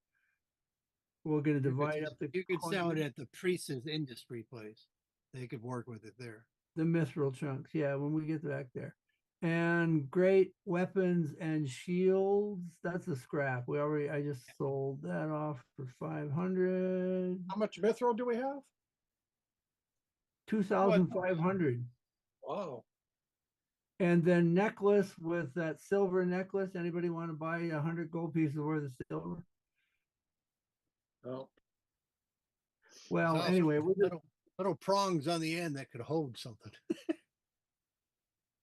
We're gonna divide up the. You could sell it coinage- at the priest's industry place. They could work with it there. the mithril chunks. Yeah, when we get back there. And great weapons and shields. That's a scrap. I just sold that off for 500. How much mithril do we have? 2,500. Wow. And then necklace with that silver necklace. Anybody want to buy 100 gold pieces worth of silver? No. Well, Also anyway, we're just, little prongs on the end that could hold something.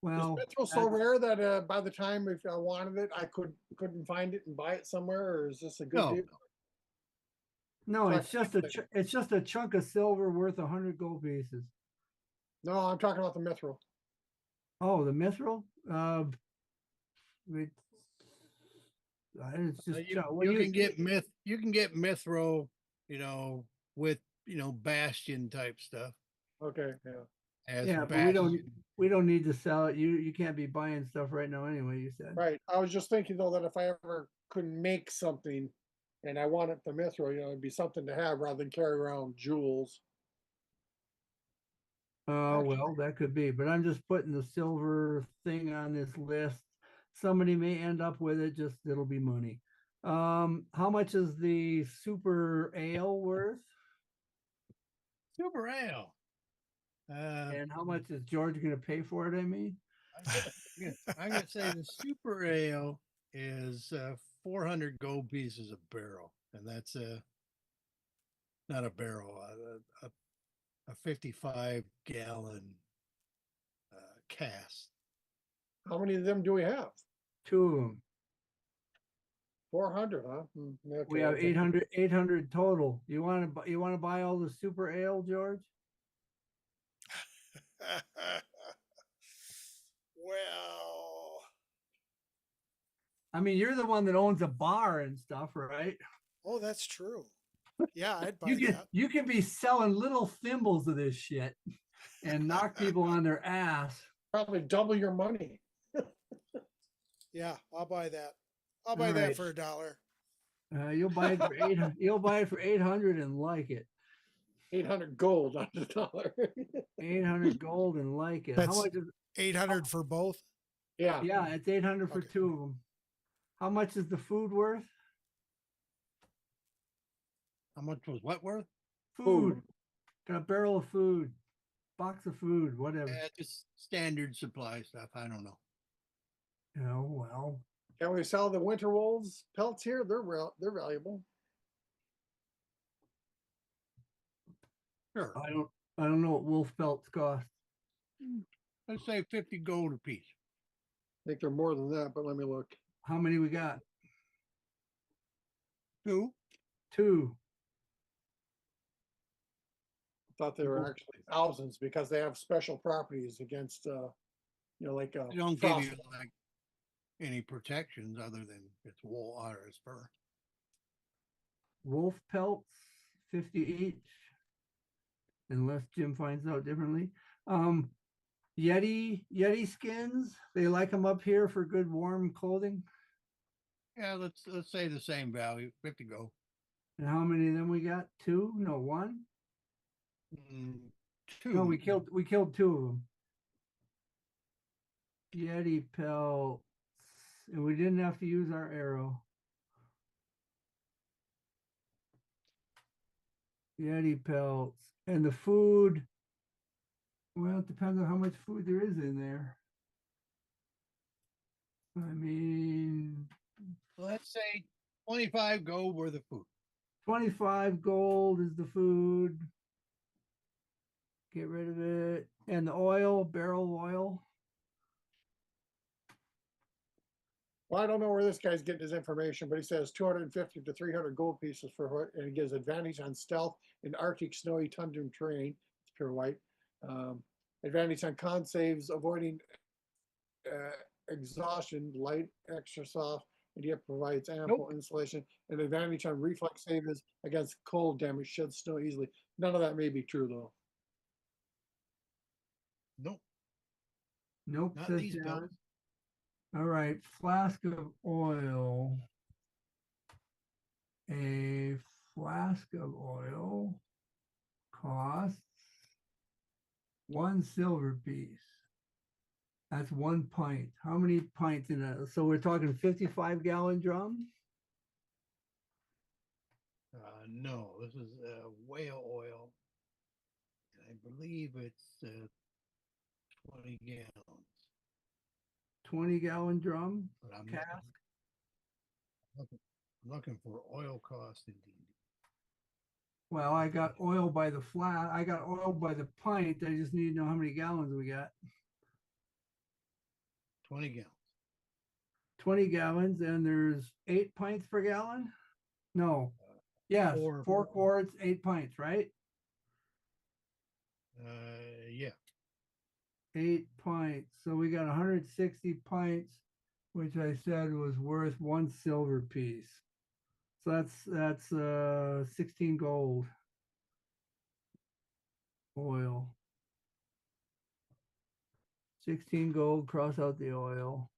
well, Is mithril so rare that by the time if I wanted it, I couldn't find it and buy it somewhere, or is this a good No. deal? no, So I it's just a chunk of silver worth 100 gold pieces. No, I'm talking about the mithril. Oh, the mithril? It's just You can get mithril, with bastion type stuff. Okay, yeah. As yeah, but we don't need to sell it. You can't be buying stuff right now anyway, you said. Right. I was just thinking though that if I ever couldn't make something and I wanted the mithril, it'd be something to have rather than carry around jewels. Well, that could be, but I'm just putting the silver thing on this list. Somebody may end up with it, just it'll be money. How much is the super ale worth? Super ale. And how much is George going to pay for it? I mean, I'm gonna say the super ale is 400 gold pieces a barrel, and that's not a barrel, a 55 gallon cast. How many of them do we have? 2 of them. 400, huh? We have 800 total. You want to buy all the super ale, George? Well, I mean, you're the one that owns a bar and stuff, right? oh, that's true. Yeah, I'd buy You can that. you can be selling little thimbles of this shit and knock people on their ass. Probably double your money. Yeah, I'll buy that. I'll buy All that right. for $1. You'll buy it for 800. You'll buy it for 800 and like it. 800 gold on the dollar. 800 gold and like it. That's How much is? 800 for both. Yeah. Yeah, it's 800 for Okay. 2 of them. How much is the food worth? How much was what worth? Food. Got a barrel of food, box of food, whatever. Just standard supply stuff. I don't know. Oh well. Can we sell the winter wolves pelts here? They're valuable. Sure. I don't know what wolf pelts cost. Let's say 50 gold a piece. I think they're more than that, but let me look. How many we got? 2. 2. I thought they were actually thousands because they have special properties against, like They don't give frost. you like any protections other than it's wool or it's fur. Wolf pelts, 50 each. Unless Jim finds out differently. Yeti skins. They like them up here for good warm clothing. Yeah, let's say the same value, 50 gold. And how many of them we got? 2? No, 1. 2. No, we killed 2 of them. Yeti pelts, and we didn't have to use our arrow. Yeti pelts and the food. Well, it depends on how much food there is in there. I mean, Let's say 25 gold worth of food. 25 gold is the food. Get rid of it. And the oil, barrel oil. Well, I don't know where this guy's getting his information, but he says 250 to 300 gold pieces for what, and he gives advantage on stealth in Arctic snowy tundra terrain. It's pure white. Advantage on con saves, avoiding exhaustion, light, extra soft, and yet provides ample insulation. And advantage on reflex saves against cold damage, sheds snow easily. None of that may be true though. Nope. Nope. Not Says these John. belts. All right, flask of oil. A flask of oil costs 1 silver piece. That's 1 pint. How many pints in a? So we're talking 55-gallon drum? No, this is whale oil. I believe it's 20 gallons. 20-gallon drum But I'm cask? looking for oil cost indeed. Well, I got oil by the flat. I got oil by the pint. I just need to know how many gallons we got. 20 gallons. 20 gallons, and there's 8 pints per gallon? No. Yes, 4 quarts, 8 pints, right? Yeah. 8 pints. So we got 160 pints, which I said was worth 1 silver piece. So that's 16 gold oil. 16 gold, cross out the oil.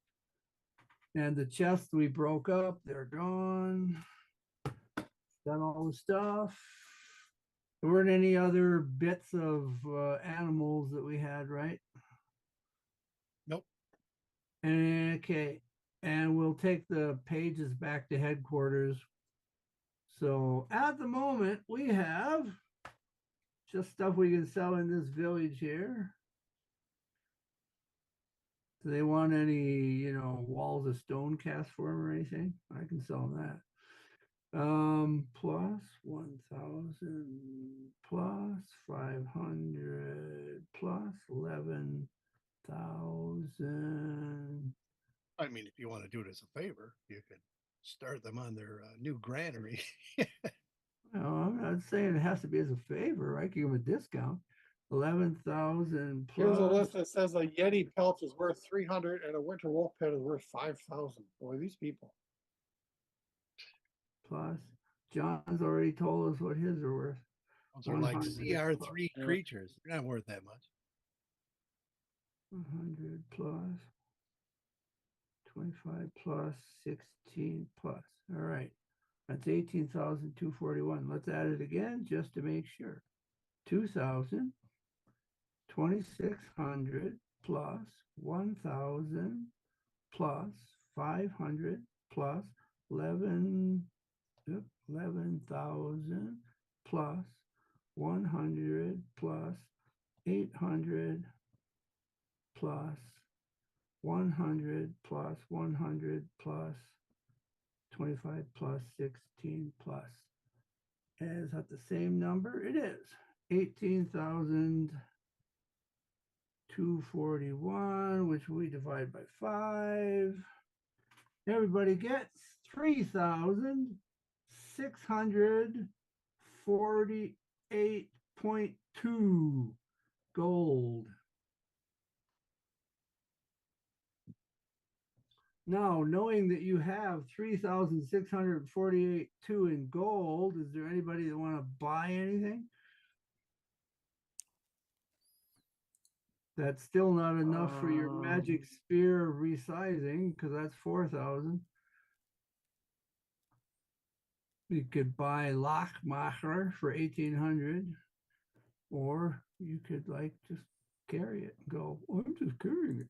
And the chests we broke up, they're gone. Done all the stuff. There weren't any other bits of animals that we had, right? Nope. Okay. And we'll take the pages back to headquarters. So at the moment, we have just stuff we can sell in this village here. Do they want any, walls of stone cast for them or anything? I can sell them that. Plus 1,000 plus 500 plus 11 thousand. I mean, if you want to do it as a favor, you could start them on their new granary. No, I'm not saying it has to be as a favor. I can give them a discount. 11,000 Here's a plus. list that says a Yeti pelt is worth 300 and a winter wolf pet is worth 5,000. Boy, these people. Plus. John's already told us what his are worth. Those are like 100 CR3 Yeah. creatures. They're not worth that much. 100 plus. 25 plus. 16 plus. All right. That's 18,241. Let's add it again just to make sure. 2,000. 2,600 plus 1,000 plus 500 plus 11,000 plus 100 plus 800 plus 100 plus 100 plus 25 plus 16 plus. Is that the same number? It is. 18,241, which we divide by 5. Everybody gets 3,648.2 gold. Now, knowing that you have 3,648.2 in gold, is there anybody that want to buy anything? That's still not enough for your magic spear resizing, because that's 4,000. You could buy Lochmacher for 1,800, or you could like just carry it and go, oh, I'm just carrying it.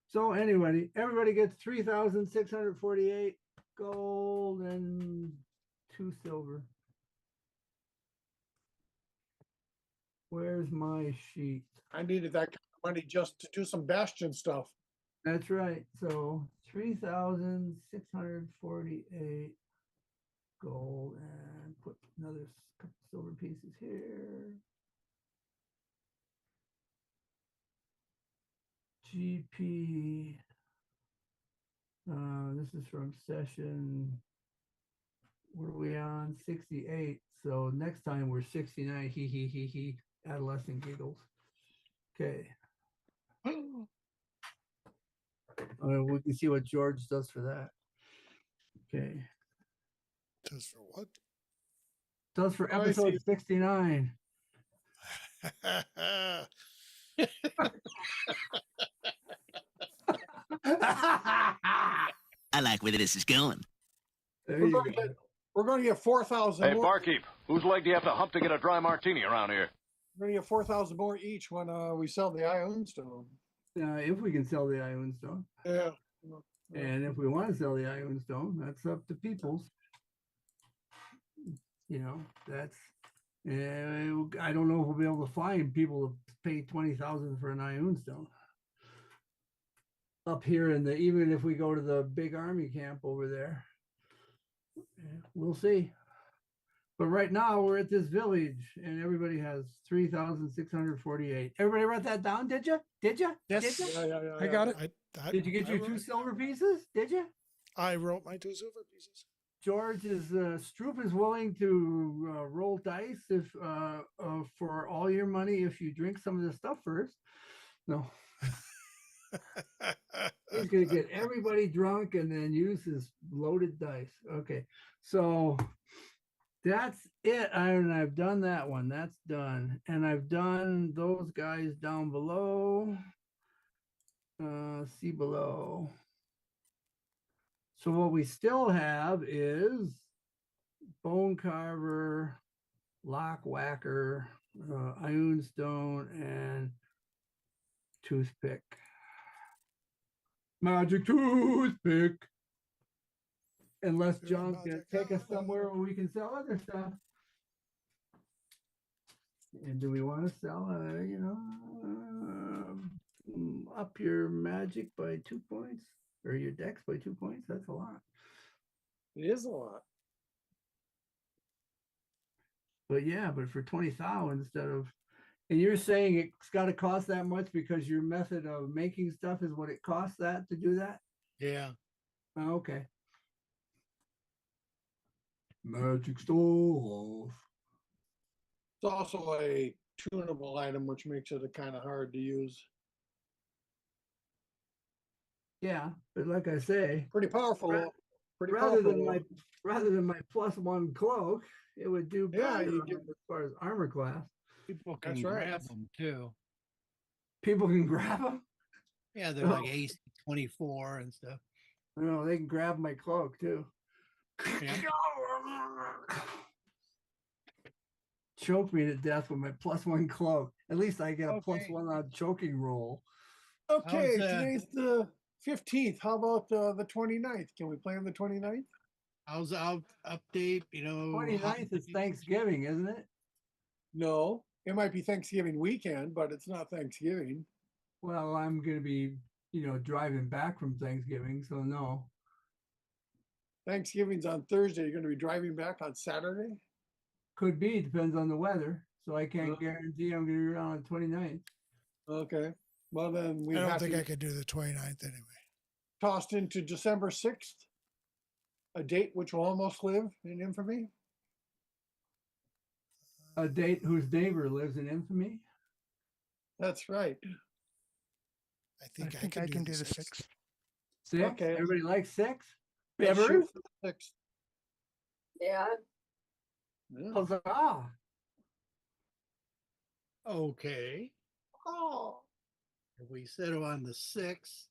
So anyway, everybody gets 3,648 gold and 2 silver. Where's my sheet? I needed that kind of money just to do some Bastion stuff. That's right. So 3,648 gold and put another couple silver pieces here. GP. This is from session. What are we on? 68. So next time we're 69. He. Adolescent giggles. Okay. We can see what George does for that. Okay. Does for what? Does for episode 69. I like where this is going. We're going to get 4,000 Hey, more. barkeep, whose leg do you have to hump to get a dry martini around here? We're going to get 4,000 more each when we sell the Ion Stone. If we can sell the Ion Stone. Yeah. And if we want to sell the Ion Stone, that's up to peoples. You know, that's, I don't know if we'll be able to find people to pay 20,000 for an Ion Stone. Up here in the, even if we go to the big army camp over there, we'll see. But right now we're at this village and everybody has 3,648. Everybody wrote that down, did you? Did you? Yes. Did you? Yeah. I got it. Did you get your 2 silver pieces? Did you? I wrote my 2 silver pieces. George is Stroop is willing to roll dice if for all your money if you drink some of this stuff first. No. He's gonna get everybody drunk and then use his loaded dice. Okay, so that's it. I've done that one. That's done, and I've done those guys down below. See below. So what we still have is Bone Carver, Lock Whacker, Ion Stone, and Toothpick. Magic Toothpick. Unless John can take us somewhere where we can sell other stuff. And do we want to sell, up your magic by 2 points? Or your dex by 2 points? That's a lot. It is a lot. But yeah, but for 20,000 instead of, and you're saying it's got to cost that much because your method of making stuff is what it costs that to do that? Yeah. Oh, okay. Magic stove. It's also a tunable item, which makes it a kind of hard to use. Yeah, but like I say, Pretty powerful. Ra- Though. Pretty rather powerful. than Though. my rather than my +1 cloak, it would do Yeah, better you get- as far as armor class. People can That's right. grab them too. People can grab them. Yeah, they're like AC 24 and stuff. No, they can grab my cloak too. Yeah. Choke me to death with my +1 cloak. At least I get a Okay. +1 on choking roll. Okay, How's, today's the 15th. How about the 29th? Can we play on the 29th? How's the update? You know, 29th is Thanksgiving, isn't it? No, it might be Thanksgiving weekend, but it's not Thanksgiving. Well, I'm gonna be, driving back from Thanksgiving, so no. Thanksgiving's on Thursday. You're going to be driving back on Saturday? Could be, depends on the weather. So I can't Uh-huh. guarantee I'm gonna be around on 29th. Okay. Well, then we I don't have think to I could do the 29th anyway. tossed into December 6th, a date which will almost live in infamy. A date whose neighbor lives in infamy. That's right. I think I can do the 6th. 6? Okay. Everybody likes 6? Let's shoot Bivers? for the 6th. Yeah. Yeah. Huzzah! okay. Oh. If we settle on the 6th,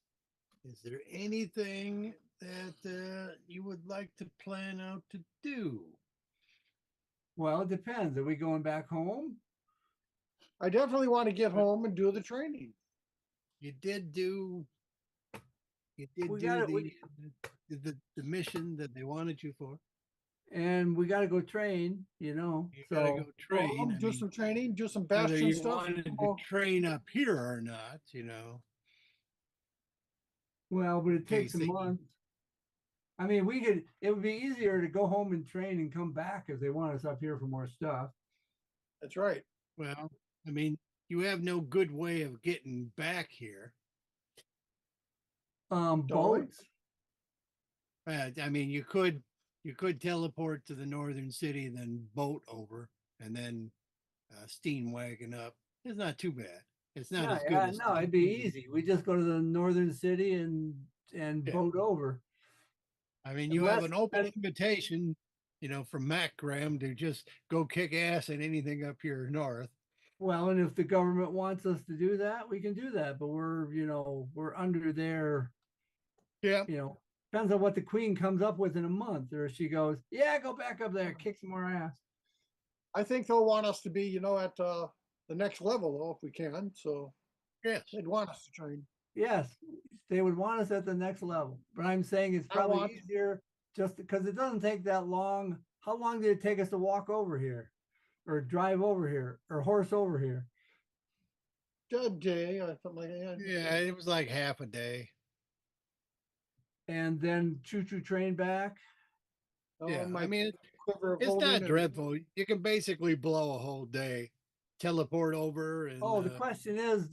is there anything that you would like to plan out to do? Well, it depends. Are we going back home? I definitely want to get home and do the training. You did do. You did We do got it. the mission that they wanted you for. And we got to go train, You so gotta go train. I Do mean, some training, do some whether bastion you stuff. wanted to train up here or not, well, but it takes a Basic. month. I mean, it would be easier to go home and train and come back if they want us up here for more stuff. That's right. Well, I mean, you have no good way of getting back here. Don't we? Boats. I mean, you could teleport to the northern city and then boat over and then steam wagon up. It's not too bad. It's not as good as no, it'd be easy. We just go to the northern city and Yeah. boat over. I mean, you have an open invitation, from Mac Graham to just go kick ass at anything up here north. Well, and if the government wants us to do that, we can do that. But we're under their, Yeah. depends on what the queen comes up with in a month, or she goes, yeah, go back up there, kick some more ass. I think they'll want us to be, at the next level, though, if we can. So yes, they'd want us to train. Yes, they would want us at the next level. But I'm saying it's probably easier just because it doesn't take that long. How long did it take us to walk over here, or drive over here, or horse over here? A day or something like that. Yeah, it was like half a day. And then choo-choo train back. Yeah, I mean, it's not dreadful. You can basically blow a whole day, teleport over. And the question is,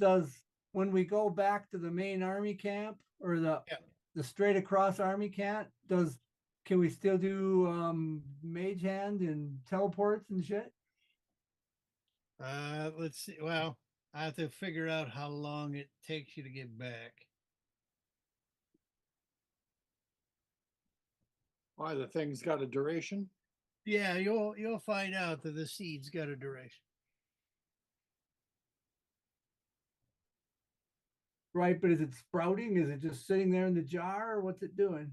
when we go back to the main army camp or the straight across army camp, can we still do mage hand and teleports and shit? Let's see. Well, I have to figure out how long it takes you to get back. Why, the thing's got a duration? Yeah, you'll find out that the seed's got a duration. Right, but is it sprouting? Is it just sitting there in the jar, or what's it doing?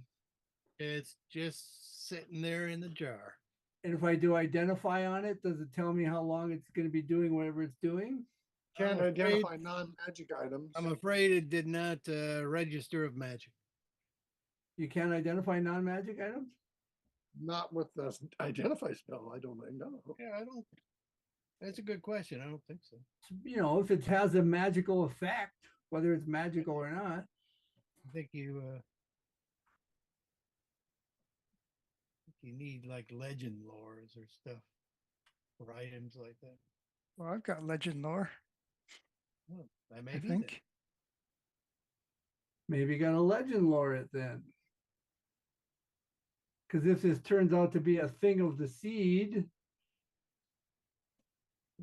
It's just sitting there in the jar. And if I do identify on it, does it tell me how long it's going to be doing whatever it's doing? Can't identify non-magic items. I'm afraid it did not register of magic. You can't identify non-magic items? Not with the identify spell, I don't think. No. Yeah, I don't. That's a good question. I don't think so. If it has a magical effect, whether it's magical or not. I think you need like legend lores or stuff. for items like that? Well, I've got legend lore, Well, that may I be then. think. Maybe got a legend lore it then. Because if this turns out to be a thing of the seed,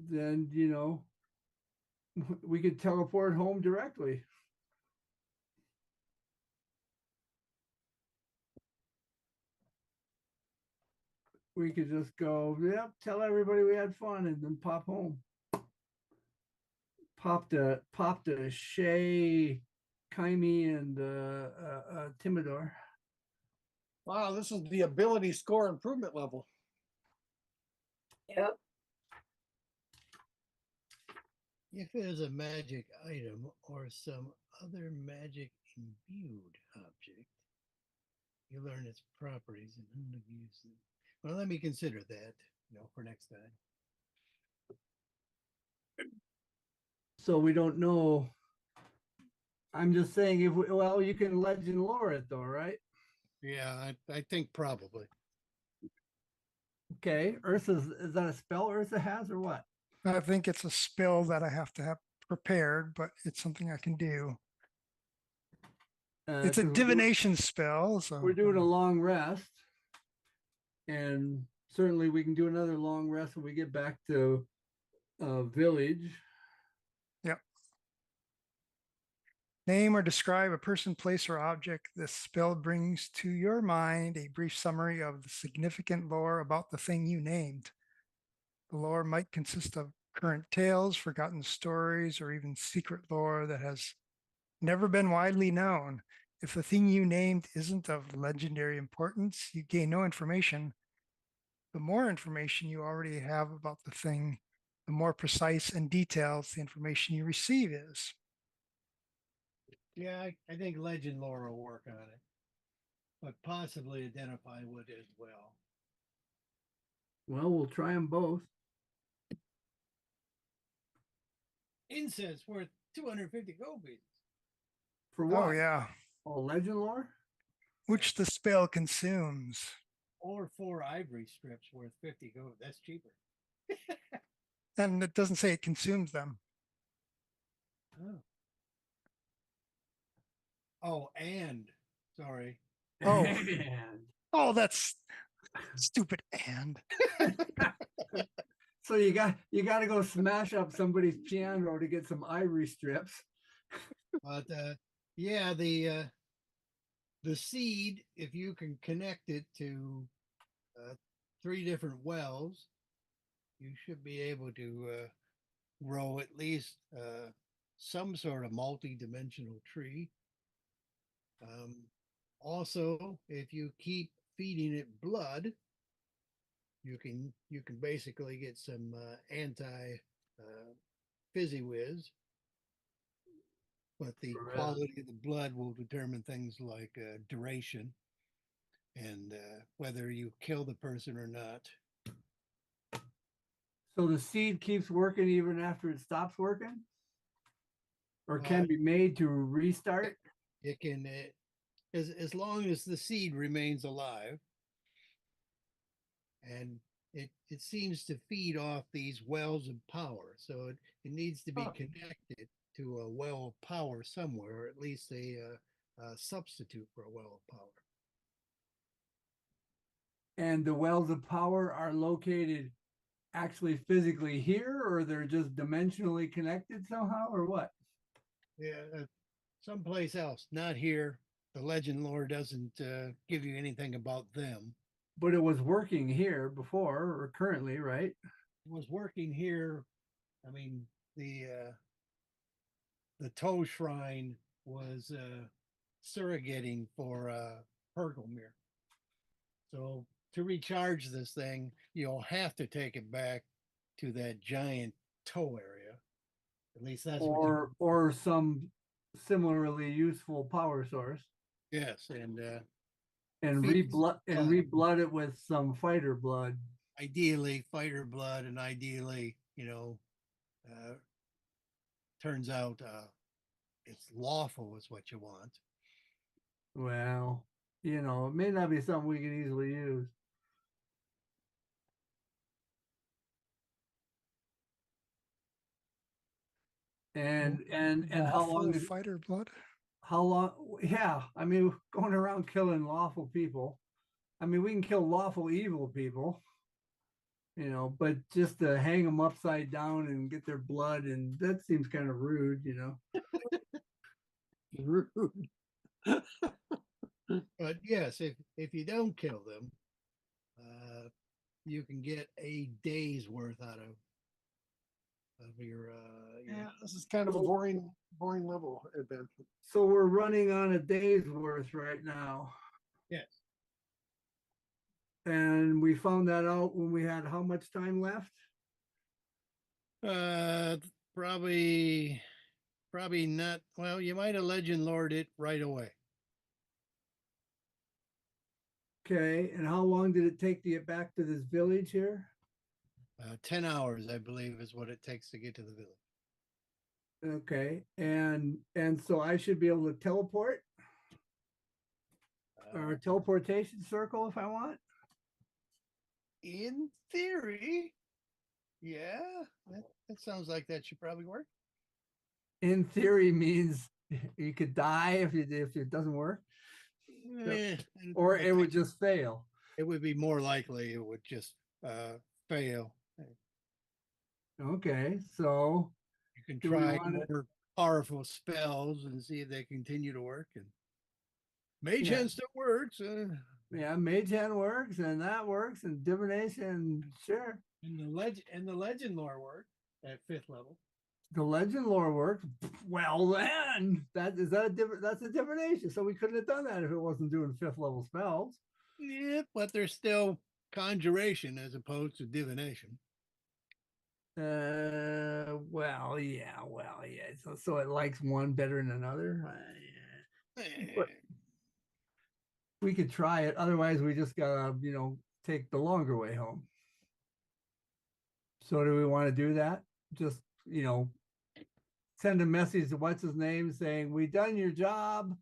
then, you know, we could teleport home directly. We could just go, yep, tell everybody we had fun and then pop home. Pop the Shay, Kaimi, and Timidor. Wow, this is the ability score improvement level. Yep. If it is a magic item or some other magic imbued object, you learn its properties and how to use them. Well, let me consider that, for next time. So we don't know. I'm just saying, well, you can legend lore it though, right? Yeah, I think probably. Okay, is that a spell Ursa has or what? I think it's a spell that I have to have prepared, but it's something I can do. It's a 'Cause divination spell, so we're doing a long rest, and certainly we can do another long rest when we get back to village. Yep. Name or describe a person, place, or object. This spell brings to your mind a brief summary of the significant lore about the thing you named. The lore might consist of current tales, forgotten stories, or even secret lore that has never been widely known. If the thing you named isn't of legendary importance, you gain no information. The more information you already have about the thing, the more precise and detailed the information you receive is. Yeah, I think legend lore will work on it, but possibly identify what as well. Well, we'll try them both. Incense worth 250 gold pieces. For what? Oh, yeah. Oh, legend lore? Which the spell consumes. Or 4 ivory strips worth 50 gold. That's cheaper. And it doesn't say it consumes them. Oh. Oh, and sorry. Oh. And. Oh, that's stupid. And So you got to go smash up somebody's piano to get some ivory strips. But yeah, the seed, if you can connect it to 3 different wells, you should be able to grow at least some sort of multi-dimensional tree. Also, if you keep feeding it blood, you can basically get some anti fizzy whiz. But the quality of the blood will determine things like duration and whether you kill the person or not. So the seed keeps working even after it stops working? Or can be made to restart? It can, as long as the seed remains alive. And it seems to feed off these wells of power. So it needs to be connected to a well of power somewhere, or at least a substitute for a well of power. And the wells of power are located actually physically here, or they're just dimensionally connected somehow, or what? Yeah, someplace else, not here. The legend lore doesn't give you anything about them. But it was working here before, or currently, right? It was working here. I mean, the toe shrine was surrogating for Hergelmere. So to recharge this thing, you'll have to take it back to that giant toe area. At least that's or some similarly useful power source. Yes, and reblood it with some fighter blood. Ideally, fighter blood, and ideally, turns out it's lawful is what you want. Well, it may not be something we can easily use. and how long Lawful is fighter blood? how long? Yeah, I mean, going around killing lawful people. I mean, we can kill lawful evil people, you know, but just to hang them upside down and get their blood, and that seems kind of rude, you know. Rude. But yes, if you don't kill them, you can get a day's worth out of your. Yeah, this is kind of a boring level adventure. So we're running on a day's worth right now. Yes. And we found that out when we had how much time left? Probably not. Well, you might have legend lord it right away. Okay, and how long did it take to get back to this village here? 10 hours, I believe, is what it takes to get to the village. Okay, and so I should be able to teleport or a teleportation circle if I want. In theory, yeah, that sounds like that should probably work. In theory means you could die if it doesn't work, or it would just fail. It would be more likely it would just fail. Okay, so you can do we try wanna- more powerful spells and see if they continue to work. And mage Yeah. hand still works. Yeah, mage hand works, and that works, and divination, sure. And the legend lore work at 5th level. The legend lore works. Well, then that's a divination. So we couldn't have done that if it wasn't doing 5th level spells. Yeah, but there's still conjuration as opposed to divination. Well, yeah. So it likes one better than another. But we could try it. Otherwise, we just gotta, take the longer way home. So do we want to do that? Just, send a message to what's his name saying, "We done your job.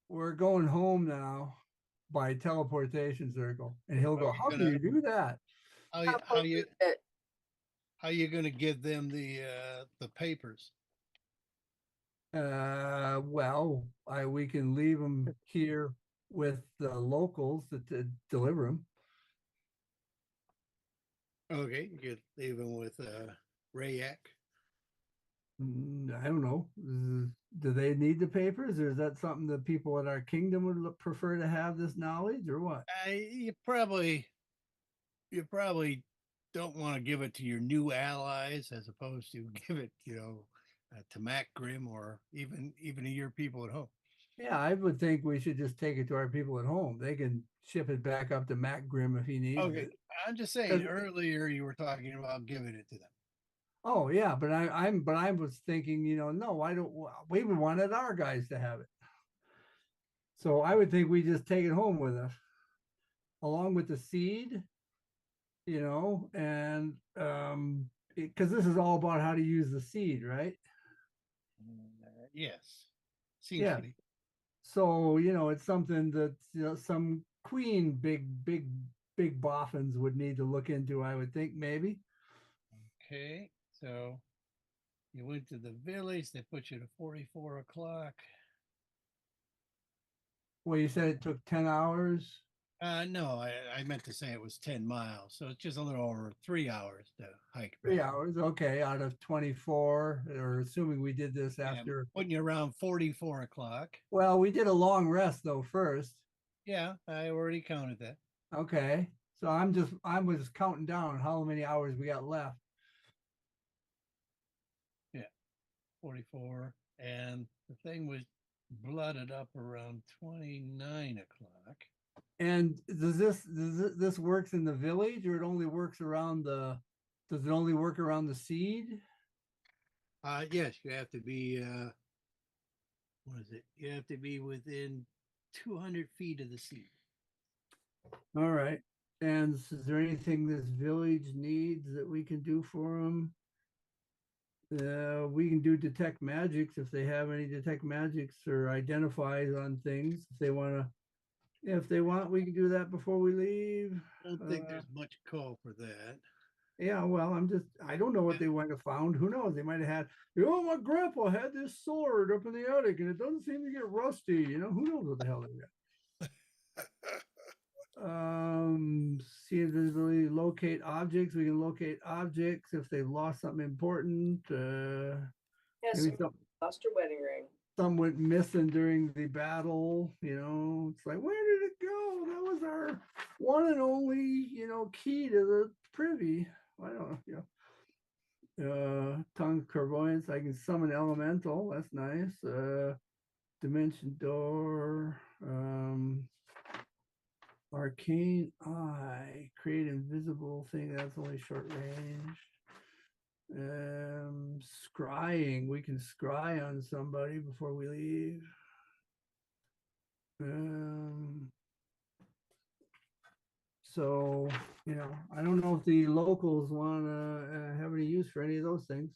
We're going home now," by teleportation circle. And he'll go, "How do you do that?" How you going to give them the papers? Well, we can leave them here with the locals to deliver them. Okay, you could leave them with Rayak. I don't know. Do they need the papers, or is that something that people in our kingdom would prefer to have this knowledge, or what? You probably don't want to give it to your new allies as opposed to give it, to Mac Grimm or even to your people at home. Yeah, I would think we should just take it to our people at home. They can ship it back up to Mac Grimm if he needs it. I'm just saying. Earlier you were talking about giving it to them. Oh yeah, but I was thinking, no, I don't. We would wanted our guys to have it. So I would think we just take it home with us, along with the seed, and because this is all about how to use the seed, right? Yes. Seems to be. So it's something that some queen big boffins would need to look into. I would think maybe. Okay, so you went to the village. They put you to 44 o'clock. Well, you said it took 10 hours. No, I meant to say it was 10 miles. So it's just a little over 3 hours to hike. 3 hours. Okay. Out of 24, or assuming we did this after. Putting you around 44 o'clock. Well, we did a long rest though first. Yeah, I already counted that. Okay. So I was counting down how many hours we got left. Yeah. 44. And the thing was blooded up around 29 o'clock. And does this works in the village, or it only works around does it only work around the seed? Yes, you have to be what is it? You have to be within 200 feet of the seed. All right. And is there anything this village needs that we can do for them? We can do detect magics if they have any detect magics or identifies on things. If they want, we can do that before we leave. I don't think there's much call for that. Yeah, well, I don't know what they might have found. Who knows? They might have had, my grandpa had this sword up in the attic and it doesn't seem to get rusty. Who knows what the hell they got. See invisibility, locate objects. We can locate objects if they've lost something important. Yes, Maybe lost your wedding ring. some went missing during the battle. It's like, where did it go? That was our one and only, key to the privy. I don't know. Tongue of clairvoyance. I can summon elemental. That's nice. Dimension door. Arcane eye. Create invisible thing. That's only short range. Scrying. We can scry on somebody before we leave. So, I don't know if the locals want to have any use for any of those things.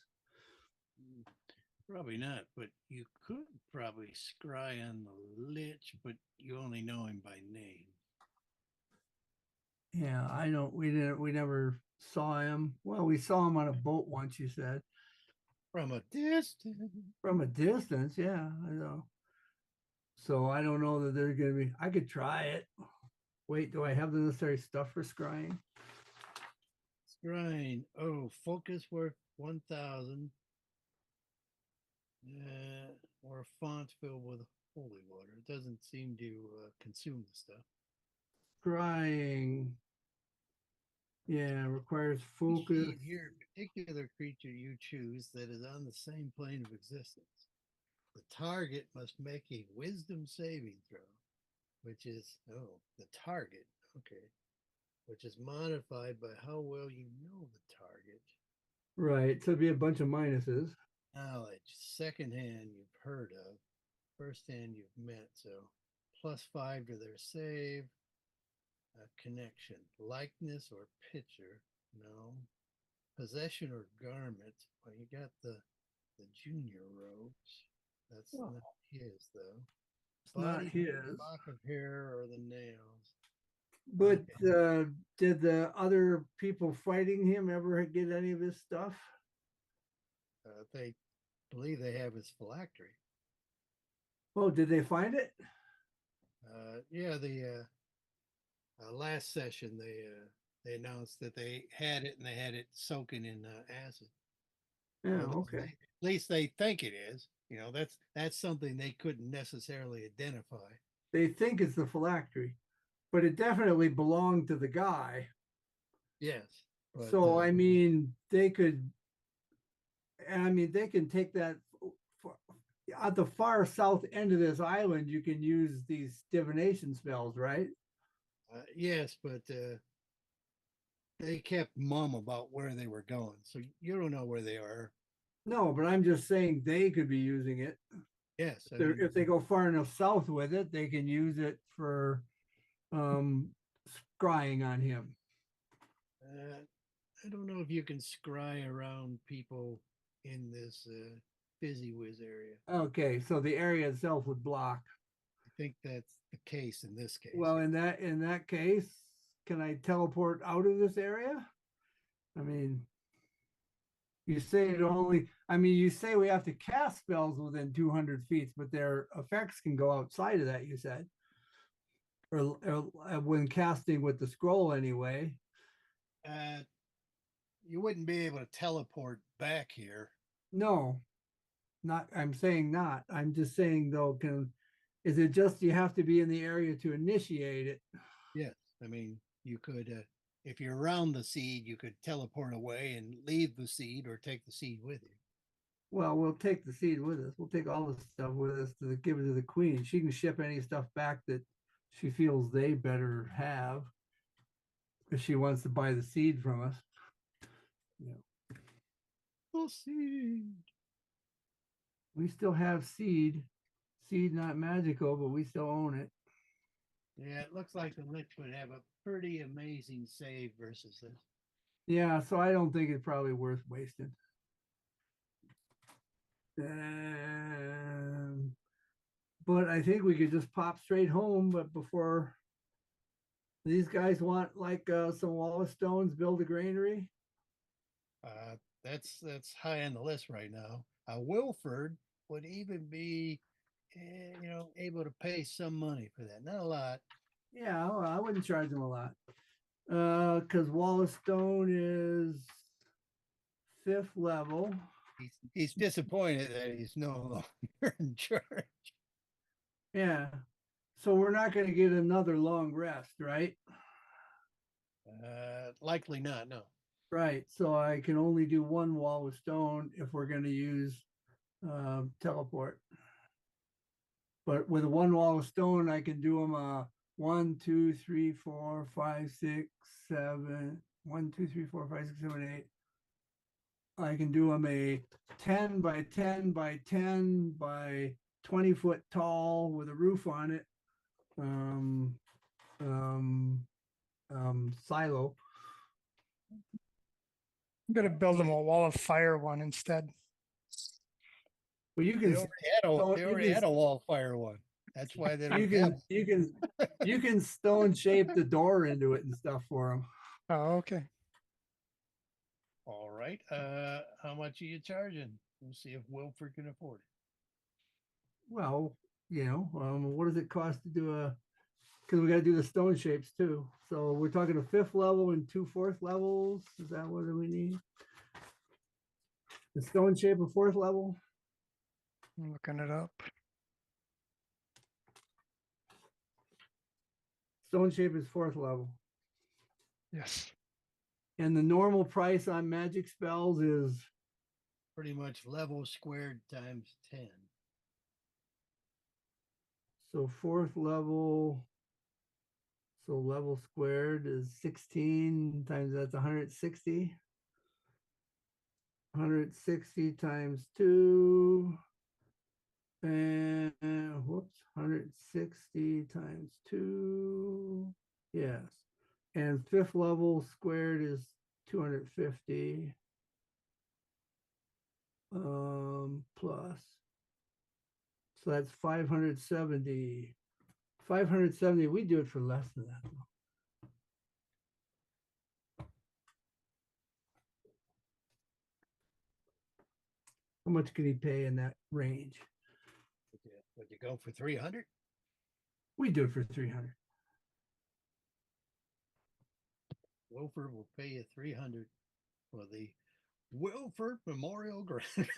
Probably not, but you could probably scry on the Lich, but you only know him by name. Yeah, we never saw him. Well, we saw him on a boat once, you said. From a distance. From a distance, yeah, I know. So I don't know that they're going to be, I could try it. Wait, do I have the necessary stuff for scrying? Scrying. Oh, focus worth 1,000. Or a font filled with holy water. It doesn't seem to consume the stuff. Scrying. Yeah, requires focus. Here, particular creature you choose that is on the same plane of existence. The target must make a wisdom saving throw, which is, the target, okay, which is modified by how well you know the target. Right, so it'd be a bunch of minuses. Knowledge, second hand you've heard of, first hand you've met, so +5 to their save. Connection, likeness or picture, no. Possession or garment, well, you got the junior robes. That's not his though. It's not his. Lock of hair or the nails. But did the other people fighting him ever get any of his stuff? They believe they have his phylactery. Oh, did they find it? Yeah, the last session they announced that they had it and they had it soaking in acid. Yeah, okay. At least they think it is. That's something they couldn't necessarily identify. They think it's the phylactery, but it definitely belonged to the guy. Yes. But, so they can take that at the far south end of this island. You can use these divination spells, right? Yes, but they kept mum about where they were going, so you don't know where they are. No, but I'm just saying they could be using it. Yes, if they go far enough south with it, they can use it for scrying on him. I don't know if you can scry around people in this Fizzy Whiz area. Okay, so the area itself would block. I think that's the case in this case. Well, in that case, can I teleport out of this area? You say you say we have to cast spells within 200 feet, but their effects can go outside of that, you said. Or when casting with the scroll anyway. You wouldn't be able to teleport back here. No, I'm saying not. I'm just saying though, is it just you have to be in the area to initiate it? Yes. You could, if you're around the seed, you could teleport away and leave the seed or take the seed with you. Well, we'll take the seed with us. We'll take all the stuff with us to give it to the queen. She can ship any stuff back that she feels they better have because she wants to buy the seed from us. Yeah. Oh, seed. We still have seed. Seed not magical, but we still own it. Yeah, it looks like the Lich would have a pretty amazing save versus this. Yeah, so I don't think it's probably worth wasting. But I think we could just pop straight home. But before these guys want some Wallace stones, build a granary. That's high on the list right now. Wilford would even be, able to pay some money for that. Not a lot. Yeah, well, I wouldn't charge them a lot. Because Wallace Stone is 5th level. He's disappointed that he's no longer in charge. Yeah. So we're not going to get another long rest, right? Likely not. No. Right. So I can only do one wall with stone if we're going to use teleport. But with one wall of stone, I can do them 1, 2, 3, 4, 5, 6, 7. 1, 2, 3, 4, 5, 6, 7, 8. I can do them a 10 by 10 by 10 by 20 foot tall with a roof on it. Silo. I'm gonna build them a wall of fire one instead. Well, you can. They already had a wall fire one. That's why they don't have. You can stone shape the door into it and stuff for them. Oh, okay. All right. How much are you charging? We'll see if Wilford can afford it. Well, what does it cost to do because we got to do the stone shapes too. So we're talking a 5th level and 2 4th levels. Is that what we need? The stone shape of 4th level. I'm looking it up. Stone shape is 4th level. Yes. And the normal price on magic spells is pretty much level squared times 10. So 4th level. So level squared is 16 times that's 160. 160 times 2. And whoops, 160 times 2. Yes. And 5th level squared is 250. Plus. So that's 570. 570. We do it for less than that. How much can he pay in that range? Would you go for 300? We do it for 300. Wilford will pay you 300 for the Wilford Memorial Granary.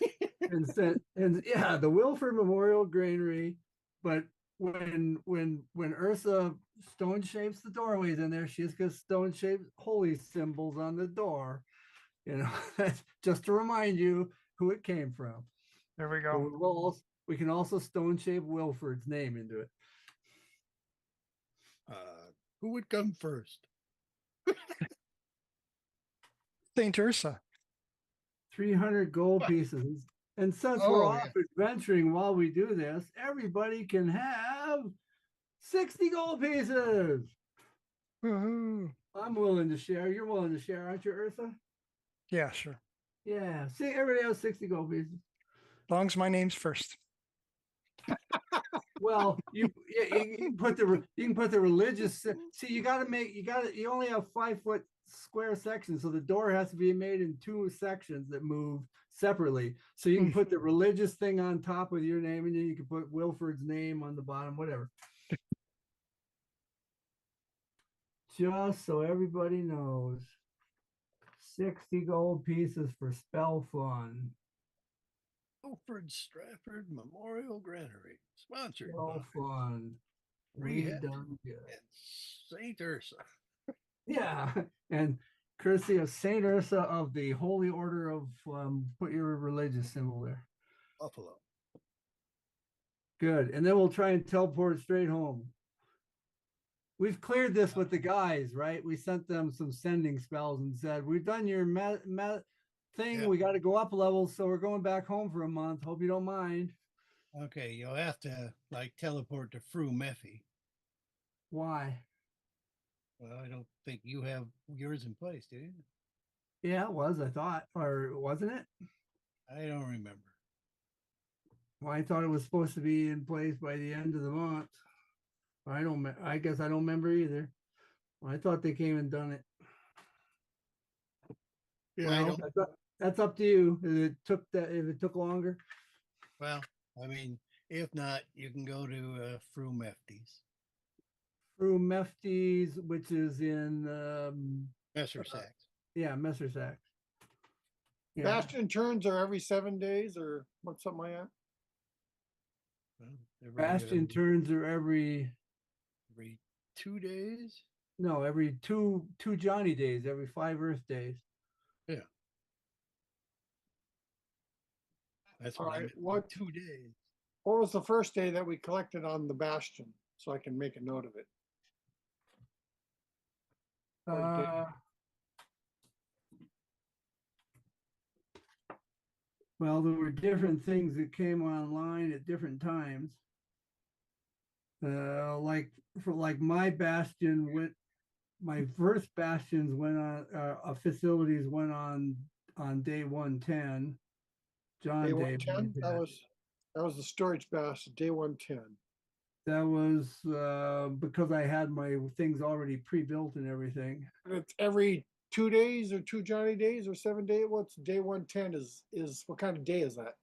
and yeah, the Wilford Memorial Granary. But when Ursa stone shapes the doorways in there, she's got stone shaped holy symbols on the door. Just to remind you who it came from. There we go. So we can also stone shape Wilford's name into it. Who would come first? Saint Ursa. 300 gold pieces. And since we're off adventuring while we do this, everybody can have 60 gold pieces. Woohoo. I'm willing to share. You're willing to share, aren't you, Ursa? Yeah, sure. Yeah. See, everybody has 60 gold pieces. As long as my name's first. Well, you can put the religious. See, you only have 5 foot square sections, so the door has to be made in 2 sections that move separately. So you can put the religious thing on top with your name, and then you can put Wilford's name on the bottom, whatever. Just so everybody knows, 60 gold pieces for spell fun. Wilford Stratford Memorial Granary, sponsored Spell by fun. Rehab Redone good. and Saint Ursa. Yeah, and courtesy of Saint Ursa of the Holy Order of put your religious symbol there. Buffalo. Good, and then we'll try and teleport straight home. We've cleared this with the guys, right? We sent them some sending spells and said, we've done your thing. Yeah. We got to go up levels, so we're going back home for a month. Hope you don't mind. Okay, you'll have to teleport to Fru Mephi. Why? Well, I don't think you have yours in place, do you? Yeah, it was, I thought, or wasn't it? I don't remember. Well, I thought it was supposed to be in place by the end of the month. I guess I don't remember either. Well, I thought they came and done it. Well, That's up to you. If it took longer. well, I mean, if not, you can go to Fru Mefties, Through Mefties, which is in Messer Sacks. yeah, Messer Sacks. Yeah. Bastion turns are every 7 days or what's something like that? Well, Bastion turns are every 2 days. no, every two Johnny days, every 5 Earth days. Yeah. That's All what I right, meant. what- 2 days. What was the first day that we collected on the Bastion? So I can make a note of it. Or did- Well, there were different things that came online at different times. Like my bastion went, my first bastions went on, facilities went on day 110. John Day Day 110, that was the storage Bastion, day 110. That was because I had my things already pre-built and everything. It's every 2 days or 2 Johnny days or 7 days. What's day 110 is what kind of day is that?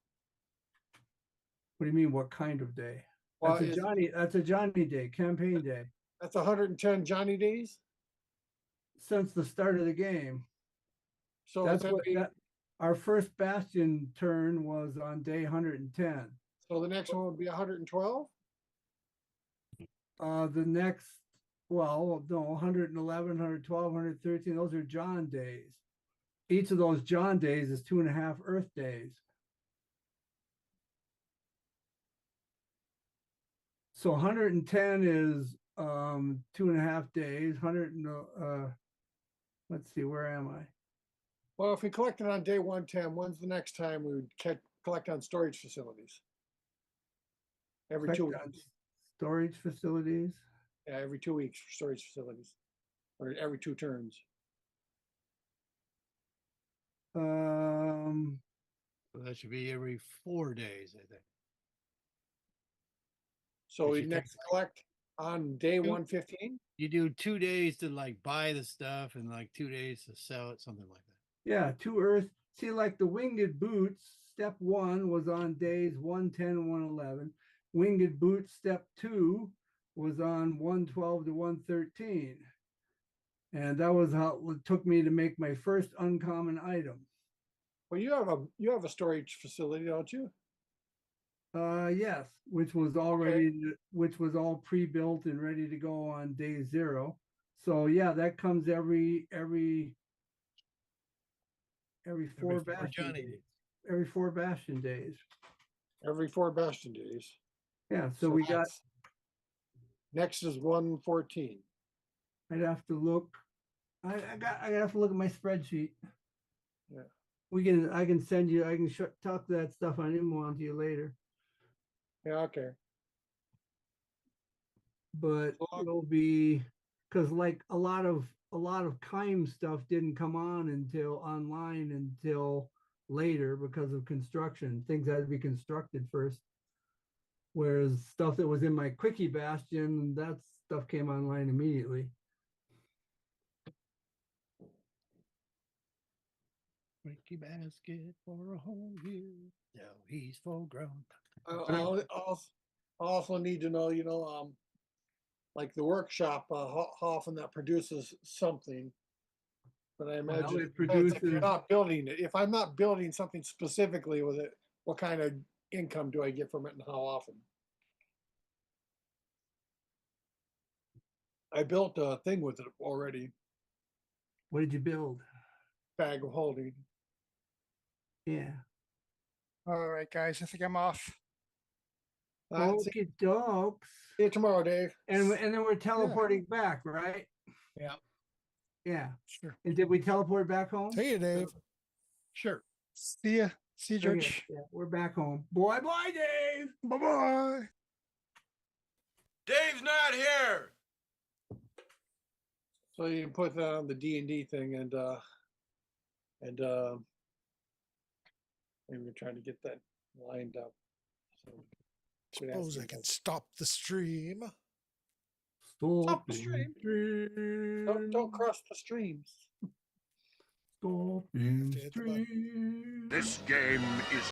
What do you mean? What kind of day? Well, That's a Johnny day, campaign day. That's 110 Johnny days. Since the start of the game. So That's it's what every, our first bastion turn was on day 110. so the next one would be 112. The next, well, no, 111, 112, 113, those are John days. Each of those John days is 2.5 Earth days. So 110 is 2.5 days. Let's see, where am I? Well, if we collected on day 110, when's the next time we would collect on storage facilities? Every 2 Collect on weeks. storage facilities. Yeah, every 2 weeks for storage facilities, or every 2 turns. So that should be every 4 days, I think. So But we you next take, collect on day 115. You do 2 days to like buy the stuff and like 2 days to sell it, something like that. Yeah, 2 Earth. See, like the winged boots, step 1 was on days 110 and 111. Winged boots, step 2 was on 112 to 113. And that was how it took me to make my first uncommon item. Well, you have a storage facility, don't you? Yes, which was already which was all pre-built and ready to go on day 0. So yeah, that comes every 4 bastion days. Every 4 bastion days. Every 4 Bastion days. Yeah, so we got. Next is 114. I'd have to look. I have to look at my spreadsheet. Yeah. I can send you. I can talk that stuff on email to you later. Yeah. Okay. But it'll be because like a lot of Kime stuff didn't come on online until later because of construction. Things had to be constructed first. Whereas stuff that was in my quickie bastion, that stuff came online immediately. Quickie basket for a whole year. No, he's full grown. I also need to know, like the workshop, how often that produces something. But I imagine it produces. if you're not building it, if I'm not building something specifically with it, what kind of income do I get from it and how often? I built a thing with it already. What did you build? Bag of holding. Yeah. All right, guys, I think I'm off. Okie dokes. See you tomorrow, Dave. And then we're teleporting back, right? Yeah. Yeah. Sure. And did we teleport back home? See you, Dave. Sure. See ya. See you, Okay, George. yeah, we're back home. Bye, Dave. Bye-bye. Dave's not here. So you can put that on the D&D thing and maybe we're trying to get that lined up. So Suppose I can stop the stream. Stop the stream. Don't cross the streams. Scorpion This game is